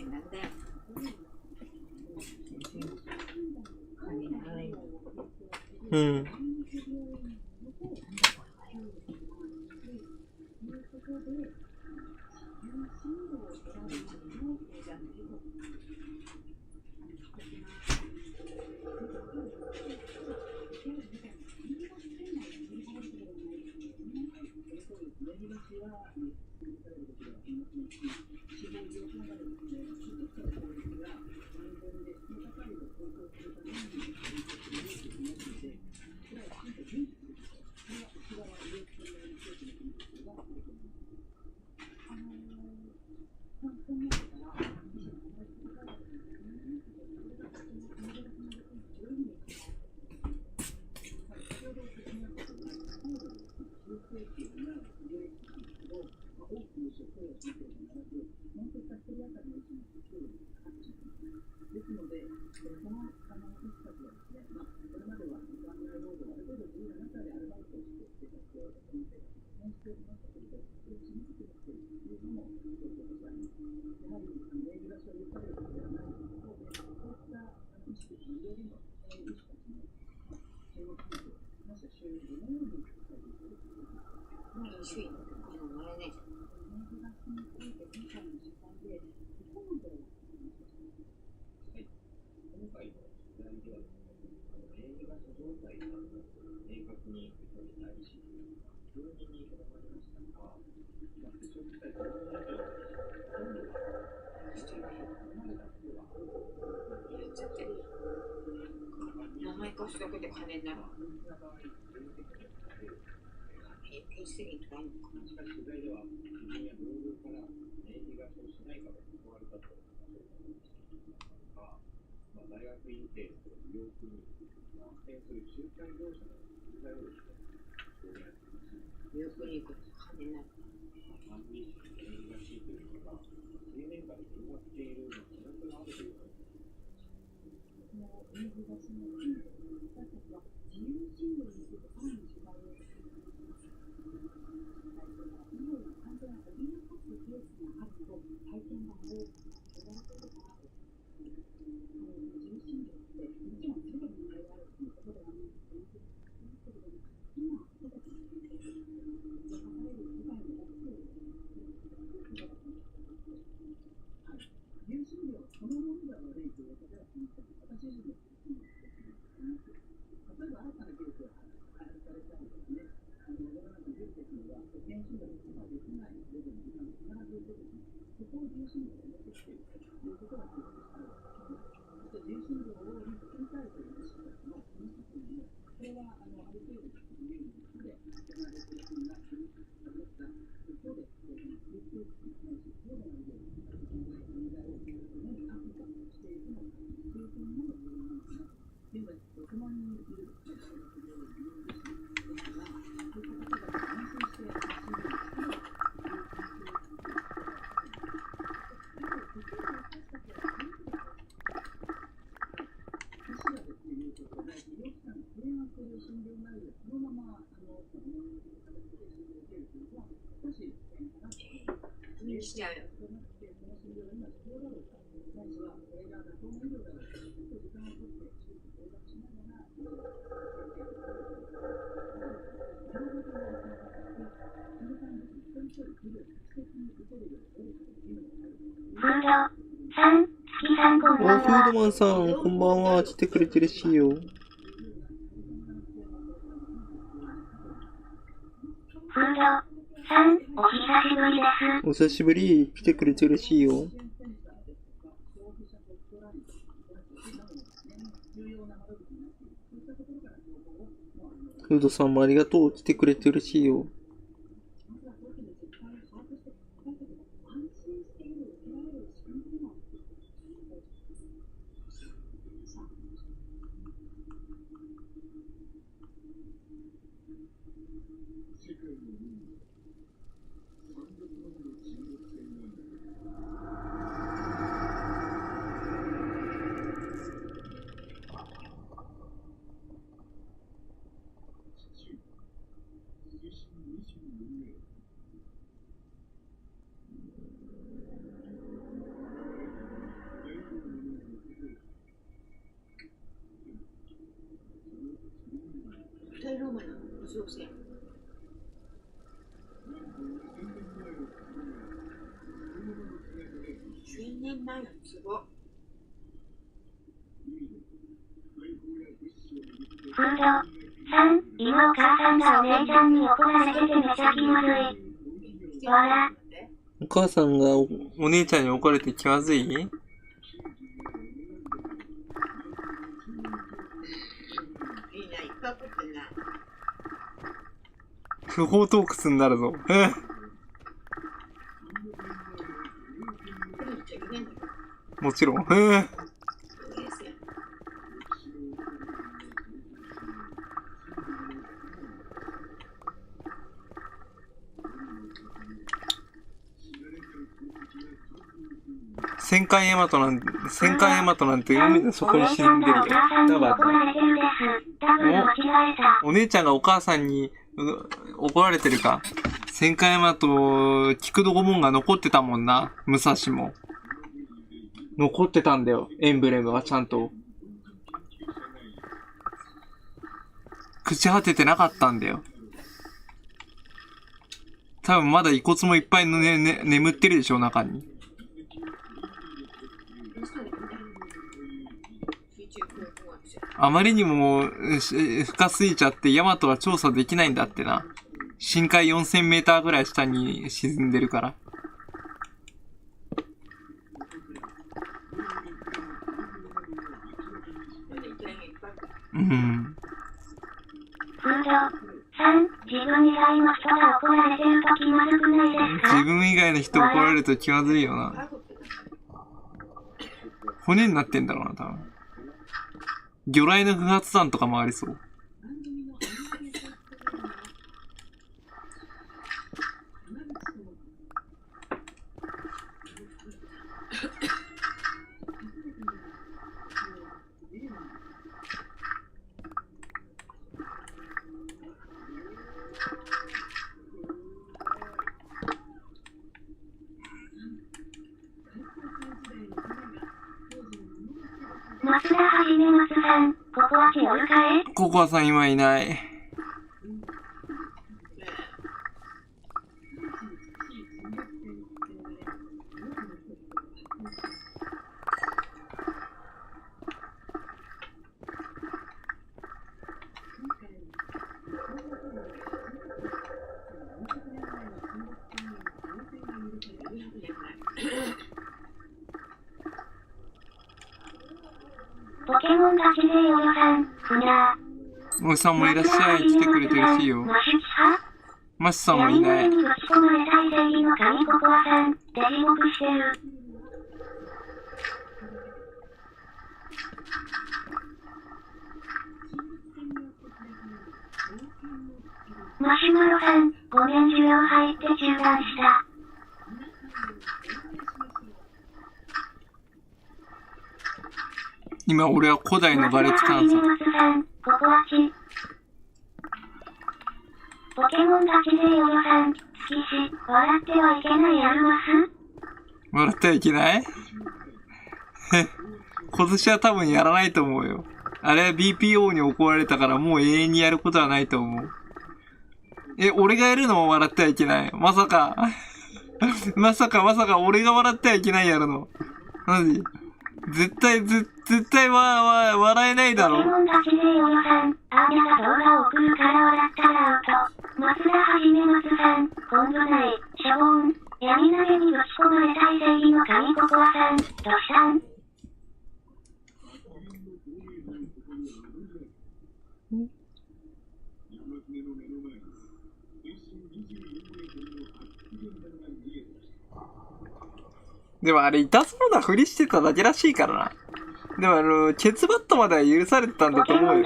なんだよ。うん。名前貸すだけで金になるわ。平成に取らんのかな。しかし取材では、知人や同僚から名義貸しをしないかと問われたと大学院生と医療クリニックが斡旋する仲介業者の取材をですね、医療クリニックって金になる。単に名義貸しというのが数年間で広がっている可能性があるということです。名義貸しの私たちは自由診療についてさらに取材をしています。医療の完全を脅かすケースがあると体験談を言われているからです。自由診療ってもちろん全てに問題があるということではないというふうに言いますけれども、今私たちの研究で描かれる世界の大きさを自由診療そのものが悪いということでは私自身も例えば新たな技術が開発されたりですね、世の中の技術というのは保険診療でカバーできない部分が必ず出てきます。そこを自由診療で持ってきているということが基本としてある。自由診療を理解という意識のこの一つにも、これはある程度自由にで行われているのが自由診療だった一方で、有給に対し高度な医療を問題を何かしていくのかという点も重要なのかな。現在6万人いる大学病院医療技師ですが、そういった方々が安心して診療に力を診療内容そのまましちゃうよ。その診療が今必要だろうか、ないしはこれが妥当な医療だろうか、時間を取って手術をしながらフードさん、月さんこんばんあ、フーは。ドマンさん、こんばんは。来てくれてるしいよ。フードさん、お久しぶりです。お久しぶり。来てくれてるしいよ。フードさんもありがとう。来てくれてるしいよ。二人ローマの無条件。1000年前の壺。フードさん、今お母さんがお姉ちゃんに怒られててめちゃ気まずい。わら。お母さんがお姉ちゃんに怒られて気まずい？いいな、いっぱい怒ってんな。不法トークスになるぞ。これ言っちゃいけないんだけど。もちろん。戦艦ヤマトなんて海の底に沈んでるよ。だからお姉ちゃんがお母さんに怒られてるか。戦艦ヤマト、菊戸御門が残ってたもんな。武蔵も。残ってたんだよ。エンブレムがちゃんと。朽ち果ててなかったんだよ。多分まだ遺骨もいっぱい眠ってるでしょ、中に。あまりにも深すぎちゃってヤマトは調査できないんだってな。深海4000メーターぐらい下に沈んでるから。うん。フードさん、自分以外の人が怒られてると気まずくないですか？自分以外の人怒られると気まずいよな。骨になってんだろうな、多分。魚雷の不発弾とかもありそう。松田はじめ松さん、ここはおるかい？ココアさん今いない。ポケモンガチでおよさん、ふにゃおじさんもいらっしゃい。来てくれてるしいよ。マシュキ派？マシさんもいない。闇にぶち込まれた異正義の神ココアさん、デジボクしてる。マシュマロさん、ごめん授業入って中断した。今俺は古代のガレツ探査。ポケモンガチでおよさん、好きし、笑ってはいけないやるます？笑ってはいけない今年は多分やらないと思うよ。あれは BPO に怒られたからもう永遠にやることはないと思う。俺がやるのも笑ってはいけない。まさか。まさか俺が笑ってはいけないやるの。マジ絶対笑えないだろ。ポケモン8名およさん、アーニャが動画を送るから笑ったらアウト。松田はじめ松さん、本部内、しょぼん、闇投げにぶち込まれたい正義の神ココアさん、トシさん。でもあれ痛そうなふりしてただけらしいからな。でもケツバットまでは許されてたんだと思うよ。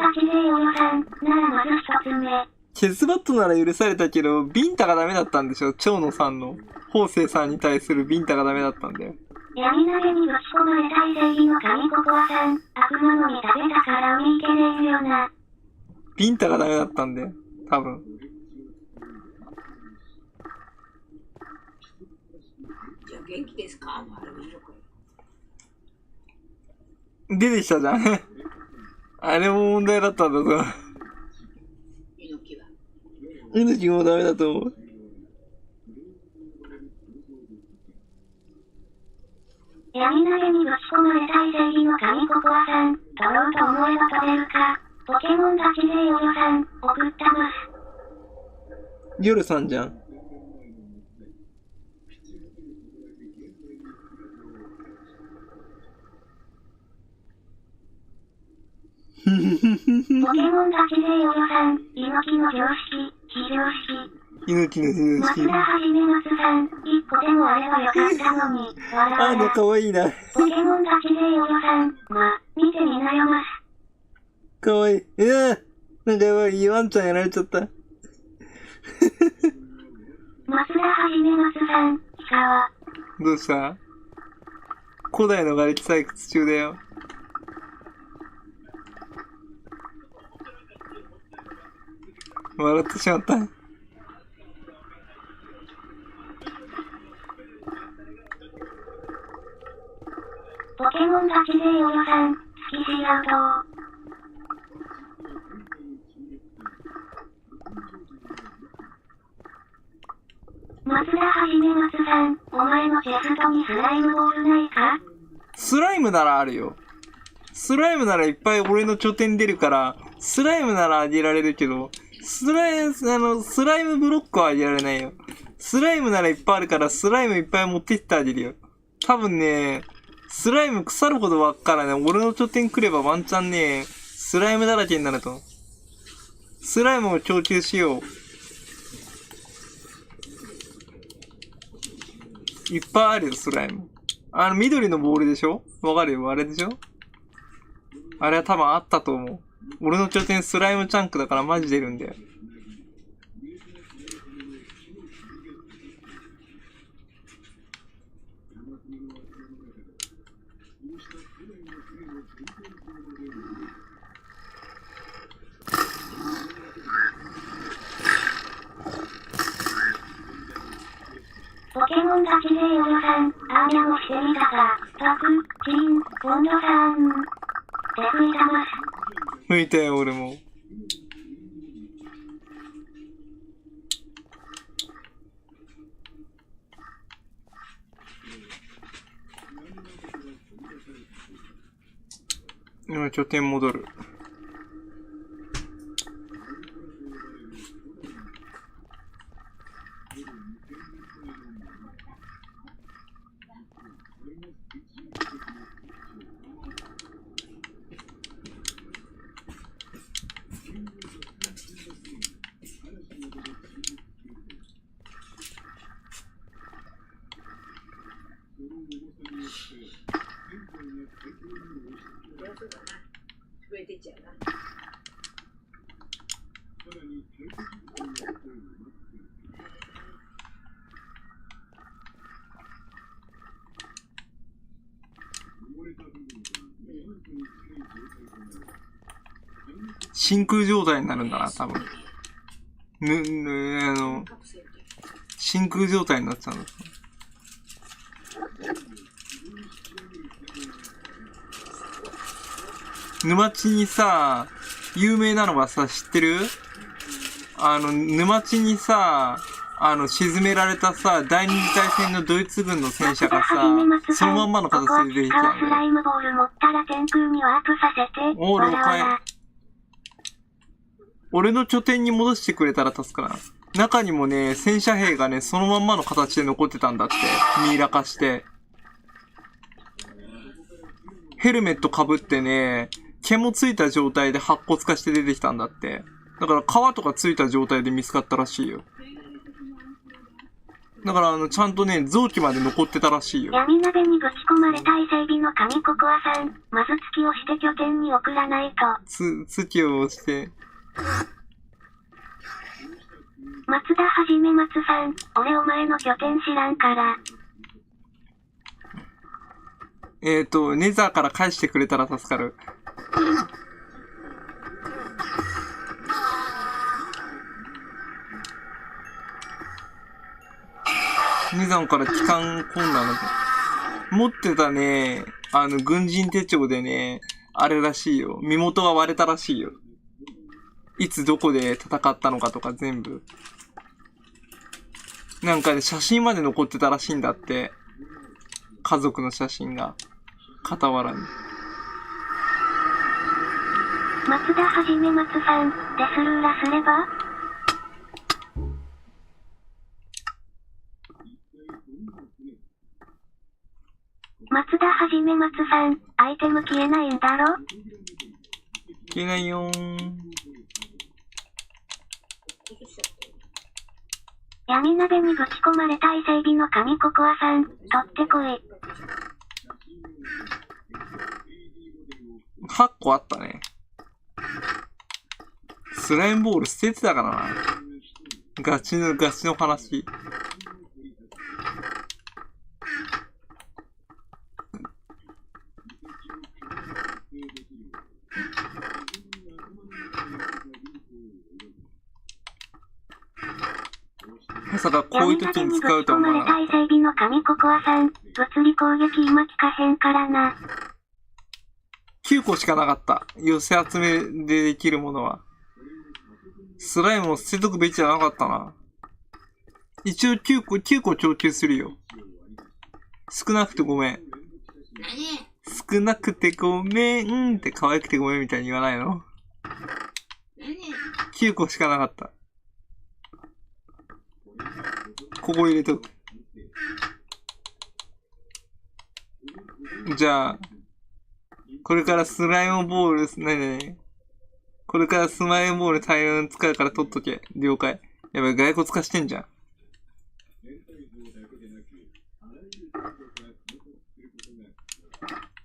ケツバットなら許されたけど、ビンタがダメだったんでしょ。蝶野さんの。方正さんに対するビンタがダメだったんだよ。闇投げにぶち込まれたい正義の神ココアさん、悪魔の実食べたから見いけねえよな。ビンタがダメだったんだよ。多分。じゃあ元気ですか？あれいいのか出てきたじゃん。あれも問題だったんだぞ。猪木もダメだと思う。闇投げにぶち込まれたい正義の神ココアさん、取ろうと思えば取れるか。ポケモンガチ勢およさん、送ったます。夜さんじゃん。ポケモンガチ勢およさん、猪木の常識、非常識。猪木の常識。松田はじめ松さん、一個でもあればよかったのに、あの、かわいいな。ポケモンガチ勢およさん、見てみなよます。かわいい。なんかやばい、ワンちゃんやられちゃった。松田はじめ松さん、氷川。どうした？古代の瓦礫採掘中だよ。笑ってしまった。ポケモンガチ勢およさん、スキシアウト。松田はじめ松さん、お前のチェストにスライムボールないか？スライムならあるよ。スライムならいっぱい俺の拠点出るから、スライムならあげられるけど、スライムブロックはあげられないよ。スライムならいっぱいあるから、スライムいっぱい持ってってあげるよ。多分ね、スライム腐るほど湧くからね、俺の拠点来ればワンチャンね、スライムだらけになると。スライムを供給しよう。いっぱいあるよ、スライム。緑のボールでしょ？わかるよ、あれでしょ？あれは多分あったと思う。俺の拠点スライムチャンクだからマジ出るんだよ。ポケモンガチ勢およさん、アーニャもしてみたか。パク、チン、ポンドさん。手拭いたます。拭いたよ、俺も。今、拠点戻る。増えてっちゃうな。真空状態になるんだな、多分。真空状態になっちゃうんだ。沼地にさ、有名なのはさ、知ってる？沼地にさ、沈められたさ、第二次大戦のドイツ軍の戦車がさ、そのまんまの形で出てきたんだよ。スライムボール持ったら天空にワープさせて。おー、了解。俺の拠点に戻してくれたら助かるな。中にもね、戦車兵がね、そのまんまの形で残ってたんだって。ミイラ化して。ヘルメット被ってね、毛もついた状態で白骨化して出てきたんだって。だから皮とかついた状態で見つかったらしいよ。だからちゃんとね、臓器まで残ってたらしいよ。闇鍋にぶち込まれた伊勢海老の神ココアさん。まず月をして拠点に送らないと。月を押して。松田はじめ松さん。俺お前の拠点知らんから。ネザーから返してくれたら助かる。ネザーから帰還困難だと。持ってたね、軍人手帳でね、あれらしいよ。身元が割れたらしいよ。いつどこで戦ったのかとか全部。なんかね、写真まで残ってたらしいんだって。家族の写真が。傍らに。松田はじめ松さん、デスルーラすれば？松田はじめ松さん、アイテム消えないんだろ？消えないよー。闇鍋にぶち込まれた伊勢海老の神ココアさん、取ってこい。8個あったね。スライムボール捨ててたからな。ガチの話。まさかこういう時に使うと思わなかった。闇鍋にぶち込まれた伊勢海老の神ココアさん、物理攻撃今効かへんからな。9個しかなかった。寄せ集めでできるものは。スライムを捨てとくべきじゃなかったな。一応9個供給するよ。少なくてごめん。少なくてごめんって可愛くてごめんみたいに言わないの？ 9 個しかなかった。ここ入れとく。じゃあ、これからスライムボール、これからスライムボール大量に使うから取っとけ。了解。やばい、骸骨化してんじゃん。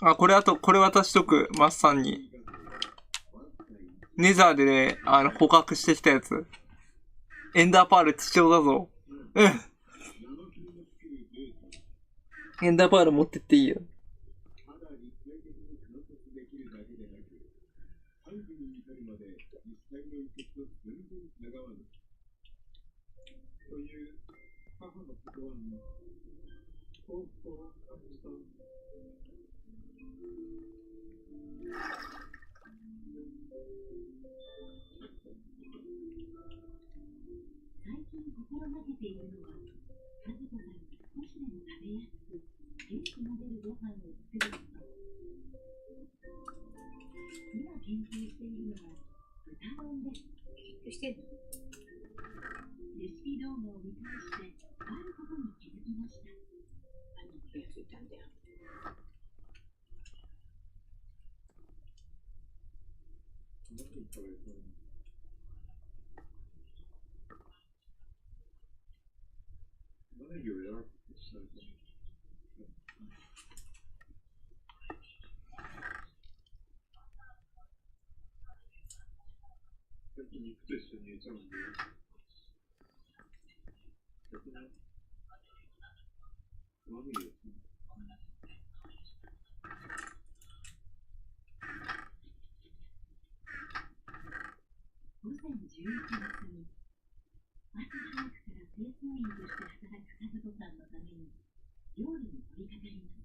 あ、これ渡しとく。マッサンに。ネザーでね、捕獲してきたやつ。エンダーパール貴重だぞ。うん。エンダーパール持ってっていいよ。心がけているのは、家族が少しでも食べやすく、元気の出るご飯を作ること。今研究しているのは、豚丼です。研究してるの？レシピ動画を見返して、あることに気づきました。何に気がついたんだよ。肉と一緒に入れちゃうんで。玉ねぎですね。午前11時過ぎ、朝早くから清掃員として働く和子さんのために料理に取り掛かります。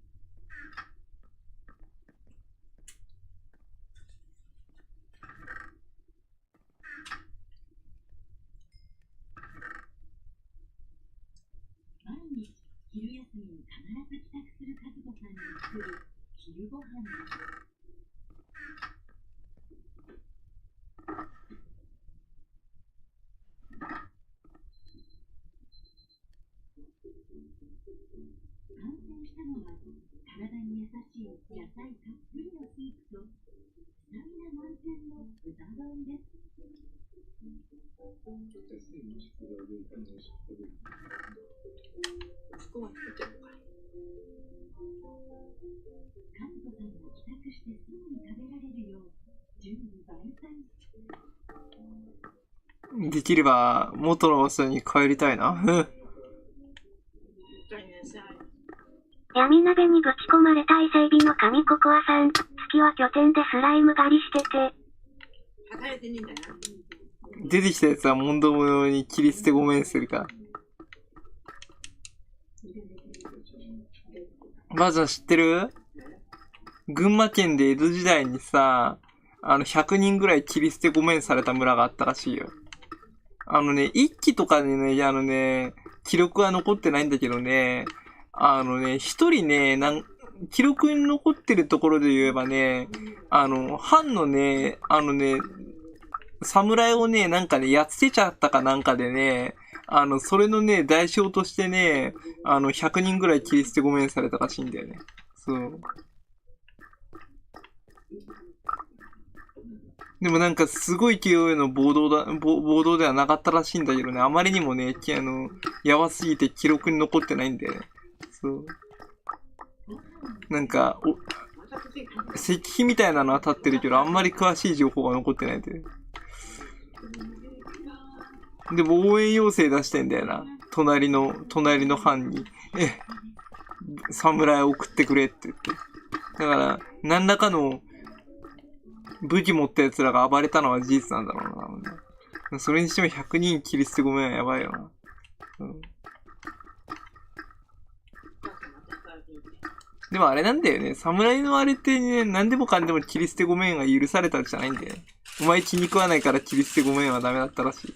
ず帰宅する和子さんに作る昼ご飯です。完成したのは体に優しい野菜たっぷりのスープとスタミナ満点の豚丼です。ここは作ってるのか。和子さんが帰宅してすぐに食べられるよう準備万端。できれば元の場所に帰りたいな。闇鍋にぶち込まれた伊勢海老の神ココアさん。月は拠点でスライム狩りしてて。働いてねえんだな。出てきたやつは問答無用に切り捨てごめんするか。ばあちゃん知ってる？群馬県で江戸時代にさ、100人ぐらい切り捨てごめんされた村があったらしいよ。一揆とかにね、記録は残ってないんだけどね、一人ね、記録に残ってるところで言えばね、藩のね、侍をね、なんかね、やっつけちゃったかなんかでね、それのね、代償としてね、100人ぐらい切り捨てごめんされたらしいんだよね。そう。でもなんかすごい勢いの暴動ではなかったらしいんだけどね、あまりにもね、やばすぎて記録に残ってないんだよね。そう。なんか、石碑みたいなのは立ってるけど、あんまり詳しい情報が残ってないんだよ。でも応援要請出してんだよな。隣の藩に。侍を送ってくれって言って。だから、何らかの武器持った奴らが暴れたのは事実なんだろうな。それにしても100人切り捨てごめんはやばいよな。うん、でもあれなんだよね。侍のあれってね、何でもかんでも切り捨てごめんが許されたんじゃないんだよね。お前気に食わないから切り捨てごめんはダメだったらしい。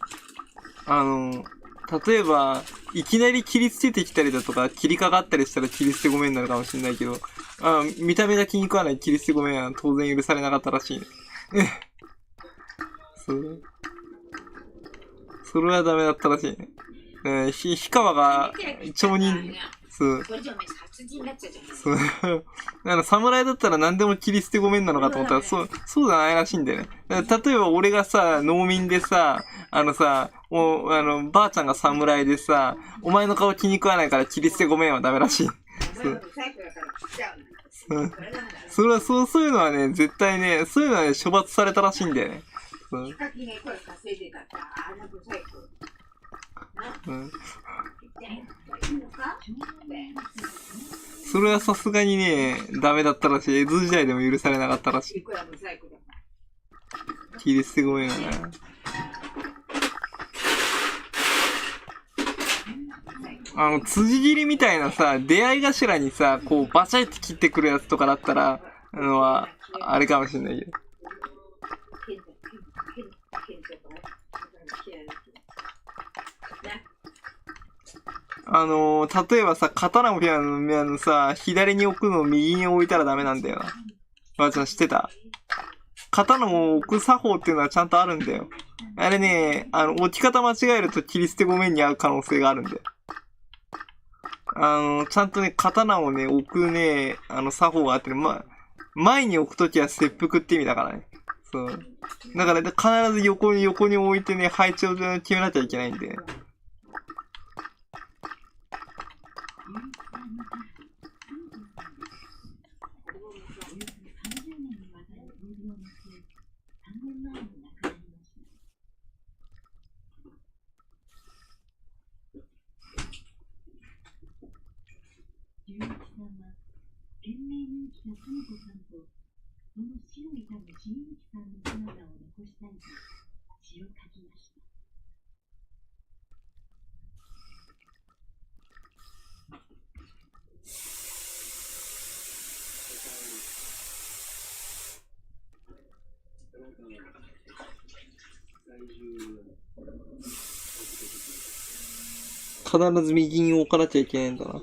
例えば、いきなり切り捨ててきたりだとか、切りかかったりしたら切り捨てごめんになるかもしれないけど、見た目が気に食わない切り捨てごめんは当然許されなかったらしいね。そう。それはダメだったらしいね。氷川が町人、そう。そう。侍だったら何でも切り捨てごめんなのかと思ったら、そうじゃないらしいんだよね。例えば俺がさ、農民でさ、ばあちゃんが侍でさ、お前の顔気に食わないから切り捨てごめんはダメらしい。そう。それはそういうのはね、絶対ね、そういうのはね、処罰されたらしいんだよね。そう。うん。それはさすがにね、ダメだったらしい。江戸時代でも許されなかったらしい。切り捨てごめんよな。辻切りみたいなさ、出会い頭にさ、こうバチャって切ってくるやつとかだったら、あれかもしんないけど。例えばさ、刀をさ、左に置くのを右に置いたらダメなんだよな。ばあちゃん知ってた？刀を置く作法っていうのはちゃんとあるんだよ。あれね、置き方間違えると切り捨てごめんに遭う可能性があるんだよ。ちゃんとね、刀をね、置くね、作法があってね、前に置くときは切腹って意味だからね。そう。だから、ね、必ず横に置いてね、配置を決めなきゃいけないんで。龍一さんは懸命に生きた久美子さんとその死を悼む新之さんの姿を残したいと詩を書きました。必ず右に置かなきゃいけないんだな。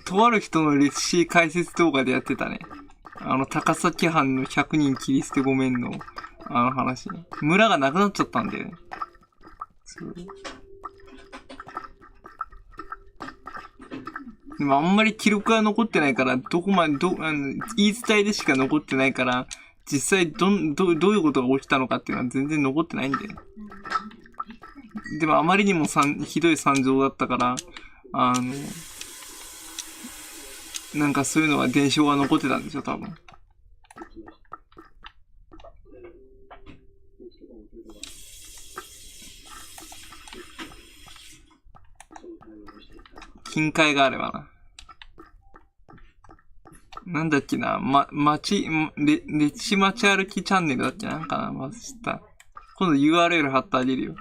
とある人の歴史解説動画でやってたね。高崎藩の100人切り捨てごめんの、話ね。村がなくなっちゃったんだよね。そう。でもあんまり記録が残ってないから、どこまで、言い伝えでしか残ってないから、実際どういうことが起きたのかっていうのは全然残ってないんだよ。でもあまりにもひどい惨状だったから、なんかそういうのは伝承が残ってたんでしょ、多分。金塊があればな。なんだっけな、歴史街歩きチャンネルだっけなんかな、まず知った。今度 URL 貼ってあげるよ。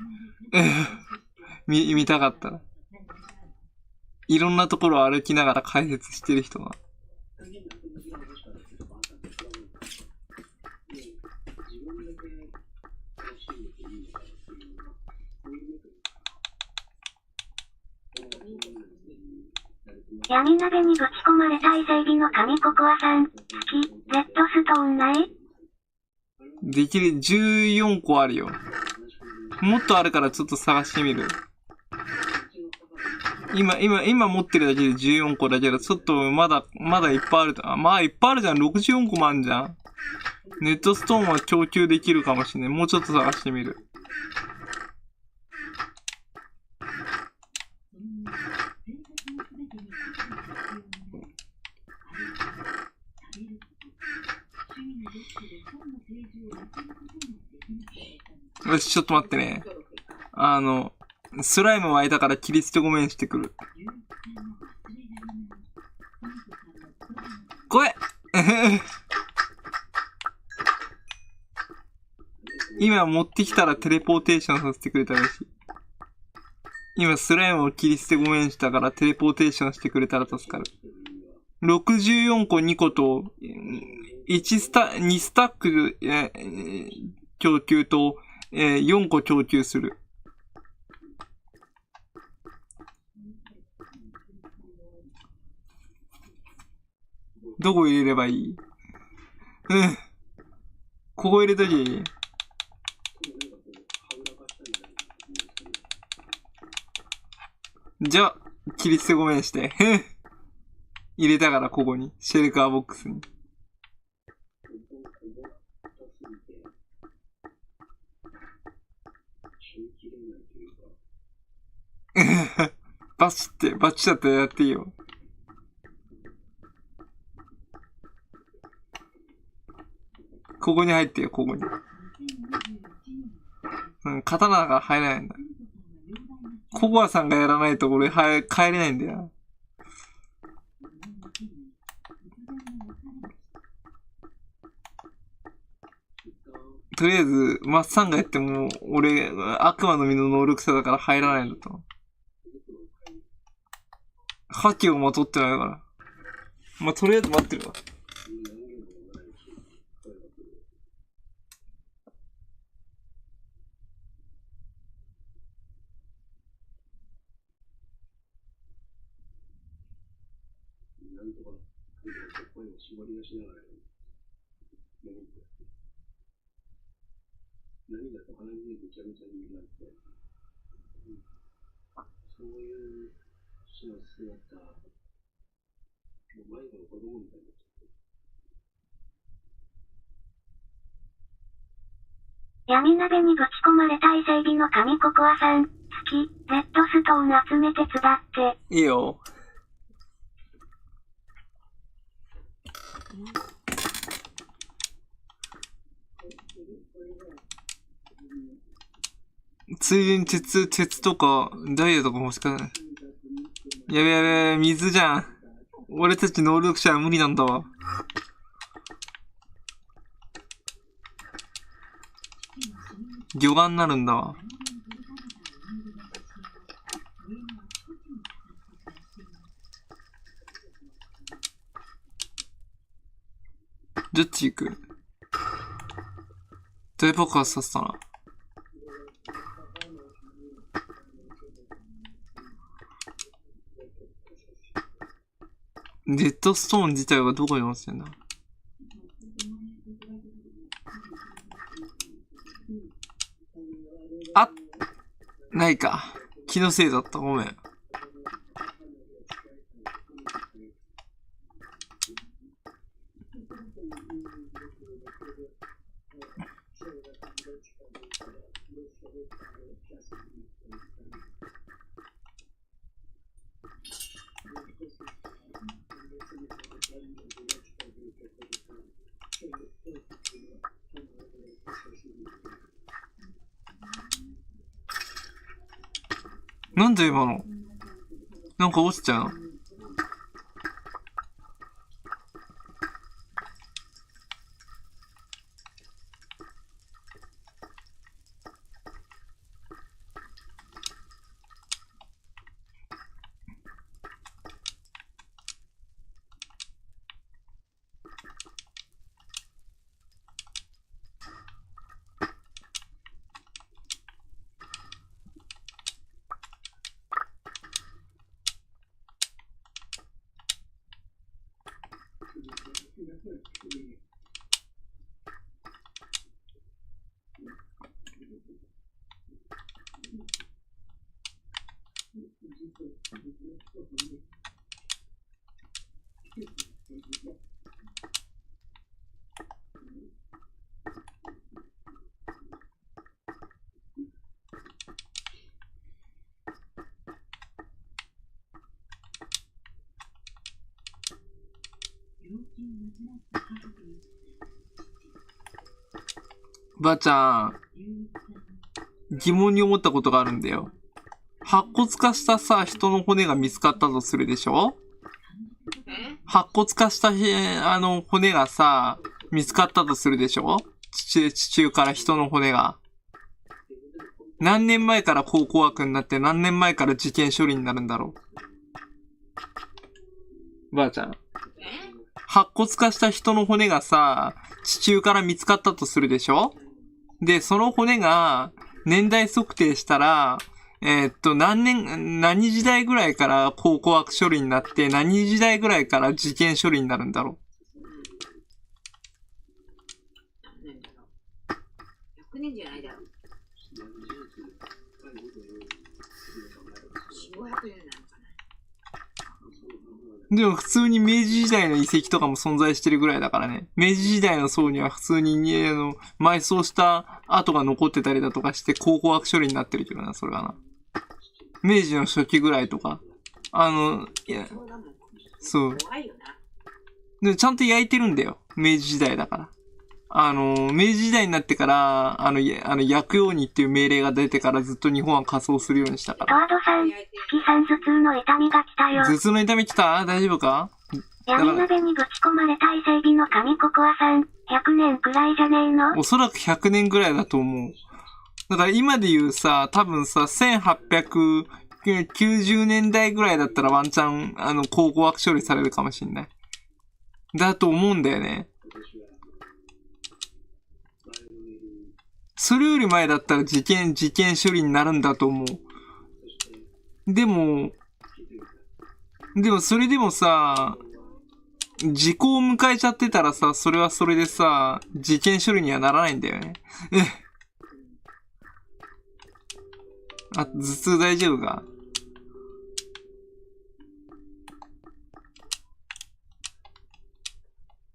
見たかったら。いろんなところを歩きながら解説してる人が。闇鍋にぶち込まれた伊勢海老の神ココアさん、好き、レッドストーンないできる、14個あるよ。もっとあるからちょっと探してみる。今持ってるだけで14個だけど、ちょっとまだいっぱいある。まあいっぱいあるじゃん。64個もあるじゃん。ネットストーンは供給できるかもしれない。もうちょっと探してみる。よし、ちょっと待ってね。スライム湧いたから切り捨てごめんしてくる。来い今持ってきたらテレポーテーションさせてくれたらしい。今スライムを切り捨てごめんしたからテレポーテーションしてくれたら助かる。64個2個と、2スタック、供給と、4個供給する。どこ入れればいい？ここ入れときゃいい。じゃあ、切り捨てごめんして。入れたからここに。シェルカーボックスに。バチだったらやっていいよ。ここに入ってよ、ここに。刀だから入らないんだ。ココアさんがやらないと俺帰れないんだよ。とりあえず、マッサンがやっても、俺、悪魔の実の能力者だから入らないんだと。覇気をまとってないから。まあ、とりあえず待ってるわ。涙と鼻にぐちゃぐちゃになって、そういう死の姿、もう迷子の子供みたいになっちゃって。闇鍋にぶち込まれた伊勢海老の神ココアさん、好き、レッドストーン集めて手伝って。いいよ。ついでに鉄とか、ダイヤとか欲しかない。やべやべ、水じゃん。俺たち能力者は無理なんだわ。魚眼になるんだわ。どっち行く？大爆発させたな。レッドストーン自体はどこに落ちてんだ？あ、ないか。気のせいだった。ごめん。なんで今の？なんか落ちちゃうの？ばあちゃん、疑問に思ったことがあるんだよ。白骨化したさ、人の骨が見つかったとするでしょ？白骨化した骨がさ、見つかったとするでしょ？地中から人の骨が。何年前から考古学になって何年前から事件処理になるんだろう。ばあちゃん。白骨化した人の骨がさ、地中から見つかったとするでしょ？で、その骨が年代測定したら、何時代ぐらいから考古学処理になって、何時代ぐらいから事件処理になるんだろう。100年じゃないだろう。4、500年なのかな。でも普通に明治時代の遺跡とかも存在してるぐらいだからね。明治時代の層には普通に、埋葬した跡が残ってたりだとかして考古学処理になってるけどな、それはな。明治の初期ぐらいとか。いや、そう。で、ちゃんと焼いてるんだよ。明治時代だから。明治時代になってから、焼くようにっていう命令が出てからずっと日本は火葬するようにしたから。トワードさん、月さん頭痛の痛みが来たよ。頭痛の痛み来た？大丈夫か？闇鍋にぶち込まれた伊勢海老の神ココアさん、100年くらいじゃねえの？おそらく100年ぐらいだと思う。だから今で言うさ、多分さ、1890年代ぐらいだったらワンチャン、考古学処理されるかもしんない。だと思うんだよね。それより前だったら事件処理になるんだと思う。でもそれでもさ、時効を迎えちゃってたらさ、それはそれでさ、事件処理にはならないんだよね。あ、頭痛大丈夫か？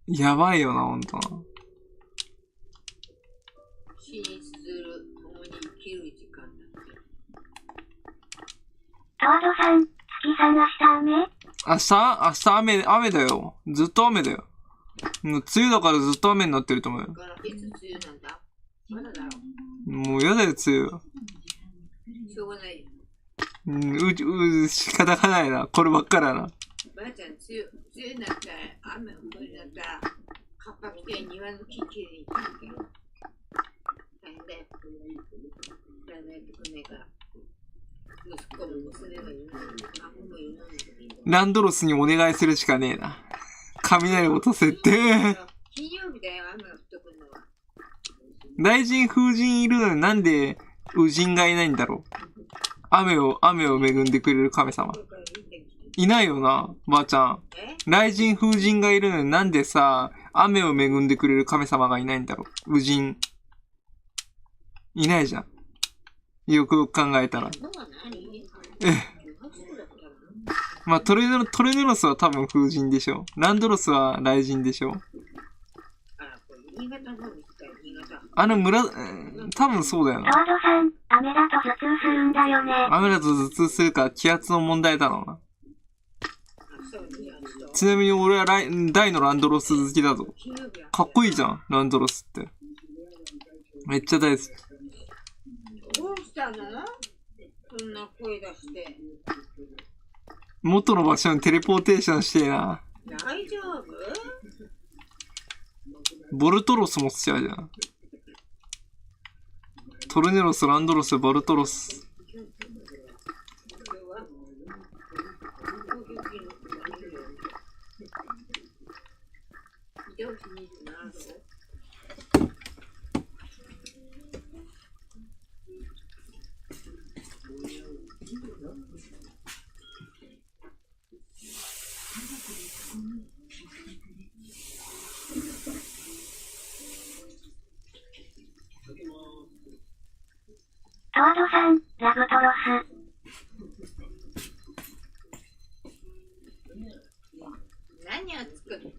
やばいよな、ほんとな。死にする、共に生きる時間だって。トワードさん、月さん明日雨？明日雨だよ。ずっと雨だよ。もう梅雨だからずっと雨になってると思うよ。だからいつ梅雨なんだ？まだだろう。もうやだよ、梅雨。しょうがないよ。仕方がないな。こればっかりだな。ばあちゃん、梅雨になったら、雨降りなったら、カッパ来て庭の木切りに行ったんだけど。大変だよ。やらないとくんねえから。息子も娘がいるのに、孫もいるのに。ランドロスにお願いするしかねえな。雷落とせって。金曜日だよ、雨が降ってくるのは。大臣風神いるのになんで宇神がいないんだろう。雨を恵んでくれる神様。いないよな、ばあちゃん。雷神風神がいるのになんでさ、雨を恵んでくれる神様がいないんだろう。雨神。いないじゃん。よくよく考えたら。まあ、トレヌロスは多分風神でしょ。ランドロスは雷神でしょ。あの村、多分そうだよな。トワドさん、雨だと頭痛するんだよね。雨だと頭痛するから気圧の問題だろうな。ちなみに俺は大のランドロス好きだぞ。かっこいいじゃん、ランドロスって。めっちゃ大好き。どうしたの？そんな声出して。元の場所にテレポーテーションしてえな。大丈夫？ボルトロスもしちゃうじゃん。トルネロス、ランドロス、ボルトロス。トワドさん、ラブトロス。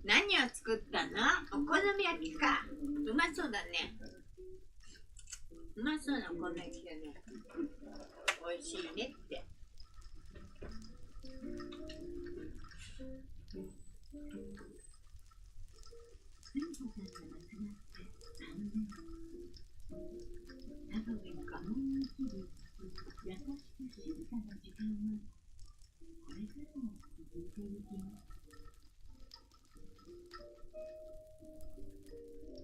何を作ったの？お好み焼きか。うまそうだね。うまそうなお好み焼きだね。美味しいねって。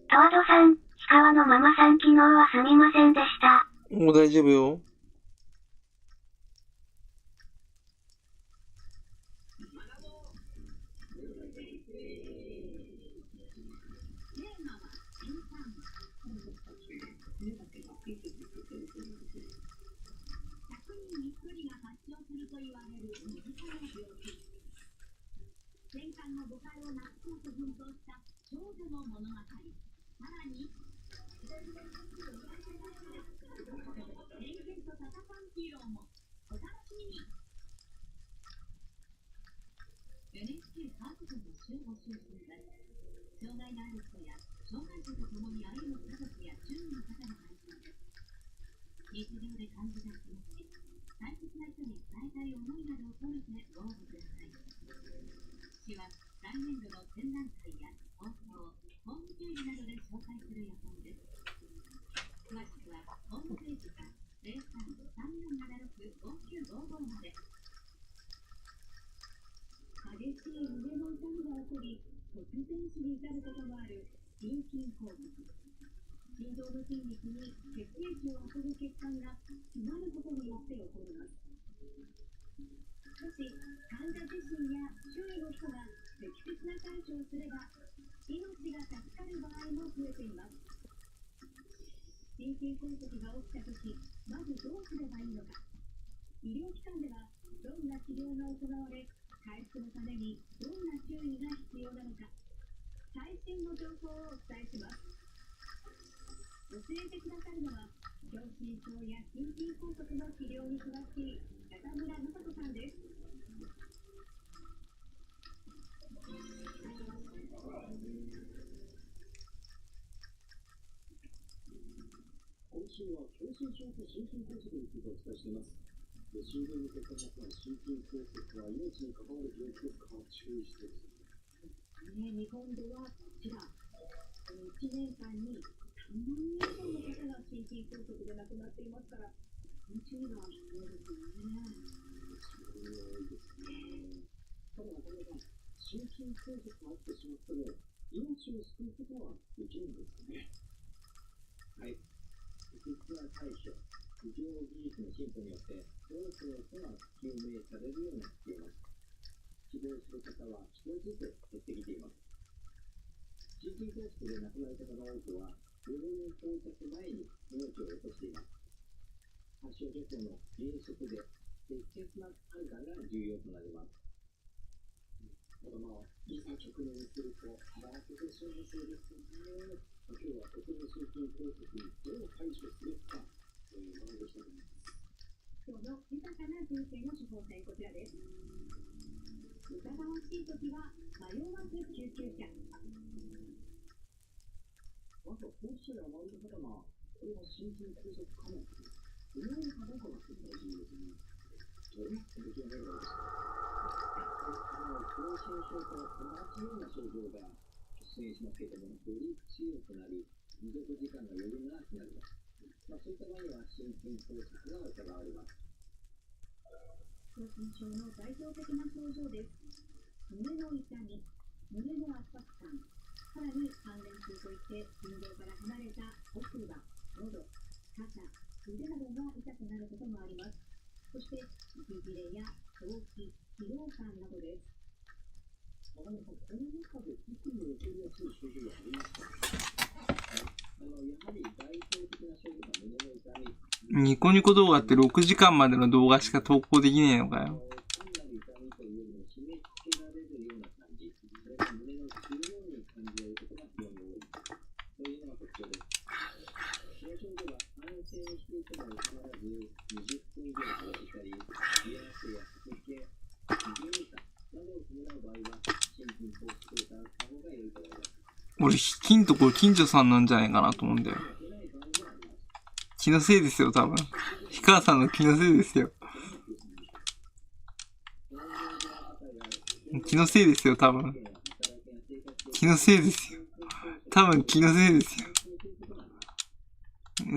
トワドさん、氷川のママさん昨日はすみませんでした。もう大丈夫よ。今週は狭心症と心筋梗塞についてお伝えしています。心臓の血管が詰まる心筋梗塞は命に関わる病気ですから注意してください。日本ではこちら、1年間に3万人以上の方が心筋梗塞で亡くなっていますから、注意が必要ですよね。そうですね。ただなかなか心筋梗塞が起きてしまっても、命を救うことはできるんですね。はい。実は対処、医療技術の進歩によって多くの人が救命されるようになっています。治療する方は少しずつ減ってきています。心筋梗塞で亡くなる方の多くは病院到着前に命を落としています。発症直後の飲食で適切な判断が重要となります。ただいざ直面すると慌ててしまいそうですよね。今日は国民心筋梗塞にどう対処するか、学んでいきたいと思います。今日の豊かな人生の処方箋、こちらです。疑わしいときは迷わず救急車。まずは当事者や周りの方が、これは心筋梗塞かも。思うかどうかが大事ですね。それが出来上がるわけです。狭心症と同じような症状が出現しますけれども、より強くなり、持続時間がより長くなります。そういった場合には心筋梗塞が疑われます。狭心症の代表的な症状です。胸の痛み、胸の圧迫感、さらに関連痛といって心臓から離れた奥歯、喉、肩、腕などが痛くなることもあります。そして息切れや動悸、疲労感などです。この中で特に起こりやすい症状はありますか？やはり代表的な症状が胸の痛み。ニコニコ動画って6時間までの動画しか投稿できねえのかよ。単なる痛みというよりも締め付けられるような感じ、それから胸のつるように感じられることが非常に多い。というのが特徴です。この症状が安静にしていても収まらず、20分以上続いたり、冷や汗や吐き気、肘痛などを伴う場合は、心筋梗塞を疑った方が良いと思います。俺、金とこれ近所さんなんじゃないかなと思うんだよ。気のせいですよ、多分。氷川さんの気のせいですよ。気のせいですよ、多分。気のせいですよ。多分気のせいですよ。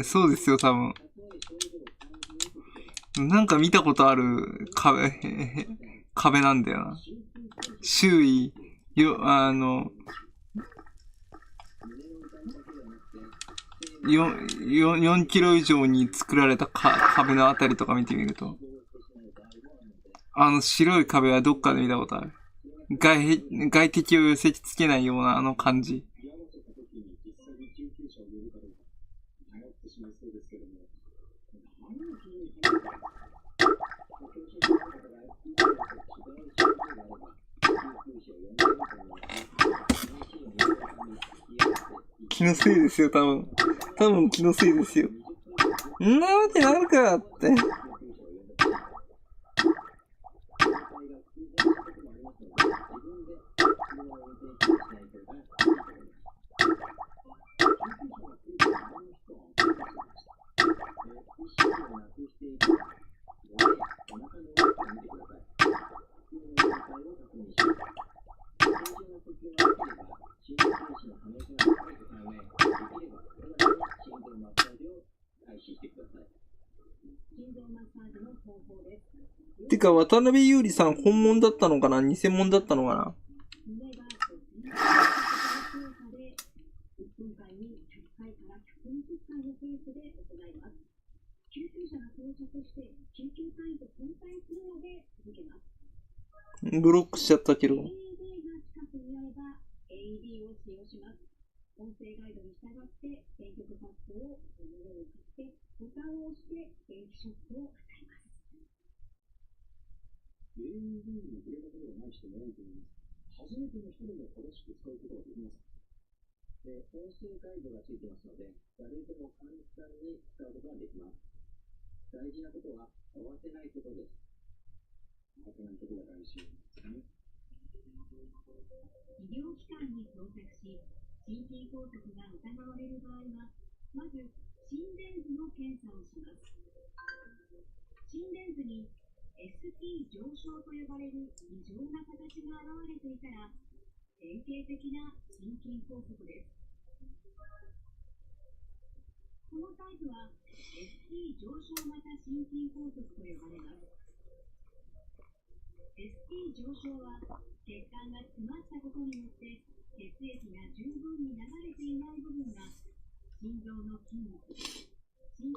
そうですよ、多分。なんか見たことある壁なんだよな。周囲、4キロ以上に作られた壁のあたりとか見てみると、白い壁はどっかで見たことある。外敵を寄せ付けないようなあの感じ。気のせいですよ、多分。多分気のせいですよ。んなわけなるかって。てか、渡辺優里さん本物だったのかな？偽物だったのかな？ブロックしちゃったけど。音声ガイドに従って電極パッドを胸に振ってボタンを押して電気ショックを与えます。AED に触れたことがない人も多いと思います。初めての人でも正しく使うことができます。音声ガイドがついてますので、誰でも簡単に使うことができます。大事なことは慌てないことです。慌てないことが大事ですね。医療機関に到着し、心筋梗塞が疑われる場合は、まず心電図の検査をします。心電図に ST 上昇と呼ばれる異常な形が現れていたら、典型的な心筋梗塞です。このタイプは ST 上昇型心筋梗塞と呼ばれます。ST 上昇は血管が詰まったことによって血液が十分に流れていない部分が心臓の筋肉、心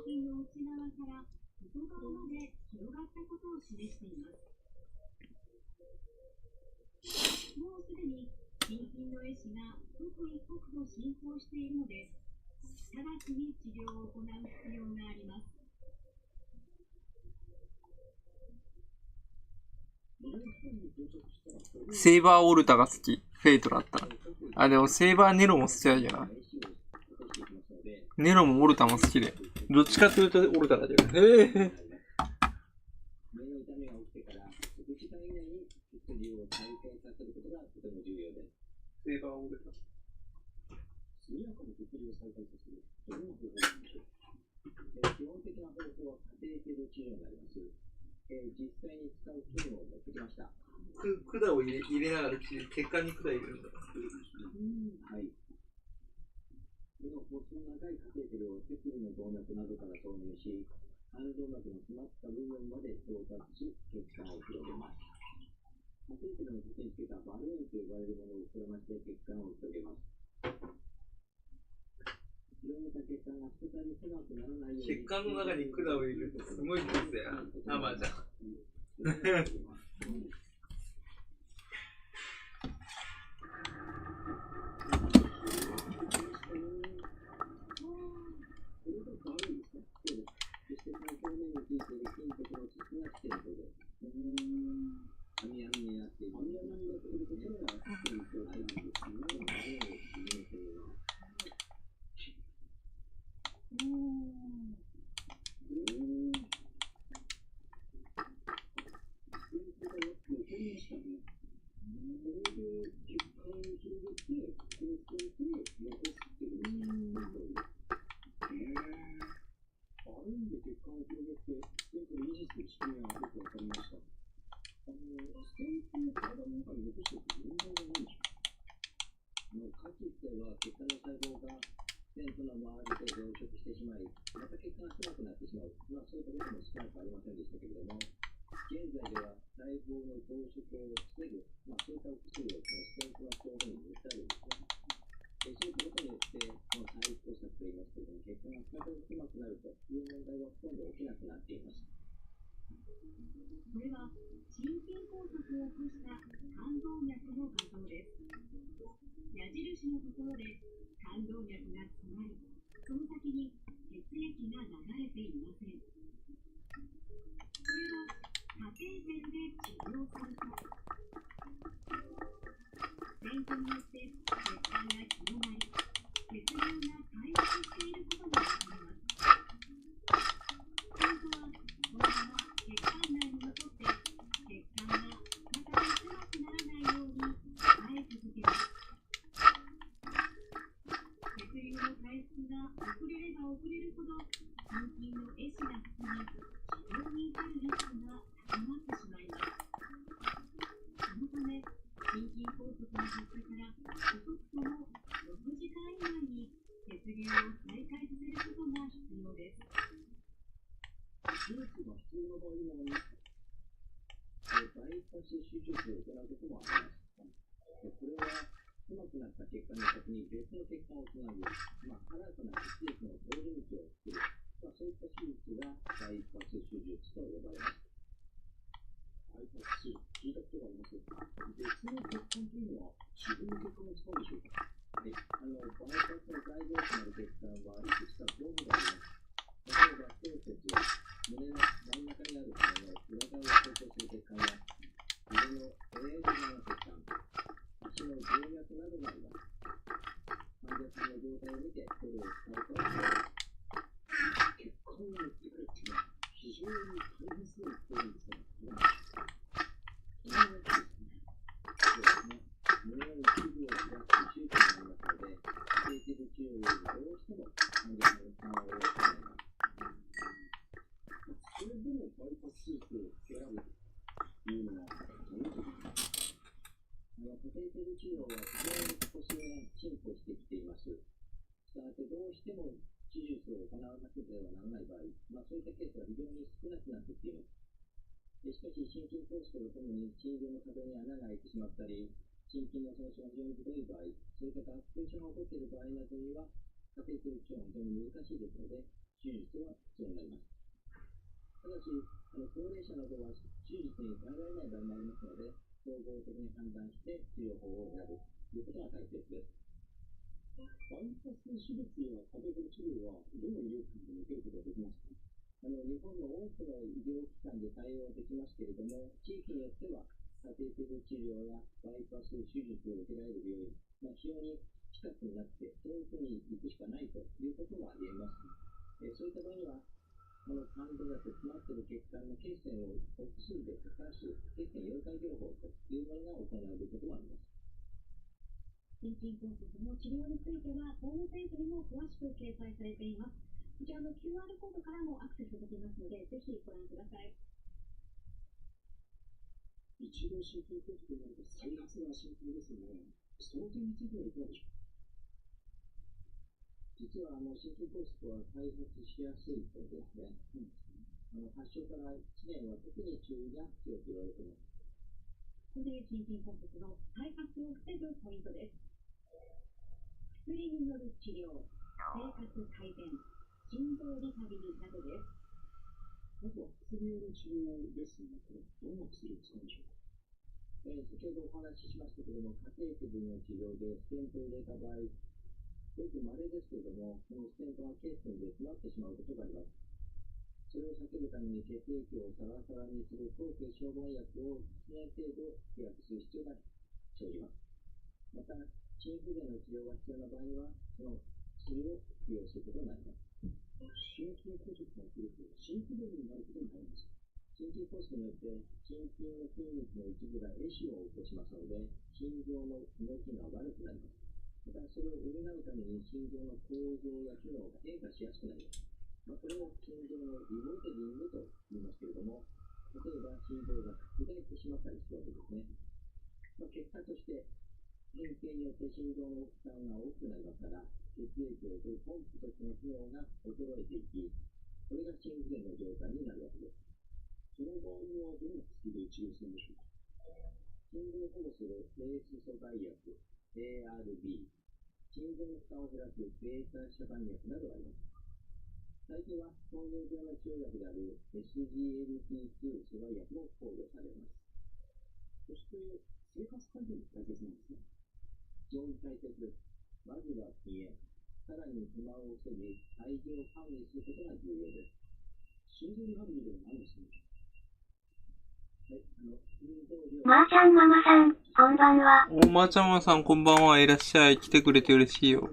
筋の内側から外側まで広がったことを示しています。もうすでに心筋の壊死が刻一刻と進行しているので、直ちに治療を行う必要があります。セイバーオルタが好き。フェイトだったら。あ、でもセイバーネロも好きだけどな。ネロもオルタも好きで。どっちかというとオルタだけど。へえ。目の痛みが起きてから6時間以内に血流を再開させることがとても重要です。セイバーオルタ。速やかに血流を再開させる。どんな方法なんでしょう。基本的な方法はカテーテル治療になります。実際に使う器具を持ってきました。管を入れながら血管に管入れるんだ。はい。この細長いカテーテルを手首の動脈などから投入し、冠動脈の詰まった部分まで到達し、血管を広げます。カテーテルの先につけたバルーンと呼ばれるものを膨らまして血管を広げます。広げた血管が再び狭くならないように。血管の中に管を入れるってすごい技術だよ。アマじゃん。これは心筋梗塞を起こした冠動脈の画像です。矢印のところで冠動脈が詰まり、その先に血液が流れていません。これはカテーテルで治療すると、ステントによって血管が広がり、血流が回復していることが分かります。ポイントは、このまま血管内に残って血管が再び狭くならないように耐え続けます。血流の回復が遅れれば遅れるほど心筋の壊死が進み、治療に至るリスクが高まってしまいます。そのため、心筋梗塞の発作から遅くとも6時間以内に血流を再開させることが必要です。手術が必要な場合もあります。バイパス手術を行うこともあります。これは狭くなった血管の先に別の血管をつなぐ、新たな血液の通り道を作る、そういった手術がバイパス手術と呼ばれます。バイパス手術、聞いたことがあります。別の血管というのは自分の血管を使うんでしょうか。バイパスの材料となる血管はいくつか候補があります。例えば、胸骨や胸の真ん中にある骨の裏側を象徴する血管や、腕の親指側の血管、足の静脈などがあります。患者さんの状態を見て、これを使うと、血管を持ってくるっていうのは、非常に大変そうに聞こえるんですが、そんなわけですね。胸の一部を開く手術になりますので、カテーテル治療よりどうしても患者さんの負担を多くなります。それでもバイパス手術を選ぶというのはどういうことですか。カテーテル治療は非常に今年は進歩してきています。したがってどうしても手術を行わなければならない場合、そういったケースは非常に少なくなってきています。しかし、心筋梗塞とともに心臓の壁に穴が開いてしまったり、心筋の損傷が非常にひどい場合、そういった合併症が起こっている場合などには、カテーテル治療は非常に難しいですので、手術は必要になります。ただし、高齢者などは手術に耐えられない場合もありますので、総合的に判断して治療法を選ぶということが大切です。バイパス手術やカテーテル治療はどの医療機関でも受けることができますか。日本の多くの医療機関で対応できますけれども、地域によってはカテーテル治療やバイパス手術を受けられる病院、非常に近くになって遠くに行くしかないということもありえます。そういった場合には、この患部だと詰まっている血管の血栓をお薬で溶かす血栓溶解療法というものが行われることもあります。心筋梗塞の治療については、ホームページにも詳しく掲載されています。こちらの QR コードからもアクセスできますので、ぜひご覧ください。一度心筋梗塞になると再発が心配ですよね。その点についてはいかがでしょうか。実は心筋梗塞は再発しやすいとですね、発症から1年は特に注意が必要と言われています。ここで心筋梗塞の再発を防ぐポイントです。薬による治療、生活改善、心臓リハビリなどです。まずは薬による治療ですが、これどんな薬を使うんでしょうか。先ほどお話ししましたけれども、カテーテルの治療でステントを入れた場合、ごく稀ですけれども、このステントが血栓で詰まってしまうことがあります。それを避けるために血液をサラサラにする抗血小板薬を1年程度服薬する必要が生じます。また、心不全の治療が必要な場合には、その薬を服用することになります。心筋梗塞が起きると心不全になることになります。心筋梗塞によって心筋の筋肉の一部が壊死を起こしますので、心臓の動きが悪くなります。また、それを補うために心臓の構造や機能が変化しやすくなります。これを心臓のリモデリングと言いますけれども、例えば心臓が拡大してしまったりするわけですね。結果として、変形によって心臓の負担が大きくなりますから、血液を送るポンプとしての機能が衰えていき、これが心不全の状態になるわけです。その場合はどんな薬で治療するんでしょうか。心臓を保護するベース阻害薬、ARB、心臓の負担を減らすベータ遮断薬などがあります。最近は糖尿病の治療薬である SGLT2 阻害薬も考慮されます。そして、生活改善も大切なんですね。非常に大切です。まずは禁煙、さらに肥満を防ぎ、体重を管理することが重要です。心臓リハビリでは何をするんでしょうか。はい、まーちゃんママさん、こんばんは。まーちゃんママさん、こんばんは。いらっしゃい。来てくれて嬉しいよ。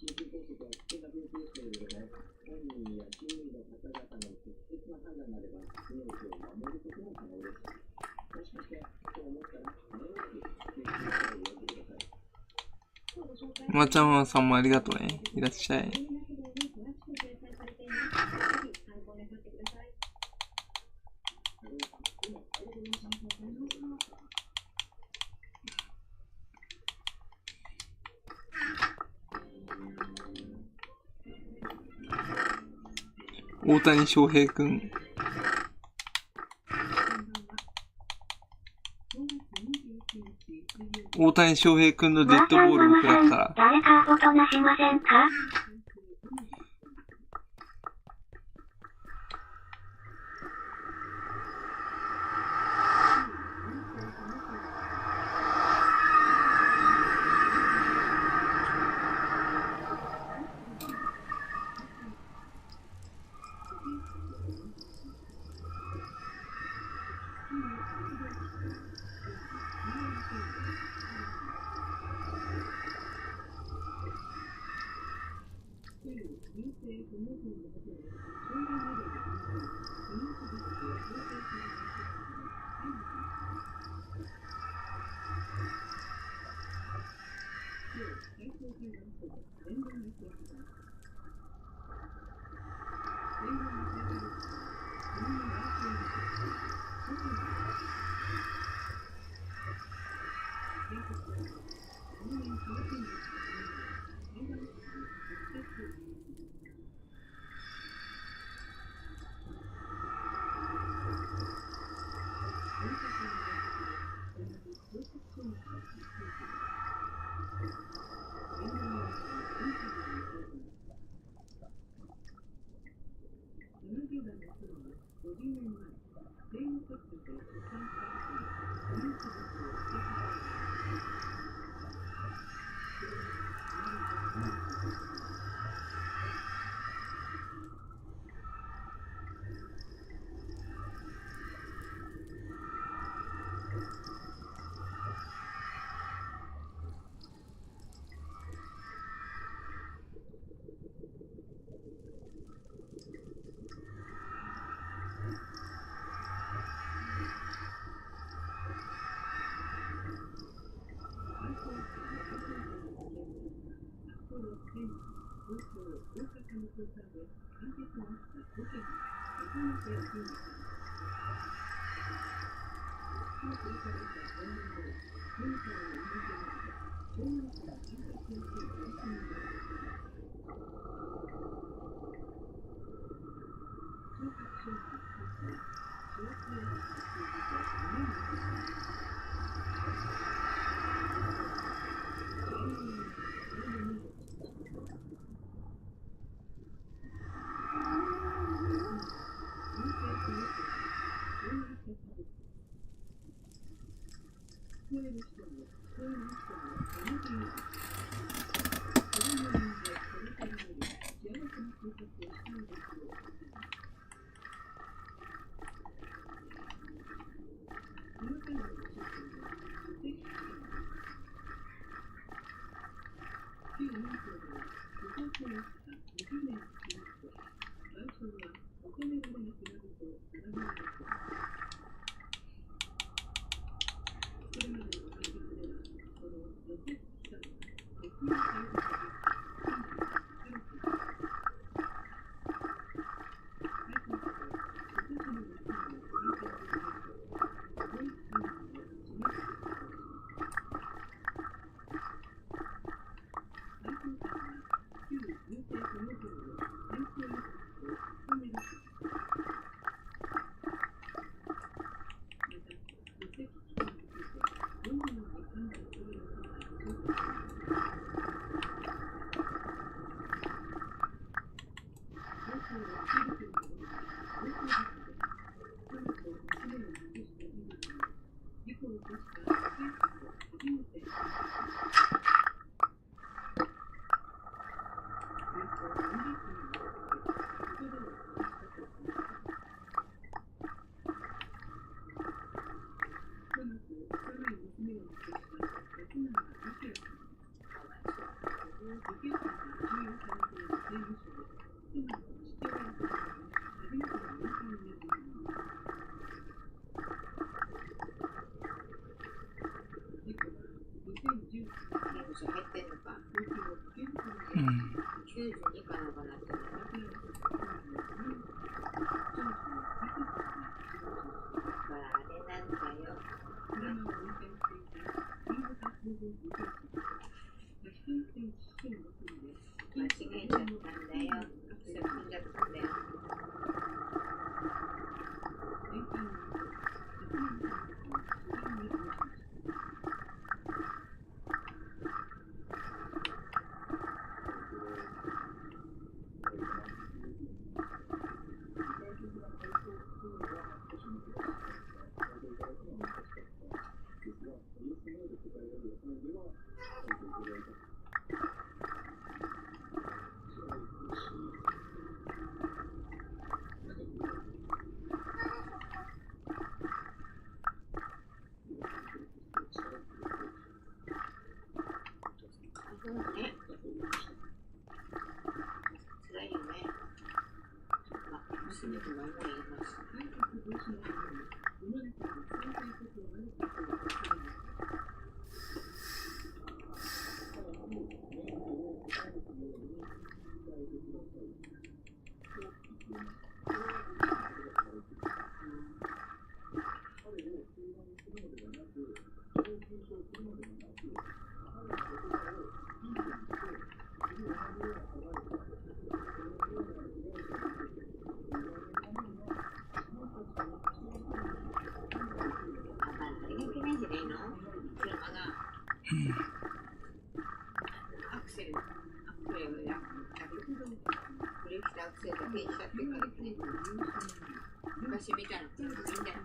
心筋梗塞は危険な病気ですけれども、本人や周囲の方々の適切な判断があれば、命を守ることも可能です。もしかして、そう思ったら、迷わず救急車を呼んでください。まーちゃんママさんもありがとうね。いらっしゃい。大谷翔平くん。大谷翔平くんのデッドボールを食らったら。誰かおとなしませんか。92かなんかなってる。ほら、あれなんだよ。間違えちゃったんだよ。それ踏んじゃったんだよ。そうね。辛いよね。娘とももう言います。アクセルやブレーキとアクセルだけにしちゃってからね。昔みたいなこといいんだよ。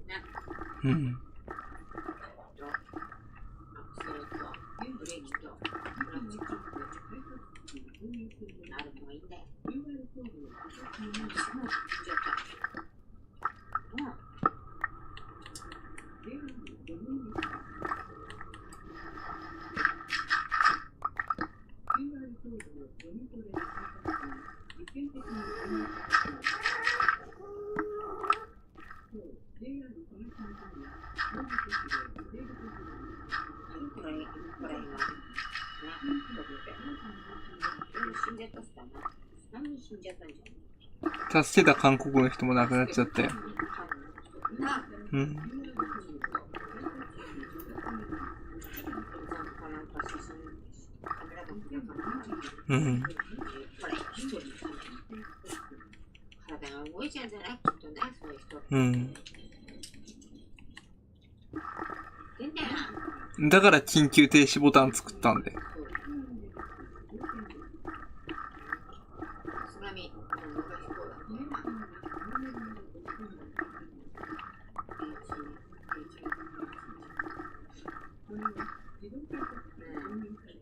な。うん。アクセルとブレーキとクラッチあるのがいいんだよ。そう、じゃあ。これ今死んじゃったっすかな。何人死んじゃったんじゃん。助けた韓国の人も亡くなっちゃったよ。うん。うん。体が動いちゃうんじゃないきっとね、そういう人。うん。でね、だから緊急停止ボタン作ったんで。津波、昔そうだったよな。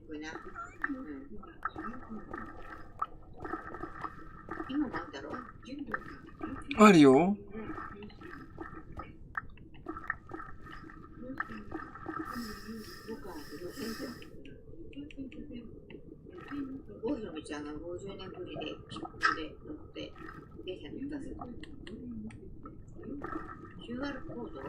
これな。今なんだろう。あるよ。大泉ちゃんが50年ぶりで切符で乗って電車に行ったせい。QR コード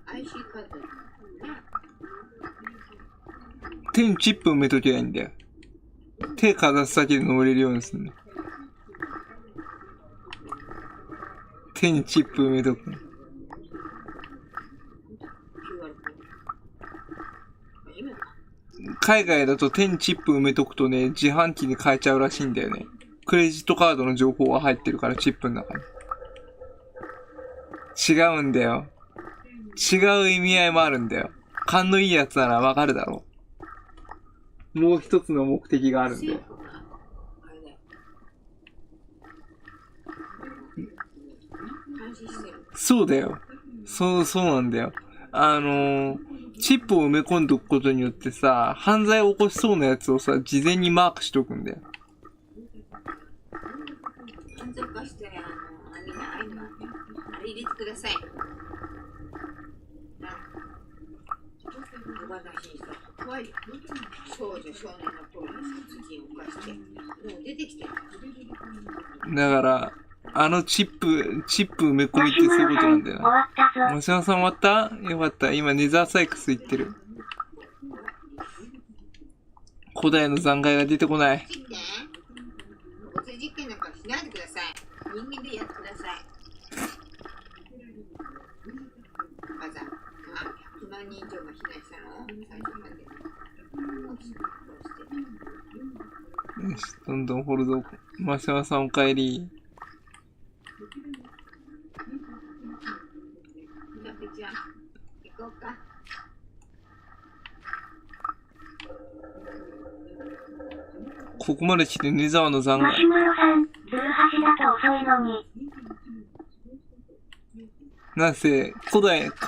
IC カードね。手にチップ埋めときゃいいんだよ。手かざすだけで乗れるようにするの。手にチップ埋めとくの。海外だと手にチップ埋めとくとね、自販機に変えちゃうらしいんだよね。クレジットカードの情報が入ってるから、チップの中に。違うんだよ。違う意味合いもあるんだよ。勘のいいやつならわかるだろう。もう一つの目的があるんだよ。そうだよ。そうなんだよ。チップを埋め込んでおくことによってさ、犯罪を起こしそうなやつをさ、事前にマークしとくんだよ。犯罪化して、みんなあれ入れてください。野放しにした怖いよ。少女少年の頃に殺人を犯して、もう出てきてる。だから、チップ埋め込みってそういうことなんだよな。マシュマさん終わった？よかった。今、ネザーサイクス行ってる。古代の残骸が出てこない。物理実験なんかしないでください。人間でやってください。まず100万人以上が避難したの最初まで。よし、どんどんホルド。マシュマさんお帰り。ここまで来てネザーの残骸。マシュマロさん、ズルハシだと遅いのに。なんせ、古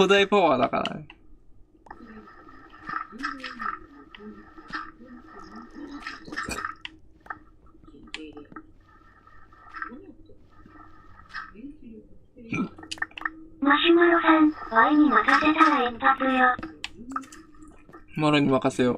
代パワーだからね。マシュマロさん、ワイに任せたら一発よ。マロに任せよう。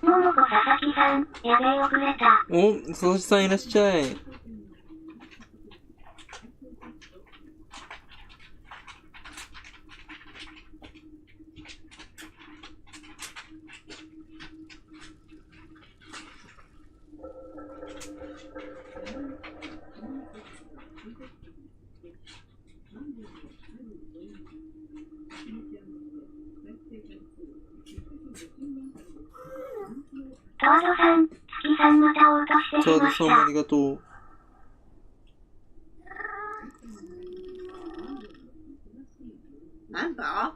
桃子佐々木ささん、やべえ遅れた。お、佐々木さんいらっしゃい。トワドさん、月さんまたオートしてトワしましたドさんあり。がとう。なんだ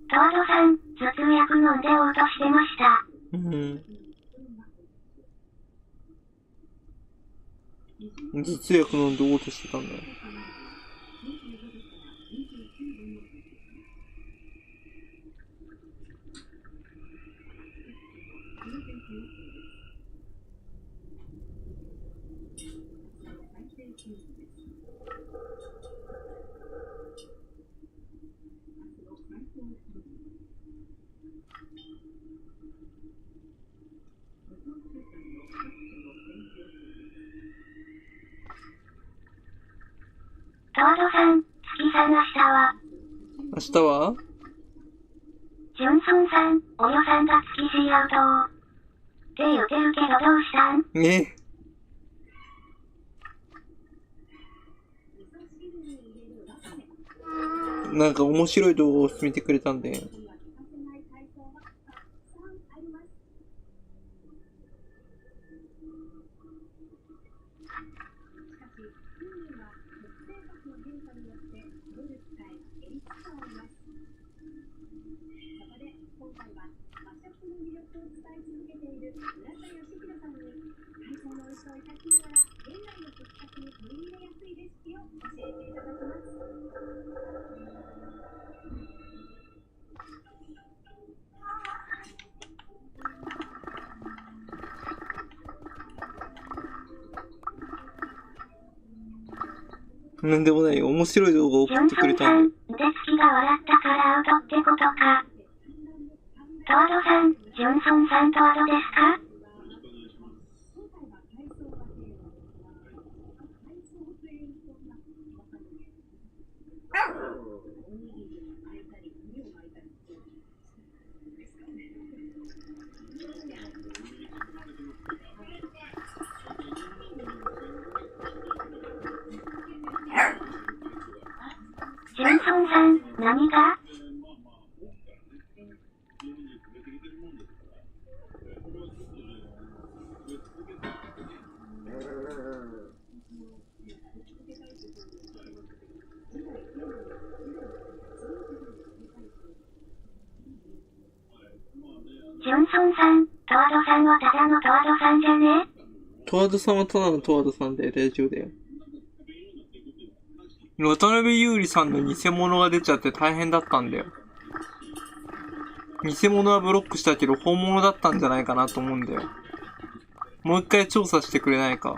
トワドさん、頭痛薬飲んでオートしてました。うん。頭痛薬飲んでオートしてたんだよ。トワドさん、月さん明日は明日はジュンソンさん、およさんが月 C アウトを。って言ってるけどどうしたん？ね。なんか面白い動画を見てくれたんで。なんでもないよ。面白い動画を送ってくれたんで。ジュンソンさん、で月が笑ったからアウトってことか。トワドさん、ジュンソンさんトワドですか？ジュンソンさん、何が？ジュンソンさん、トワドさんはただのトワドさんじゃね？トワドさんはただのトワドさんで大丈夫だよ。渡辺優里さんの偽物が出ちゃって大変だったんだよ。偽物はブロックしたけど本物だったんじゃないかなと思うんだよ。もう一回調査してくれないか。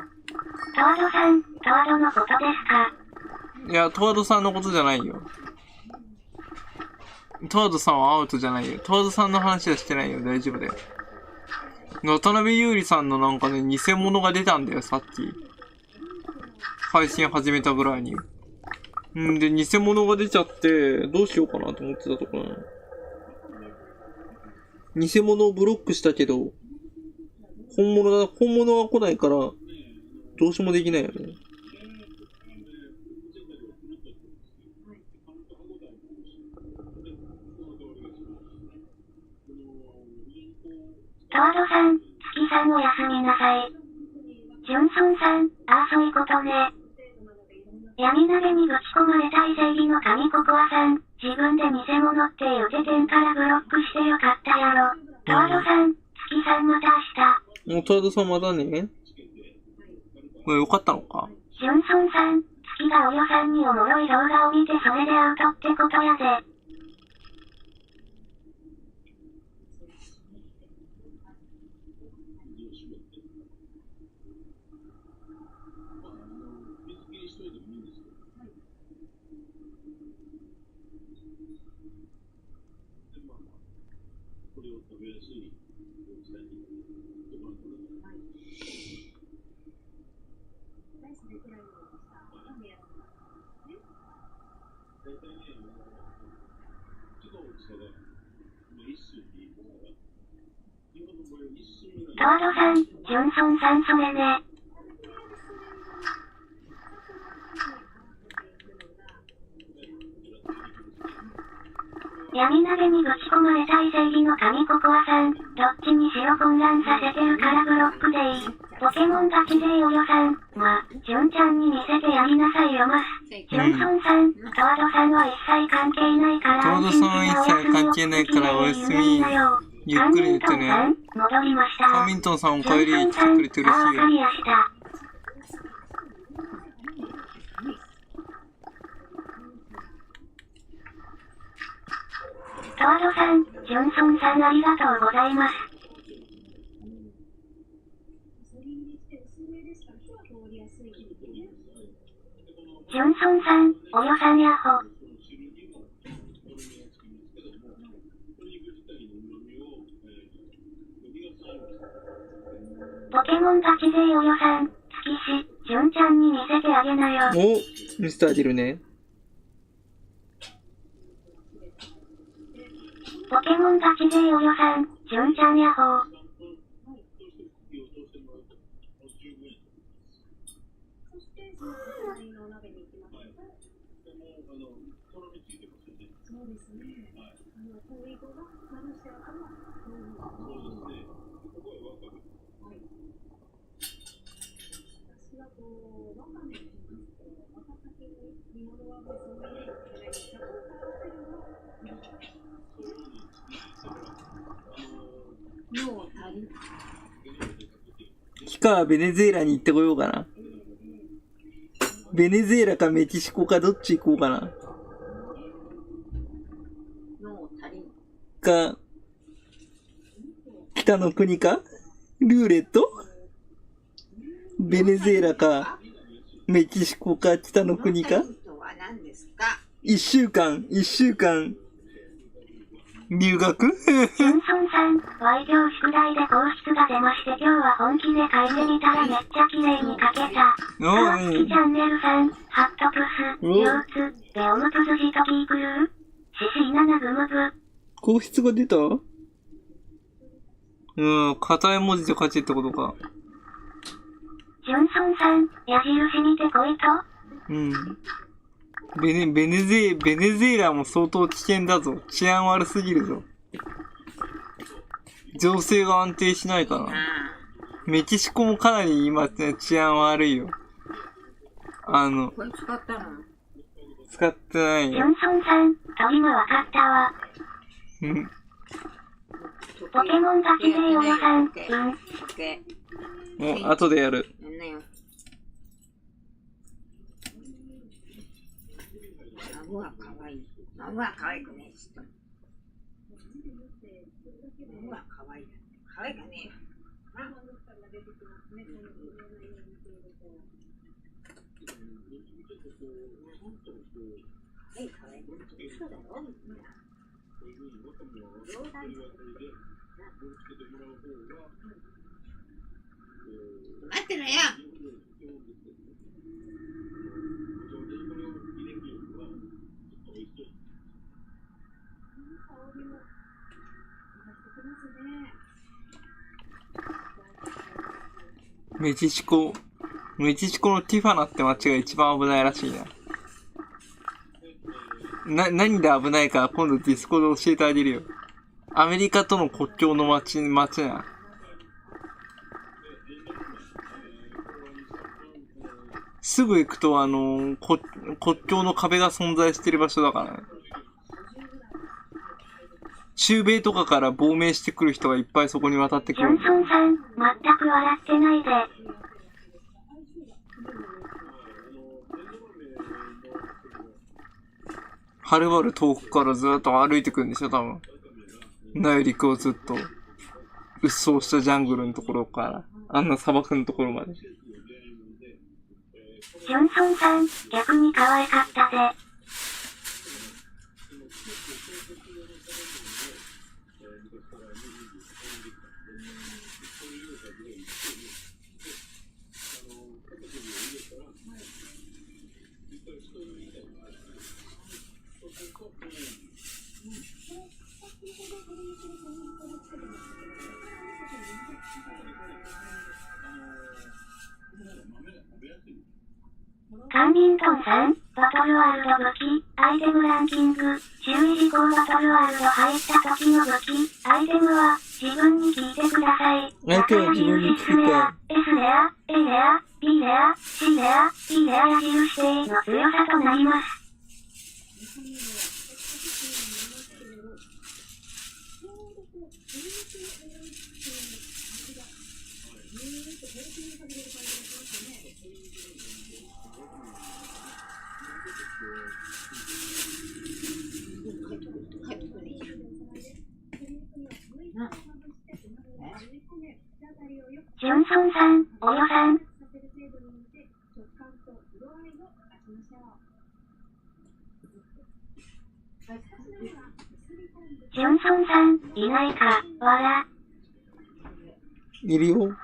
トワドさん、トワドのことですか？いや、トワドさんのことじゃないよ。トワドさんはアウトじゃないよ。トワドさんの話はしてないよ。大丈夫だよ。渡辺優里さんのなんかね、偽物が出たんだよ、さっき。配信始めたぐらいに。んで、偽物が出ちゃって、どうしようかなと思ってたところなの。偽物をブロックしたけど、本物は来ないから、どうしようもできないよね。トワドさん、月さんおやすみなさい。ジョンソンさん、そういうことね。闇鍋にぶち込まれた異正義の神ココアさん、自分で偽物っていう時点からブロックしてよかったやろ。トワドさん、月さんまた明日。もうトワドさんまだね。これよかったのか。ジョンソンさん、月がおよさんにおもろい動画を見てそれでアウトってことやで。トワドさん、ジョンソンさんそれね。闇鍋にぶち込まれた異正義の神ココアさん、どっちにしろ混乱させてるからブロックでいい。ポケモンガチでおよさん、ジョンちゃんに見せてやりなさいよます。ジョンソンさん、トワドさんは一切関係ないからトワドさんは一切関係ないからおやすみ。ゆっくり寝てね。戻りました。カミントンさんお帰り来てくれてるしよ。トワドさん、ジョンソンさんありがとうございます。ジョンソンさん、およさんやほ。ポケモンガチでおよさん、月し、ジョンちゃんに見せてあげなよ。お、見せてあげるね。ポケモンガチでおよさん、ジョンちゃんやほー。キカはベネズエラに行ってこようかな。ベネズエラかメキシコかどっち行こうかな。か、北の国かルーレットベネズエラか、メキシコか北の国か一週間、留学ジョンソンさん、Y 教宿題で硬質が出まして今日は本気で書いてみたらめっちゃ綺麗に書けた。川月チャンネルさん、ハットプス、憂鬱、レオムプズジトギークルー、シシーナナグムブ。硬質が出た硬い文字で書けってことか。ジョンソンさん、矢印見てこいと。ベネズエラも相当危険だぞ。治安悪すぎるぞ。情勢が安定しないかな。メキシコもかなり今治安悪いよ。これ使ったの？使ってないジョよ。ンソンさん、トリムわかったわ。ポケモンガチでおよさん、もう後でやる。やんなよ。孫は可愛い。孫は可愛くねえし。孫は可愛い。可愛くねえよ。嘘だろ？冗談じゃ待ってろよ。メキシコのティファナって街が一番危ないらしいな。何で危ないか今度ディスコで教えてあげるよ。アメリカとの国境の街な。すぐ行くと国境の壁が存在してる場所だからね。中米とかから亡命してくる人がいっぱいそこに渡ってくる。ジョンソンさん、全く笑ってないで。はるばる遠くからずっと歩いてくるんでしょ、多分。内陸をずっと。うっそうしたジャングルのところから、あんな砂漠のところまで。ジョンソンさん、逆に可愛かったぜ。カンビントンさん、バトルワールド武器、アイテムランキング、注意事項バトルワールド入った時の武器、アイテムは自分に聞いてください。アイテムは自分に聞いて。S レア、Aレア、Bレア、Cレア、Eレア矢印定の強さとなります。ジョンソンさん、およさん。ジョンソンさん、いないか、わら。いるよ。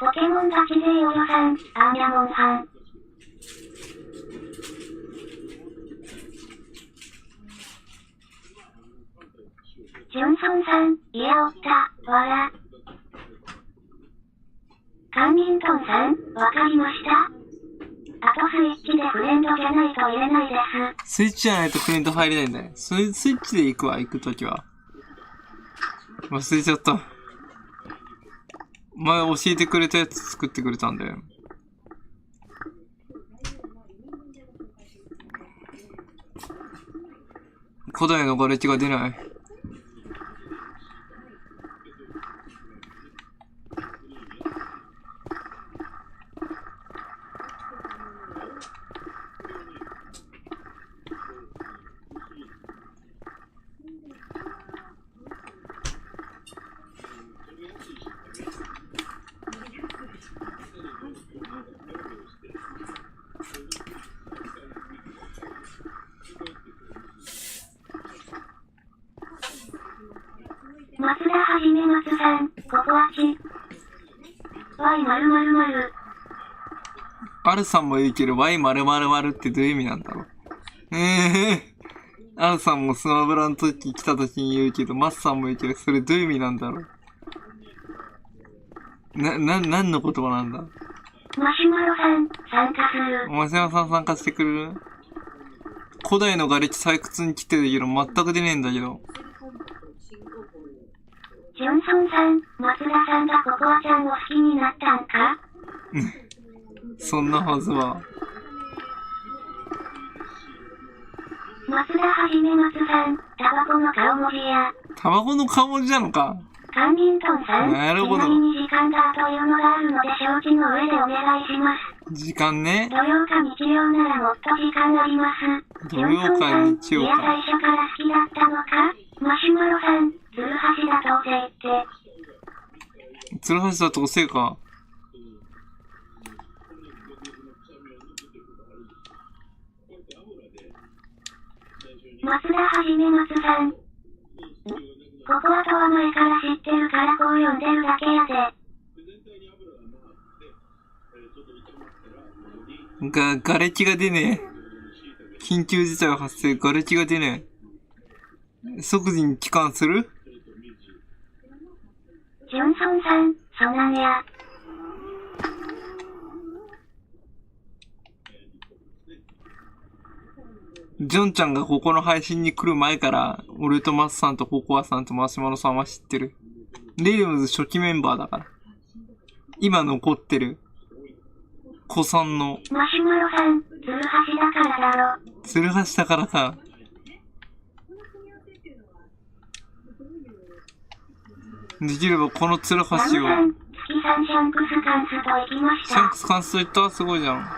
ポケモンガチ勢およさん、アンヤモンさん。ジョンソンさん、いやおった、わら。カンミントンさん、わかりました。あとスイッチでフレンドじゃないと入れないです。スイッチじゃないとフレンド入れないんだね。スイッチで行くわ、行くときは。忘れちゃった。前教えてくれたやつ作ってくれたんだよ。古代の瓦礫が出ない。松田はじめ松さん、ここはち。Y○○○。R さんも言うけど Y○○○ってどういう意味なんだろう。R さんもスマブラの時来た時に言うけど、マスさんも言うけど、それどういう意味なんだろう。何の言葉なんだ。マシュマロさん、参加する。マシュマロさん参加してくれる？古代の瓦礫採掘に来てるけど、全く出ねえんだけど。ジョンソンさん、松田さんがココアちゃんを好きになったんか？そんなはずは。松田はじめ松さん、タバコの顔文字や。タバコの顔文字なのか。カンビントンさん、なるほど。ちなみに時間がというのがあるので承知の上でお願いします。時間ね。土曜か日曜ならもっと時間あります。土曜か日曜か。いや、最初から好きだったのか？マシュマロさん、ツルハシだとせって。ツルハシだとせか。松田はじめ松さん。ここはとは前から知ってるからこう読んでるだけやで。瓦礫が出ねえ。緊急事態発生、瓦礫が出ねえ。即時に帰還する？ジョンソンさん、そうなんや。ジョンちゃんがここの配信に来る前から、俺とマスさんとココアさんとマシュマロさんは知ってる。レイムズ初期メンバーだから。今残ってる。子さんの。マシュマロさん、ツルハシだからだろ。ツルハシだからさ。できればこのツルハシを。月さん、シャンクスカンスと行きました。シャンクスカンスと言った？すごいじゃん。松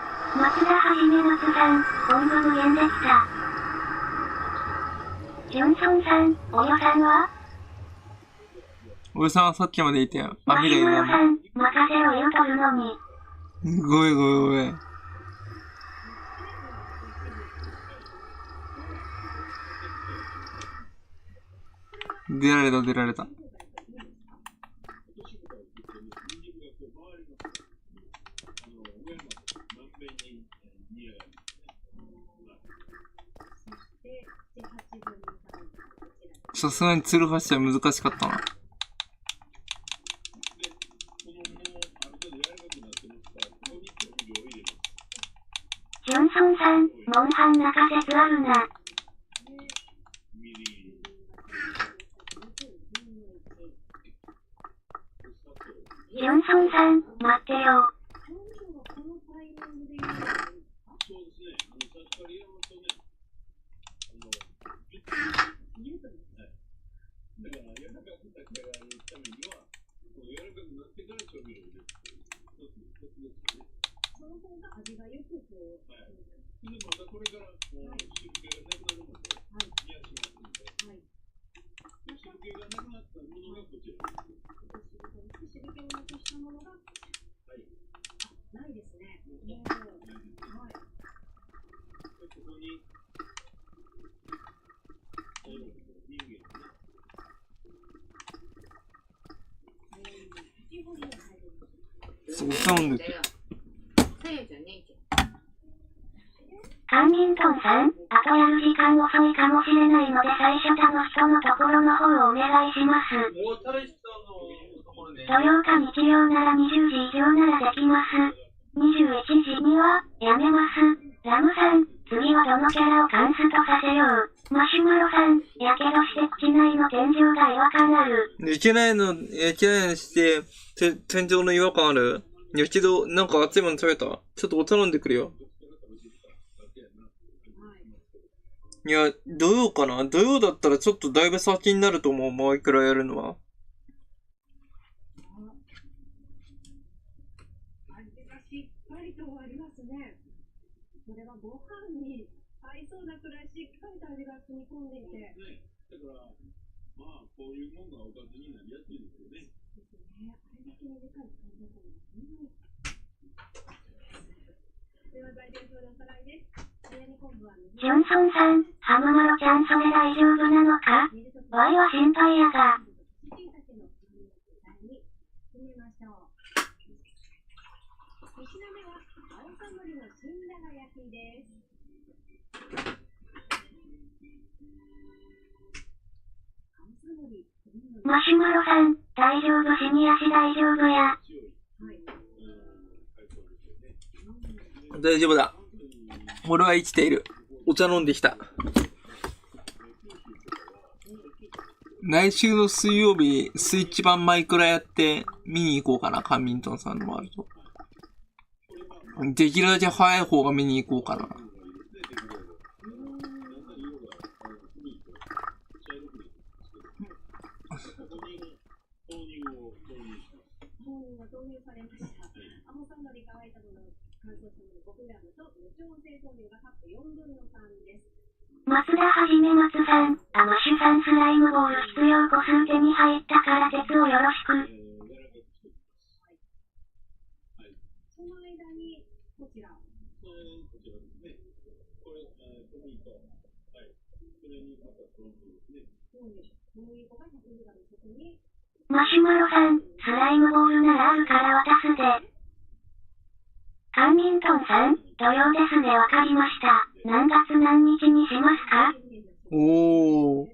田はじめ松さん、本部無縁でした。ジョンソンさん、およさんは？およさんはさっきまでいたよ。マシュマロさん、任せろ言うとるのに。ごめんごめんごめん。出られた出られた。さすがにツルハシは難しかったな。ジョンソンさん、モンハン中説あるな。ジョンソンさん、待ってよ。そうなんですよ。カンミントンさん、あとやる時間遅いかもしれないので最初他の人のところの方をお願いします。土曜か日曜なら20時以上ならできます。21時には、やめます。ラムさん、次はどのキャラをカンストさせよう。マシュマロさん、やけどして口内の天井が違和感ある。いけないのして、天井の違和感ある？やけど、なんか熱いもの食べた？ちょっとお茶飲んでくるよ。いや、土曜かな？土曜だったらちょっとだいぶ先になると思う。もういくらやるのは。味がしっかりとありますね。これはご飯に合いそうなくらいしっかりと味が染み込んでいて。だから、まあ、こういうもんがおかずになりやすいですよね。ですね。あれだけ短い時間だったのですね。では、材料表でおさらいです。ジョンソンさん、ハムマロちゃんそれ大丈夫なのか？ワイは心配やが。マシュマロさん、大丈夫シニアシ大丈夫や。大丈夫だ。俺は生きている。お茶飲んできた。来週の水曜日、スイッチ版マイクラやって見に行こうかな。カンミントンさんのもあると。できるだけ早い方が見に行こうかな。松田はじめ松さん、マシュさんスライムボール必要個数手に入ったから鉄をよろしく。その間に、こちら。マシュマロさん、スライムボールならあるから渡すで。カトンさん、土曜ですね。わかりました。何月何日にしますか？おー。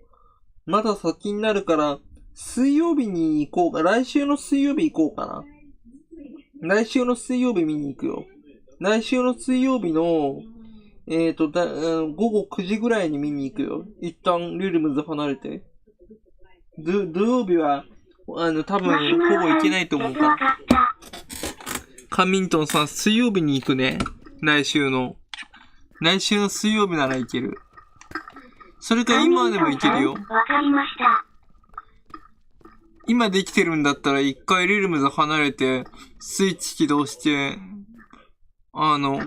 まだ先になるから、水曜日に行こうか。来週の水曜日行こうかな。来週の水曜日見に行くよ。来週の水曜日の、午後9時ぐらいに見に行くよ。一旦リルムズ離れて。土曜日は、多分、ほぼ行けないと思うから。カミントンさん、水曜日に行くね。来週の水曜日なら行ける。それか今でも行けるよ。わかりました。今できてるんだったら一回リルムズ離れて、スイッチ起動して、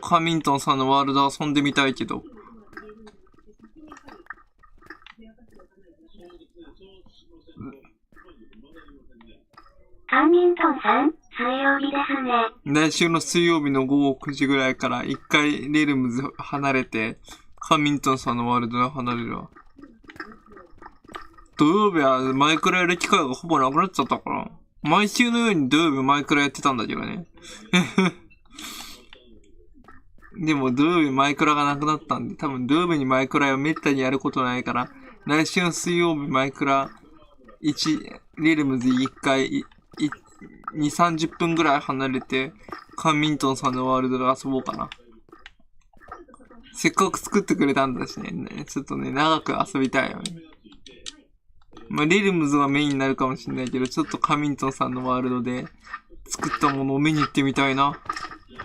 カミントンさんのワールド遊んでみたいけど。カミントンさん、水曜日ですね。来週の水曜日の午後9時ぐらいから一回リルムズ離れて、カミントンさんのワールドで離れるわ。土曜日はマイクラやる機会がほぼなくなっちゃったから。毎週のように土曜日マイクラやってたんだけどね。でも土曜日マイクラがなくなったんで、多分土曜日にマイクラをめったにやることないから、来週の水曜日マイクラリルムズ1回、2、30分ぐらい離れて、カンミントンさんのワールドで遊ぼうかな。せっかく作ってくれたんだしね、ちょっとね、長く遊びたいよね。まあ、リルムズがメインになるかもしれないけど、ちょっとカミントンさんのワールドで作ったものを見に行ってみたいな。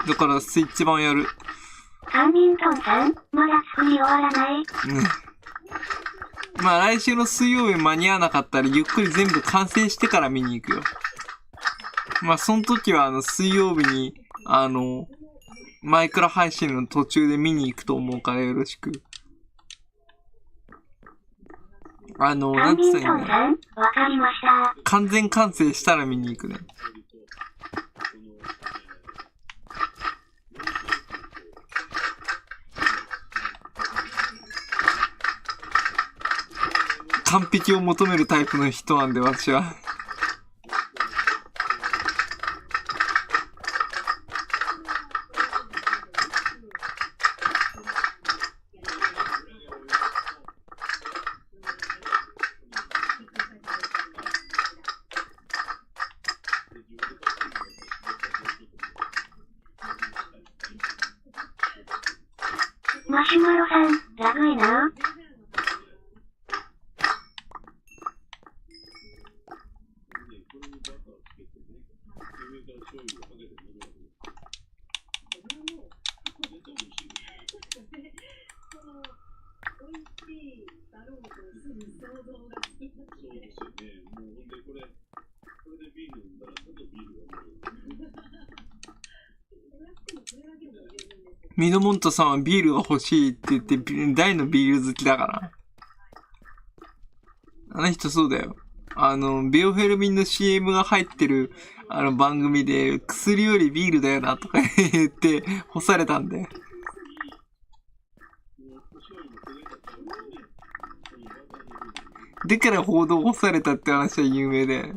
だからスイッチ版やる。カミントンさん、まだ作り終わらない。まあ来週の水曜日間に合わなかったらゆっくり全部完成してから見に行くよ。まあその時は水曜日にマイクラ配信の途中で見に行くと思うからよろしく。なんつったらいいんだよ。わかりました。完全完成したら見に行くね。完璧を求めるタイプの人なんで、私は。マシュマロさん、ラグいな。ミノモントさんはビールが欲しいって言って、大のビール好きだから。あの人そうだよ。ビオフェルミンの CM が入ってる、番組で、薬よりビールだよな、とか言って、干されたんで。だから報道干されたって話は有名で。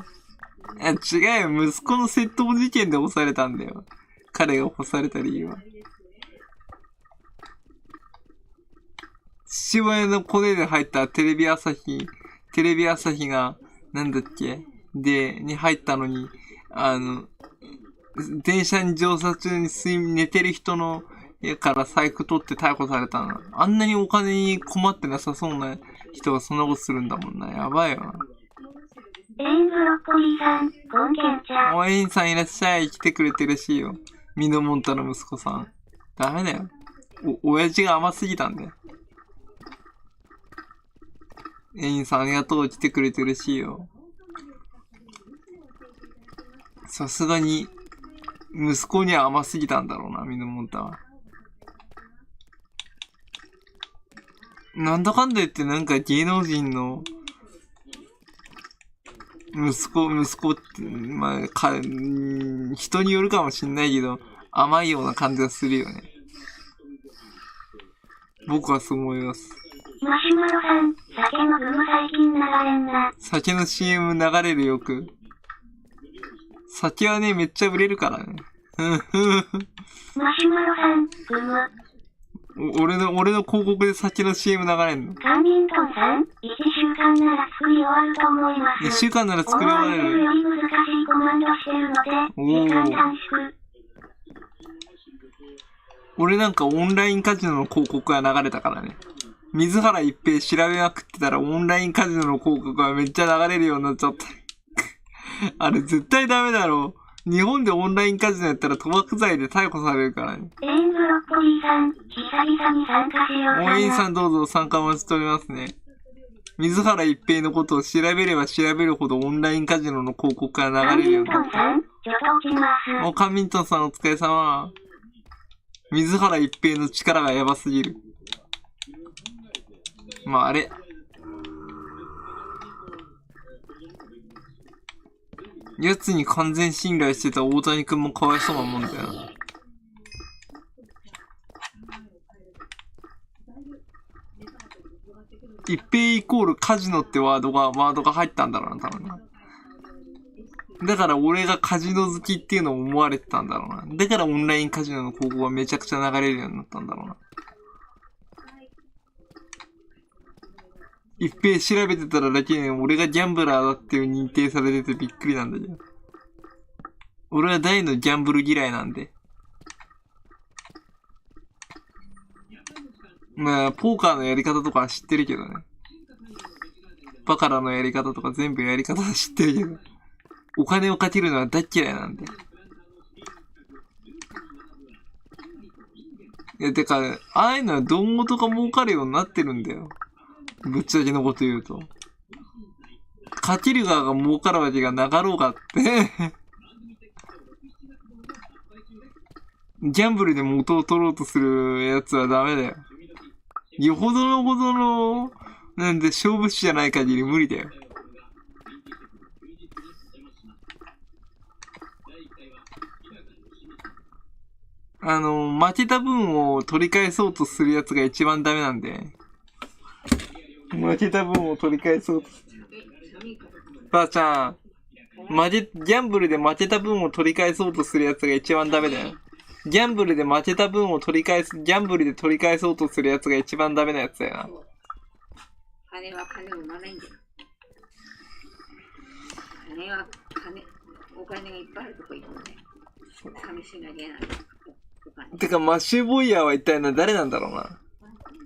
違うよ。息子の窃盗事件で干されたんだよ。彼が干された理由は。父親のコネで入ったテレビ朝日が、なんだっけに入ったのに、電車に乗車中に寝てる人の家から財布取って逮捕されたの。あんなにお金に困ってなさそうな人がそんなことするんだもんな。やばいよな。エインブロッコリーさん、ゴンケンちゃん。おエインさんいらっしゃい。来てくれてるしいよ。ミノモンタの息子さん。ダメだよ。親父が甘すぎたんだよ。エインさんありがとう。来てくれてるしいよ。さすがに、息子には甘すぎたんだろうな、ミノモンタは。なんだかんだ言ってなんか芸能人の、息子って、まあ、人によるかもしんないけど、甘いような感じがするよね。僕はそう思います。マシュマロさん、酒のグム最近流れんな。酒の CM 流れるよく。酒はね、めっちゃ売れるからね。マシュマロさん、俺の広告で先の CM 流れんの。カーミントンさん、1週間なら作り終わると思います。1週間なら作り終われる。より難しいコマンドしてるので、時間短縮。俺なんかオンラインカジノの広告が流れたからね。水原一平調べまくってたらオンラインカジノの広告がめっちゃ流れるようになっちゃった。あれ絶対ダメだろう。日本でオンラインカジノやったら賭博罪で逮捕されるからね。レーンブロッコリーさん、久々に参加しようかな。応援さんどうぞ参加お待ちしておりますね。水原一平のことを調べれば調べるほどオンラインカジノの広告が流れるようになった。カーミントンさんお疲れ様。水原一平の力がやばすぎる。まああれ。奴に完全信頼してた大谷くんもかわいそうなもんだよな。一平イコールカジノってワードが入ったんだろうな、多分な。だから俺がカジノ好きっていうのを思われてたんだろうな。だからオンラインカジノの広告がめちゃくちゃ流れるようになったんだろうな。一平調べてたらだけね、俺がギャンブラーだっていう認定されててびっくりなんだけど。俺は大のギャンブル嫌いなんで。まあ、ポーカーのやり方とかは知ってるけどね。バカラのやり方とか全部やり方は知ってるけど。お金をかけるのは大嫌いなんで。いや、てか、ああいうのはどんごとか儲かるようになってるんだよ。ぶっちゃけのこと言うと。かける側が儲かるわけがなかろうがってギャンブルで元を取ろうとするやつはダメだよ。よほどの、なんで勝負師じゃない限り無理だよ。負けた分を取り返そうとするやつが一番ダメなんで。負けた分を取り返そうと。ばあちゃん、ギャンブルで負けた分を取り返そうとするやつが一番ダメだよ。ギャンブルで負けた分を取り返す、ギャンブルで取り返そうとするやつが一番ダメなやつだよな。金は金を生まないんだよ。お金がいっぱいあるとこ行くのね。寂しいだけなんだ。てか、マッシュボイヤーは一体誰なんだろうな。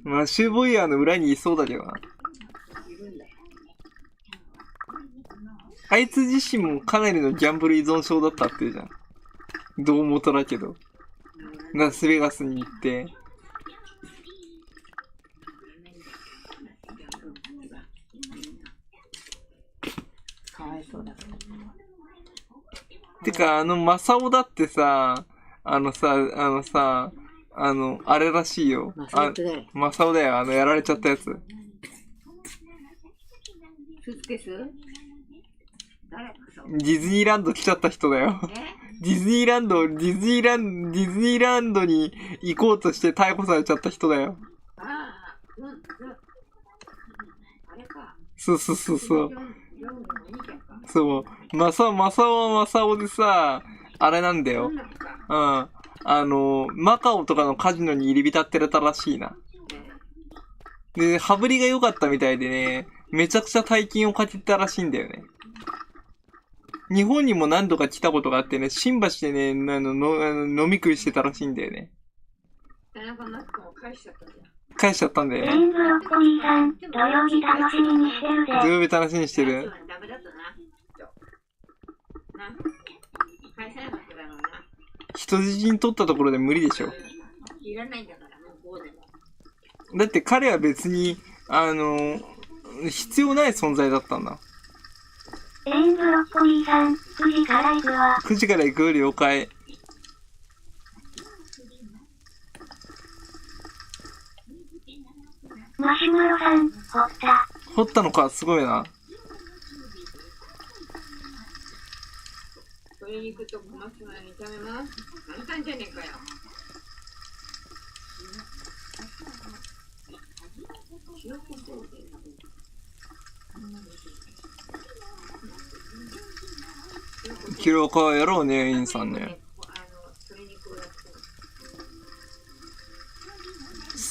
マッシュボイヤーの裏にいそうだけどな。あいつ自身もかなりのギャンブル依存症だったっていうじゃん。どうもとだけど。ラスベガスに行って。かわいそうだ。てか、マサオだってさ、あれらしいよ。マサオだよ。やられちゃったやつ。スーツケース？ディズニーランド来ちゃった人だよ。ディズニーランドに行こうとして逮捕されちゃった人だよ。そう。そう。マサオはマサオでさ、あれなんだよ。うん。マカオとかのカジノに入り浸ってたらしいな。で、羽振りが良かったみたいでね、めちゃくちゃ大金をかけてたらしいんだよね。日本にも何度か来たことがあってね、新橋でね、飲み食いしてたらしいんだよね。返しちゃったんだよね。レインブロッコリーさん、土曜日楽しみにしてるで。土曜日楽しみにしてる。人質に取ったところで無理でしょ。だって彼は別に、必要ない存在だったんだ。レインブロッコリーさん、9時から行くわ。9時から行く了解。マシュマロさん、掘ったのか、すごいな。鶏肉と小松菜に炒めます。簡単じゃねえかよ。キロカやろうね、インさんね。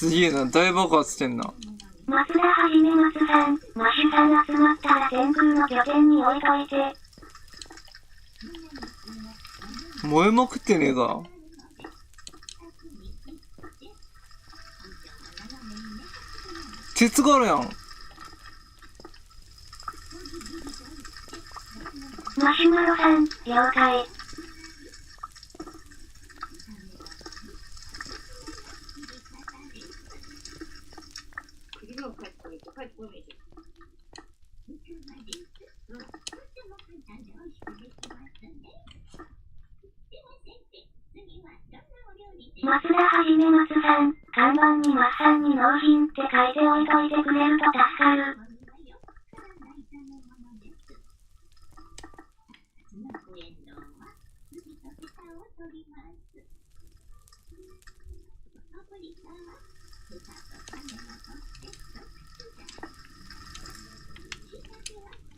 すげえな、大爆発してんな。松田はじめ松さん、マッシュさん集まったら天空の拠点に置いといて。燃えまくってねえか。鉄があるやん。マシュマロさん、了解。次の帰ってこないと帰ってこないじゃん。松田はじめ松さん、看板にマッサンに納品って書いておいといてくれると助かる。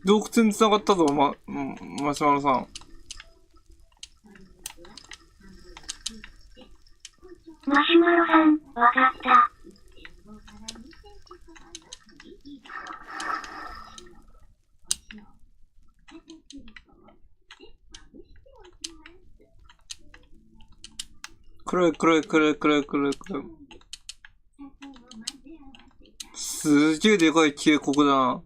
洞窟に繋がったぞ、マシュマロさん。マシュマロさん、わかった。黒い。すげえでかい渓谷だな。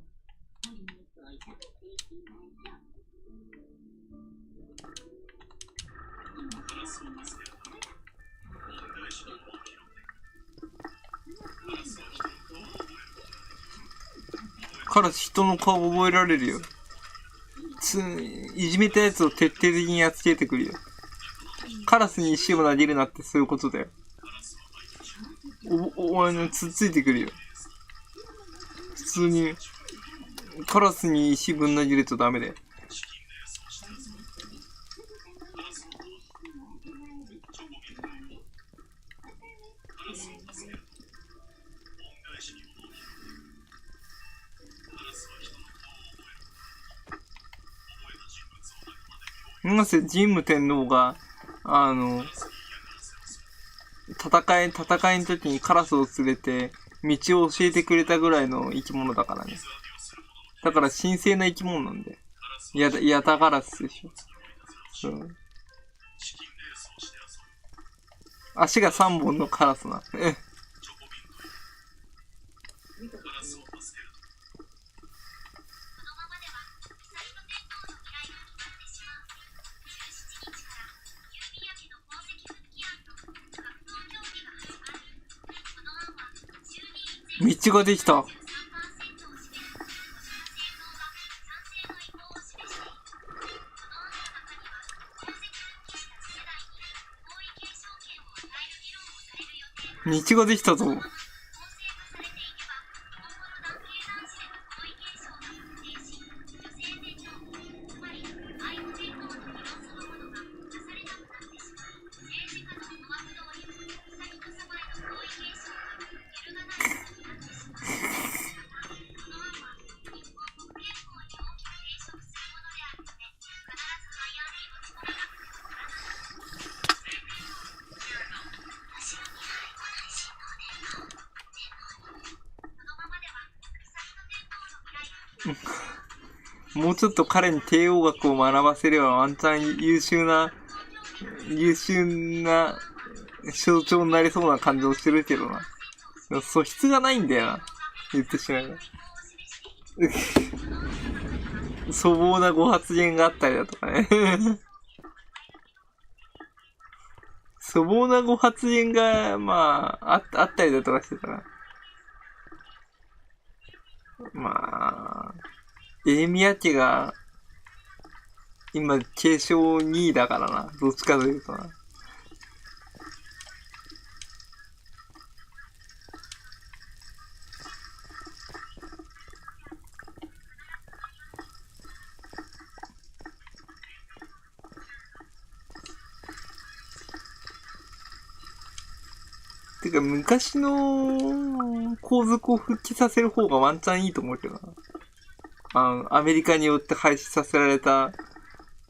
カラス人の顔覚えられるよ。いじめたやつを徹底的にやっつけてくるよ。カラスに石を投げるなってそういうことだよ。お前のつっついてくるよ。普通に、カラスに石ぶん投げるとダメだよ。なぜ神武天皇が、戦いの時にカラスを連れて、道を教えてくれたぐらいの生き物だからね。だから神聖な生き物なんで。ヤタガラスでしょ。うん。足が3本のカラスな。道ができた。道ができたぞ。もうちょっと彼に帝王学を学ばせればワンチャン優秀な象徴になりそうな感じをしてるけどな。素質がないんだよな。言ってしまえば。粗暴なご発言があったりだとかね。粗暴なご発言が、あったりだとかしてたら。エイミヤ家が、今、継承2位だからな。どっちかというとな。てか、昔の皇族を復帰させる方がワンチャンいいと思うけどな。アメリカによって廃止させられた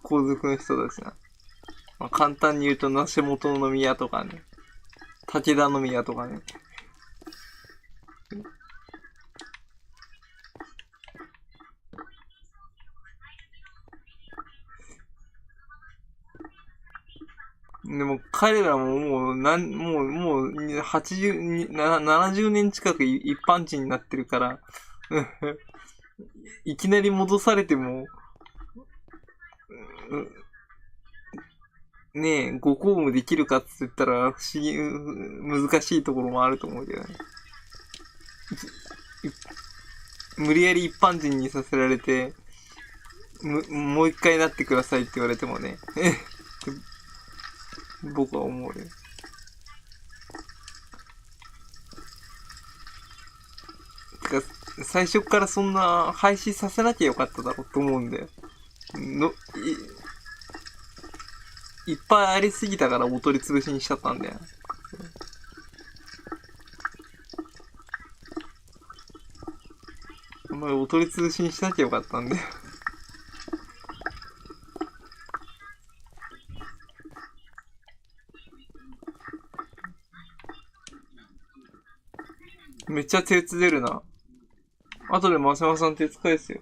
皇族の人たちな。簡単に言うと、梨本宮とかね。武田宮とかね。彼らももう80、70年近く一般人になってるから、いきなり戻されても、ねえ、ご公務できるかって言ったら、不思議、難しいところもあると思うけどね。無理やり一般人にさせられて、もう一回なってくださいって言われてもね。僕は思うよ。てか、最初からそんな廃止させなきゃよかっただろうと思うんだよ。いっぱいありすぎたからお取り潰しにしちゃったんだよ。お前お取り潰しにしなきゃよかったんだよ。めっちゃ鉄出るな。後でマサマさん鉄返すよ。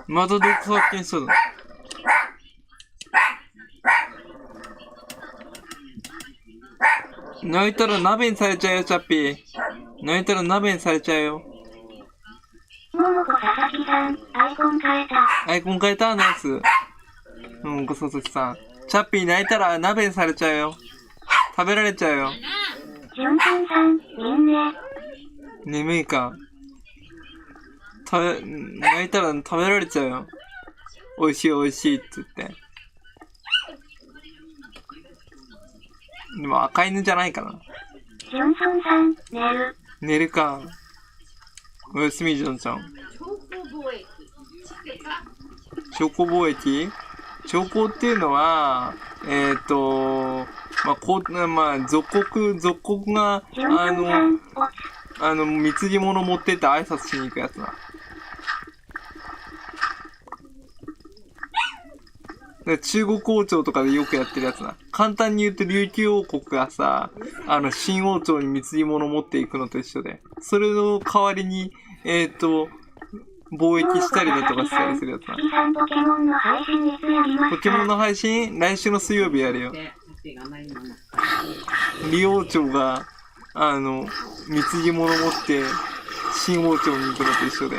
またどこ発見したの？泣いたら鍋にされちゃうよ、チャッピー。泣いたら鍋にされちゃうよ。ももこ佐々木さん、アイコン変えた。アイコン変えたナイス。ももこ佐々木さん。チャッピー泣いたら鍋にされちゃうよ。食べられちゃうよ。じゅんさんさん、みんね。眠いか。泣いたら食べられちゃうよ。美味しい美味しいって言って。でも赤犬じゃないかな。ジョンソンさん、寝る。寝るか。おやすみジョンちゃん。証拠貿易？証拠っていうのは、属国が、貢ぎ物持ってって挨拶しに行くやつな。中国王朝とかでよくやってるやつな。簡単に言うと琉球王国がさ、新王朝に貢ぎ物持っていくのと一緒で、それの代わりに、貿易したりだとかしたりするやつな。ポケモンの配信いつやりますか？ポケモンの配信来週の水曜日やるよ。李王朝が、貢ぎ物持って、新王朝に行くのと一緒で。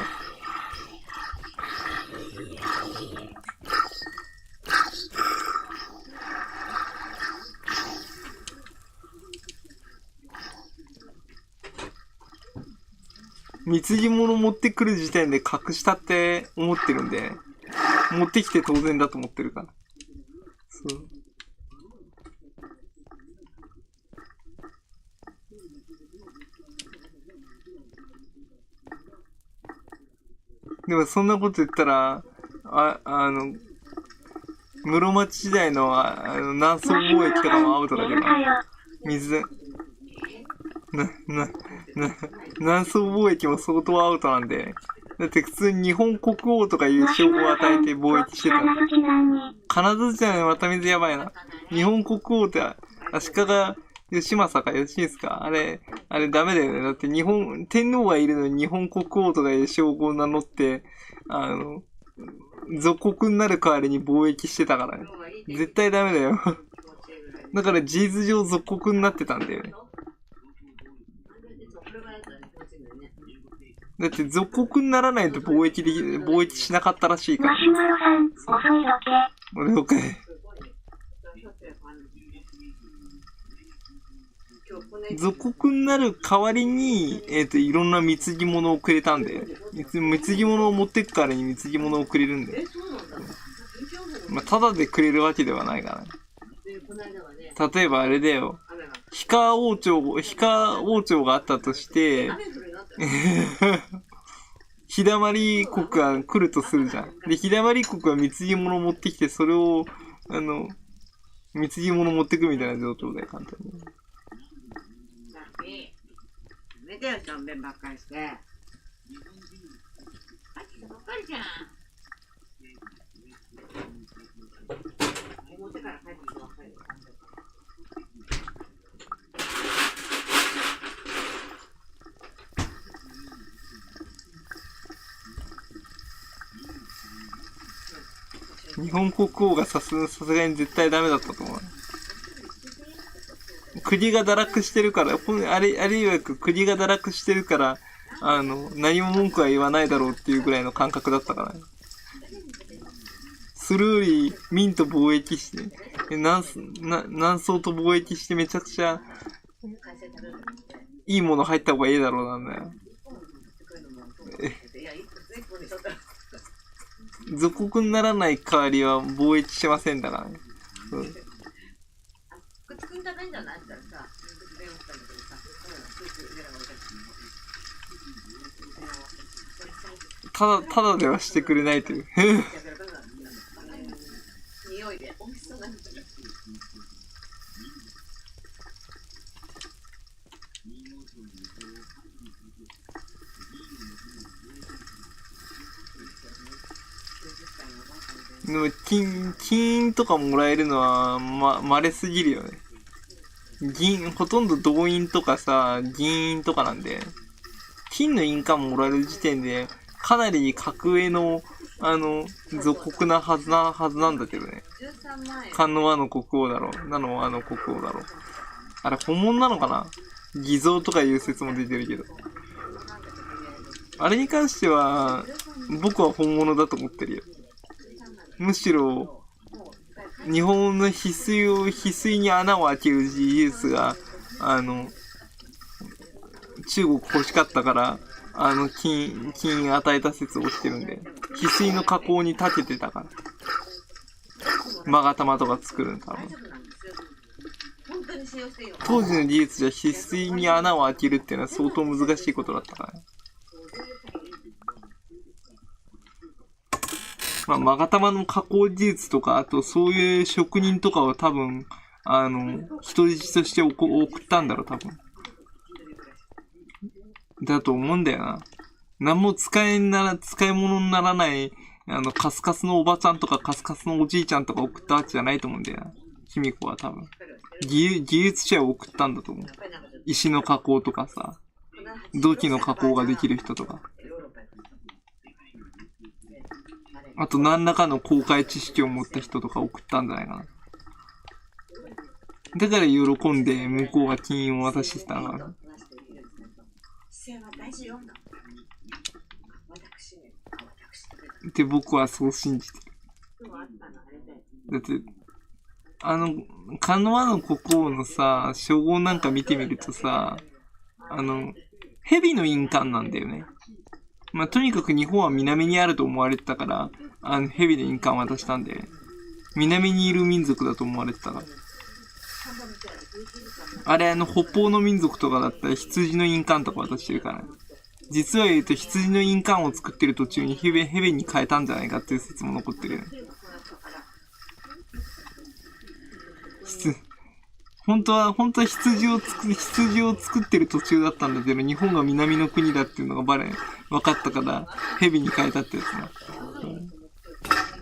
貢ぎ物持ってくる時点で隠したって思ってるんで、持ってきて当然だと思ってるから。そう。でもそんなこと言ったら、室町時代の南宋貿易とかもアウトだけど、水、南宋貿易も相当アウトなんで、だって普通に日本国王とかいう称号を与えて貿易してたんで。金槌じゃない、また水やばいな。日本国王って、足利義政か義満か。あれダメだよね。だって天皇がいるのに日本国王とかいう称号を名乗って、属国になる代わりに貿易してたからね。絶対ダメだよ。だから事実上属国になってたんだよね。だって属国にならないと貿易しなかったらしいから。マシュマロさん、遅い時計。了解。属国になる代わりに、いろんな貢ぎ物をくれたんで、貢ぎ物を持ってくからに貢ぎ物をくれるんで。まあ、ただでくれるわけではないからね。例えばあれだよ。氷川王朝があったとして、日だまり国が来るとするじゃん。で、日だまり国が貢ぎ物を持ってきて、それを、貢ぎ物を持ってくみたいな状況で、簡単に。やめてよ、しょんべんばっかりして。ばっかりじゃん。表から帰ってきてばっかり。日本国王がさすがに絶対ダメだったと思う。国が堕落してるから、あれ曰く国が堕落してるから、何も文句は言わないだろうっていうぐらいの感覚だったからね。それより、民と貿易して、南宋と貿易してめちゃくちゃ、いいもの入った方がいいだろうなんだよ。属国にならない代わりは貿易しませんだからね。ただではしてくれないという。でも金とかもらえるのは稀すぎるよね。ほとんど銅印とかさ、銀印とかなんで、金の印鑑もらえる時点で、かなり格上の、属国なはずなんだけどね。漢の和の国王だろう。和の国王だろう。あれ、本物なのかな？偽造とかいう説も出てるけど。あれに関しては、僕は本物だと思ってるよ。むしろ、日本の翡翠に穴を開ける技術が、中国欲しかったから、金与えた説をしてるんで、翡翠の加工に長けてたから。勾玉とか作るの多分。当時の技術じゃ翡翠に穴を開けるっていうのは相当難しいことだったからね。勾玉の加工技術とか、あとそういう職人とかは多分、人質として送ったんだろう、多分。だと思うんだよな。何も使い物にならない、カスカスのおばちゃんとかカスカスのおじいちゃんとか送ったわけじゃないと思うんだよな。卑弥呼は多分。技術者を送ったんだと思う。石の加工とかさ、土器の加工ができる人とか。あと何らかの公開知識を持った人とか送ったんじゃないかな。だから喜んで向こうが金印を渡してたのかな。って僕はそう信じてる。だって、カノアの国王のさ、称号なんか見てみるとさ、蛇の印鑑なんだよね。とにかく日本は南にあると思われてたから、蛇の印鑑を渡したんで、南にいる民族だと思われてたから。あれ、北方の民族とかだったら羊の印鑑とか渡してるから、ね。実は言うと羊の印鑑を作ってる途中に蛇に変えたんじゃないかっていう説も残ってるよね。本当は羊を作ってる途中だったんだけど、日本が南の国だっていうのが分かったから、蛇に変えたってやつ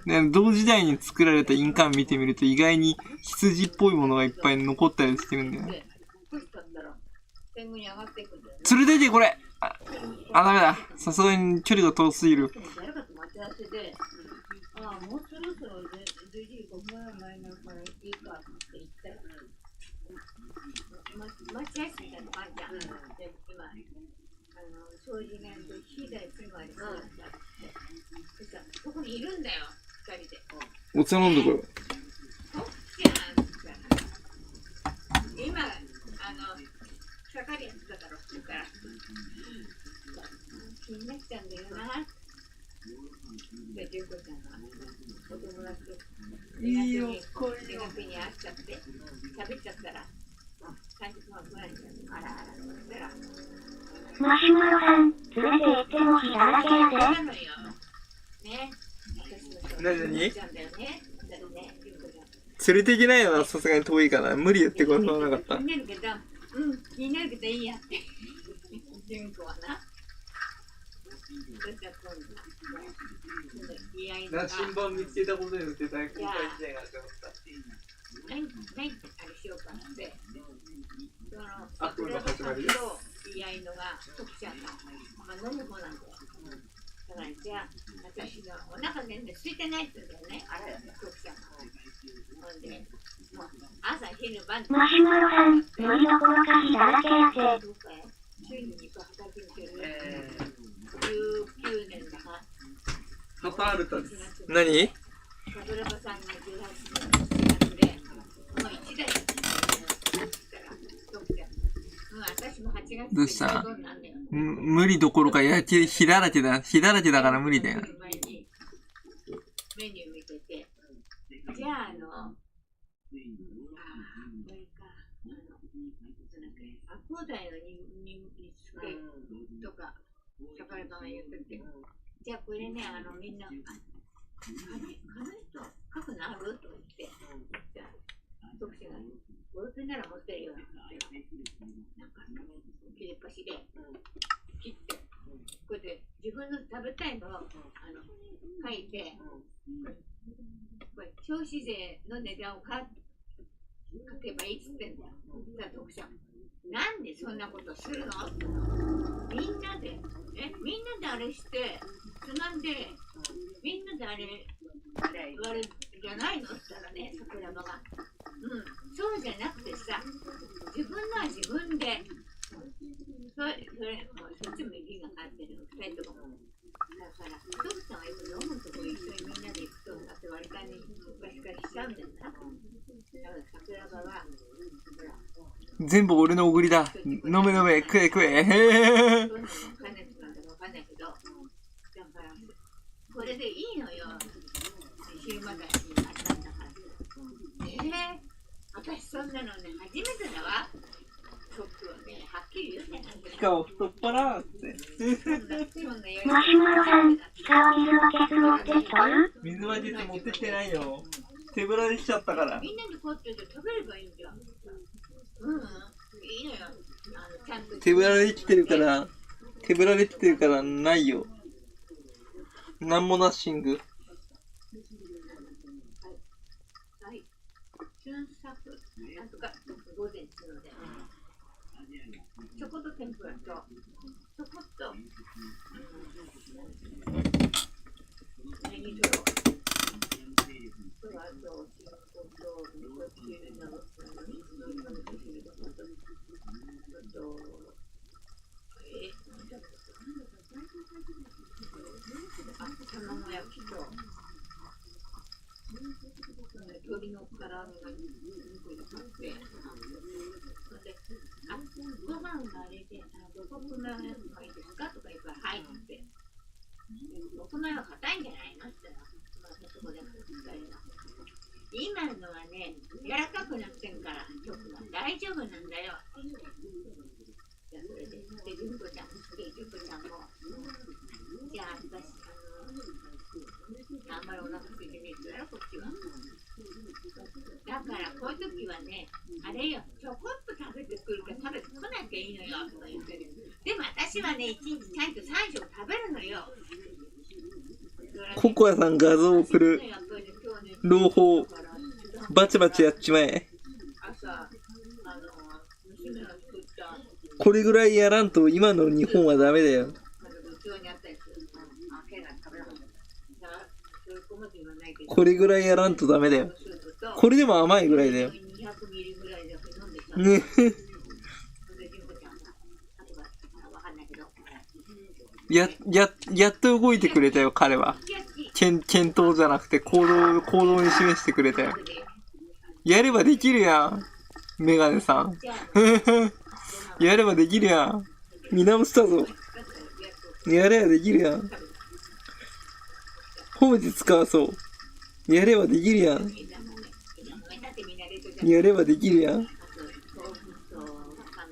ね。で、同時代に作られた印鑑見てみると意外に羊っぽいものがいっぱい残ったりしてるんだよね。連れていてこれダメだ。さすがに距離が遠すぎる。お茶飲んでこよう。気になっちゃうんだよな。で、ジュンコちゃんがお友達と手紙に会っちゃって喋っちゃったら30万くらいになる。あらそしたらマシュマロさん、連れて行ってもいいだらけやで。ね。何連れていけないよな、さすがに遠いから。無理やってことはなかった。気になるけどいいやって。ジュンコはな。新版見つけたことによって大公開しないなって思った。何あれしようかって。これが始まりです。言い合いのが、徳ちゃんが、飲む方なんだよ。だからじゃあ、私私のお腹全然空いてないって言うんだよね。あれ、徳ちゃんが。ほんで、もう朝昼晩マシュマロさん、無理どころか火だらけやぜ。週に2回働いてる。19年だな。カタールタです。何？桜庭さんが18年で、もう1台だ私も8月どうした？無理どころか、火だらけだ。火だらけだから無理だよ。メニュー見てて、じゃあこれか、アコーダイの煮付けとか、桜庭が言ってて、じゃあこれね、みんな、紙と書くのあると言って、じゃあ、徳島が、ボールペンなら持ってるよ。なんか、切れっ端で、切って、これで自分の食べたいのを書いて、これ、消費税の値段を書けばいいっつってんだよ。じゃあ、徳島。なんでそんなことするの？みんなであれして、つまんで、みんなであれじゃないのって言ったらね、桜庭が。そうじゃなくてさ、自分のは自分で、そっちも息がかってるの、2人とも。だから、徳さんはよく飲むとこ一緒にみんなで行くと、だって割り勘に昔からしちゃうんだよな。だから桜庭は、ほら。全部俺のおごりだ。飲め飲め、食え食え。へぇー。わかんないけど、だから、これでいいのよ。昼間だし、あったんだから。私そんなのね、初めてだわ。トップはね、はっきり言ってなんだよ。しかも太っ腹って。マシュマロさん、使う水バケツ持ってきとる？水バケツ持ってきてないよ。手ぶらできちゃったから。みんなでこうやって食べればいいんじゃん。いいのよ。ちゃんと手ぶらできてるからないよ。なんもナッシング。はい。瞬殺、なんとか午前中ので。ちょこっと天ぷらと、ちょこっと、ネギトロ。あと、卵焼きと鶏の唐揚げが2個に買って、ご飯があれで、どこ粉のやつがいいですかとか言うから、はいって。お粉は硬いんじゃないのって言ったら、そこで今のはね、柔らかくなってんから、ちょっと大丈夫なんだよ。じゃあそれで、純子ちゃんも、じゃあ私、あんまりお腹空いてねえとやろ、こっちは。だからこういう時はね、あれよ、ちょこっと食べてくるか食べてこなきゃいいのよ、とか言ってる。でも私はね、1日ちゃんと3食食べるのよ。ココアさん画像を送る。朗報。バチバチやっちまえ。これぐらいやらんと今の日本はダメだよ。これぐらいやらんとダメだよ。これでも甘いぐらいだよ。ね。やっと動いてくれたよ、彼は。検討じゃなくて行動に示してくれたよ。やればできるやん。メガネさん。やればできるやん。見直したぞ。やればできるやん。褒めて使わそう。やればできるやん。やればできるやん。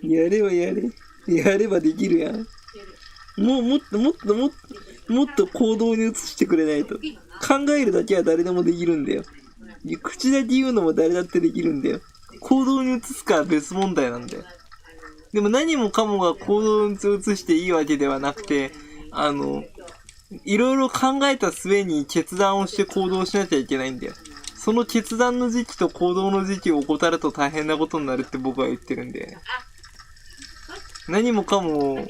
やればできるやん。もっと行動に移してくれないと。考えるだけは誰でもできるんだよ。口だけ言うのも誰だってできるんだよ。行動に移すかは別問題なんだよ。でも何もかもが行動に移していいわけではなくて、いろいろ考えた末に決断をして行動しなきゃいけないんだよ。その決断の時期と行動の時期を怠ると大変なことになるって僕は言ってるんで。何もかも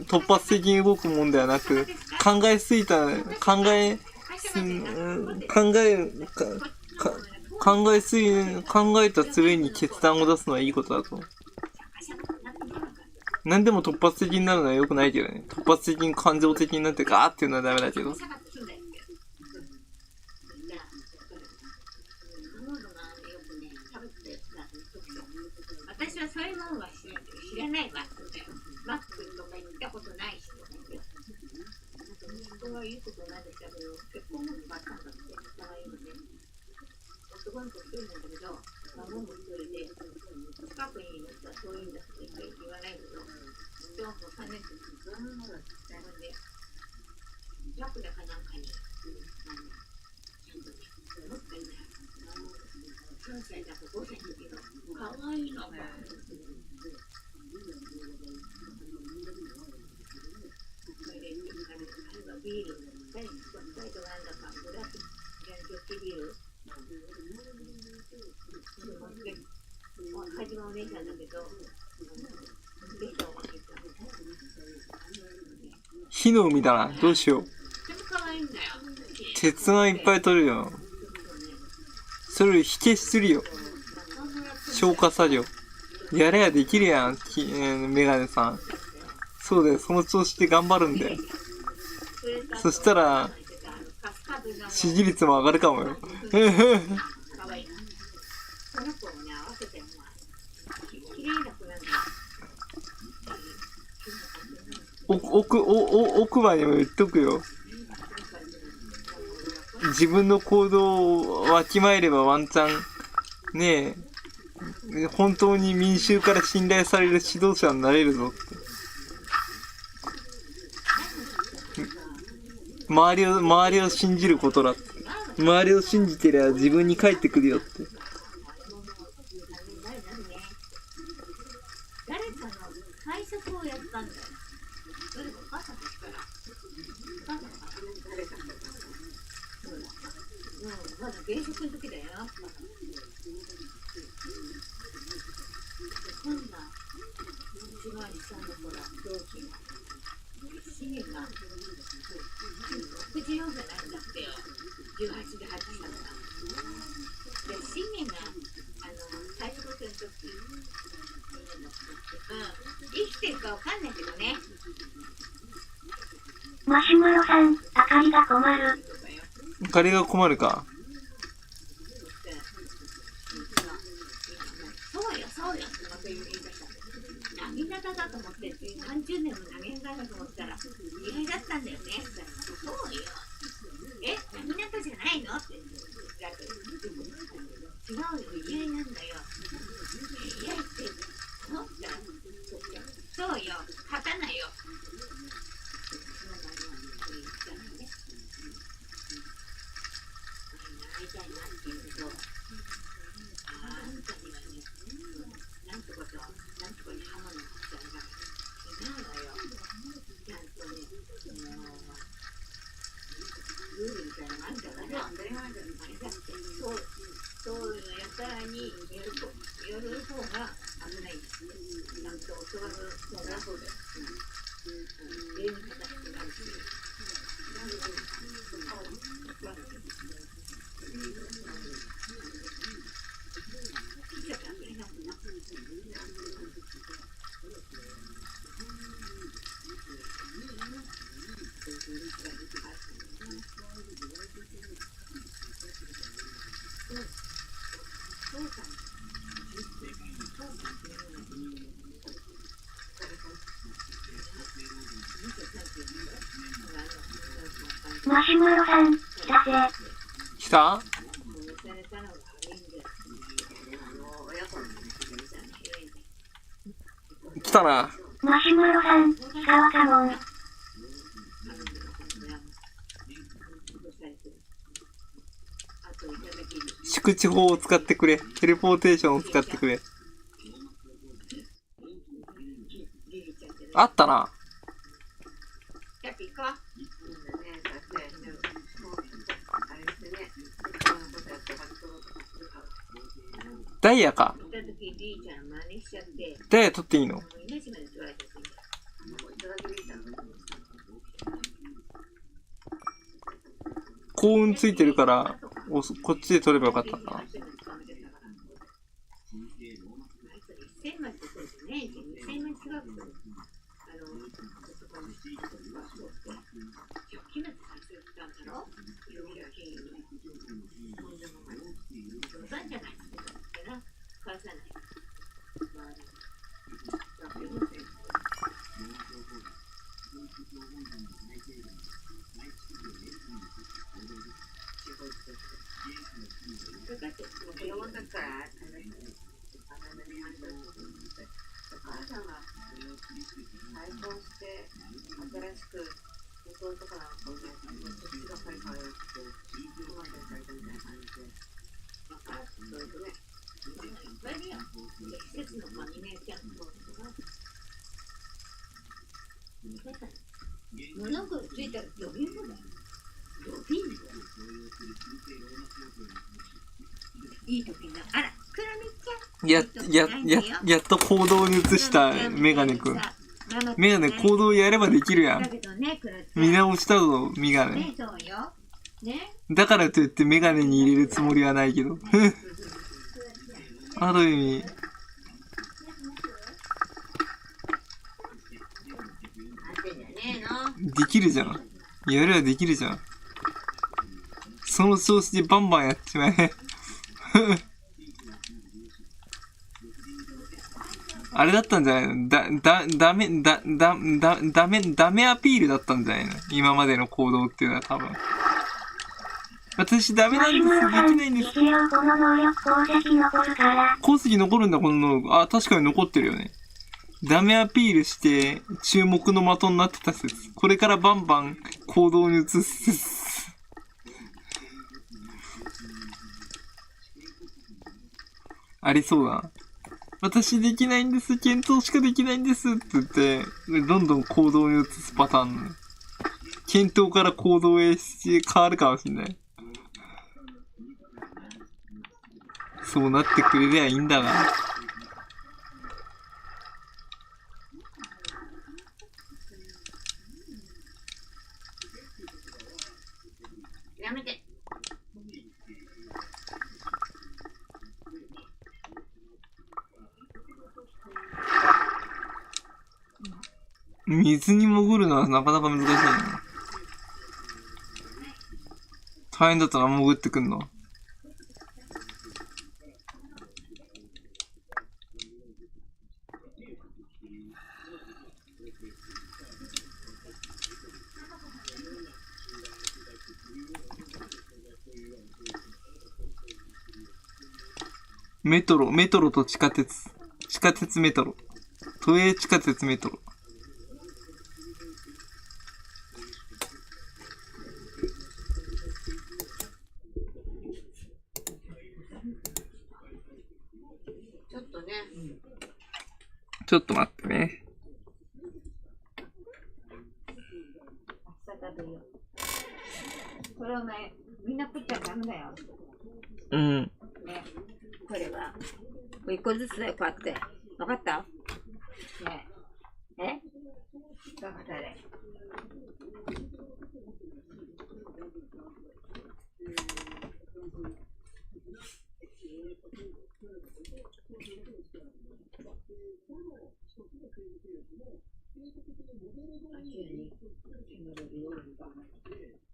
突発的に動くもんではなく、考えすぎた、考えた末に決断を出すのはいいことだと。何でも突発的になるのは良くないけどね。突発的に感情的になってガーっていうのはダメだけど。私はそういうものは知らないわ。マックとか行ったことないし。人が言うことないでしたけど、結婚もばっかんだって、人が言うので。男の子一人なんだけど、孫も一人で、近くにいる人はそういうんだって言わないけど、人はもう3年間ずっと大変で、楽だかなんかに、ちゃんと持ってんだよ。3歳だか5歳の時の、かわいいのが。ビール、誰となんだか、グラス、ジョッキビール。始まお姉ちゃんだけど、火の海だな。どうしよう。鉄がいっぱい取るよ。それを火消しするよ。消火作業。やれやできるやん、メガネさん。そうだよ、その調子で頑張るんだよ。そしたら、支持率も上がるかもよ。奥歯にも言っとくよ。自分の行動をわきまえればワンチャン、ねえ、本当に民衆から信頼される指導者になれるぞって。周りを信じることだって。周りを信じてりゃ自分に返ってくるよって。誰かの会食をやったんだよ。それお母さんですから。お母さんかな。誰かの。まだ現職の時だよ。こんな一番下の子ら同期が市民が64じゃないんだってよ。18で入ってきたから。で市民が最初の時、生きてるかわかんないけどね。マシュマロさん、あかりが困る。あかりが困るか。そうよってまた言い出した。投げ型だと思って何十年も投げ型だと思ったら意外だったんだよね。そうよ。投げ型じゃないのって言って違うよ、意外なんだよ。意外ってそうよ、刀よ。習いたいなって言うと、あんたにはね、なんとかに刃物を使ったらいないわよ。ちゃんとね、ルールみたいなのがあるんだから、あれだって、そういうやたらにやる方が危ないんですね。ちゃんと教わる方がそうだよ。礼に形になるし。マシュマロさん、来たぜ。来た？来たな。マシュマロさん、氷川かもん。宿地法を使ってくれ。テレポーテーションを使ってくれ。あったな。ダイヤか。ダイヤ取っていいの？幸運ついてるから、こっちで取ればよかったんだな。物心ついたら呼び物だよ。呼び物いい時な。あら、クラミちゃん。やっと行動に移したメガネくん。メガネ行動やればできるやん。見直したぞ、メガネ。だからといってメガネに入れるつもりはないけど。ある意味。できるじゃん。やればできるじゃん。その調子でバンバンやっちまえ。あれだったんじゃないの？ダメアピールだったんじゃないの？今までの行動っていうのは多分。私ダメなんです。できないんです。この能力功績残るから。功績残るんだ、この能力。あ、確かに残ってるよね。ダメアピールして注目の的になってた説。これからバンバン行動に移す説。ありそうだな。私できないんです。検討しかできないんです。って言って、どんどん行動に移すパターン。検討から行動へ変わるかもしれない。そうなってくれりゃいいんだな。やめて。水に潜るのはなかなか難しいね。大変だったな、潜ってくんの。メトロと地下鉄メトロ。都営地下鉄メトロ。ちょっと待ってね。これはね、みんな食っちゃダメだよ。うん。ね、これは。一個ずつだよ、こうやって。わかった？ねえ？わかったね。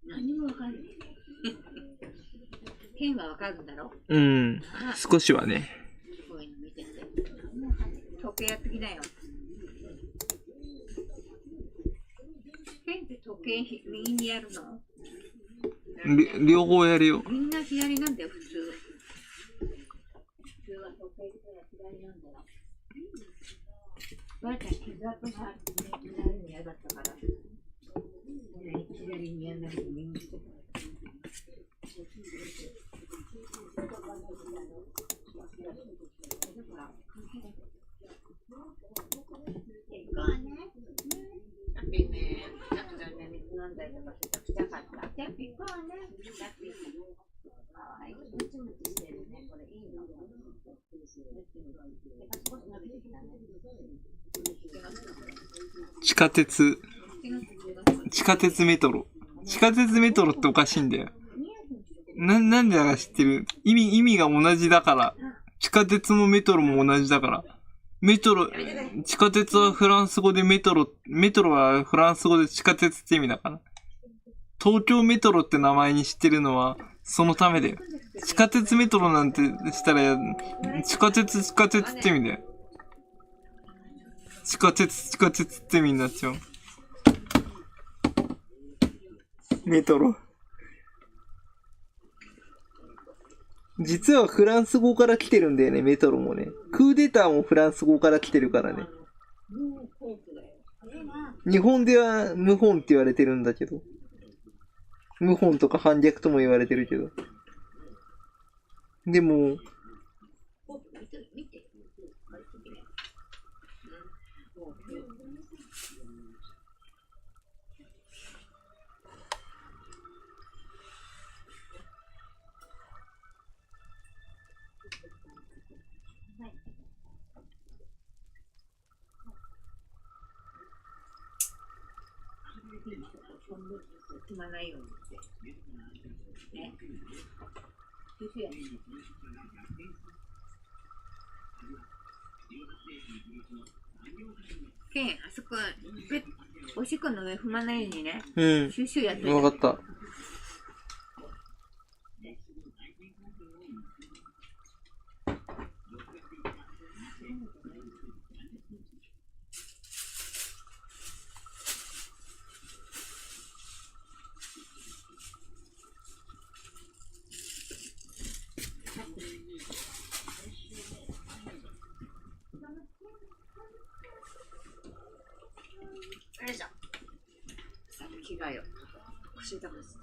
何もわかんない。剣はわかるんだろ？うん。少しはね。こういうの見てて。時計やってきなよ。剣って時計右にやるの？両方やるよ。みんな左なんだよ、普通。普通は時計から左なんだよ。ばあちゃん、傷跡が左に嫌だったから。左にやんなくて右にしてた。地下鉄メトロ。地下鉄メトロっておかしいんだよ。なんでだか知ってる？意味が同じだから。地下鉄もメトロも同じだから。地下鉄はフランス語でメトロはフランス語で地下鉄って意味だから。東京メトロって名前にしてるのは、そのためだよ。地下鉄メトロなんてしたら、地下鉄って意味だよ。地下鉄って意味になっちゃう。メトロ。実はフランス語から来てるんだよね、メトロもね。クーデターもフランス語から来てるからね。日本では謀反って言われてるんだけど。謀反とか反逆とも言われてるけど。でも、踏まないようにってね。ケン、あそこおしっこの上踏まないようにね。うん。シュシュやって。わかった。よいしょ。さっきがよ。腰痛くす。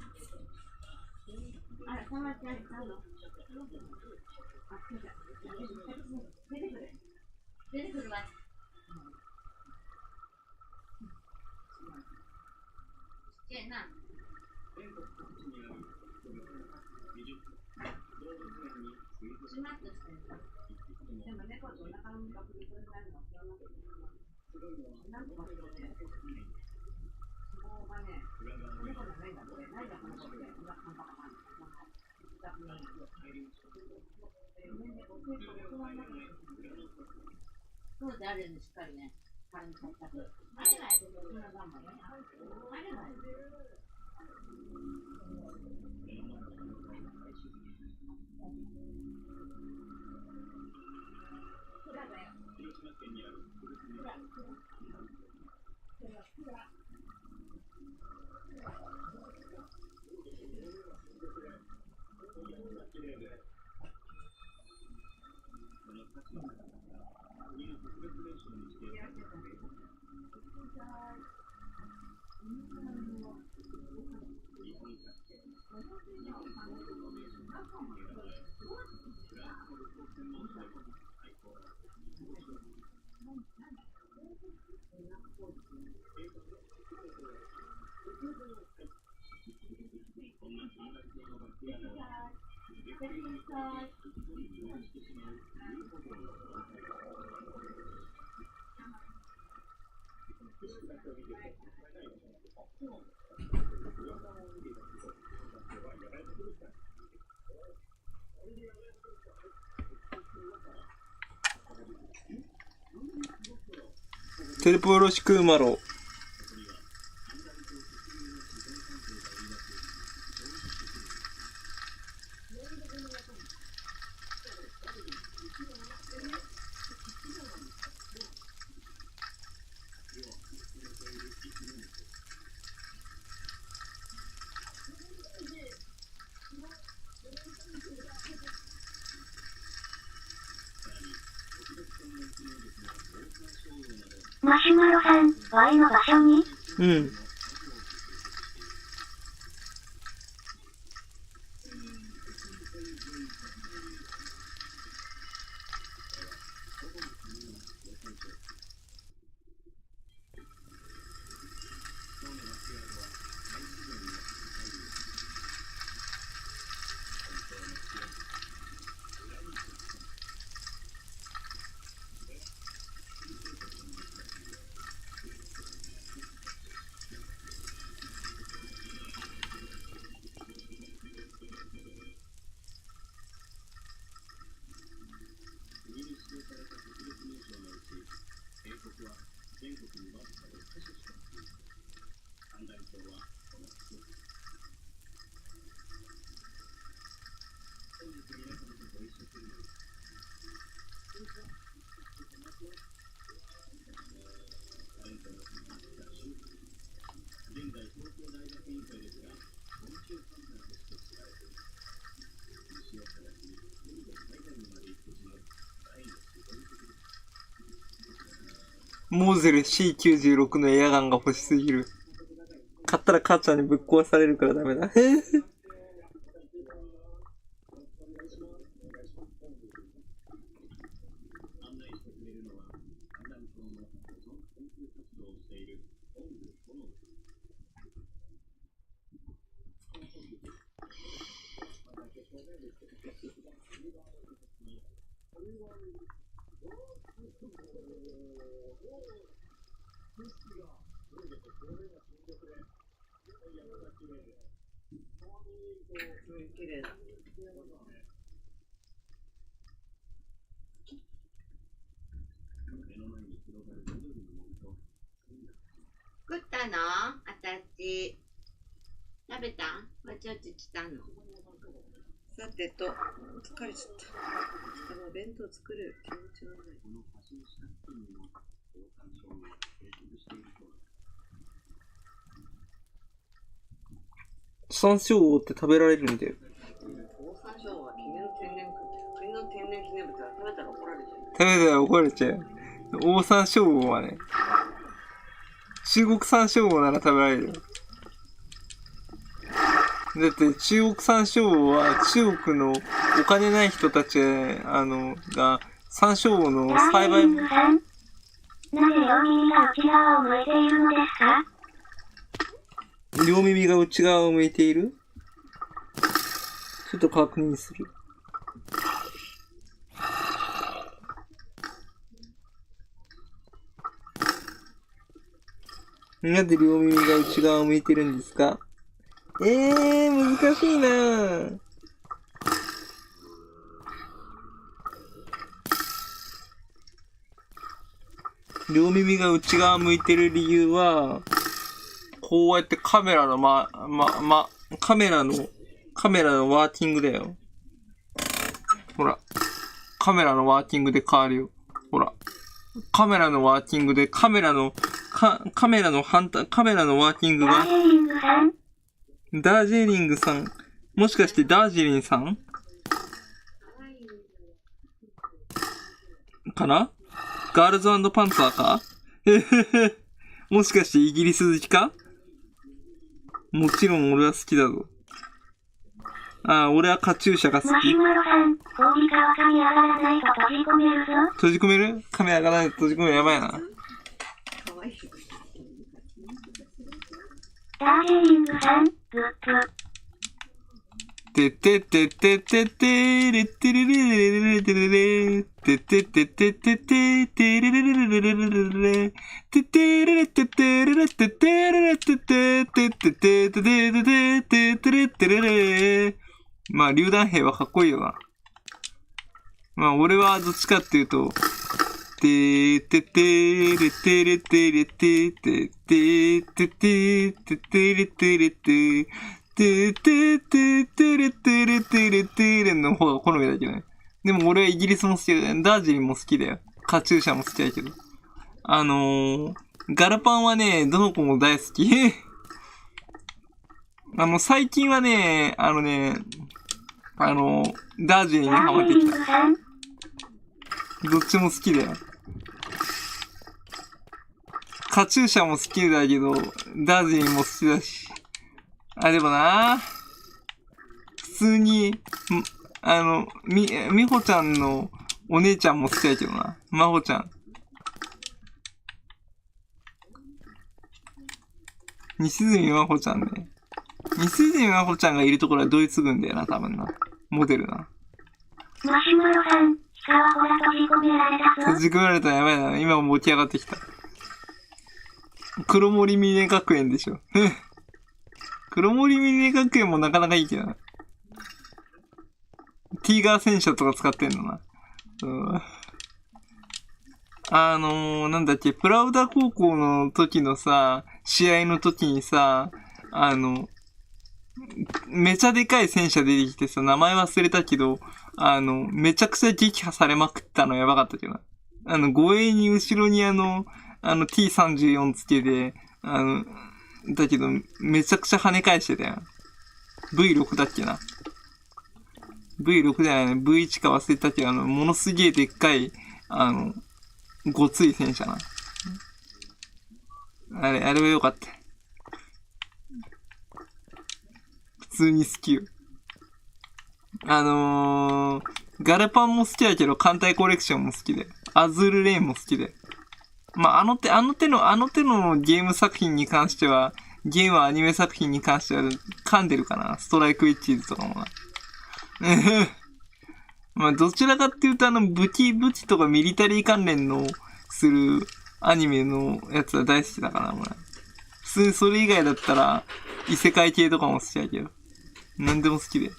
あら、こんなってあるの？あ、出てくる。出てくるわ。ちっちゃいな。しまっとしてる。でも猫とお腹の中でこれからの気温のなんとかしてね。もうがね、猫のないんだって、ないんだこの子って、そうであるようにしっかりね、体に対策。あれないとそんな頑張りね。あれない。テレポよろしくマロ。マシュマロさん、Y の場所に？うん。モーゼル C96 のエアガンが欲しすぎる。買ったら母ちゃんにぶっ壊されるからダメだ。綺麗だ。食ったの？あたし。食べた？わちゃわちゃしたの。さてと、疲れちゃった。でも弁当作る気持ちがない。山椒魚って食べられるんだよ。オオサンショウウオは国の天然記念物だから食べたら怒られちゃう。食べたら怒られちゃう。オオサンショウウオはね、中国山椒魚なら食べられるよ。だって中国山椒魚は中国のお金ない人たちが山椒魚の栽培。なぜ両耳が内側を向いているのですか？両耳が内側を向いている？ちょっと確認する。なんで両耳が内側を向いてるんですか？難しいなぁ。両耳が内側向いてる理由は、こうやってカメラのカメラのワーキングだよ。ほら。カメラのワーキングで変わるよ。ほら。カメラのワーキングで、カメラのワーキングが、ダージェリングさん。もしかしてダージリンさんかな？ガールズ&パンツァーか？もしかしてイギリス好きか？もちろん俺は好きだぞ。俺はカチューシャが好き。マシュマロさん、氷川髪上がらないと閉じ込めるぞ。閉じ込める？髪上がらないと閉じ込める？やばいな。かわいい。ダージェリングさん、グッズ。ててててててれてれれれれれれれてててててててれれれれれれれれててれれててれれててれれてててててててててれてれれ。まあ、榴弾兵はかっこいいよな。まあ、俺はどっちかっていうと、てててれてれてれててててててれてれてててててれてれてれてれの方が好みだけどね。でも俺はイギリスも好きだよ。ダージリンも好きだよ。カチューシャも好きだけど。ガルパンはね、どの子も大好き。最近はね、ダージリンにハマってきた。どっちも好きだよ。カチューシャも好きだけど、ダージリンも好きだし。でもな普通に、みほちゃんのお姉ちゃんも好きだけどな。まほちゃん。西住まほちゃんね。西住まほちゃんがいるところはドイツ軍だよな、多分な。モデルな。マシュマロさん、下はほら閉じ込められたぞ。閉じ込められたらやばいな。今も起き上がってきた。黒森峰学園でしょ。黒森峰学園もなかなかいいけどな。ティーガー戦車とか使ってんのな。なんだっけ、プラウダ高校の時のさ、試合の時にさ、めちゃでかい戦車出てきてさ、名前忘れたけど、めちゃくちゃ撃破されまくったのやばかったけどな。護衛に後ろにT34 つけて、だけど、めちゃくちゃ跳ね返してたよ。V6 だっけな。V6 じゃないね。V1 か忘れたけど、ものすげえでっかい、ごつい戦車な。あれはよかった。普通に好きよ。ガルパンも好きだけど、艦隊コレクションも好きで。アズールレーンも好きで。まあ、あの手のゲーム作品に関しては、ゲームアニメ作品に関しては噛んでるかな。ストライクウィッチーズとかもな。まあ、どちらかっていうと武器とかミリタリー関連のするアニメのやつは大好きだから、普通にそれ以外だったら、異世界系とかも好きだけど。何でも好きで。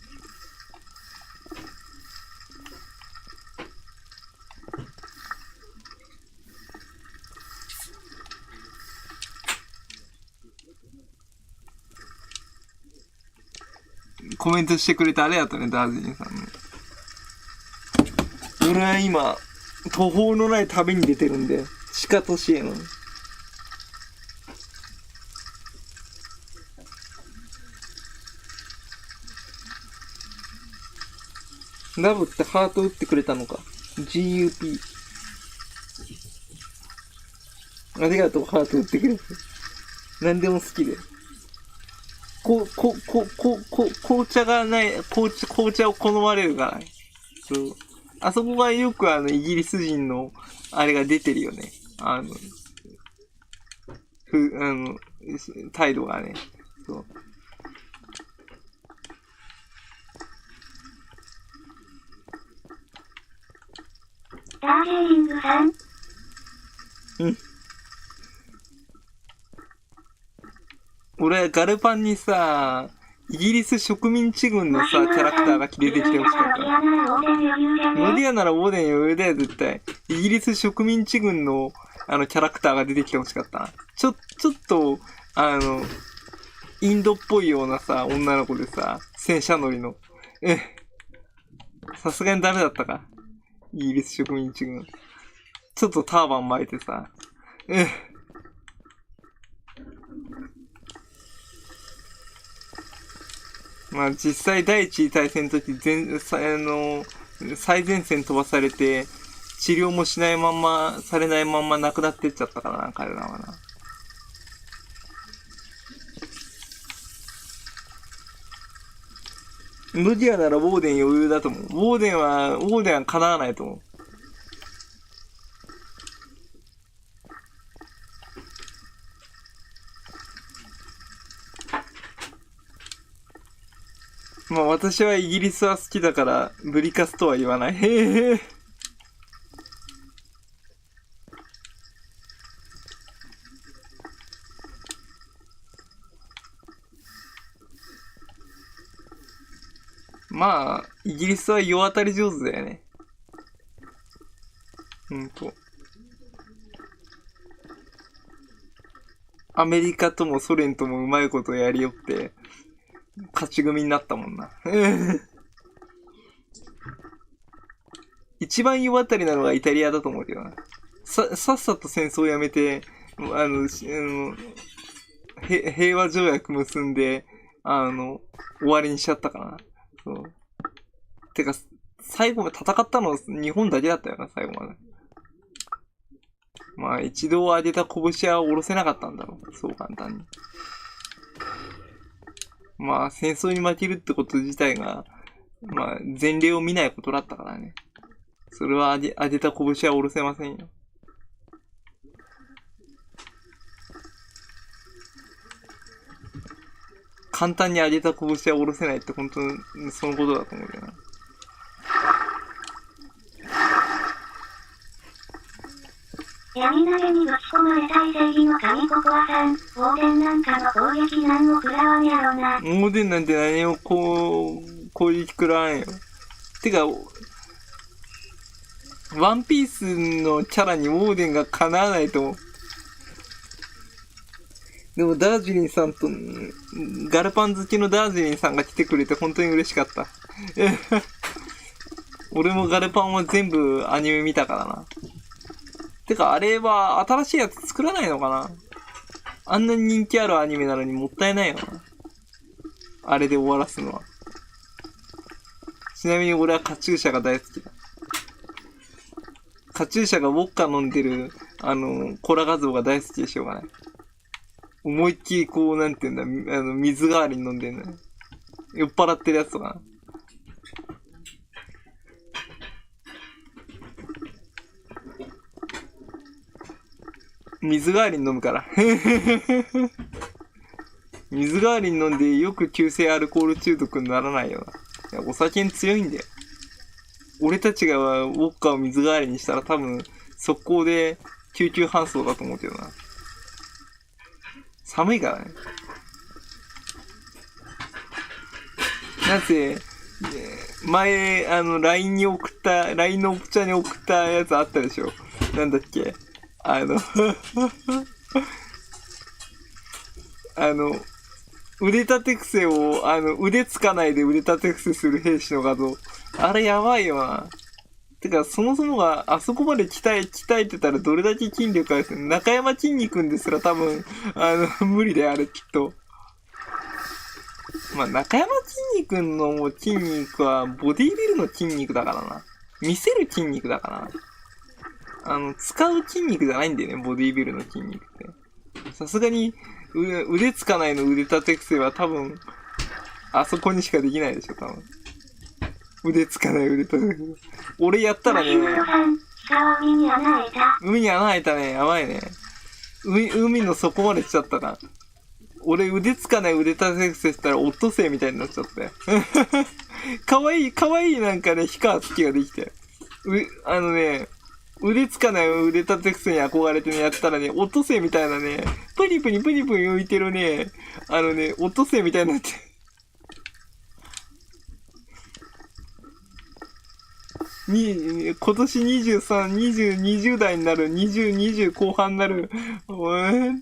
コメントしてくれてありがとうね、ダージリンさんね。俺は今、途方のない旅に出てるんで、地下都市への。ラブってハート打ってくれたのか。GUP。ありがとう、ハート打ってくれて。何でも好きで。紅茶がない、紅茶を好まれるから。そう。あそこがよくイギリス人の、あれが出てるよね。態度がね。そう。ダージーリングさん。うん。俺、ガルパンにさ、イギリス植民地軍のさ、キャラクターが出てきてほしかった。ノディアならオーデン余裕だよ、絶対。イギリス植民地軍の、キャラクターが出てきてほしかった。ちょっと、インドっぽいようなさ、女の子でさ、戦車乗りの。さすがにダメだったか。イギリス植民地軍。ちょっとターバン巻いてさ。まあ実際第一次大戦の時最前線飛ばされて、治療もされないまんま亡くなってっちゃったからな、彼らはな。ノディアならウォーデン余裕だと思う。ウォーデンは叶わないと思う。まあ私はイギリスは好きだからブリカスとは言わない。へへ。まあイギリスは世当たり上手だよね。アメリカともソ連ともうまいことやりよって勝ち組になったもんな。一番世渡りなのがイタリアだと思うけどな。さっさと戦争をやめて、平和条約結んで、終わりにしちゃったかな。そう。てか、最後まで戦ったの日本だけだったよな、最後まで。まあ、一度上げた拳は下ろせなかったんだろう。そう簡単に。まあ、戦争に負けるってこと自体が、まあ、前例を見ないことだったからね。それは上げた拳は下ろせませんよ。簡単に上げた拳は下ろせないって本当にそのことだと思うよな。闇投げにぶち込まれた異正義の神ココアさん、オーデンなんかの攻撃なんも食らわんやろな。オーデンなんて何を攻撃食らわんよ。てか、ワンピースのキャラにオーデンがかなわないと思う。でもダージリンさんと、ガルパン好きのダージリンさんが来てくれて本当に嬉しかった。俺もガルパンは全部アニメ見たからな。てかあれは新しいやつ作らないのかな。あんなに人気あるアニメなのにもったいないよな。あれで終わらすのは。ちなみに俺はカチューシャが大好きだ。カチューシャがウォッカ飲んでる、コラ画像が大好きでしょうがない。思いっきりこう、なんていうんだ、水代わりに飲んでんのよ。酔っ払ってるやつとかな。水代わりに飲むから。水代わりに飲んでよく急性アルコール中毒にならないよな。いや、お酒に強いんだよ。俺たちがウォッカを水代わりにしたら多分速攻で救急搬送だと思うけどな。寒いからね。なぜ、前、LINE のおっちゃんに送ったやつあったでしょ。なんだっけ。腕立て伏せを、腕つかないで腕立て伏せする兵士の画像。あれやばいよな。てか、そもそもがあそこまで鍛えてたらどれだけ筋力あるん中山筋肉んですら多分、無理であれきっと。まあ、中山筋肉の筋肉はボディビルの筋肉だからな。見せる筋肉だからな。使う筋肉じゃないんだよね、ボディビルの筋肉って。さすがに、腕つかないの腕立て伏せは多分、あそこにしかできないでしょ、多分。腕つかない腕立て伏せ。俺やったらね、海に穴開いたね、やばいね。海の底まで来ちゃったな。俺腕つかない腕立て伏せしたらオットセイみたいになっちゃったよ。かわいいなんかね、氷川月ができて。腕つかない腕立て伏せに憧れてね、やったらね、オットセイみたいなね、プニプニ浮いてるね、オットセイみたいになって。今年20代になる、20後半になる、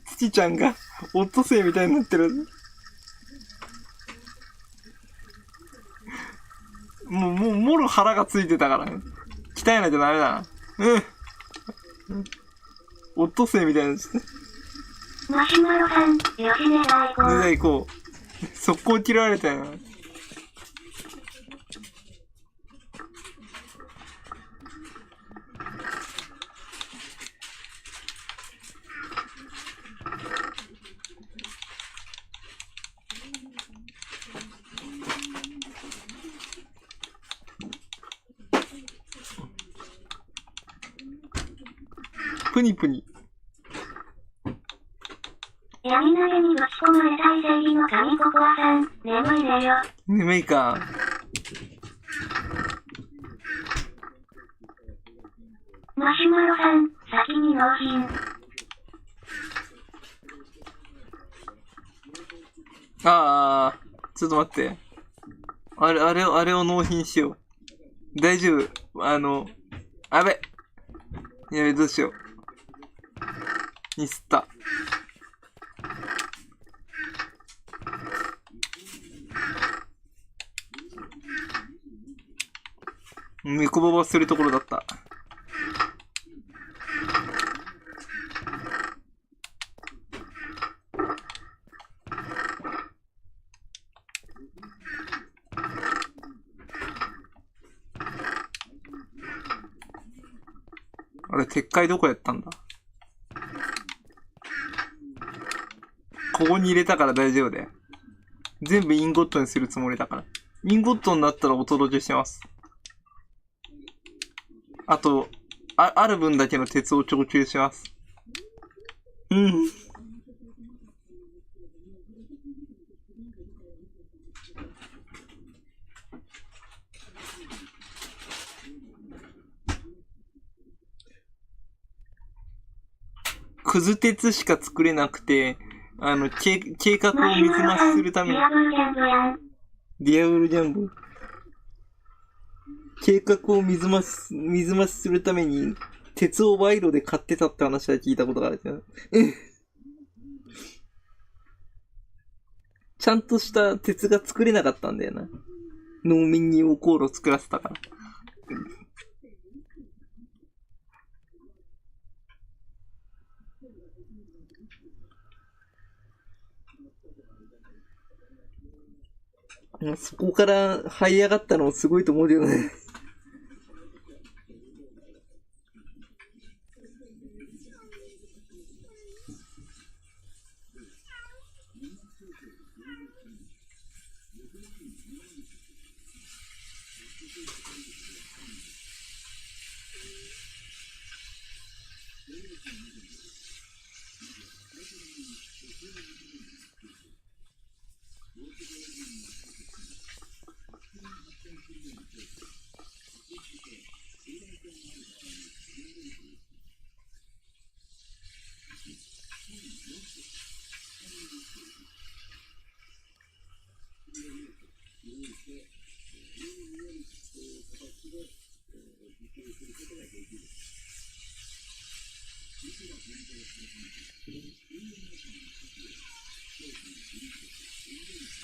土ちゃんが、オットセイみたいになってる。もろ腹がついてたから、鍛えないとダメだな。オットセイみたいな。マシュマロさん、よしねが行こう。速攻切られたよ。プニプニ。闇投げにぶち込まれた伊勢入りの神ココアさん、眠いねよ。眠いか。マシュマロさん、先に納品。ちょっと待って。あれを納品しよう。大丈夫。あべ。やべ、どうしよう。ミスった。ネコババするところだった。あれ、撤回どこやったんだ？ここに入れたから大丈夫だよ。全部インゴットにするつもりだから。インゴットになったらお届けします。あと、ある分だけの鉄を供給します。くず鉄しか作れなくて、計画を水増しするために。ディアブルジャンブやん。ディアブルジャンブ。計画を水増しするために、鉄を賄賂で買ってたって話は聞いたことがあるじゃん。ちゃんとした鉄が作れなかったんだよな。農民に溶鉱炉作らせたから。そこから這い上がったのすごいと思うけどね。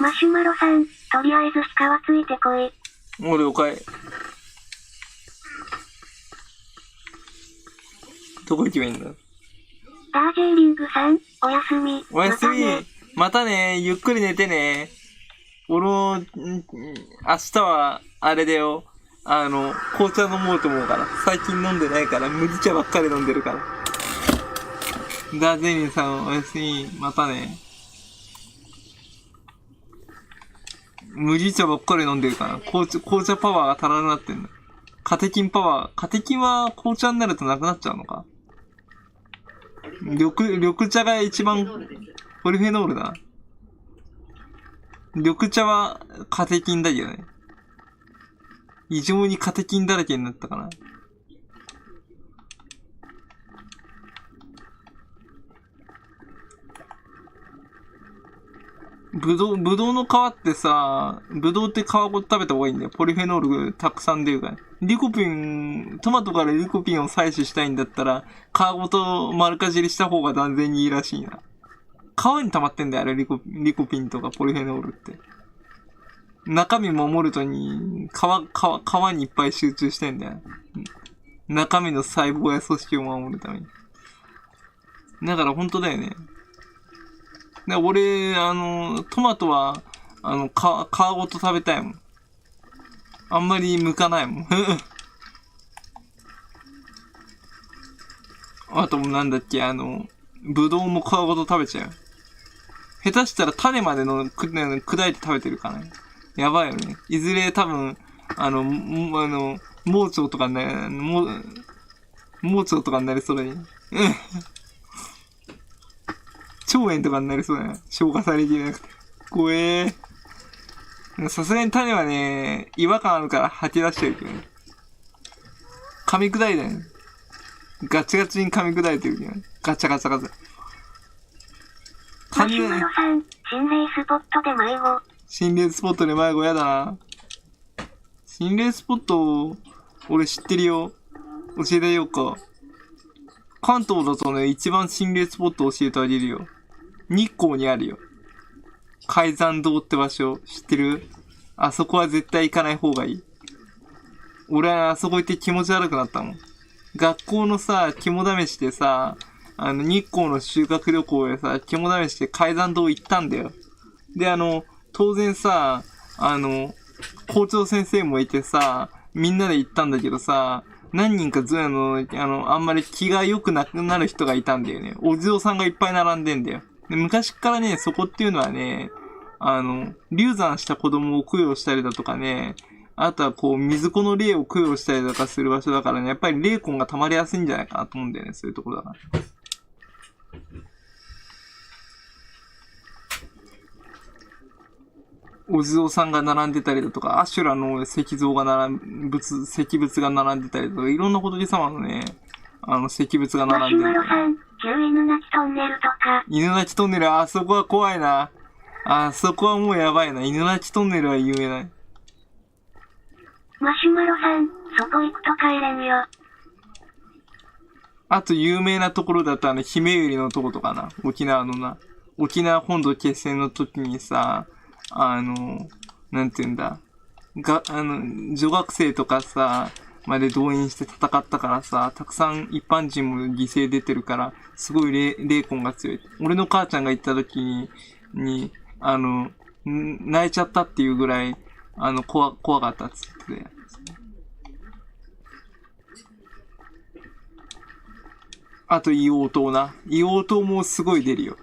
マシュマロさん、とりあえず鹿はついてこい。もう了解。どこ行けばいいんだ？ダージェイリングさん、おやすみ。おやすみ。またね。ゆっくり寝てね。俺も、明日は、あれだよ。紅茶飲もうと思うから。最近飲んでないから、麦茶ばっかり飲んでるから。ダージェイリンさん、おやすみ。またね。麦茶ばっかり飲んでるから。紅茶パワーが足らなくなってんだ。カテキンパワー。カテキンは紅茶になるとなくなっちゃうのか？緑茶が一番、ポリフェノールだ。緑茶はカテキンだけどね。異常にカテキンだらけになったかな。ぶどうの皮ってさ、ぶどうって皮ごと食べた方がいいんだよ。ポリフェノールたくさん出るから。トマトからリコピンを採取したいんだったら、皮ごと丸かじりした方が断然にいいらしいな。皮に溜まってんだよ、あれ、リコピンとかポリフェノールって。中身守るとに、皮にいっぱい集中してんだよ。中身の細胞や組織を守るために。だから本当だよね。で俺、トマトは、皮ごと食べたいもん。あんまり剥かないもん。あとなんだっけ、ぶどうも皮ごと食べちゃう。下手したら種までの砕いて食べてるからね。やばいよね。いずれ多分、盲腸とかになり、盲腸とかになりそうだね。腸炎とかになりそうだな。消化されきれなくて。怖えー。さすがに種はね、違和感あるから吐き出しちゃうけどね。噛み砕いたよね。ガチガチに噛み砕いてるけどね。ガチャガチャガチャ。マシュマロさん、心霊スポットで迷子。心霊スポットで迷子やだな。心霊スポット、俺知ってるよ。教えてようか。関東だとね、一番心霊スポット教えてあげるよ。日光にあるよ。海山堂って場所、知ってる？あそこは絶対行かない方がいい。俺はあそこ行って気持ち悪くなったもん。学校のさ、肝試しでさ、日光の修学旅行でさ、肝試しで海山堂行ったんだよ。で、当然さ、校長先生もいてさ、みんなで行ったんだけどさ、何人かあんまり気が良くなくなる人がいたんだよね。お地蔵さんがいっぱい並んでんだよ。で昔からね、そこっていうのはね、流産した子供を供養したりだとかね、あとはこう、水子の霊を供養したりだとかする場所だからね、やっぱり霊魂が溜まりやすいんじゃないかなと思うんだよね、そういうところだから。お地蔵さんが並んでたりだとか、アシュラの石仏が並んでたりだとか、いろんな仏様のね、石仏が並んでる。マシュマロさん、旧犬鳴トンネルとか。犬鳴トンネル、あそこは怖いな。あそこはもうやばいな。犬鳴トンネルは有名だ。マシュマロさん、そこ行くと帰れんよ。あと有名なところだと姫百合のとことかな。沖縄のな。沖縄本土決戦の時にさ、なんて言うんだ。女学生とかさ、まで動員して戦ったからさ、たくさん一般人も犠牲出てるから、すごい霊魂が強い。俺の母ちゃんが行った時に、泣いちゃったっていうぐらい、怖かったっつって。あと、硫黄島な。硫黄島もすごい出るよ。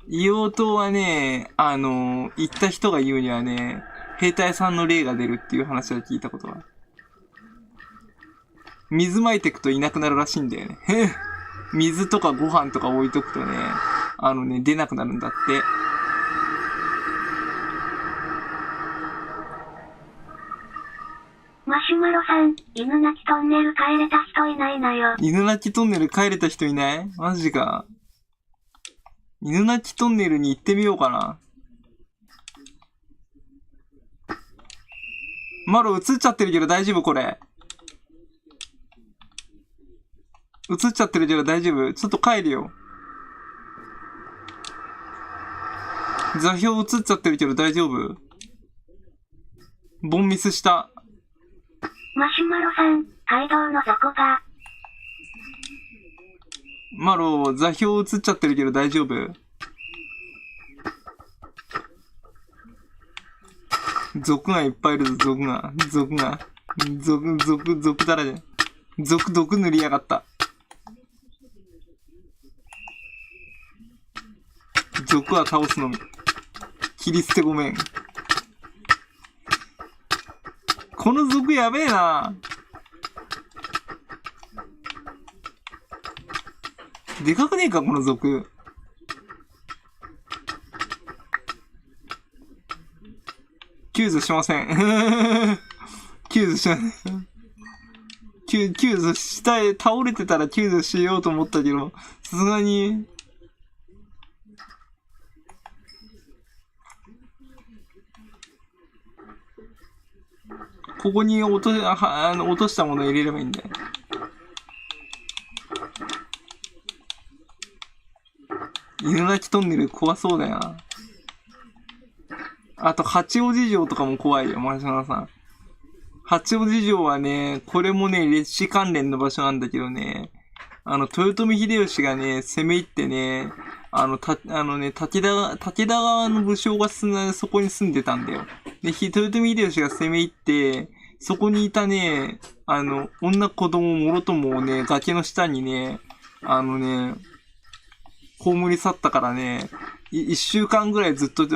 硫黄島はね、行った人が言うにはね、兵隊さんの霊が出るっていう話は聞いたことがある。水撒いてくといなくなるらしいんだよね。水とかご飯とか置いとくとね、出なくなるんだって。マシュマロさん、犬鳴トンネル帰れた人いないなよ。犬鳴トンネル帰れた人いない？マジか。犬鳴トンネルに行ってみようかな。マロ映っちゃってるけど大丈夫これ。映っちゃってるけど大丈夫？ちょっと帰るよ。座標映っちゃってるけど大丈夫？ボンミスした。マシュマロさん、街道の雑魚が。マロ、座標映っちゃってるけど大丈夫？族がいっぱいいるぞ、族がだらけ。毒塗りやがった。族は倒すのみ。切り捨てごめん。この族やべえな。でかくねえか、この族。救助しません。救助しません。救助したい、倒れてたら救助しようと思ったけど、さすがに、ここに落としたもの入れればいいんだよ。犬鳴トンネル怖そうだよな。あと、八王子城とかも怖いよ、マシュマロさん。八王子城はね、これもね、歴史関連の場所なんだけどね、豊臣秀吉がね、攻め入ってね、武田側の武将がそこに住んでたんだよ。で、豊臣秀吉が攻め入って、そこにいたね、女子供もろともをね、崖の下にね、葬り去ったからね、一週間ぐらいずっと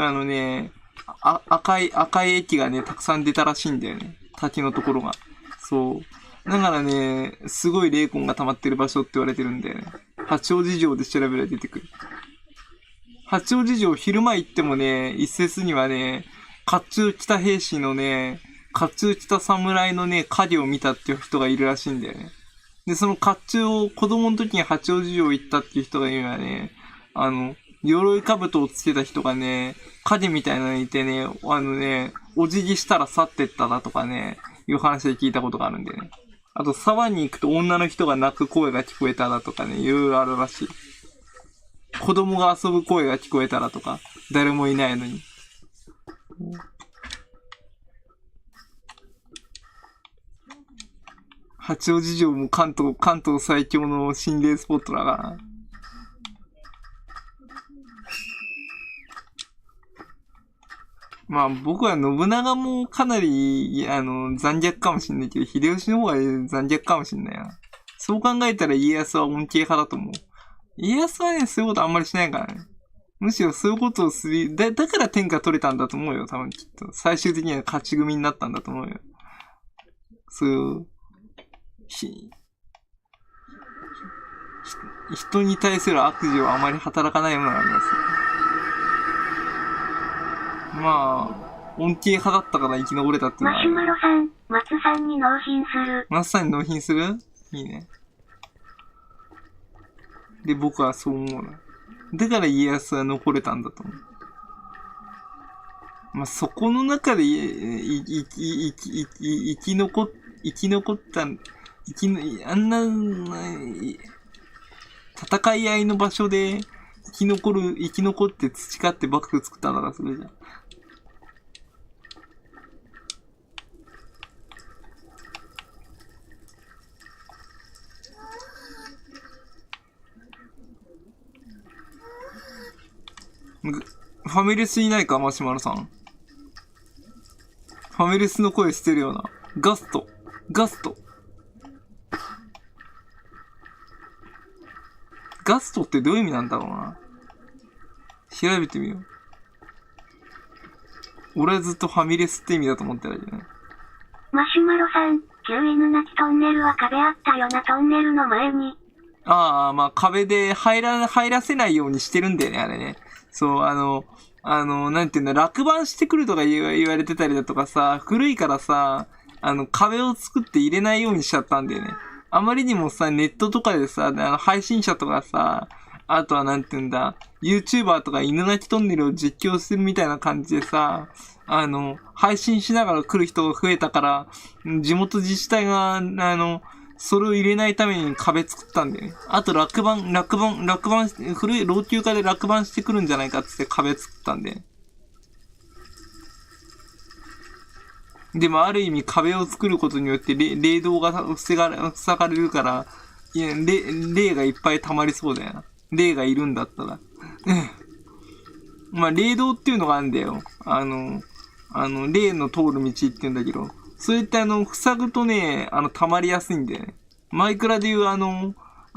赤い液がね、たくさん出たらしいんだよね。滝のところが。そう。だからね、すごい霊魂が溜まってる場所って言われてるんだよね。八王子城で調べれば出てくる。八王子城昼間行ってもね、一説にはね、甲冑着た兵士のね、甲冑着た侍のね、影を見たっていう人がいるらしいんだよね。で、その甲冑を子供の時に八王子城行ったっていう人がいるのはね、鎧兜をつけた人がね、影みたいなのにいてね、お辞儀したら去ってっただとかね、いう話で聞いたことがあるんでね。あと、沢に行くと女の人が泣く声が聞こえただとかね、いろいろあるらしい。子供が遊ぶ声が聞こえたらとか、誰もいないのに。八王子城も関東最強の心霊スポットだからな。まあ僕は信長もかなり、残虐かもしんないけど、秀吉の方が残虐かもしんないな。そう考えたら家康は恩恵派だと思う。家康はね、そういうことあんまりしないからね。むしろそういうことをだから天下取れたんだと思うよ、多分きっと。最終的には勝ち組になったんだと思うよ。そう、人に対する悪事はあまり働かないようなあります。まあ、恩恵派だったから生き残れたっていうのは。マシュマロさん、松さんに納品する。松さんに納品する？いいね。で、僕はそう思うな。だから家康は残れたんだと思う。まあ、そこの中で生き残った、あんな、戦い合いの場所で生き残って培って幕府作ったんだから、それじゃ。ファミレスいないか、マシュマロさん。ファミレスの声してるような。ガスト。ガストってどういう意味なんだろうな。調べてみよう。俺はずっとファミレスって意味だと思ってたけどね。マシュマロさん、旧犬鳴トンネルは壁あったよな、トンネルの前に。ああ、まあ壁で入らせないようにしてるんだよね、あれね。そう、なんていうんだ、落盤してくるとか言われてたりだとかさ、古いからさ、壁を作って入れないようにしちゃったんだよね。あまりにもさ、ネットとかでさ、配信者とかさ、あとはなんていうんだ、YouTuber とか犬鳴トンネルを実況するみたいな感じでさ、配信しながら来る人が増えたから、地元自治体が、それを入れないために壁作ったんだよね。あと落盤、古い老朽化で落盤してくるんじゃないかって壁作ったんで。でもある意味壁を作ることによって霊道が塞がれるから、霊がいっぱい溜まりそうだよな。霊がいるんだったら。まあ、霊道っていうのがあるんだよ。霊の通る道って言うんだけど、そういった塞ぐとね、溜まりやすいんだよね。マイクラでいうあ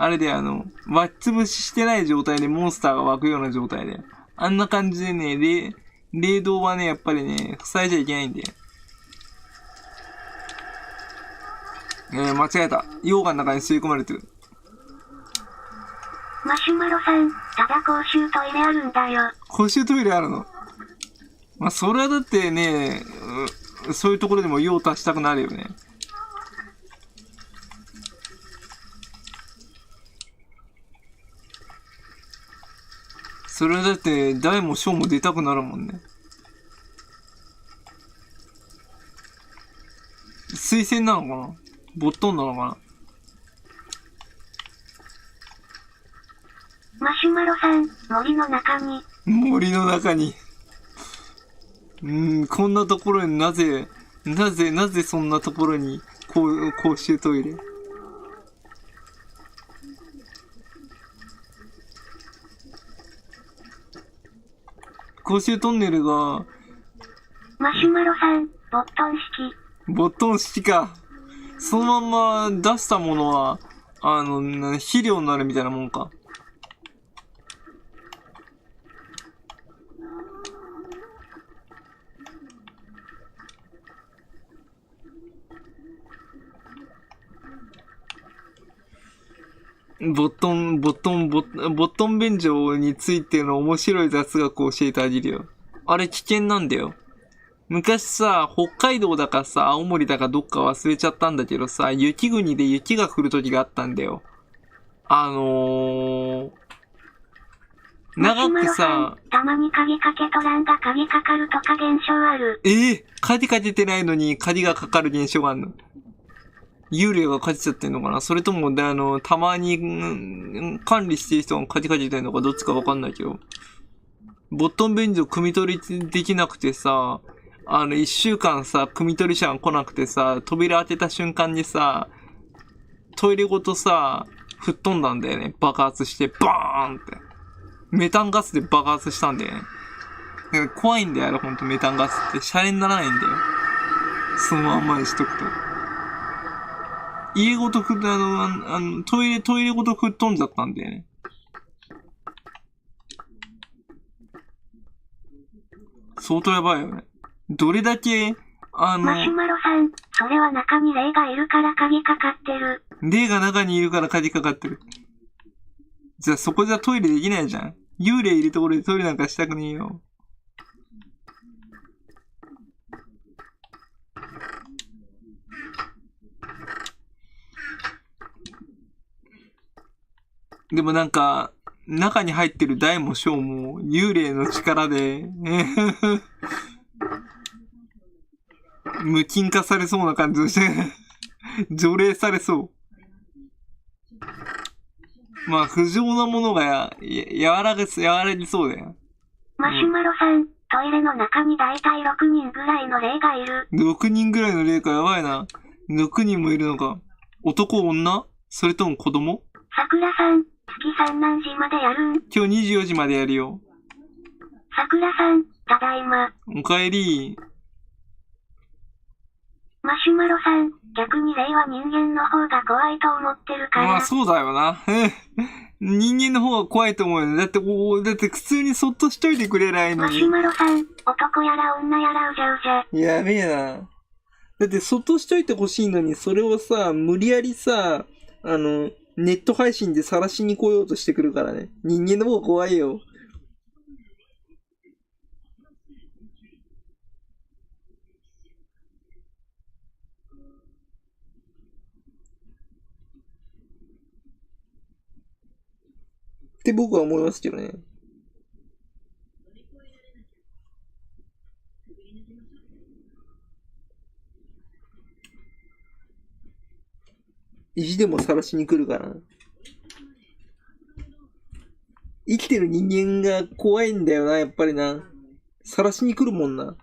れで湧き潰ししてない状態でモンスターが湧くような状態で。あんな感じでね、霊道はね、やっぱりね、塞いじゃいけないんで。間違えた。溶岩の中に吸い込まれてる。マシュマロさん、ただ公衆トイレあるんだよ。公衆トイレあるの？まあ、それはだってね、そういうところでも用足したくなるよね。それはだって、大も小も出たくなるもんね。水栓なのかな？ボットンなのかな？マシュマロさん、森の中に。こんなところになぜそんなところに、公衆トイレ。公衆トンネルが、マシュマロさん、ボットン式か。そのまんま出したものは、肥料になるみたいなもんか。ボットン便所についての面白い雑学を教えてあげるよ。あれ危険なんだよ。昔さ、北海道だかさ、青森だかどっか忘れちゃったんだけどさ、雪国で雪が降る時があったんだよ。長くさ、たまに鍵かけとらんが鍵かかるとか現象ある。鍵かけてないのに鍵がかかる現象があるの。幽霊がかけちゃってんのかな？それとも、たまに、管理してる人が鍵かけてんのかどっちかわかんないけど。ボットン便所汲み取りできなくてさ、1週間さ、汲み取り者が来なくてさ、扉開けた瞬間にさ、トイレごとさ、吹っ飛んだんだよね。爆発して、バーンって。メタンガスで爆発したんだよね。怖いんだよ、あれほんとメタンガスって。シャレにならないんだよ。そのまんまにしとくと。家ごとトイレごと吹っ飛んじゃったんだよね。相当やばいよね。どれだけ、マシュマロさん、それは中に霊がいるから鍵かかってる。霊が中にいるから鍵かかってる。じゃあそこじゃトイレできないじゃん。幽霊いるところでトイレなんかしたくねえよ。でもなんか、中に入ってる大も小も幽霊の力で、無菌化されそうな感じがして、除霊されそう。まあ、不浄なものが和らぎそうだよ。マシュマロさん、トイレの中にだいたい6人ぐらいの霊がいる。6人ぐらいの霊か、やばいな。6人もいるのか。男、女？それとも子供？さくらさん、月さん何時までやるん？今日24時までやるよ。さくらさん、ただいま。おかえり。マシュマロさん、逆に霊は人間の方が怖いと思ってるから。まあそうだよな。人間の方が怖いと思うよね。だって普通にそっとしといてくれないのに。マシュマロさん、男やら女やらうじゃうじゃ。やべえな。だってそっとしといてほしいのに、それをさ、無理やりさ、ネット配信で晒しに来ようとしてくるからね。人間の方が怖いよ。って僕は思いますけどね。意地でも晒しに来るからな。生きてる人間が怖いんだよな、やっぱりな。晒しに来るもんな。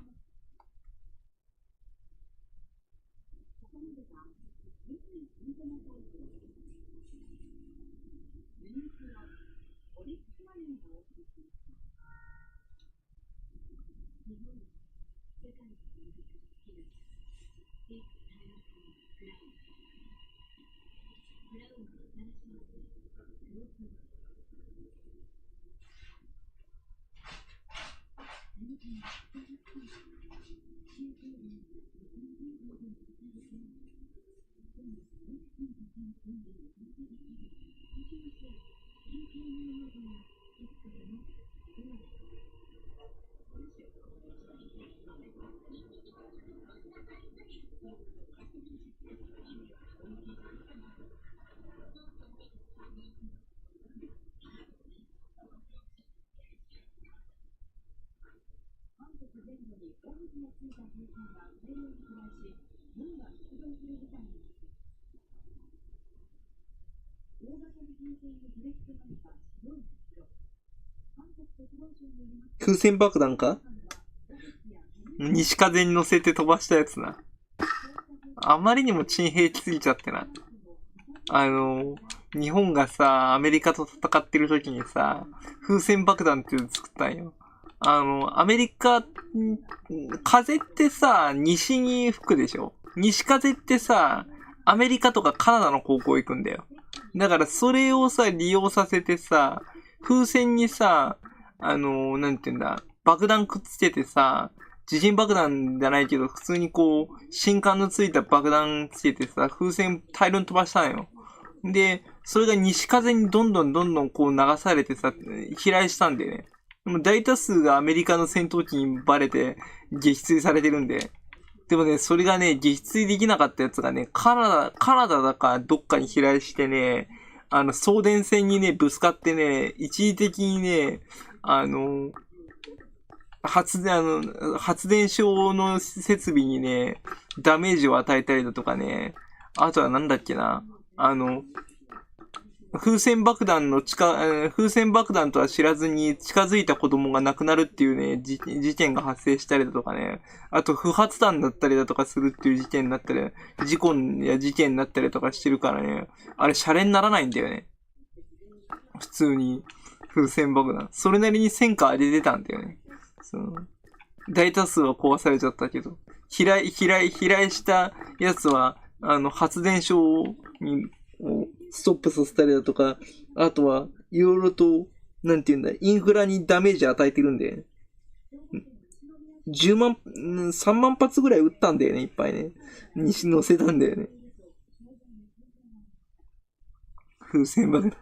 風船爆弾か？西風に乗せて飛ばしたやつな。あまりにも珍兵器すぎちゃってな。日本がさ、アメリカと戦ってる時にさ、風船爆弾っていうの作ったんよ。アメリカ、風ってさ、西に吹くでしょ？西風ってさ、アメリカとかカナダの方向行くんだよ。だからそれをさ、利用させてさ、風船にさ、なんていうんだ、爆弾くっつけてさ、地震爆弾じゃないけど、普通にこう、新管のついた爆弾つけてさ、風船大量に飛ばしたんよ。で、それが西風にどんどんこう流されてさ、飛来したんだよね。でも大多数がアメリカの戦闘機にバレて撃墜されてるんで。でもね、それがね、撃墜できなかったやつがね、カナダだかどっかに飛来してね、送電線にね、ぶつかってね、一時的にね、発電所の設備にね、ダメージを与えたりだとかね、あとはなんだっけな、風船爆弾とは知らずに近づいた子供が亡くなるっていうね、事件が発生したりだとかね、あと不発弾だったりだとかするっていう事件になったり、事故や事件になったりとかしてるからね、あれシャレにならないんだよね。普通に風船爆弾。それなりに戦果出てたんだよね。大多数は壊されちゃったけど、飛来したやつは、発電所に、ストップさせたりだとか、あとは、いろいろと、なんていうんだ、インフラにダメージ与えてるんで、3万発ぐらい撃ったんだよね、いっぱいね。に乗せたんだよね。風船爆弾。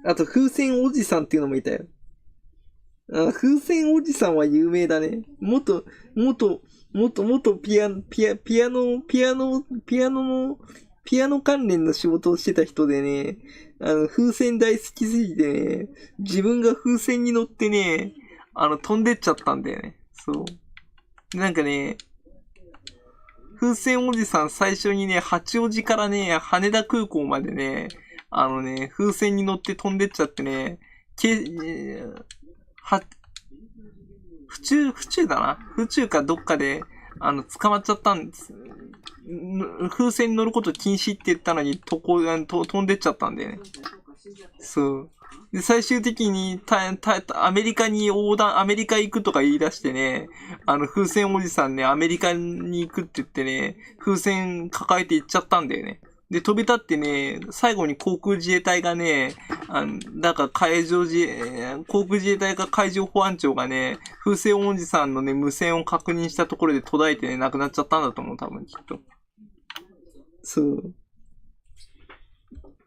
あと、風船おじさんっていうのもいたよ。風船おじさんは有名だね。元ピアノのピアノ関連の仕事をしてた人でね、風船大好きすぎてね、自分が風船に乗ってね、飛んでっちゃったんだよね。そう。なんかね、風船おじさん最初にね、八王子からね、羽田空港までね、風船に乗って飛んでっちゃってね、府中だな。府中かどっかで、捕まっちゃったんです。風船に乗ること禁止って言ったのに、飛んでっちゃったんだよね。そう。で、最終的に、アメリカ行くとか言い出してね、風船おじさんね、アメリカに行くって言ってね、風船抱えて行っちゃったんだよね。で、飛び立ってね、最後に航空自衛隊がね、だから航空自衛隊か海上保安庁がね、風船おじさんのね、無線を確認したところで途絶えてね、亡くなっちゃったんだと思う、多分きっと。そう。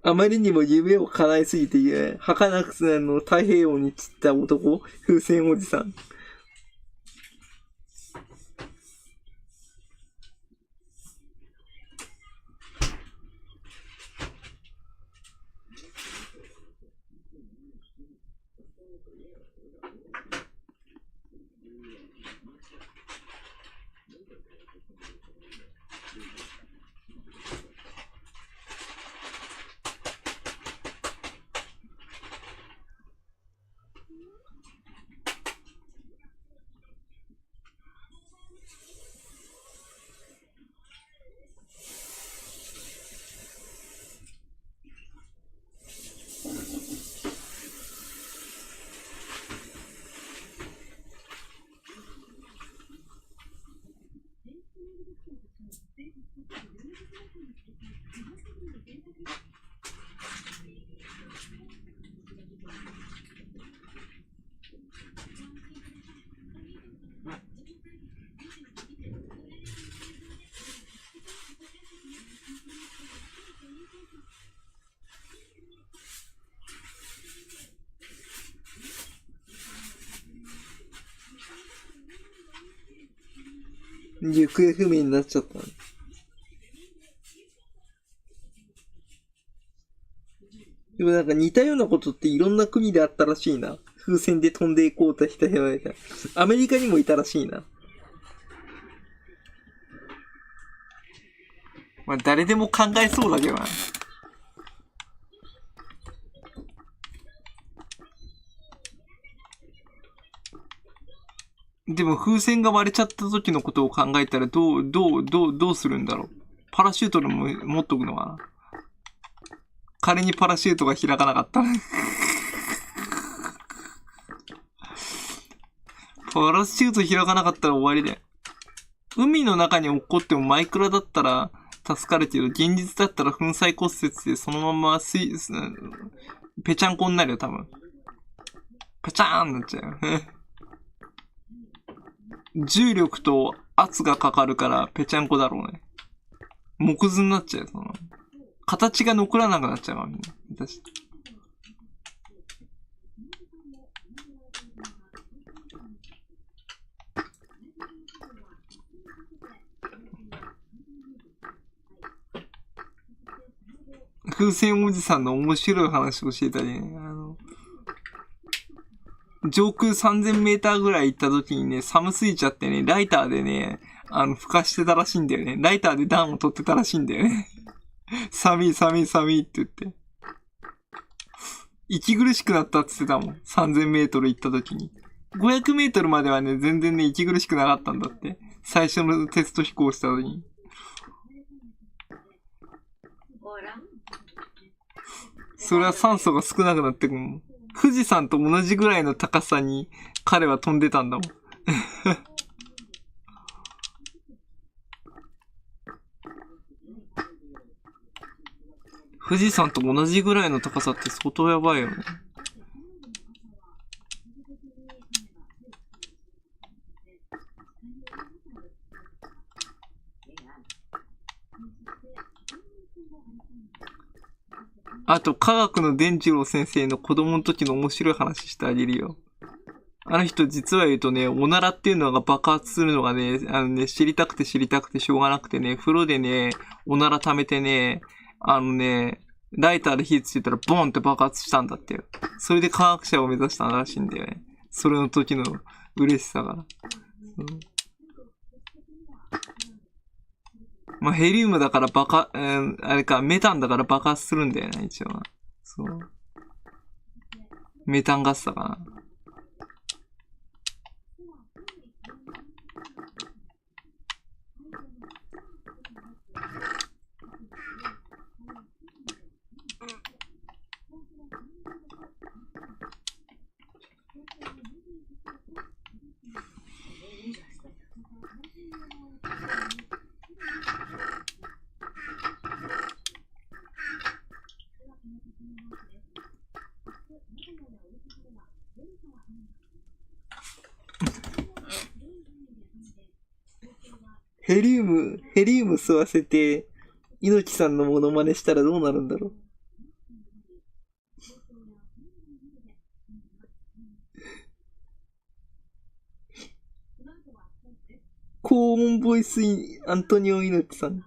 あまりにも夢を叶えすぎて、儚く太平洋に散った男、風船おじさん。行方不明になっちゃった。でもなんか似たようなことっていろんな国であったらしいな。風船で飛んでいこうとした人がいた。アメリカにもいたらしいな。まあ誰でも考えそうだけどな。でも風船が割れちゃった時のことを考えたらどうするんだろう。パラシュートでも持っとくのかな。仮にパラシュートが開かなかったらパラシュート開かなかったら終わりで。海の中に落っこってもマイクラだったら助かるけど、現実だったら粉砕骨折でそのままぺちゃんこになるよ、多分。ぺちゃーんなっちゃう。重力と圧がかかるからぺちゃんこだろうね。木図になっちゃうよ、その。形が残らなくなっちゃうわ、みんな。私。風船おじさんの面白い話をしてたりね。上空3000メーターぐらい行った時にね、寒すぎちゃってね、ライターでね、吹かしてたらしいんだよね。ライターで暖を取ってたらしいんだよね。寒い寒い寒いって言って。息苦しくなったって言ってたもん。3000メートル行った時に。500メートルまではね、全然ね、息苦しくなかったんだって。最初のテスト飛行した時に。それは酸素が少なくなってくるもん。富士山と同じぐらいの高さに彼は飛んでたんだもん。富士山と同じぐらいの高さって相当やばいよね。あと、科学の伝次郎先生の子供の時の面白い話してあげるよ。あの人実は言うとね、おならっていうのが爆発するのがね、知りたくて知りたくてしょうがなくてね、風呂でね、おなら溜めてね、ライターで火ついたらボンって爆発したんだってよ。それで科学者を目指したらしいんだよね。それの時の嬉しさが。まあ、ヘリウムだからあれか、メタンだから爆発するんだよね、一応は。そう。メタンガスだかな。ヘリウム吸わせて、猪木さんのモノマネしたらどうなるんだろう。高音ボイスアントニオ猪木さん。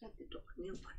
さてとか寝ようかな。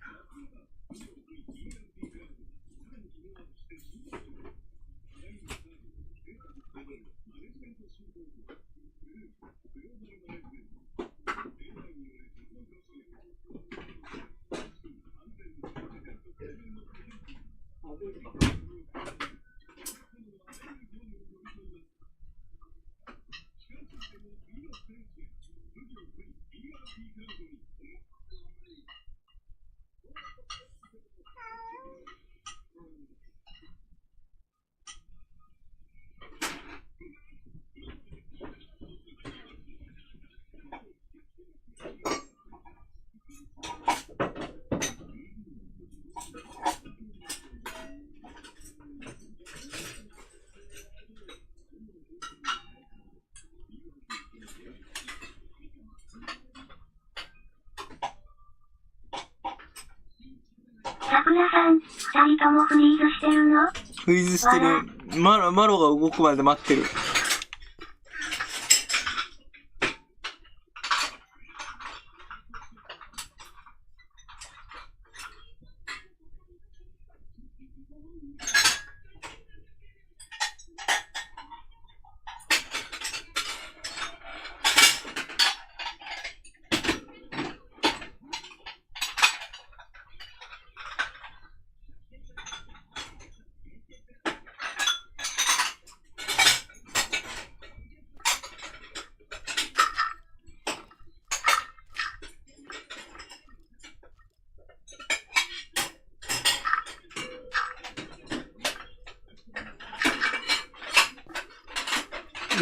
桜さん、二人ともフリーズしてるの？フリーズしてる。マロが動くまで待ってる。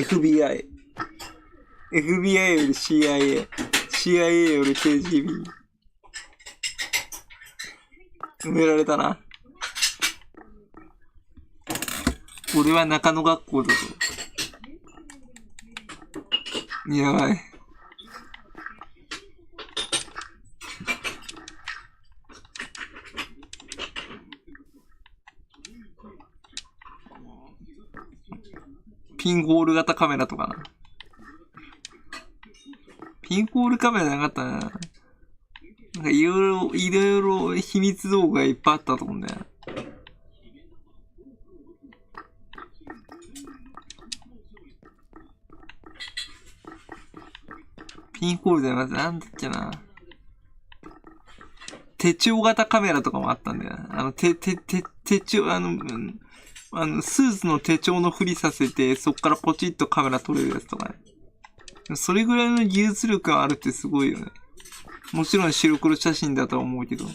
FBI。FBI より CIA。CIA より KGB。埋められたな。俺は中野学校だぞ。やばい。ピンホール型カメラとかな。ピンホールカメラなかったな。なんかいろいろ秘密道具がいっぱいあったと思うんだよ。ピンホールじゃなくてなんだっけな。手帳型カメラとかもあったんだよ。手帳、スーツの手帳のふりさせて、そっからポチッとカメラ撮れるやつとかね。それぐらいの技術力があるってすごいよね。もちろん白黒写真だとは思うけど。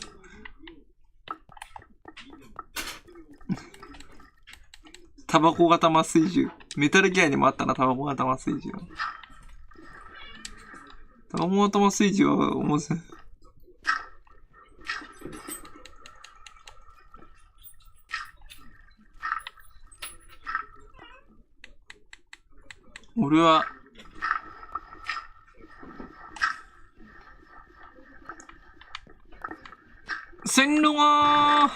タバコ型麻酔銃。メタルギアにもあったな、タバコ型麻酔銃。タバコ型麻酔銃は面白い。俺は、線路が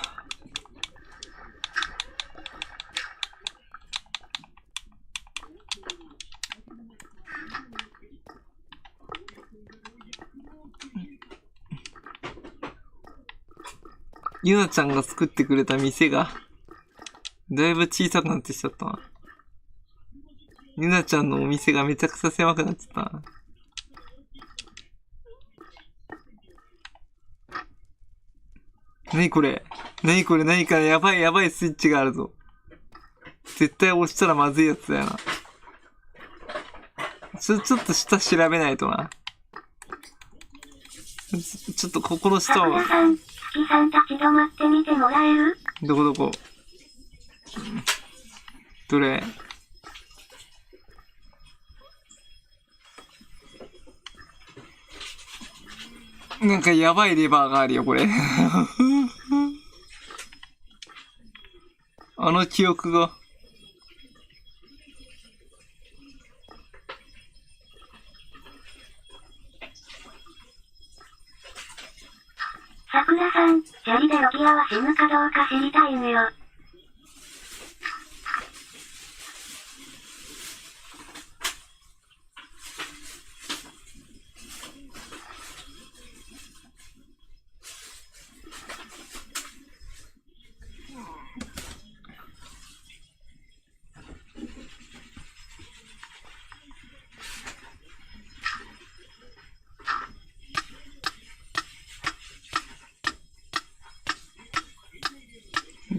ゆなちゃんが作ってくれた店が、だいぶ小さくなってきちゃったな。ゆなちゃんのお店がめちゃくちゃ狭くなっちゃったな。なにこれ何かやばいスイッチがあるぞ。絶対押したらまずいやつだよな。ちょっと下調べないとな。ちょっとここの下を。桜さん、月さん立ち止まってみてもらえる？どこどれ？なんかやばいレバーがあるよ、これ。あの記憶が。さくらさん、砂利でロギアは死ぬかどうか知りたいんよ。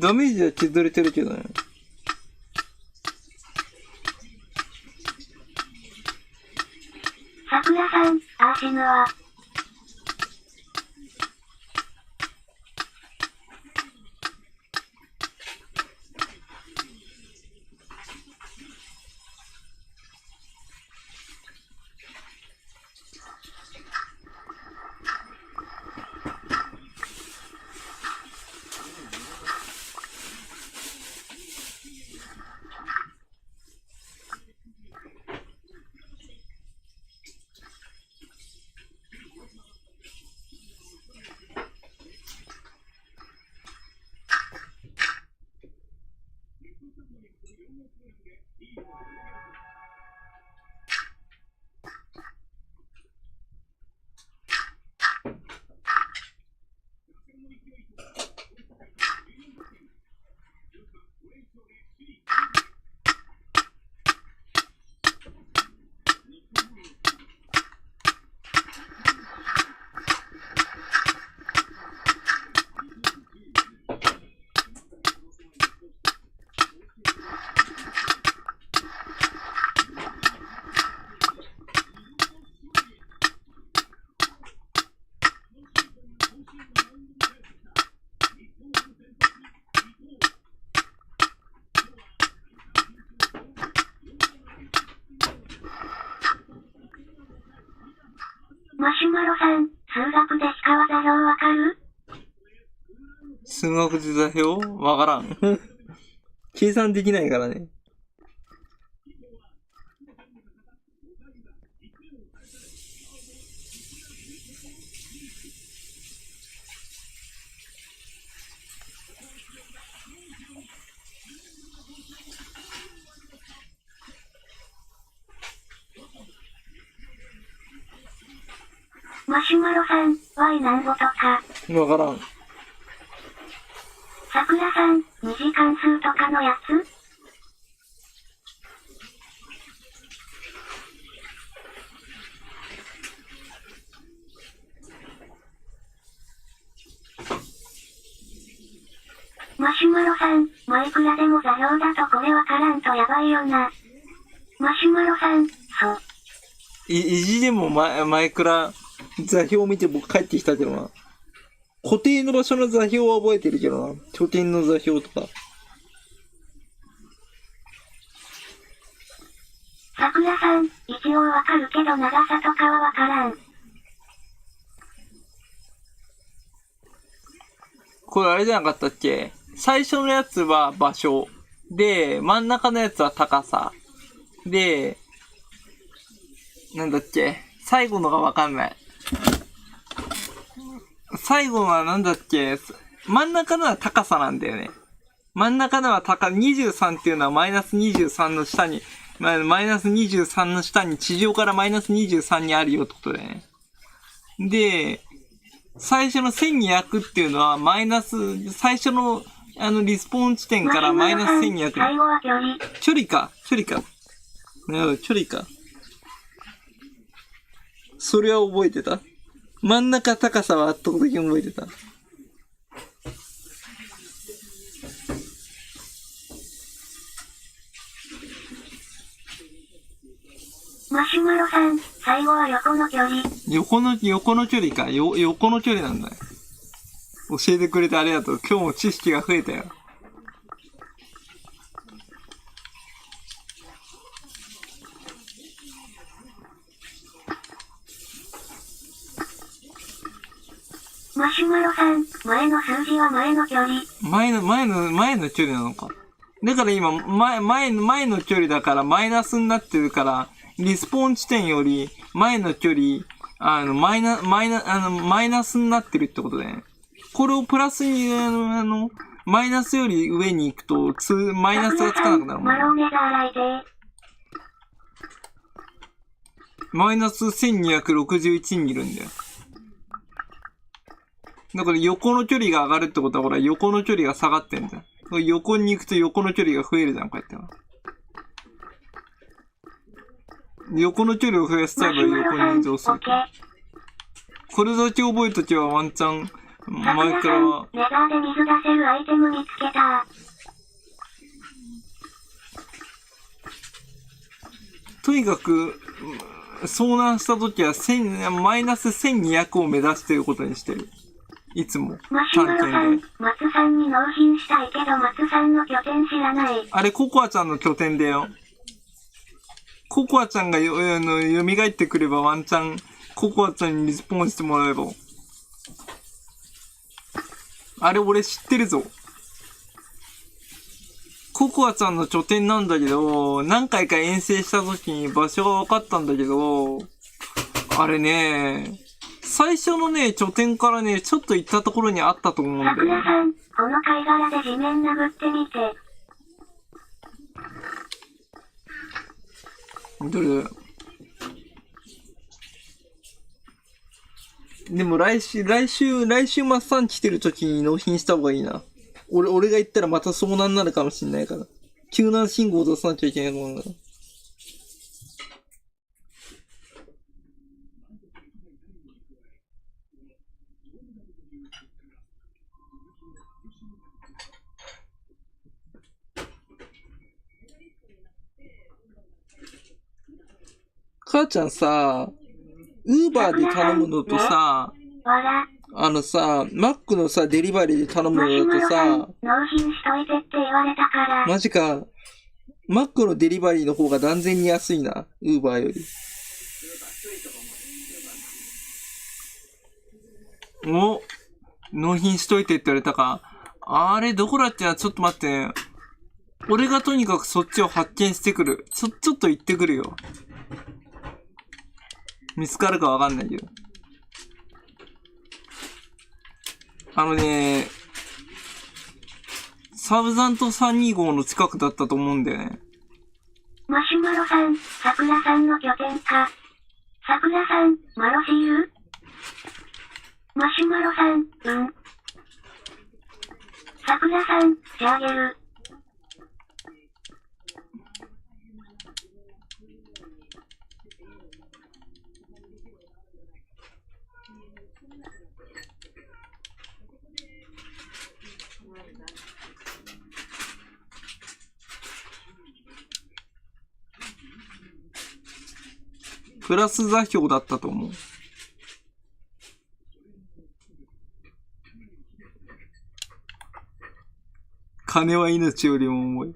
ダメージは削れてるけどね。さくらさん、死ぬわ。マシュマロさん、数学でしか座標わかる？数学で座標わからん。計算できないからね。マシュマロさん、Y なんごとか。わからん。さくらさん、二次関数とかのやつ？マシュマロさん、マイクラでも座標だとこれわからんとやばいよな。マシュマロさん、そう。意地でもマイクラ座標を見て僕帰ってきたけどな。固定の場所の座標は覚えてるけどな。拠点の座標とか。さくらさん、一応わかるけど長さとかはわからん。これあれじゃなかったっけ？最初のやつは場所。で、真ん中のやつは高さ。で、なんだっけ？最後のがわかんない。最後はなんだっけ？真ん中のは高さなんだよね。真ん中のは23っていうのはマイナス23の下に、マイナス23の下に地上からマイナス23にあるよってことだよね。で、最初の1200っていうのはマイナス、最初のリスポーン地点からマイナス1200。最後は距離。距離か。なるほど、距離か。それは覚えてた？真ん中高さは圧倒的に覚えてた。マシュマロさん、最後は横の距離。横の距離か。横の距離なんだよ。教えてくれてありがとう。今日も知識が増えたよ。マシュマロさん、前の数字は前の距離。前の距離なのか。だから今、前の距離だからマイナスになってるから、リスポーン地点より前の距離、マイナスになってるってことだよね。これをプラスに、マイナスより上に行くと、マイナスがつかなくなるもんね。マロンレザーライデー。マイナス1261にいるんだよ。だから横の距離が上がるってことは、ほら、横の距離が下がってんだよ。横に行くと横の距離が増えるじゃん、こうやっては。横の距離を増やしたら横に移動する。これだけ覚えときはワンチャン、前からは。レザーで水出せるアイテム見つけた。とにかく、遭難したときはマイナス1200を目指していることにしてる。いつも。マシュマロさん、松さんに納品したいけど松さんの拠点知らない。あれ、ココアちゃんの拠点だよ。ココアちゃんが蘇ってくればワンチャン、ココアちゃんにリスポンしてもらえば。あれ、俺知ってるぞ。ココアちゃんの拠点なんだけど、何回か遠征した時に場所が分かったんだけど、あれね、最初のね、拠点からね、ちょっと行ったところにあったと思うんだよ。桜さん、この貝殻で地面殴ってみて。どれだよ。でも来週マッサン来てる時に納品した方がいいな。俺が行ったらまた遭難になるかもしんないから。救難信号を出さなきゃいけないと思うんだから。母ちゃんさ、ウーバーで頼むのとさ、マックのさ、デリバリーで頼むのだとさ、納品しといてって言われたから。マジか。マックのデリバリーの方が断然に安いな。ウーバーより。お、納品しといてって言われたか。あれ、どこだっけな、ちょっと待って。俺がとにかくそっちを発見してくる。ちょっと行ってくるよ。見つかるかわかんないけど。サブザント325の近くだったと思うんだよね。マシュマロさん、桜さんの拠点か。桜さん、マロシール？マシュマロさん、桜さん、手あげる。プラス座標だったと思う。金は命よりも重い。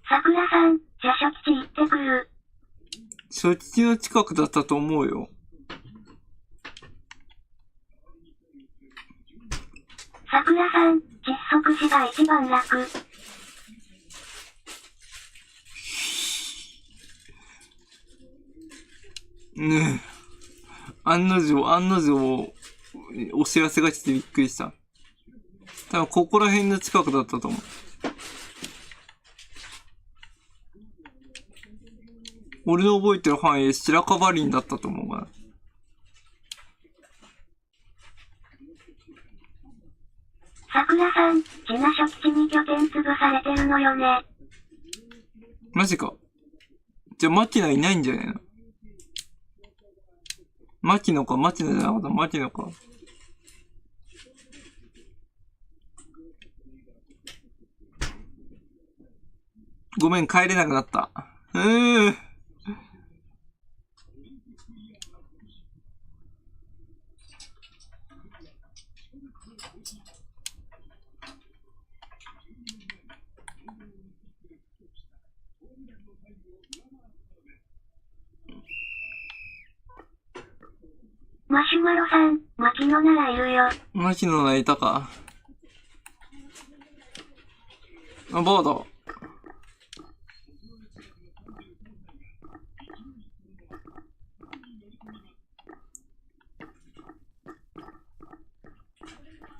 桜さん、社書基地行ってくる。初期の近くだったと思うよ。桜さん、窒息死が一番楽。ねえ。案の定、お知らせが来てびっくりした。多分ここら辺の近くだったと思う。俺の覚えてる範囲、白樺林だったと思うから。桜さん、地な書基地に拠点潰されてるのよね。マジか。じゃあ、マキナいないんじゃないの？マキノじゃなかった、マキノか。ごめん、帰れなくなった。マシュマロさん、牧野ならいるよ。牧野ならいたか。あ、ボード。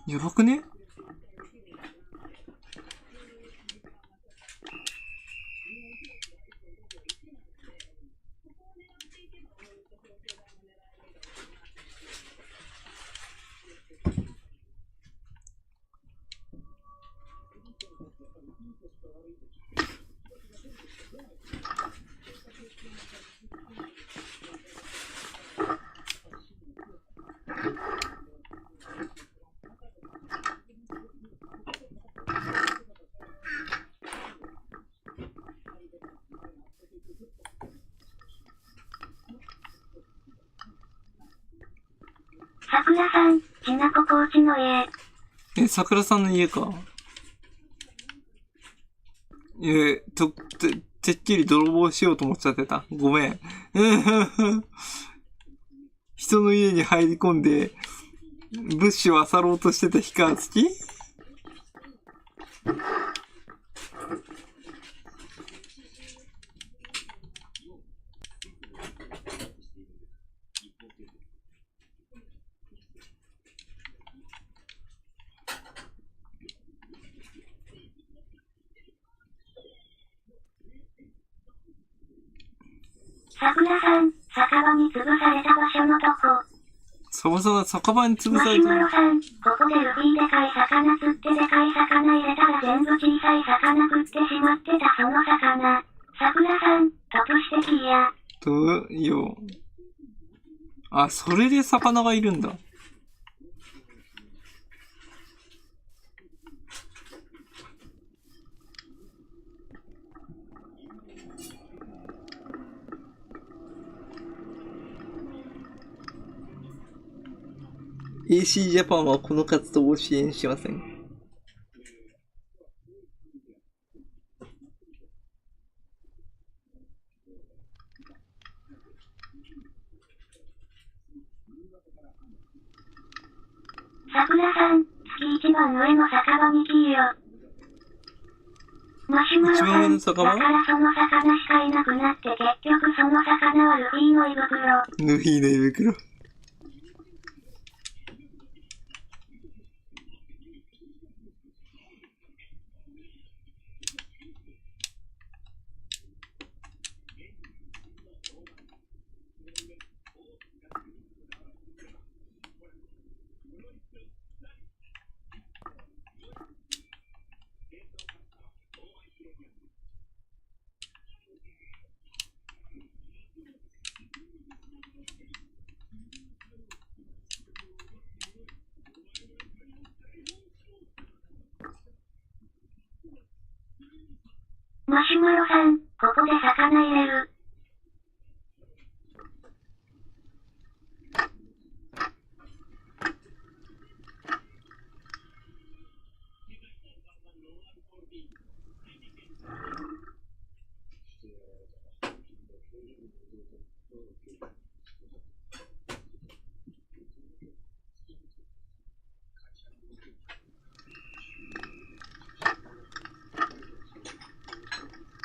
やばくね？桜さん、ちなこコーチの家。桜さんの家か。てっきり泥棒しようと思っちゃってた。ごめん。人の家に入り込んで、物資を漁ろうとしてた日川月？桜さん、酒場に潰された場所のとこ。酒場に潰さマシュれた。マロさん、ここでルフィでかい魚釣ってでかい魚入れたら全部小さい魚食ってしまってたその魚。桜さん、トプ指摘や。よ。あ、それで魚がいるんだ。AC ジャパンはこの活動を支援しません。桜さん、月一番上の酒場に来いよ。マシュマロさん、だからその魚しかいなくなって結局その魚はルフィの胃袋。ルフィの胃袋。マシュマロさん、ここで魚入れる。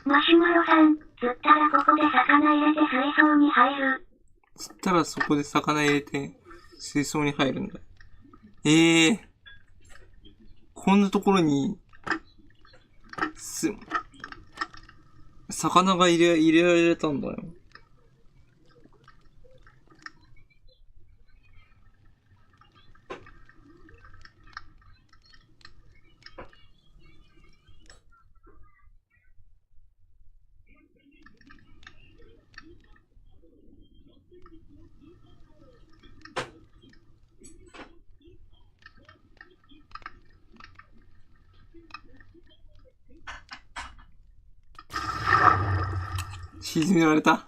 マシュマロさん、釣ったらここで魚入れて水槽に入る。釣ったらそこで魚入れて水槽に入るんだ。こんなところに、魚が入れられたんだよ。沈められた。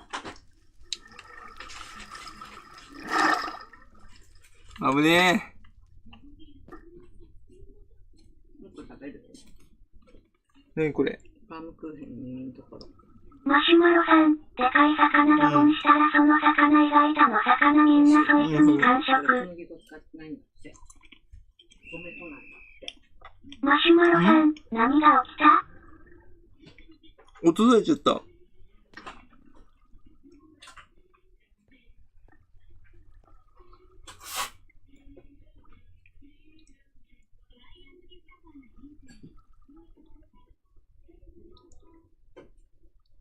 危ねえ。なにこれ？バームクーヘンのところ。マシュマロさん、でかい魚ドボンしたらその魚以外だの魚みんんなそいつに完食。小麦粉使ってないんだって。米粉なんだって。マシュマロさん、何が起きた？落とされちゃった。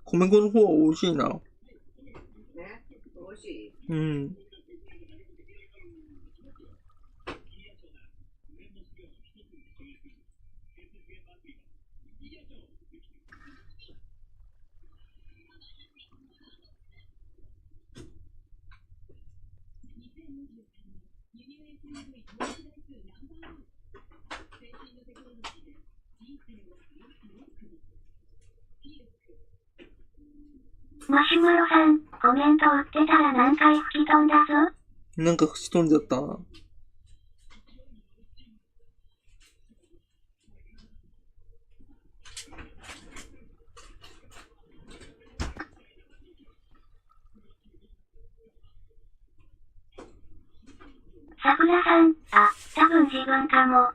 米粉の方は美味しいな。ね、美味しい。うん。マシュマロさん、コメント打ってたら何回吹き飛んだぞ。なんか吹き飛んじゃったな。さくらさん、あ、多分自分かも。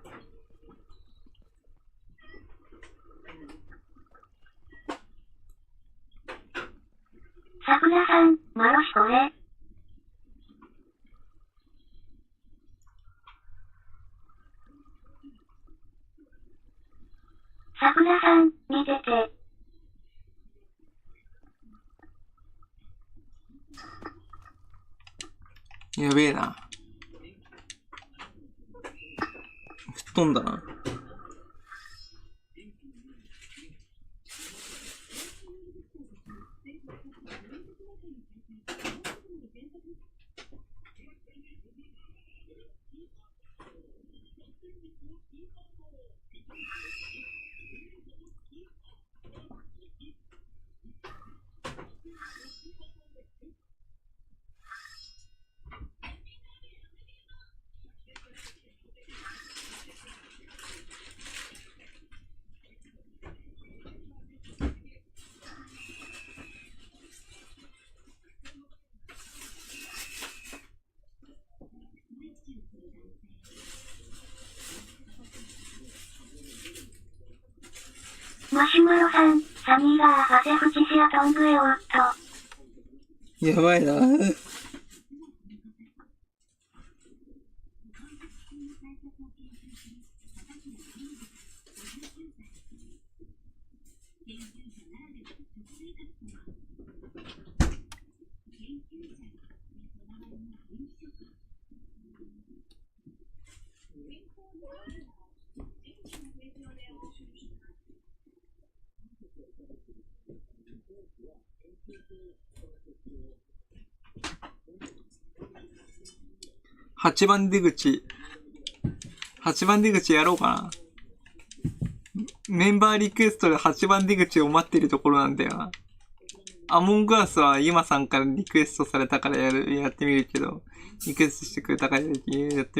さくらさん、マロシこれ。さくらさん、見てて。やべえな。吹っ飛んだな。マシュマロさん、サニーがーハセフチシアトングエオット。やばいな。8番出口。8番出口やろうかな。メンバーリクエストで8番出口を待ってるところなんだよな。アモングアスはユマさんからリクエストされたからやってみるけど、リクエストしてくれたからやって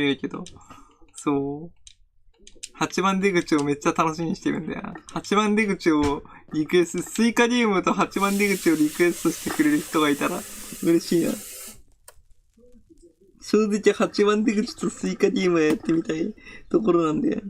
みるけど、そう。8番出口をめっちゃ楽しみにしてるんだよな。8番出口をリクエスト、スイカリウムと8番出口をリクエストしてくれる人がいたら嬉しいな。正直8番出口とスイカリウムやってみたいところなんだよ。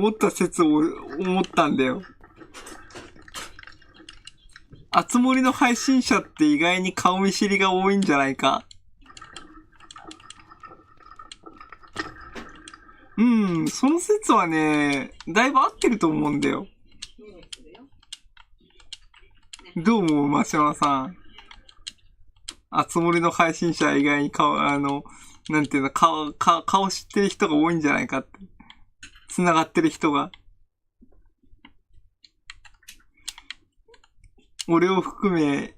思った説を思ったんだよ。あつ森の配信者って意外に顔見知りが多いんじゃないか。その説はね、だいぶ合ってると思うんだよ。どう思う、マシマさん。あつ森の配信者以外になんていうの、顔知ってる人が多いんじゃないかって。繋がってる人が。俺を含め、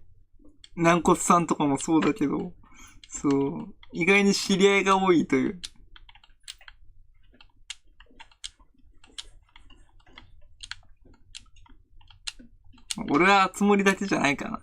軟骨さんとかもそうだけど、そう、意外に知り合いが多いという。俺はつもりだけじゃないかな。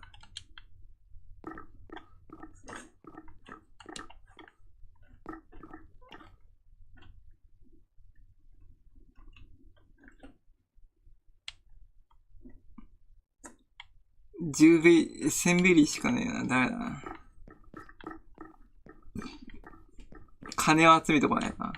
10ベリーしかねえな。誰だな。金を集めとかないかな。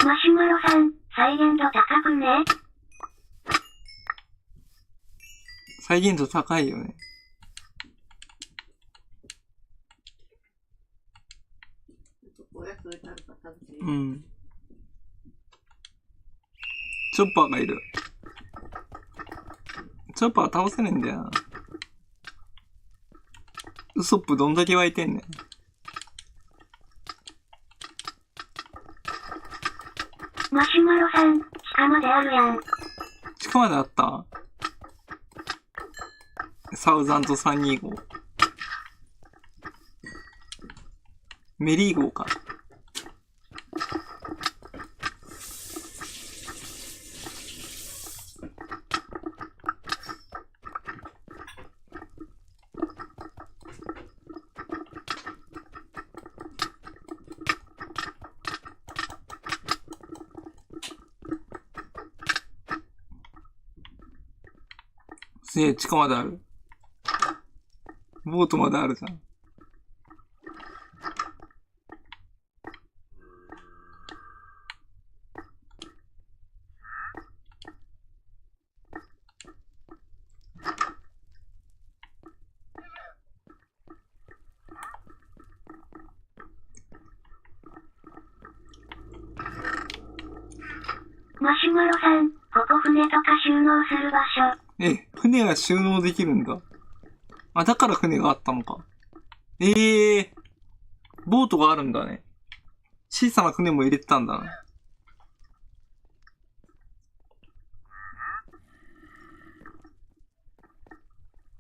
マシュマロさん、再現度高くね。再現度高いよね。うん。チョッパーがいる。チョッパー倒せねえんだよな。ウソップどんだけ湧いてんねん。マシュマロさん、地下まであるやん。地下まであった？サウザント325。メリー号か。すげえ、地下まである。ボートまであるじゃん。マシュマロさん、ここ船とか収納する場所。船が収納できるんだ。あ、だから船があったのか。ボートがあるんだね。小さな船も入れてたんだね。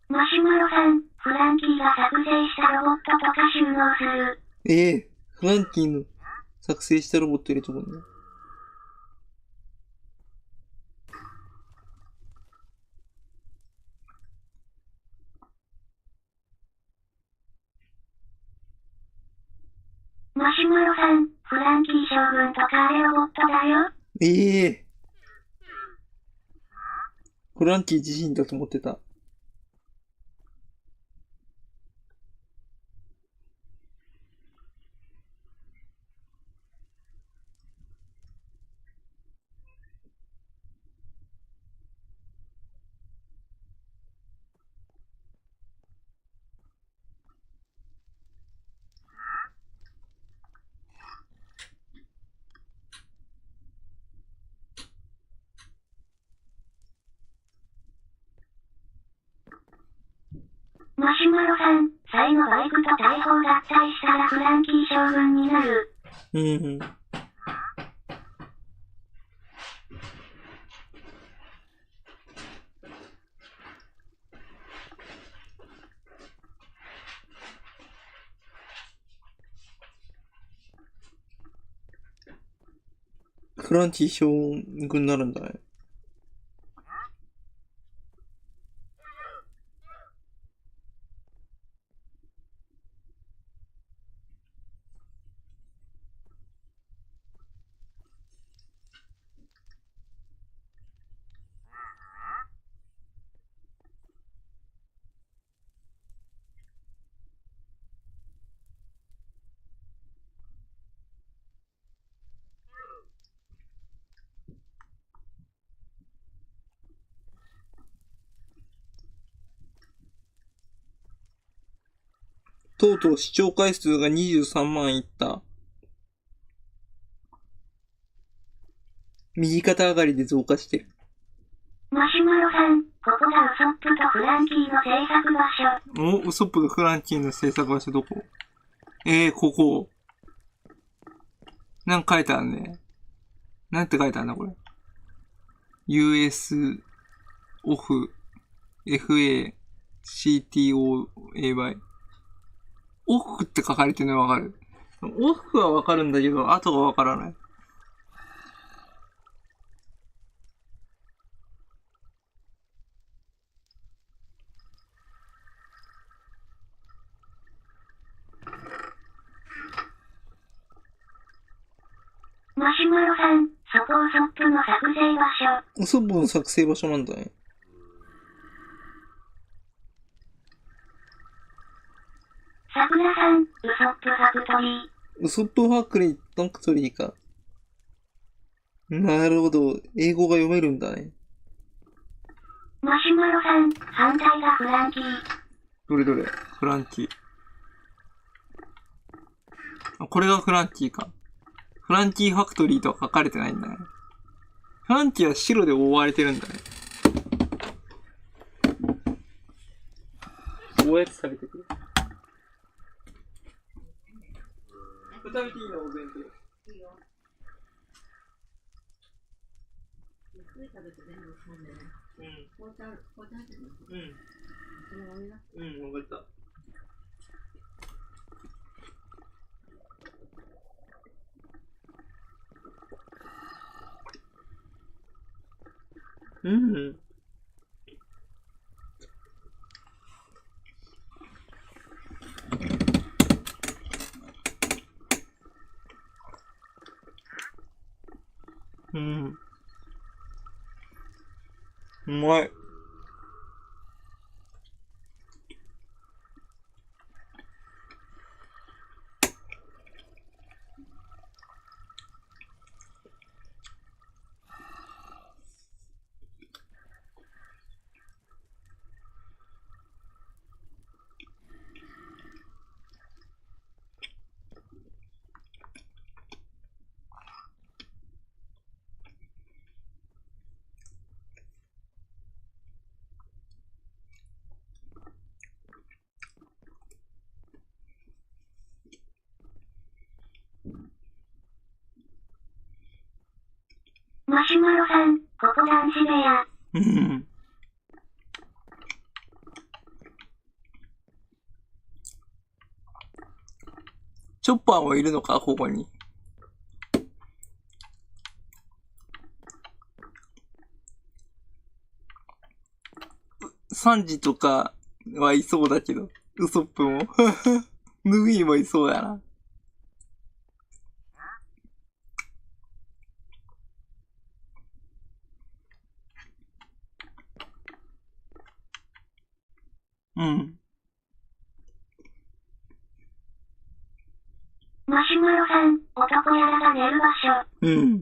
マシュマロさん、フランキーが作成したロボットとか収納する。フランキーの作成したロボット入れとくんだ。マシュマロさん、フランキー将軍とかあれロボットだよ。フランキー自身だと思ってた。マシュマロさん、サイのバイクと大砲合体したらフランキー将軍になる。フランキー将軍になるんだね。とうとう視聴回数が23万いった。右肩上がりで増加してる。マシュマロさん、ここがウソップとフランキーの制作場所。お、ウソップとフランキーの制作場所どこ？ここ。なんか書いてあるね。なんて書いてあるんだこれ。US オフ FA CTOAY オフって書かれてるのわかる。オフはわかるんだけど、後がわからない。マシュマロさん、そこウソップの作成場所。ウソップの作成場所なんだね。桜さん、ウソップファクトリー。ウソップファクトリーか。なるほど。英語が読めるんだね。マシュマロさん、反対がフランキー。どれどれフランキー。あ、これがフランキーか。フランキーファクトリーとは書かれてないんだね。フランキーは白で覆われてるんだね。おやつ食べてくる。食べていいのお弁当。いいよ。ゆっくり食べて全部飲んでね。こうやって入ってるの。そのままな。わかった。うまい。マシュマロさん、ここ男子部屋。チョッパーもいるのか、ここに。サンジとかはいそうだけど、ウソップも。ヌギーもいそうだな。マシュマロさん、男やらが寝る場所。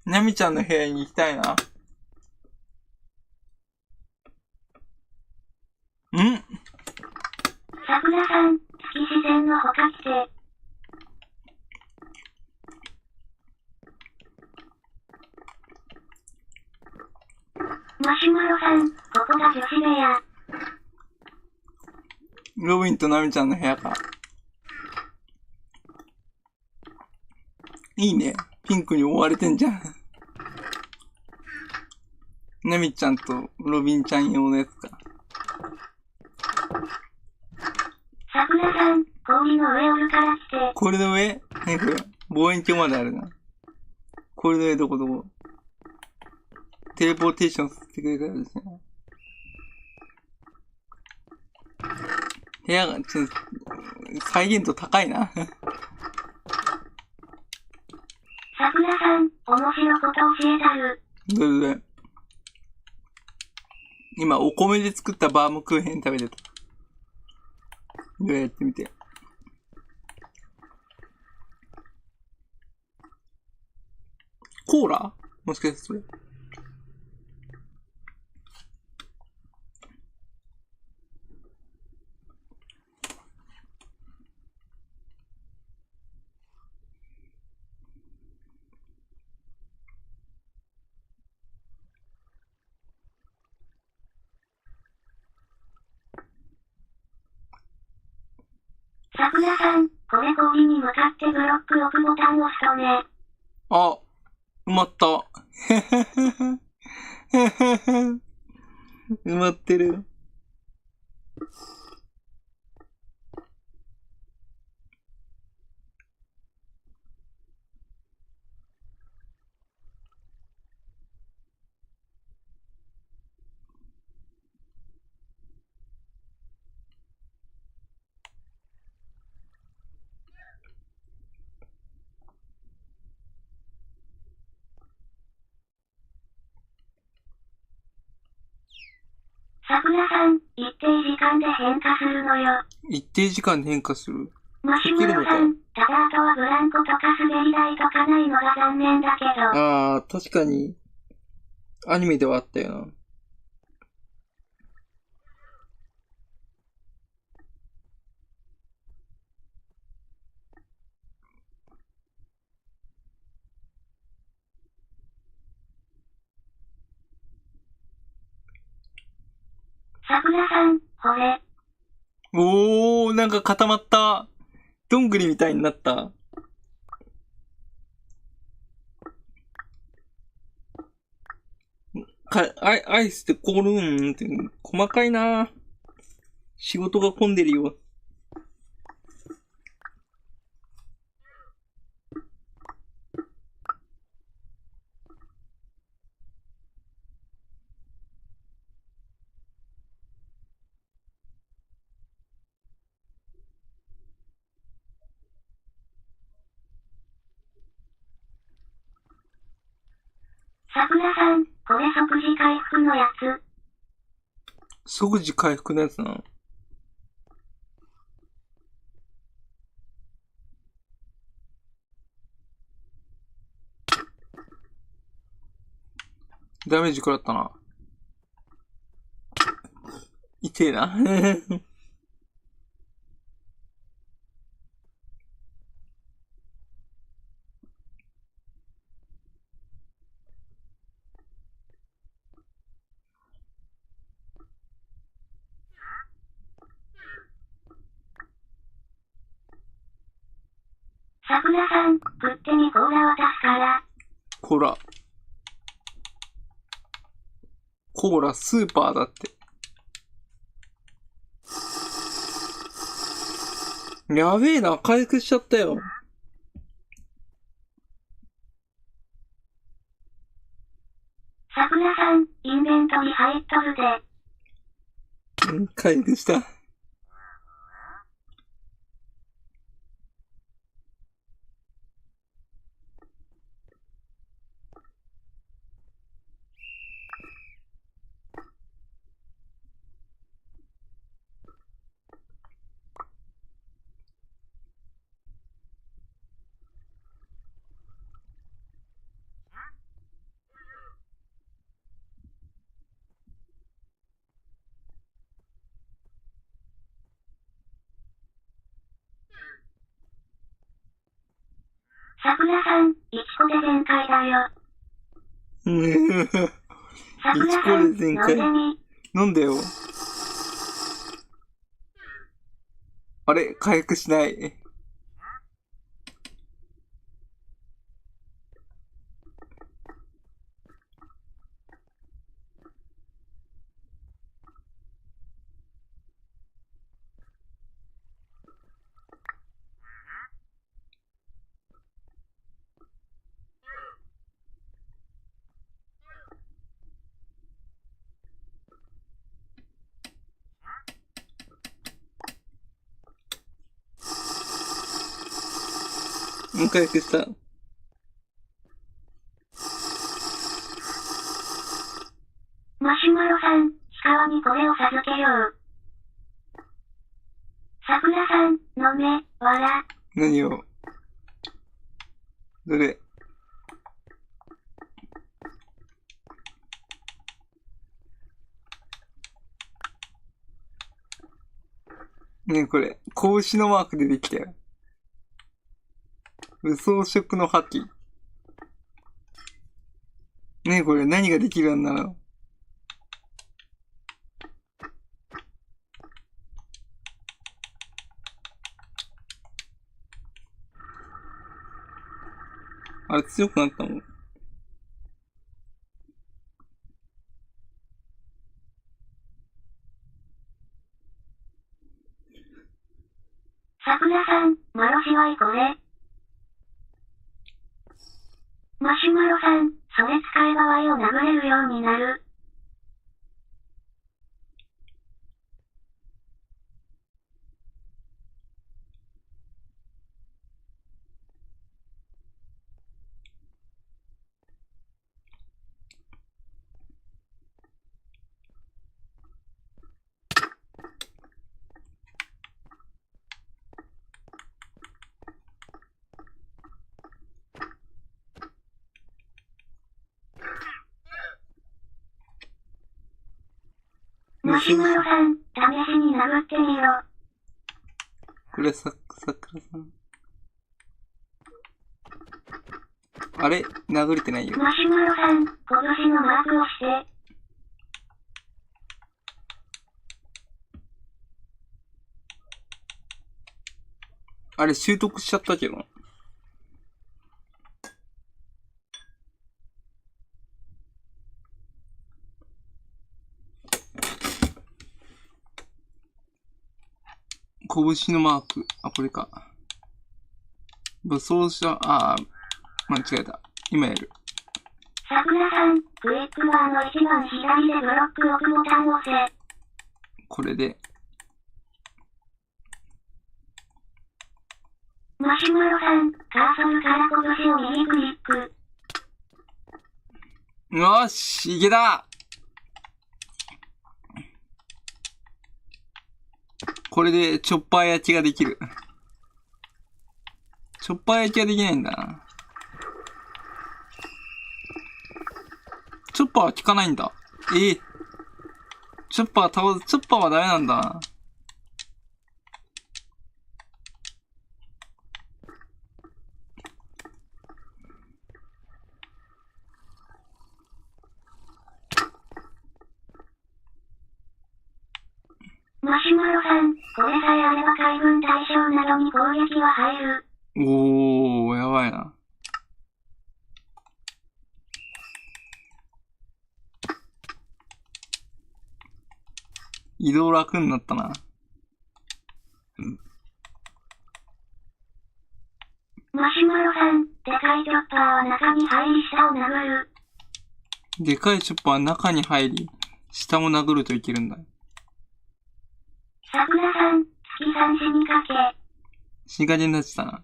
ナミちゃんの部屋に行きたいな。桜さん、月自然のほか来て。マシュマロさん、ここが女子部屋。ロビンとナミちゃんの部屋か。いいね。ピンクに覆われてんじゃん。ナミちゃんとロビンちゃん用のやつか。桜さん、氷の上おるから来て。これの上？何これ？望遠鏡まであるな。これの上どこどこ？テレポーテーションさせてくれたらですね。部屋が、再現度高いな。桜さん、面白いこと教えたる。どれ今、お米で作ったバームクーヘン食べてた。どうやってみて。コーラもしかしてそれ。桜さん、これ氷に向かってブロック置くボタンを押すとね。あ、埋まった。埋まってる。桜さん、一定時間で変化するのよ。一定時間で変化する。マシュマロさん、ただあとはブランコとか滑り台とかないのが残念だけど。ああ、確かに。アニメではあったよな。桜さん、これ。おー、なんか固まった。どんぐりみたいになった。アイスって凍るんって、細かいな。仕事が混んでるよ。桜さん、これ即時回復のやつ。即時回復のやつな。ダメージ食らったな。痛えな。桜さん、食ってみコーラ渡すから。コーラ。コーラスーパーだって。やべえな、回復しちゃったよ。桜さん、インベントリ入っとるで。回復した。桜さん、1個で限界だよ。桜さん、飲んでみ。飲んでよ。あれ回復しない。回復した。マシュマロさん、石川にこれを授けよう。桜さん、飲め、わら。何を？どれ？ねえ、これ、子牛のマーク出てきたよ。装飾の覇気。ねえ、これ何ができるんだろう。あれ強くなったもん。桜さん、マロシワイこれ。マシュマロさん、それ使えばワイを殴れるようになる。マシュマロさん、試しに殴ってみろ。これ桜さん。あれ殴れてないよ。マシュマロさん、拳のマークをして。あれ習得しちゃったけど。拳のマーク。あ、これか。武装者、間違えた。今やる。桜さん、クイックバーの一番左でブロック置くボタンを押せ。これで。マシュマロさん、カーソルから拳を右クリック。よーし、いけた！これでチョッパー焼きができる。チョッパー焼きができないんだな。チョッパーは効かないんだ。チョッパーはダメなんだな。マシュマロさん、これさえあれば海軍大将などに攻撃は入る。おー、やばいな。移動楽になったな。マシュマロさん、でかいチョッパーは中に入り下を殴る。でかいチョッパーは中に入り、下も殴るといけるんだ。桜さん、月さん死にかけ。死にかけになってたな。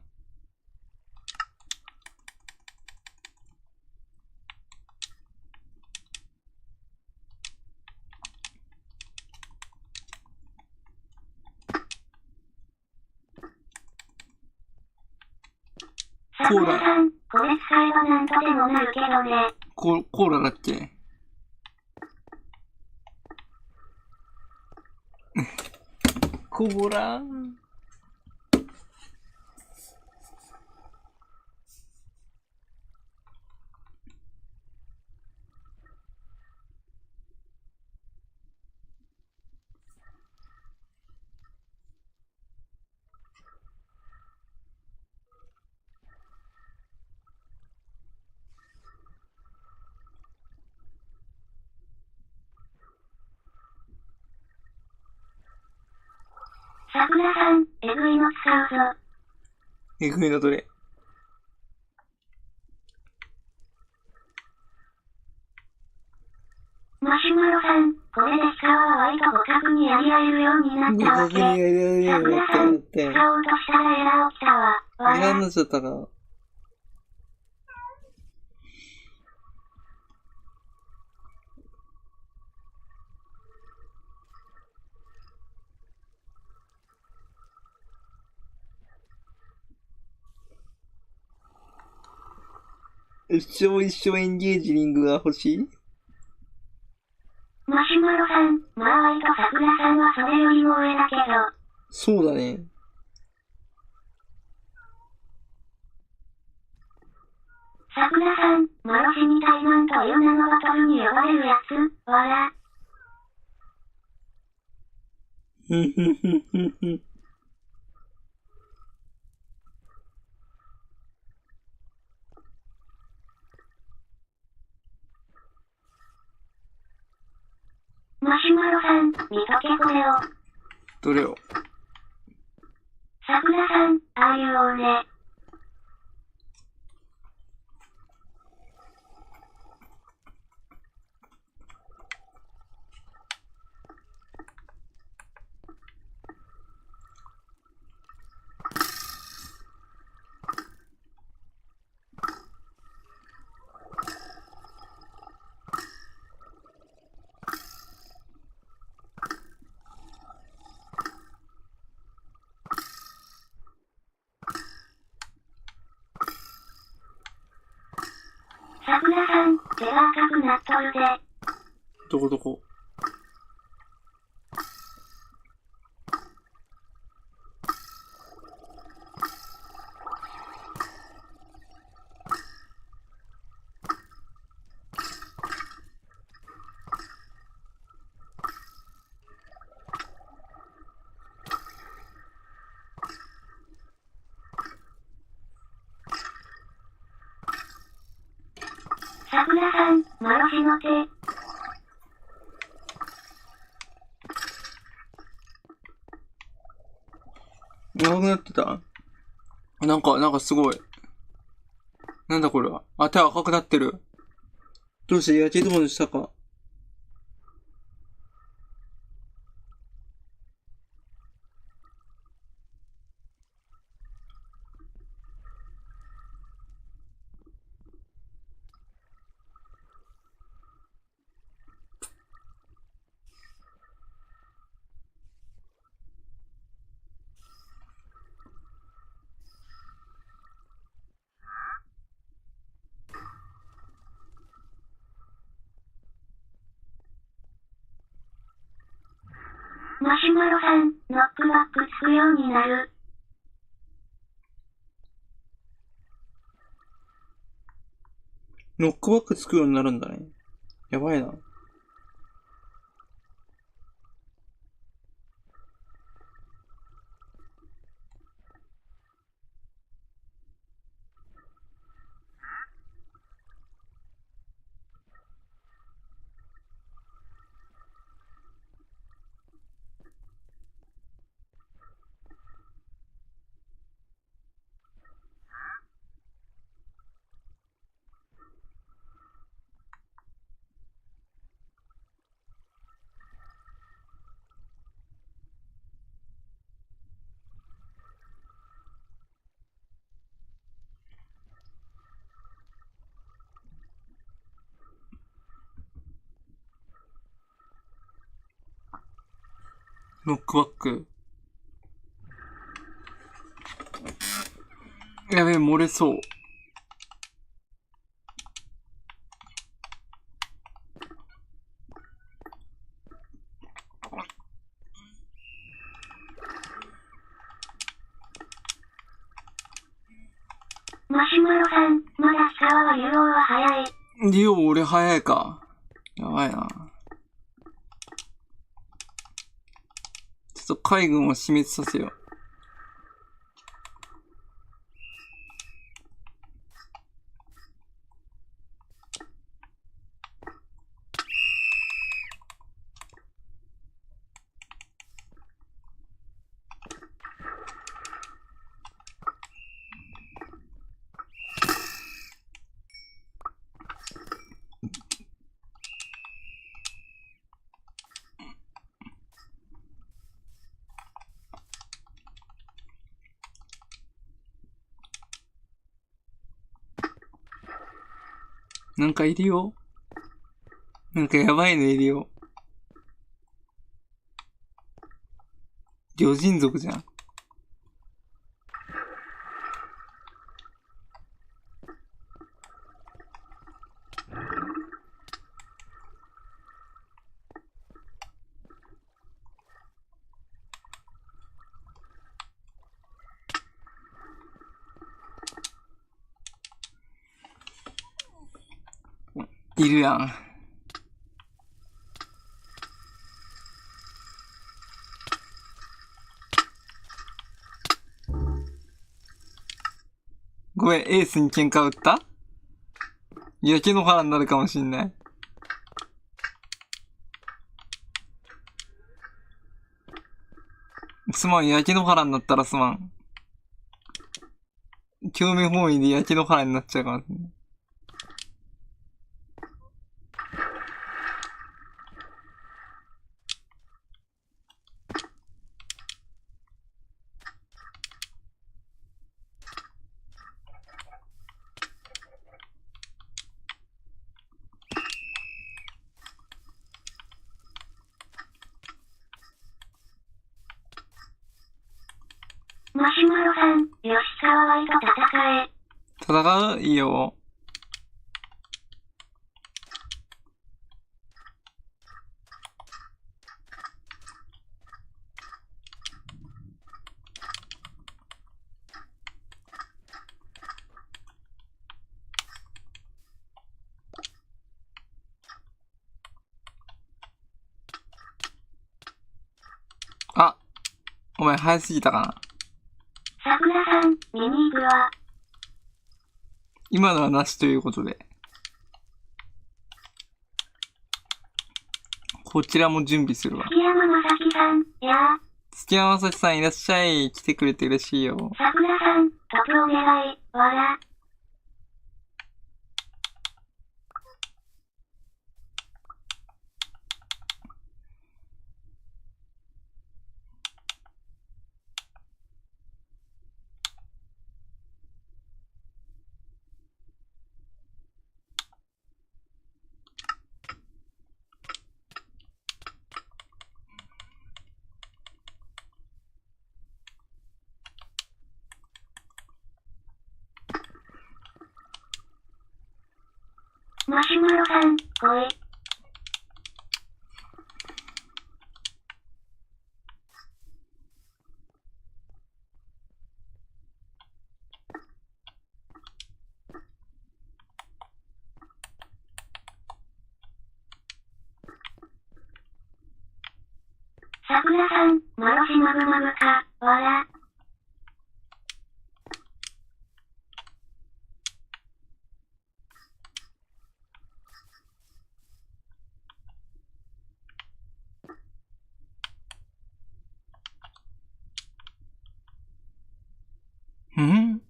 桜さん、これ使えばなんとでもなるけどね。コーラだっけ？コーラ桜さん、えぐいの使うぞ。えぐいのどれ？マシュマロさん、これでスカはワイと互角にやり合えるようになったわけ。桜さん、使おうとしたらエラー起きたわ。エラーになっちゃったか。一生エンゲージリングが欲しい。マシュマロさん、まあ割と桜さんはそれよりも上だけど。そうだね。桜さん、マロシにタイマンという名のバトルに呼ばれるやつ、わら。ふんふんふんふんふん。マシュマロさん、見とけこれを。どれを？桜さん、ああいう俺。桜さん、手が赤くなっとるで。どこどこ？桜さん、マロシの手。長くなってた？なんかすごい。なんだこれは。あ、手赤くなってる。どうして焼きどこにしたか？マシュマロさん、ノックバックつくようになる。ノックバックつくようになるんだね。やばいな。ノックバック。やべえ、漏れそう。マシュマロさん、まだスカワはユローは早い。リオ俺早いか。やばいな。ちょっと海軍を死滅させよう。なんかいるよ。なんかやばいのいるよ。魚人族じゃん。いるやん。ごめん、エースに喧嘩売った？焼け野原になるかもしんない。すまん、焼け野原になったらすまん。興味本位で焼け野原になっちゃうかもしんない。マシュマロさん、吉沢ワイと戦え。戦う？いいよ。あ、お前早すぎたかな。桜さん、ミニーグは今のはなしということで。こちらも準備するわ。月山まさきさん、やー。月山まさきさんいらっしゃい。来てくれて嬉しいよ。桜さん、得お願い、わら。マシュマロさん、来い。桜さん、マロシマブマブか、わら。ん？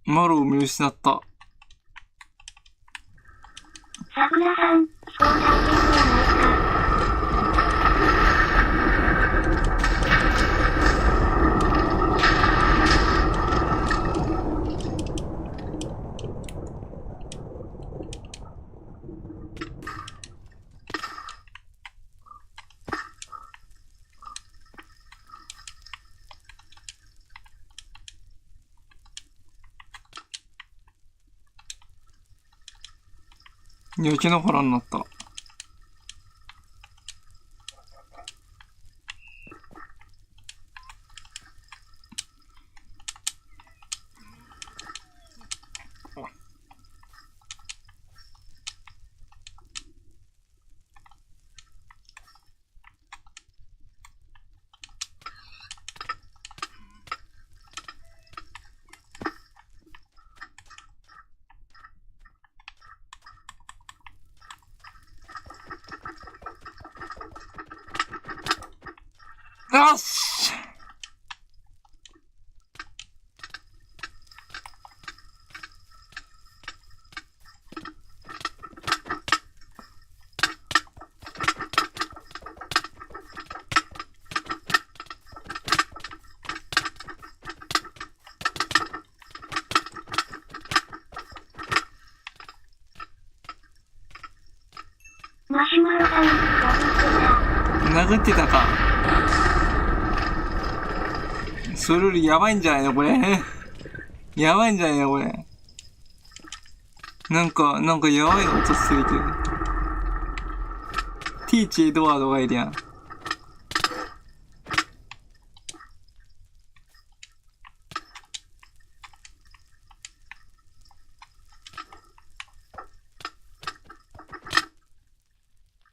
マロを見失った。桜さん、スポンサー権利ないか。焼きながらになった。よしマシュマロさん、殴ってたか。それよりやばいんじゃないのこれ。やばいんじゃないのこれ。なんかやばいの音するけど。ティーチエドワードがいるやん。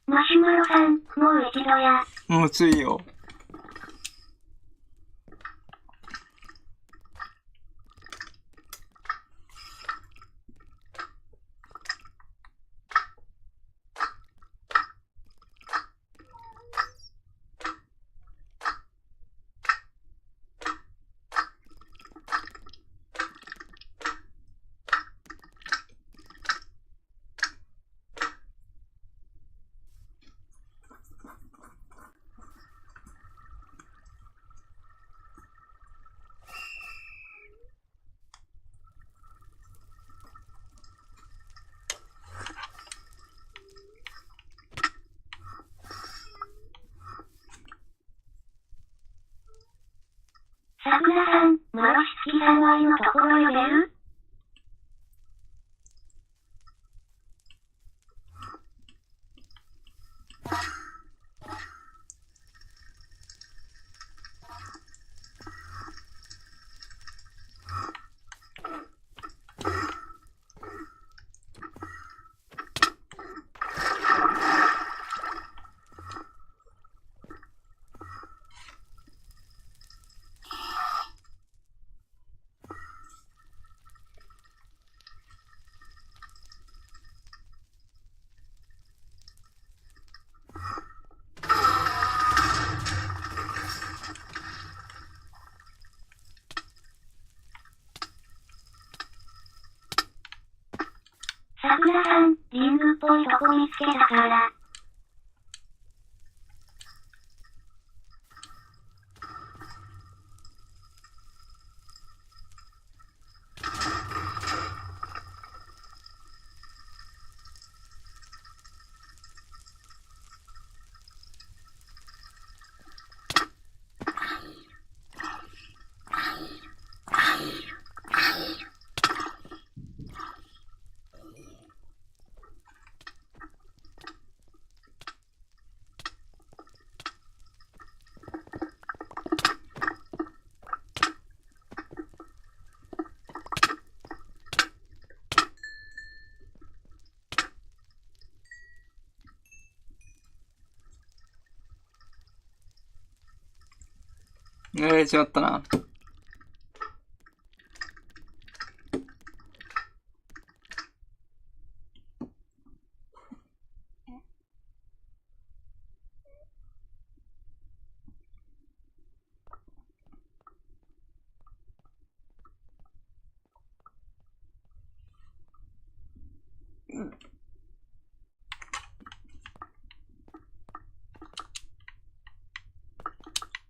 マシュマロさん、もう一度や。もうついよ。桜さん、マロシツキさん愛のところ呼べる？桜さん、リングっぽいとこ見つけたから。違ったな。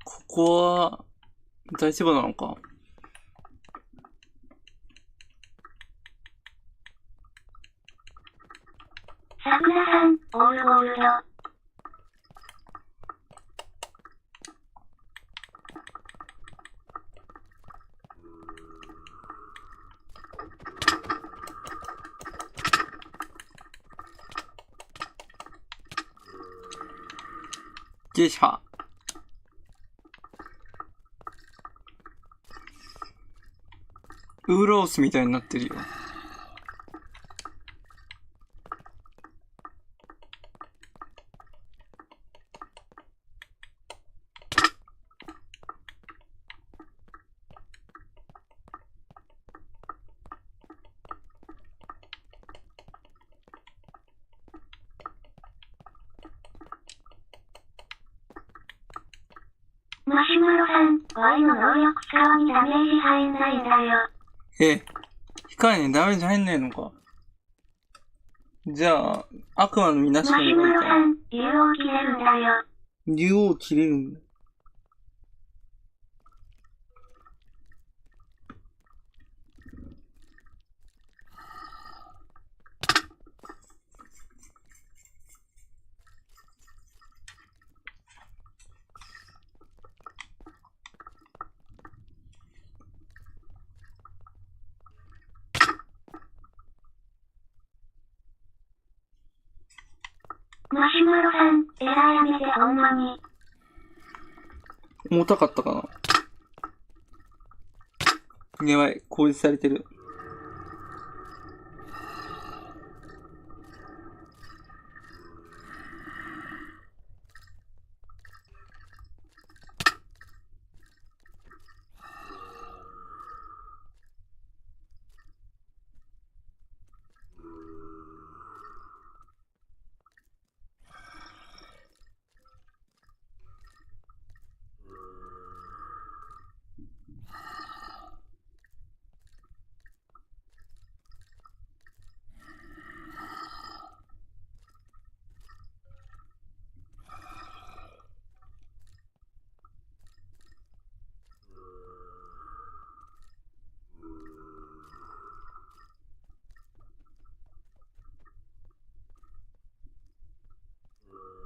ここは、大丈夫なのか。桜さん、オールゴールド。ゲシャ。ウーロースみたいになってるよ。マシュマロさん、Y の能力使わにダメージ入んないんだよ。控えにダメージ入んねえのか。じゃあ、悪魔の実なしマシュマの方がいいか。ロさん、竜王切れるんだよ。竜王切れるんだ。マシュマロさん、エラーやめてほんまに。重たかったかな。やばい、攻撃されてる。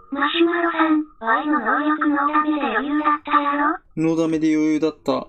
マシュマロさん、Y の能力のダメで余裕だったやろ？ノーダメで余裕だった。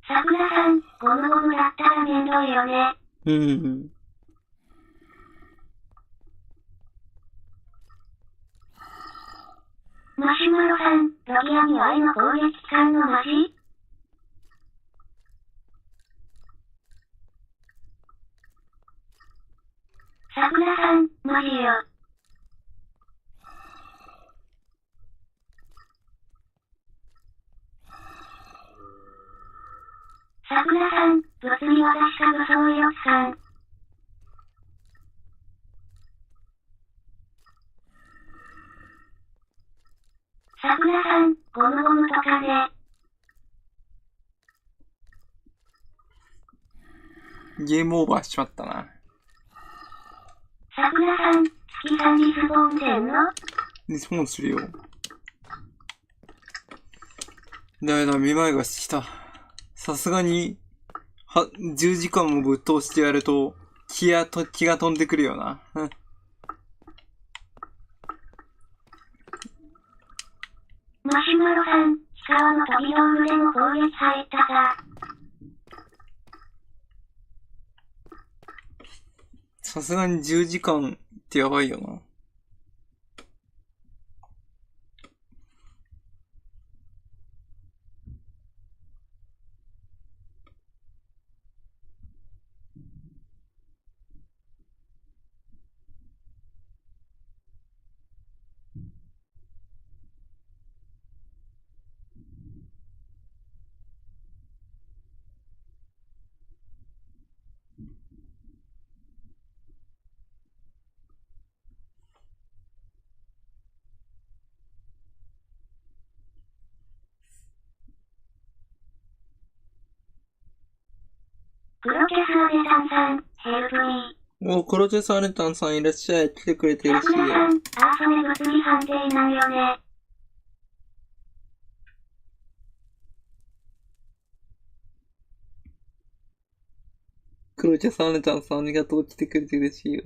桜さん、ゴムゴムだったらめんどいよね。うん。マシュマロさん、ロギアに Y の攻撃使うのマジ？桜さん、マジよ。桜さん、物理私か武装よさん。桜さん、ゴムゴムとかね。ゲームオーバーしちまったな。桜さん、月さんリスポーンせんの？リスポーンするよ。ダメだ、めまいがしてきた。さすがに、10時間もぶっ通してやると、気が飛んでくるよな。マシュマロさん、氷川の飛び道具でも攻撃入ったさ。さすがに10時間ってやばいよな。クロチェスアレタンさん、ヘルプミー。クロチェスアレタンさんいらっしゃい。来てくれて嬉しいよ。桜さん、アーソネ物理判定なんよね。黒茶さんねちゃんさんありがとう。来てくれて嬉しいよ。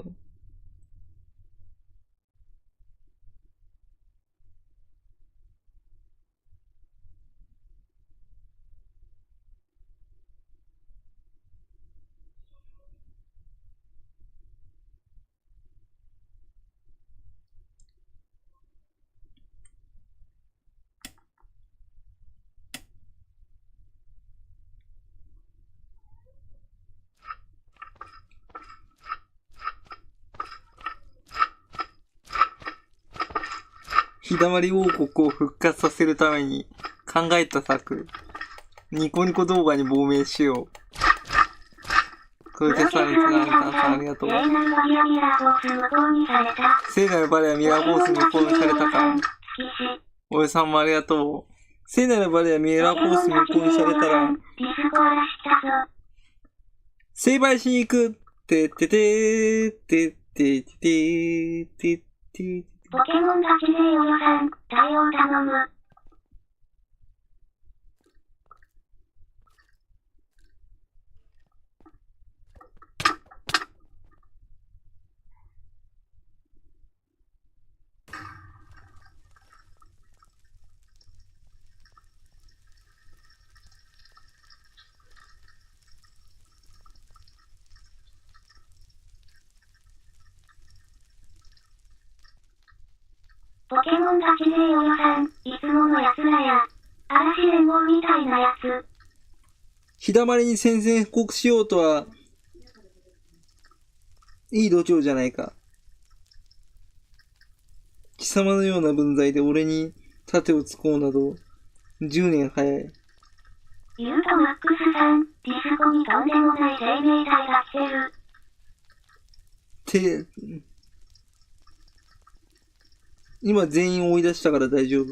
日だまり王国を復活させるために考えた策。ニコニコ動画に亡命しよう。黒茶さんねちゃんさんありがとう。聖なるバレアミラーフォース無効にされたか。おじさんもありがとう。聖なるバレアミラーフォース無効にされたら、成敗しに行く。てっててーてっててててて。ポケモンガチ勢およさん、対応頼む。ポケモンガチ勢およさん、いつものやつらや。嵐連合みたいなやつ。日だまりに宣戦布告しようとは、いい度胸じゃないか。貴様のような分際で俺に盾をつこうなど、10年早い。ユートマックスさん、ディスコにとんでもない生命体が来てる。今全員追い出したから大丈夫。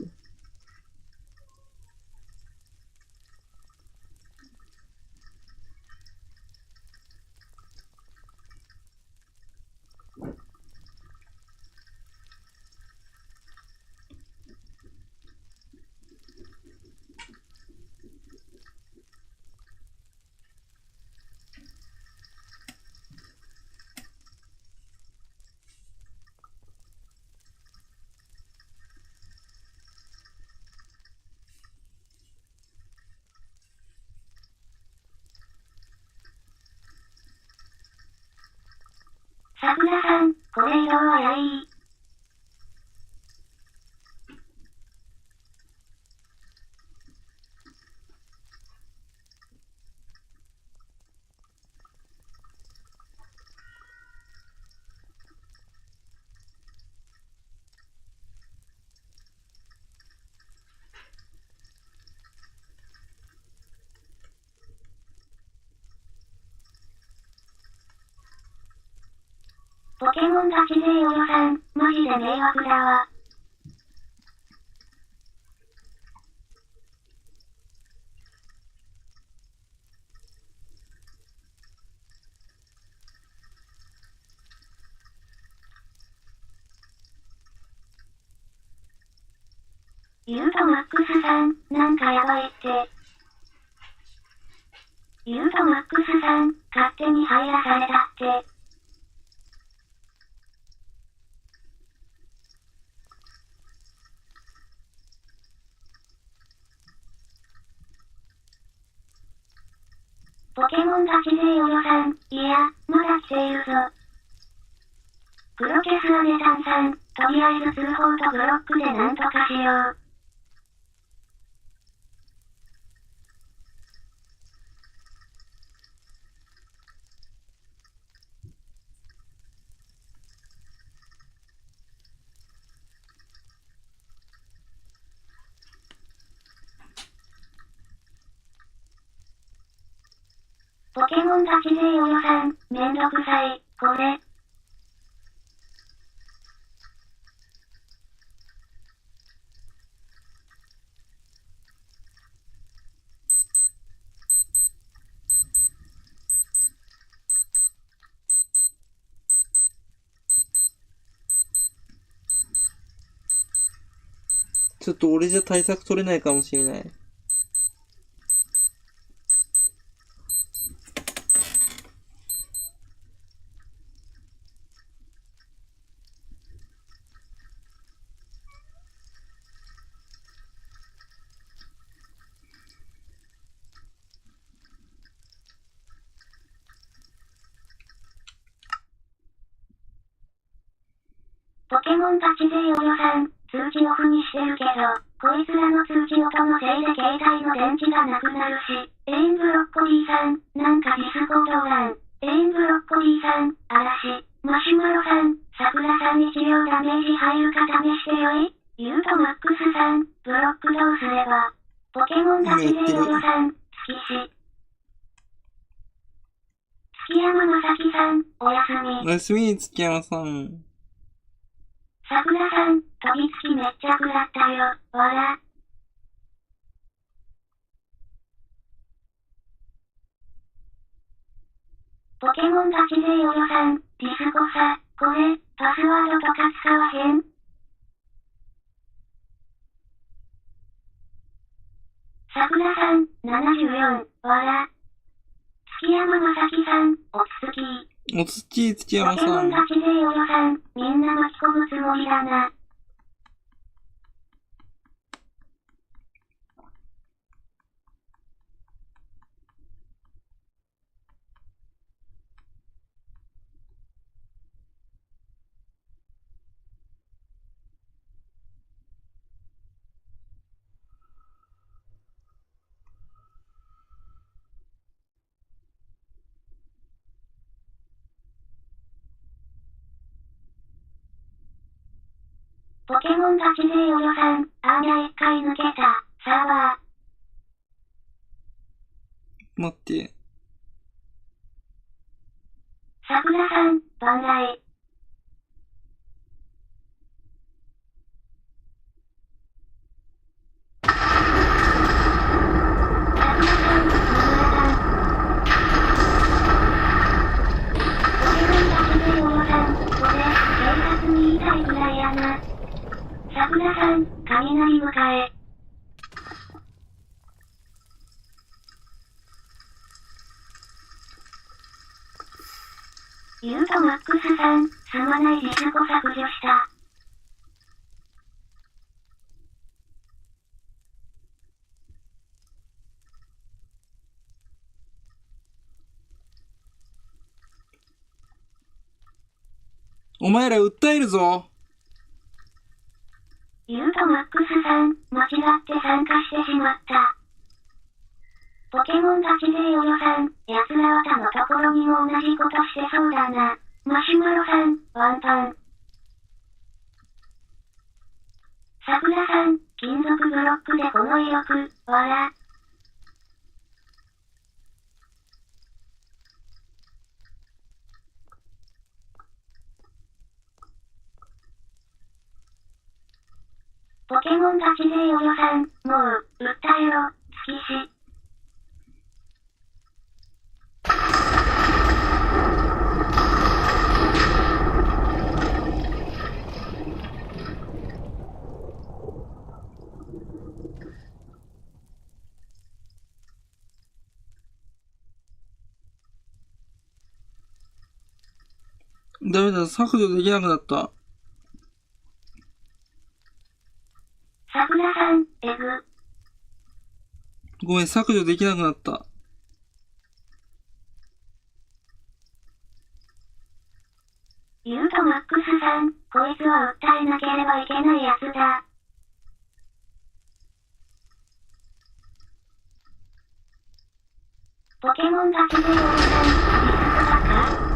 桜さん、これ移動はやい。ポケモンガチ勢およさん、マジで迷惑だわ。ユートマックスさん、なんかやばいって。ユートマックスさん、勝手に入らされたって。ポケモンガチ勢およさん、いや、まだ来ているぞ。プロケスアネタンさん、とりあえず通報とブロックでなんとかしよう。ポケモンガチ勢およさん、めんどくさい、これ。ちょっと俺じゃ対策取れないかもしれない。モンガチ勢およさん、通知オフにしてるけど、こいつらの通知音のせいで携帯の電池がなくなるし、エインブロッコリーさん、なんかディスコードおらん。エインブロッコリーさん、嵐、マシュマロさん、さくらさん一応ダメージ入るか試してよい？ユートマックスさん、ブロックどうすれば？ポケモンガチ勢およさん、月し。月山まさきさん、おやすみ。おやすみ、月山さん。さくらさん、飛びつきめっちゃ食らったよ、わら。ポケモンガチ勢およさん、ディスコさ、これ、パスワードとか使わへん？さくらさん、74、わら。月山まさきさん、おつつき。おつち、月山ポケモさん。ンガチ勢およさん、みんな巻き込むつもりだな。ポケモンガチ勢およさん、アーニャ一回抜けた、サーバー。待って。さくらさん、万来。さくらさん、野村さん。ポケモンガチ勢およさん、これ、警察に言いたいくらいやな。さくらさん、雷迎え。ユートマックスさん、すまないディスコ削除した。お前ら訴えるぞ。ユートマックスさん、間違って参加してしまった。ポケモンガチ勢およさん、奴らは他のところにも同じことしてそうだな。マシュマロさん、ワンパン。さくらさん、金属ブロックでこの威力、わら。ポケモンガチ勢およさん、もう、訴えろ、月し。ダメだ、削除できなくなった。さくらさん、えぐ。ごめん、削除できなくなった。ユートマックスさん、こいつは訴えなければいけないやつだ。ポケモンガチ勢おじさん、ディスコだか？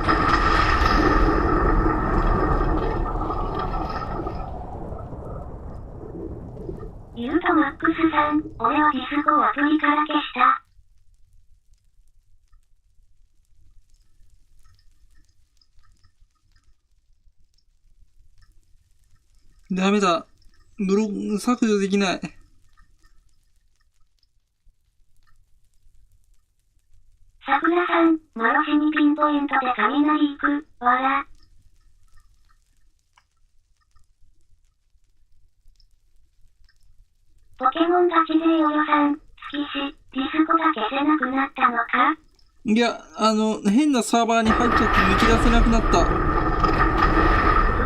ユートマックスさん、俺はディスコをアプリから消した。ダメだ。削除できない。さくらさん、マロシにピンポイントで雷行く、わら。ポケモンガチ勢およさん、月し、ディスコが消せなくなったのか？いや、変なサーバーに入っちゃって抜き出せなくなった。プ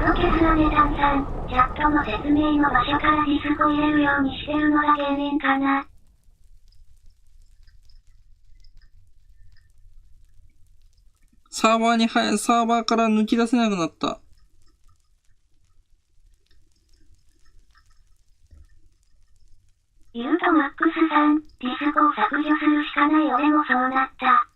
ロケスアネダンさん、チャットの説明の場所からディスコ入れるようにしてるのが原因かな。サーバーから抜き出せなくなった。を削除するしかない。俺もそうなった。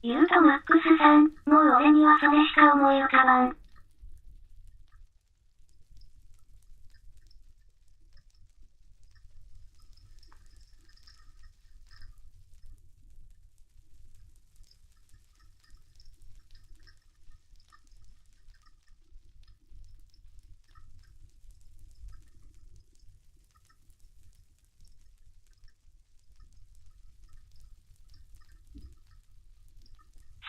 ユートマックスさん、もう俺にはそれしか思い浮かばん。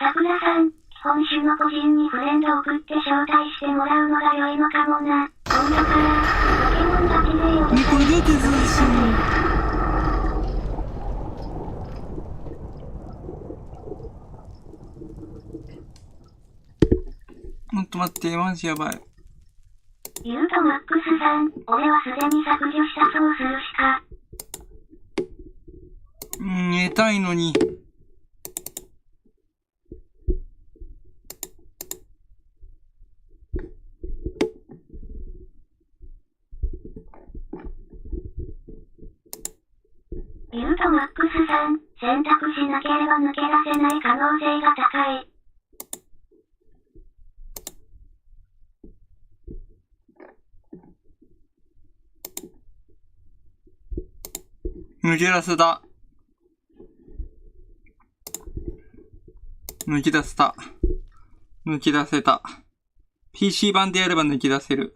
桜さん、本種の個人にフレンド送って招待してもらうのが良いのかもな。今度から、ポケモンガチ勢をこれどうやって通知するの？もっと待って、マジやばい。ユートマックスさん、俺はすでに削除した。そうするしか。得たいのに。ユートマックスさん、選択しなければ抜け出せない可能性が高い。抜け出せた。抜き出せた。抜き出せた。PC 版でやれば抜き出せる。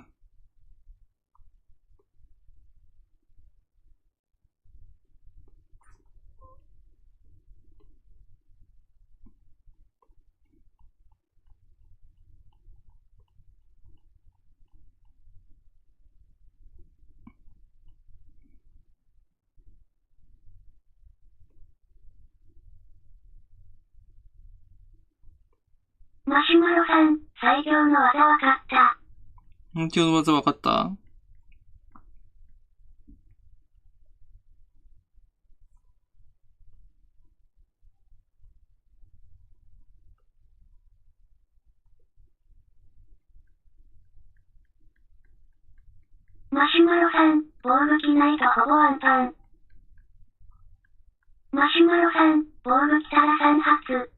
マシュマロさん、最強の技わかった。最強の技わかった？マシュマロさん、防具着ないとほぼワンパン。マシュマロさん、防具着たら3発。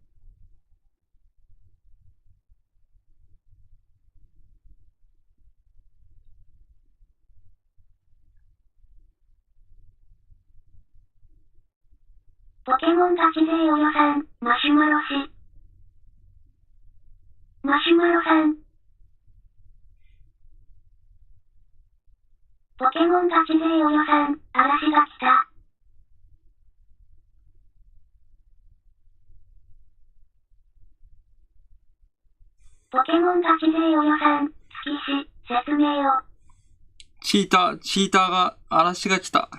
ポケモンガチ勢およさん、マシュマロ氏。マシュマロさん。ポケモンガチ勢およさん、嵐が来た。ポケモンガチ勢およさん、月氏、説明を。チーターが、嵐が来た。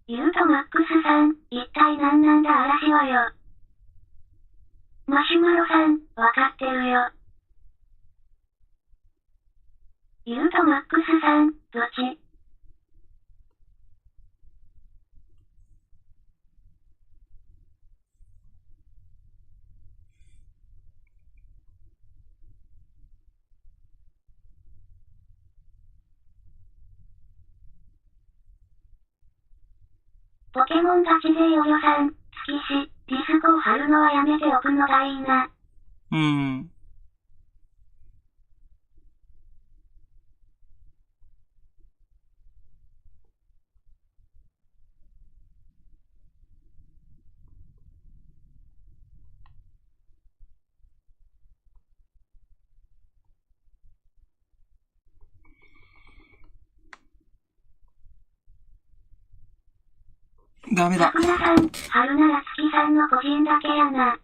ユートマックスさん、一体何なんだ嵐はよ。マシュマロさん、わかってるよ。ユートマックスさん、ブチ。ポケモンガチ勢およさん、月氏、ディスコを貼るのはやめておくのがいいな。ダメだ。桜さん、春なら月さんの個人だけやな。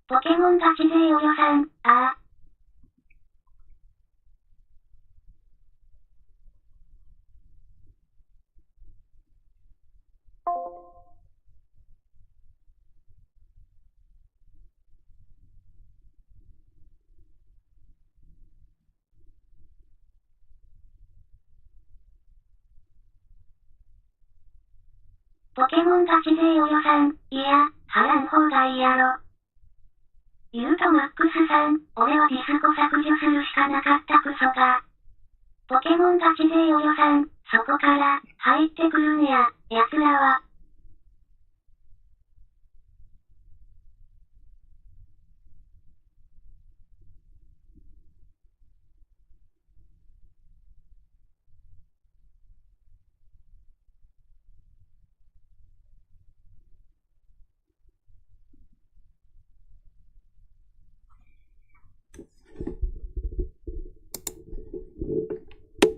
ポケモンガチ勢およさん、ああ。モンガチ勢およさん、いや、払ん方がいいやろ。ユートマックスさん、俺はディスコ削除するしかなかったクソが。ポケモンガチ勢およさん、そこから、入ってくるんや、奴らは。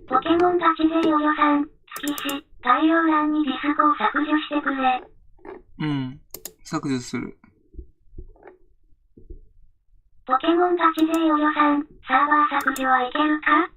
ポケモンガチ勢およさん、月し、概要欄にディスコを削除してくれ。うん。削除する。ポケモンガチ勢およさん、サーバー削除はいけるか？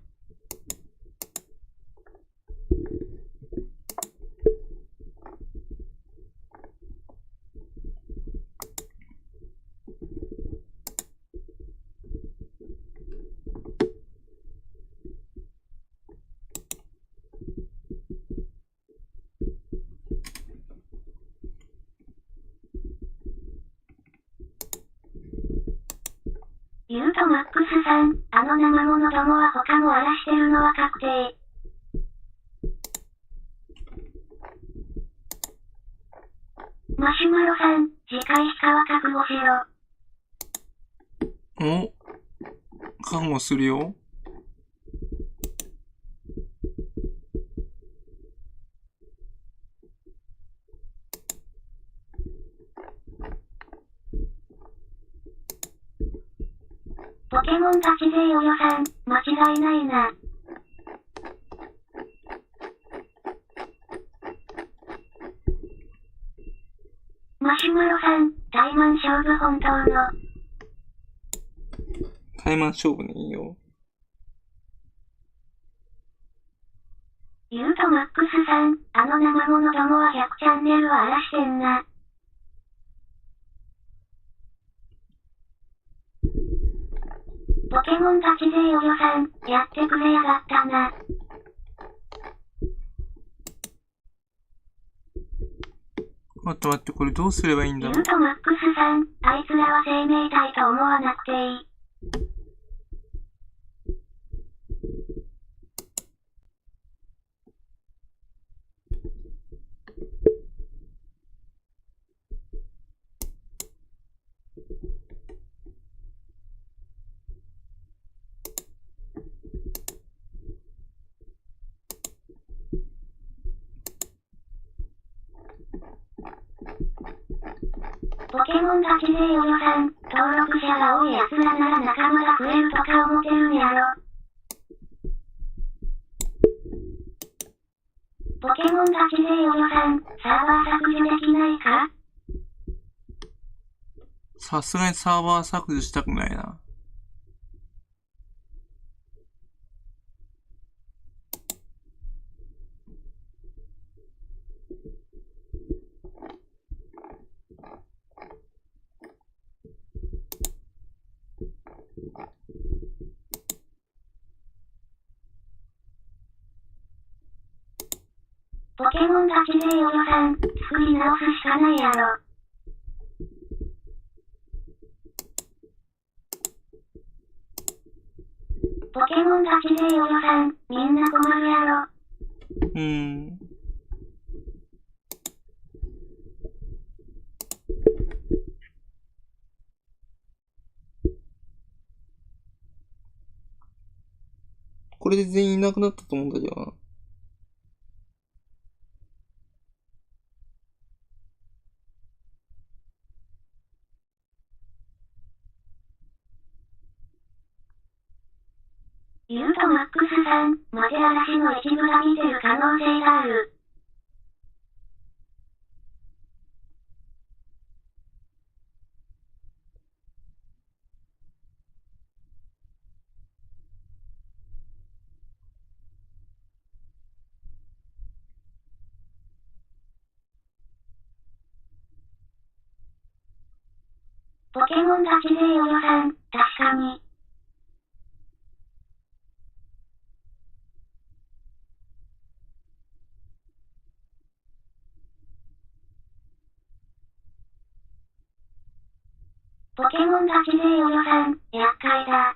ユートマックスさん、あの生物どもは他も荒らしてるのは確定。マシュマロさん、次回しかは覚悟しろ。お、覚悟するよ。ポケモンガチ勢およさん、間違いないな。マシュマロさん、タイマン勝負本当の。タイマン勝負ね、いいよ。ユートマックスさん、あの生物どもは100チャンネルは荒らしてんな。ポケモンガチ勢およさん、やってくれやがったな。待って待って、これどうすればいいんだろう。ユートマックスさん、あいつらは生命体と思わなくていい。ポケモンガチ勢およさん、登録者が多い奴らなら仲間が増えるとか思ってるんやろ。ポケモンガチ勢およさん、サーバー削除できないか？さすがにサーバー削除したくないな。ポケモンガチ勢およさん、作り直すしかないやろ。ポケモンガチ勢およさん、みんな困るやろ。これで全員いなくなったと思うんだけどな。ユートマックスさん、マテアラシの一部が見てる可能性がある。ポケモンガチ勢およさん、確かに。ポケモンガチ勢およさん、厄介だ。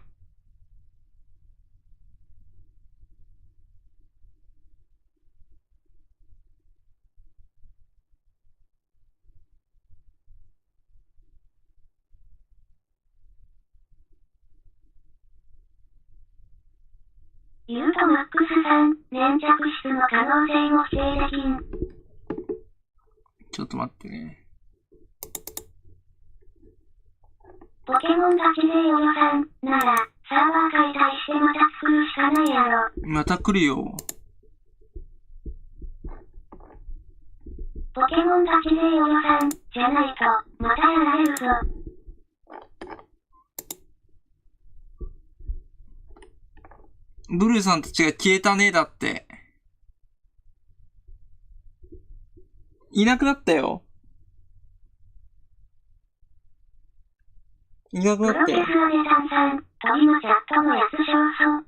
ユートマックスさん、粘着質の可能性も否定できん。ちょっと待ってね。ポケモンガチ勢およさん、なら、サーバー解体してまた作るしかないやろ。また来るよ。ポケモンガチ勢およさん、じゃないと、またやられるぞ。ブルーさんたちが消えたね、だって。いなくなったよ。いなくなったよ。プロテスアネタンさん、鳥のチャットのやつ少々。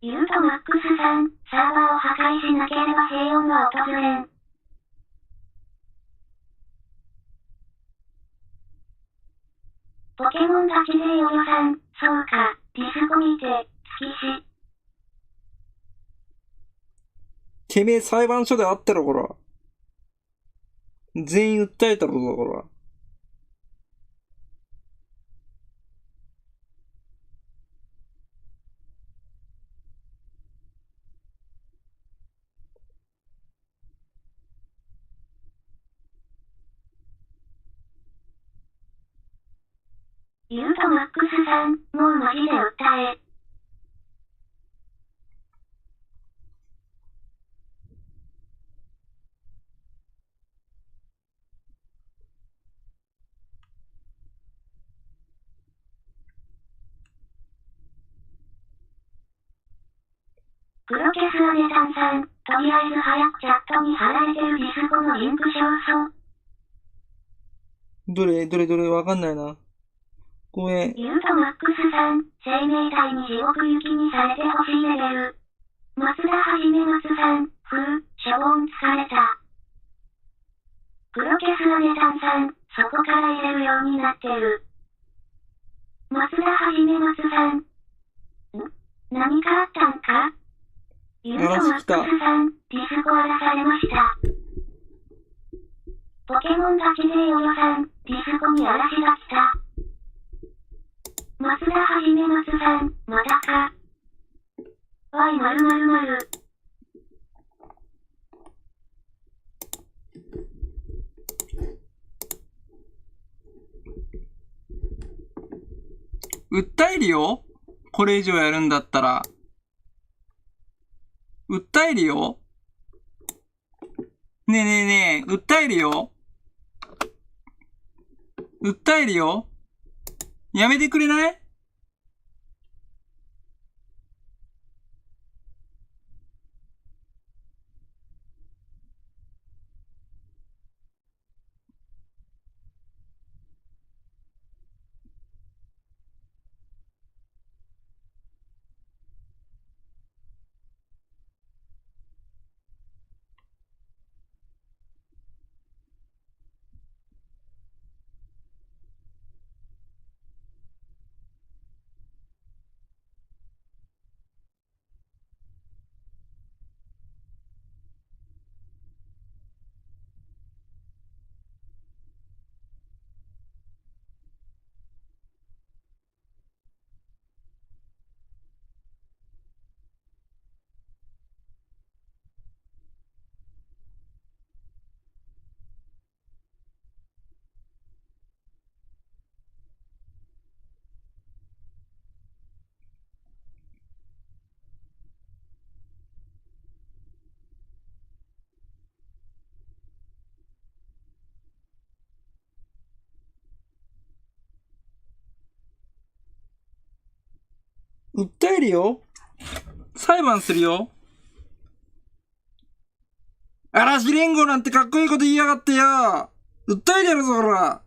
ユートマックスさん、サーバーを破壊しなければ平穏は訪れん。ポケモンガチ勢およさん、そうか、ディスコ見て、月し。てめえ裁判所で会ってろ、こら。全員訴えたろぞ、こら。ユートマックスさん、もうマジで訴え。プロテスアネタンさん、とりあえず早くチャットに貼られてるディスコのリンク少々。どれわかんないな。ごめん。ユートマックスさん、生命体に地獄行きにされてほしいレベル。松田はじめ松さん、しょぼん疲れた。プロテスアネタンさん、そこから入れるようになってる。松田はじめ松さん。何かあったんか？ユートマックスさん、ディスコ荒らされました。ポケモンガチ勢およさん、ディスコに嵐が来た。松田はじめ松さん、まだか。Y○○○。訴えるよ？これ以上やるんだったら。訴えるよ？ねえねえねえ、訴えるよ？訴えるよ？やめてくれない？訴えるよ？裁判するよ？嵐連合なんてかっこいいこと言いやがってよ！訴えてやるぞ、ほら！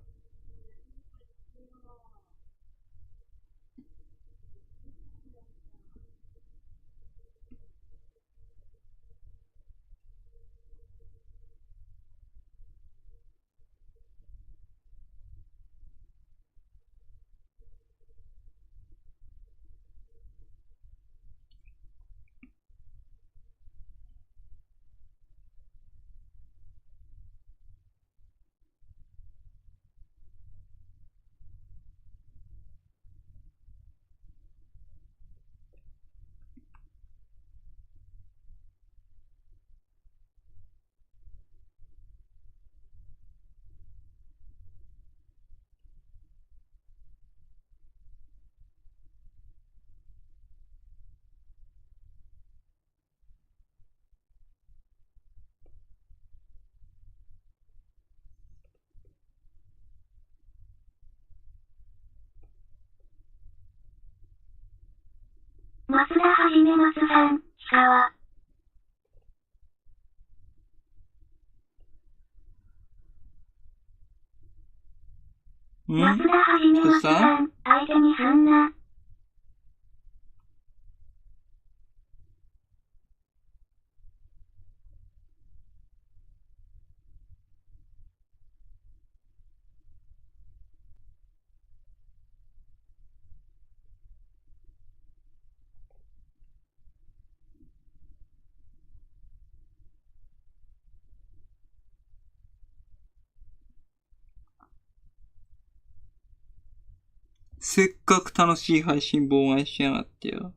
沢。松田はじめ松さん、相手にすんな。せっかく楽しい配信妨害しやがってよ。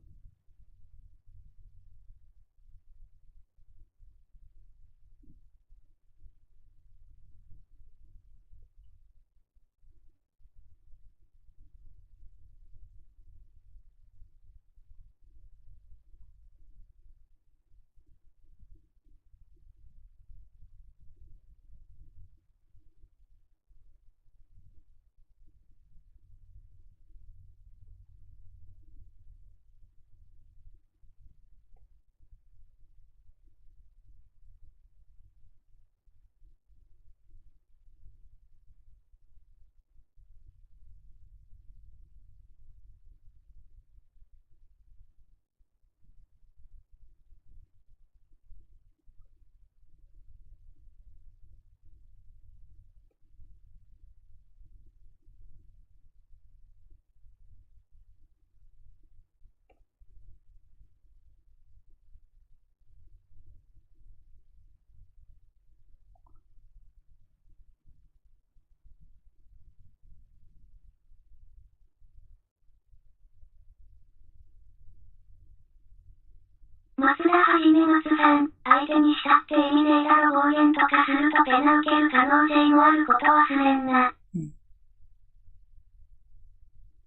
松田はじめ松さん、相手にしたって意味ねえだろ。暴言とかするとペナ受ける可能性もあること忘れんな。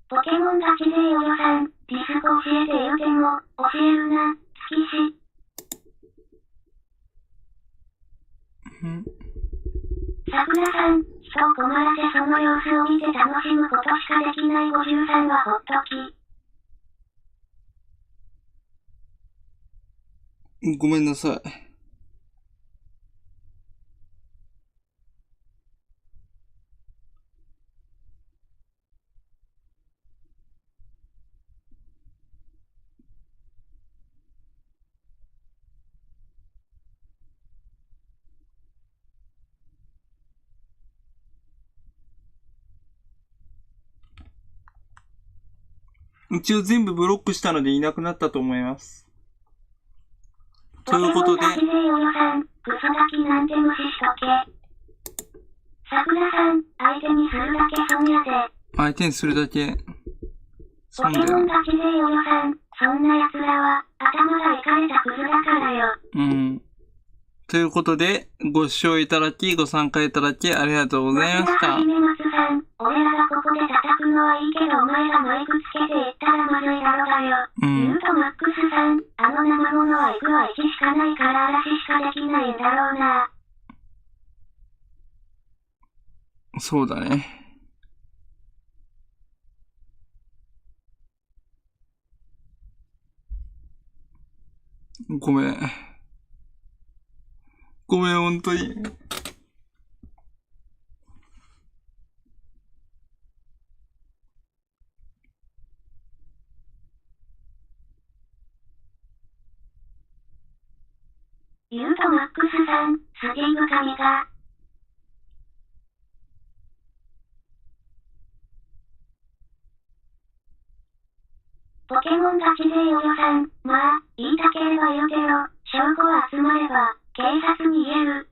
ポケモンガチ勢およさん、ディスコ教えて言うても、教えるな、月し。桜さん、人を困らせその様子を見て楽しむことしかできない53はほっとき。ごめんなさい。一応全部ブロックしたのでいなくなったと思います。ということで、クソガキなんて無視しとけ。桜さん、相手にするだけ損やで。相手にするだけポケモンガチ勢およさん、そんな奴らは、頭がいかれたクズだからよ。ということで、ご視聴いただき、ご参加いただき、ありがとうございました。はじめ松さん、俺らがここで叩くのはいいけど、お前がマイクつけて言ったらまずいだろだよ。言うとマックスさん、あの生物は行くは1しかないから嵐しかできないんだろうな。そうだね。ごめん。ごめん、ほんとに。言うとマックスさん、スティーブ神が。ポケモンガチ勢およさん、まあ、言いたければ言うけど、証拠集まれば、警察に言える。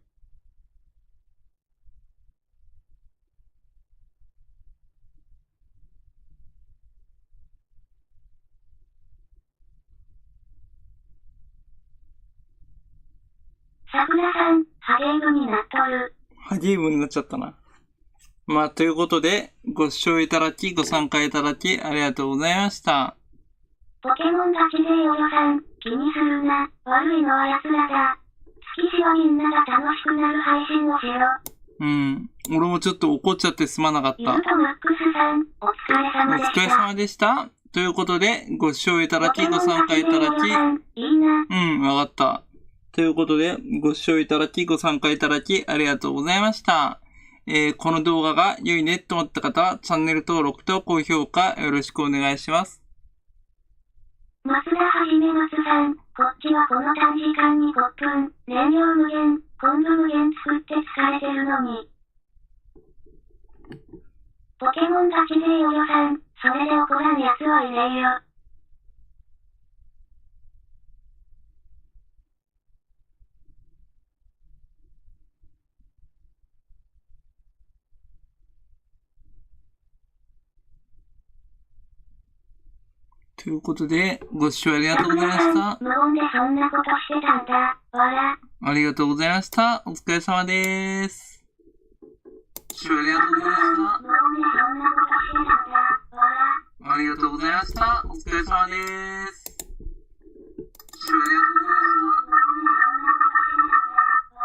桜さん、ハゲーブになっとる。ハゲーブになっちゃったな。まあ、ということで、ご視聴いただき、ご参加いただき、ありがとうございました。ポケモンガチ勢およさん、気にするな。悪いのは奴らだ。月しはみんなが楽しくなる配信をしろ。俺もちょっと怒っちゃってすまなかった。ゆうとマックスさん、お疲れ様でした。お疲れ様でした。ということで、ご視聴いただき、ご参加いただき、いいな。わかった。ということで、ご視聴いただき、ご参加いただき、ありがとうございました。この動画が良いねと思った方は、チャンネル登録と高評価よろしくお願いします。増田はじめ松さん、こっちはこの短時間に5分、燃料無限、昆布無限作って疲れてるのに。ポケモンガチ勢よよさん、それで怒らんやつはいねえよ。ということで、ご視聴ありがとうございました。無音でそんなことしてたんだ。わら。ありがとうございました。お疲れ様です。ご視聴ありがとうございました。無音でそんなことしてたんだ。わら。ありがとうございました。お疲れ様です。ご視聴ありがとうございました。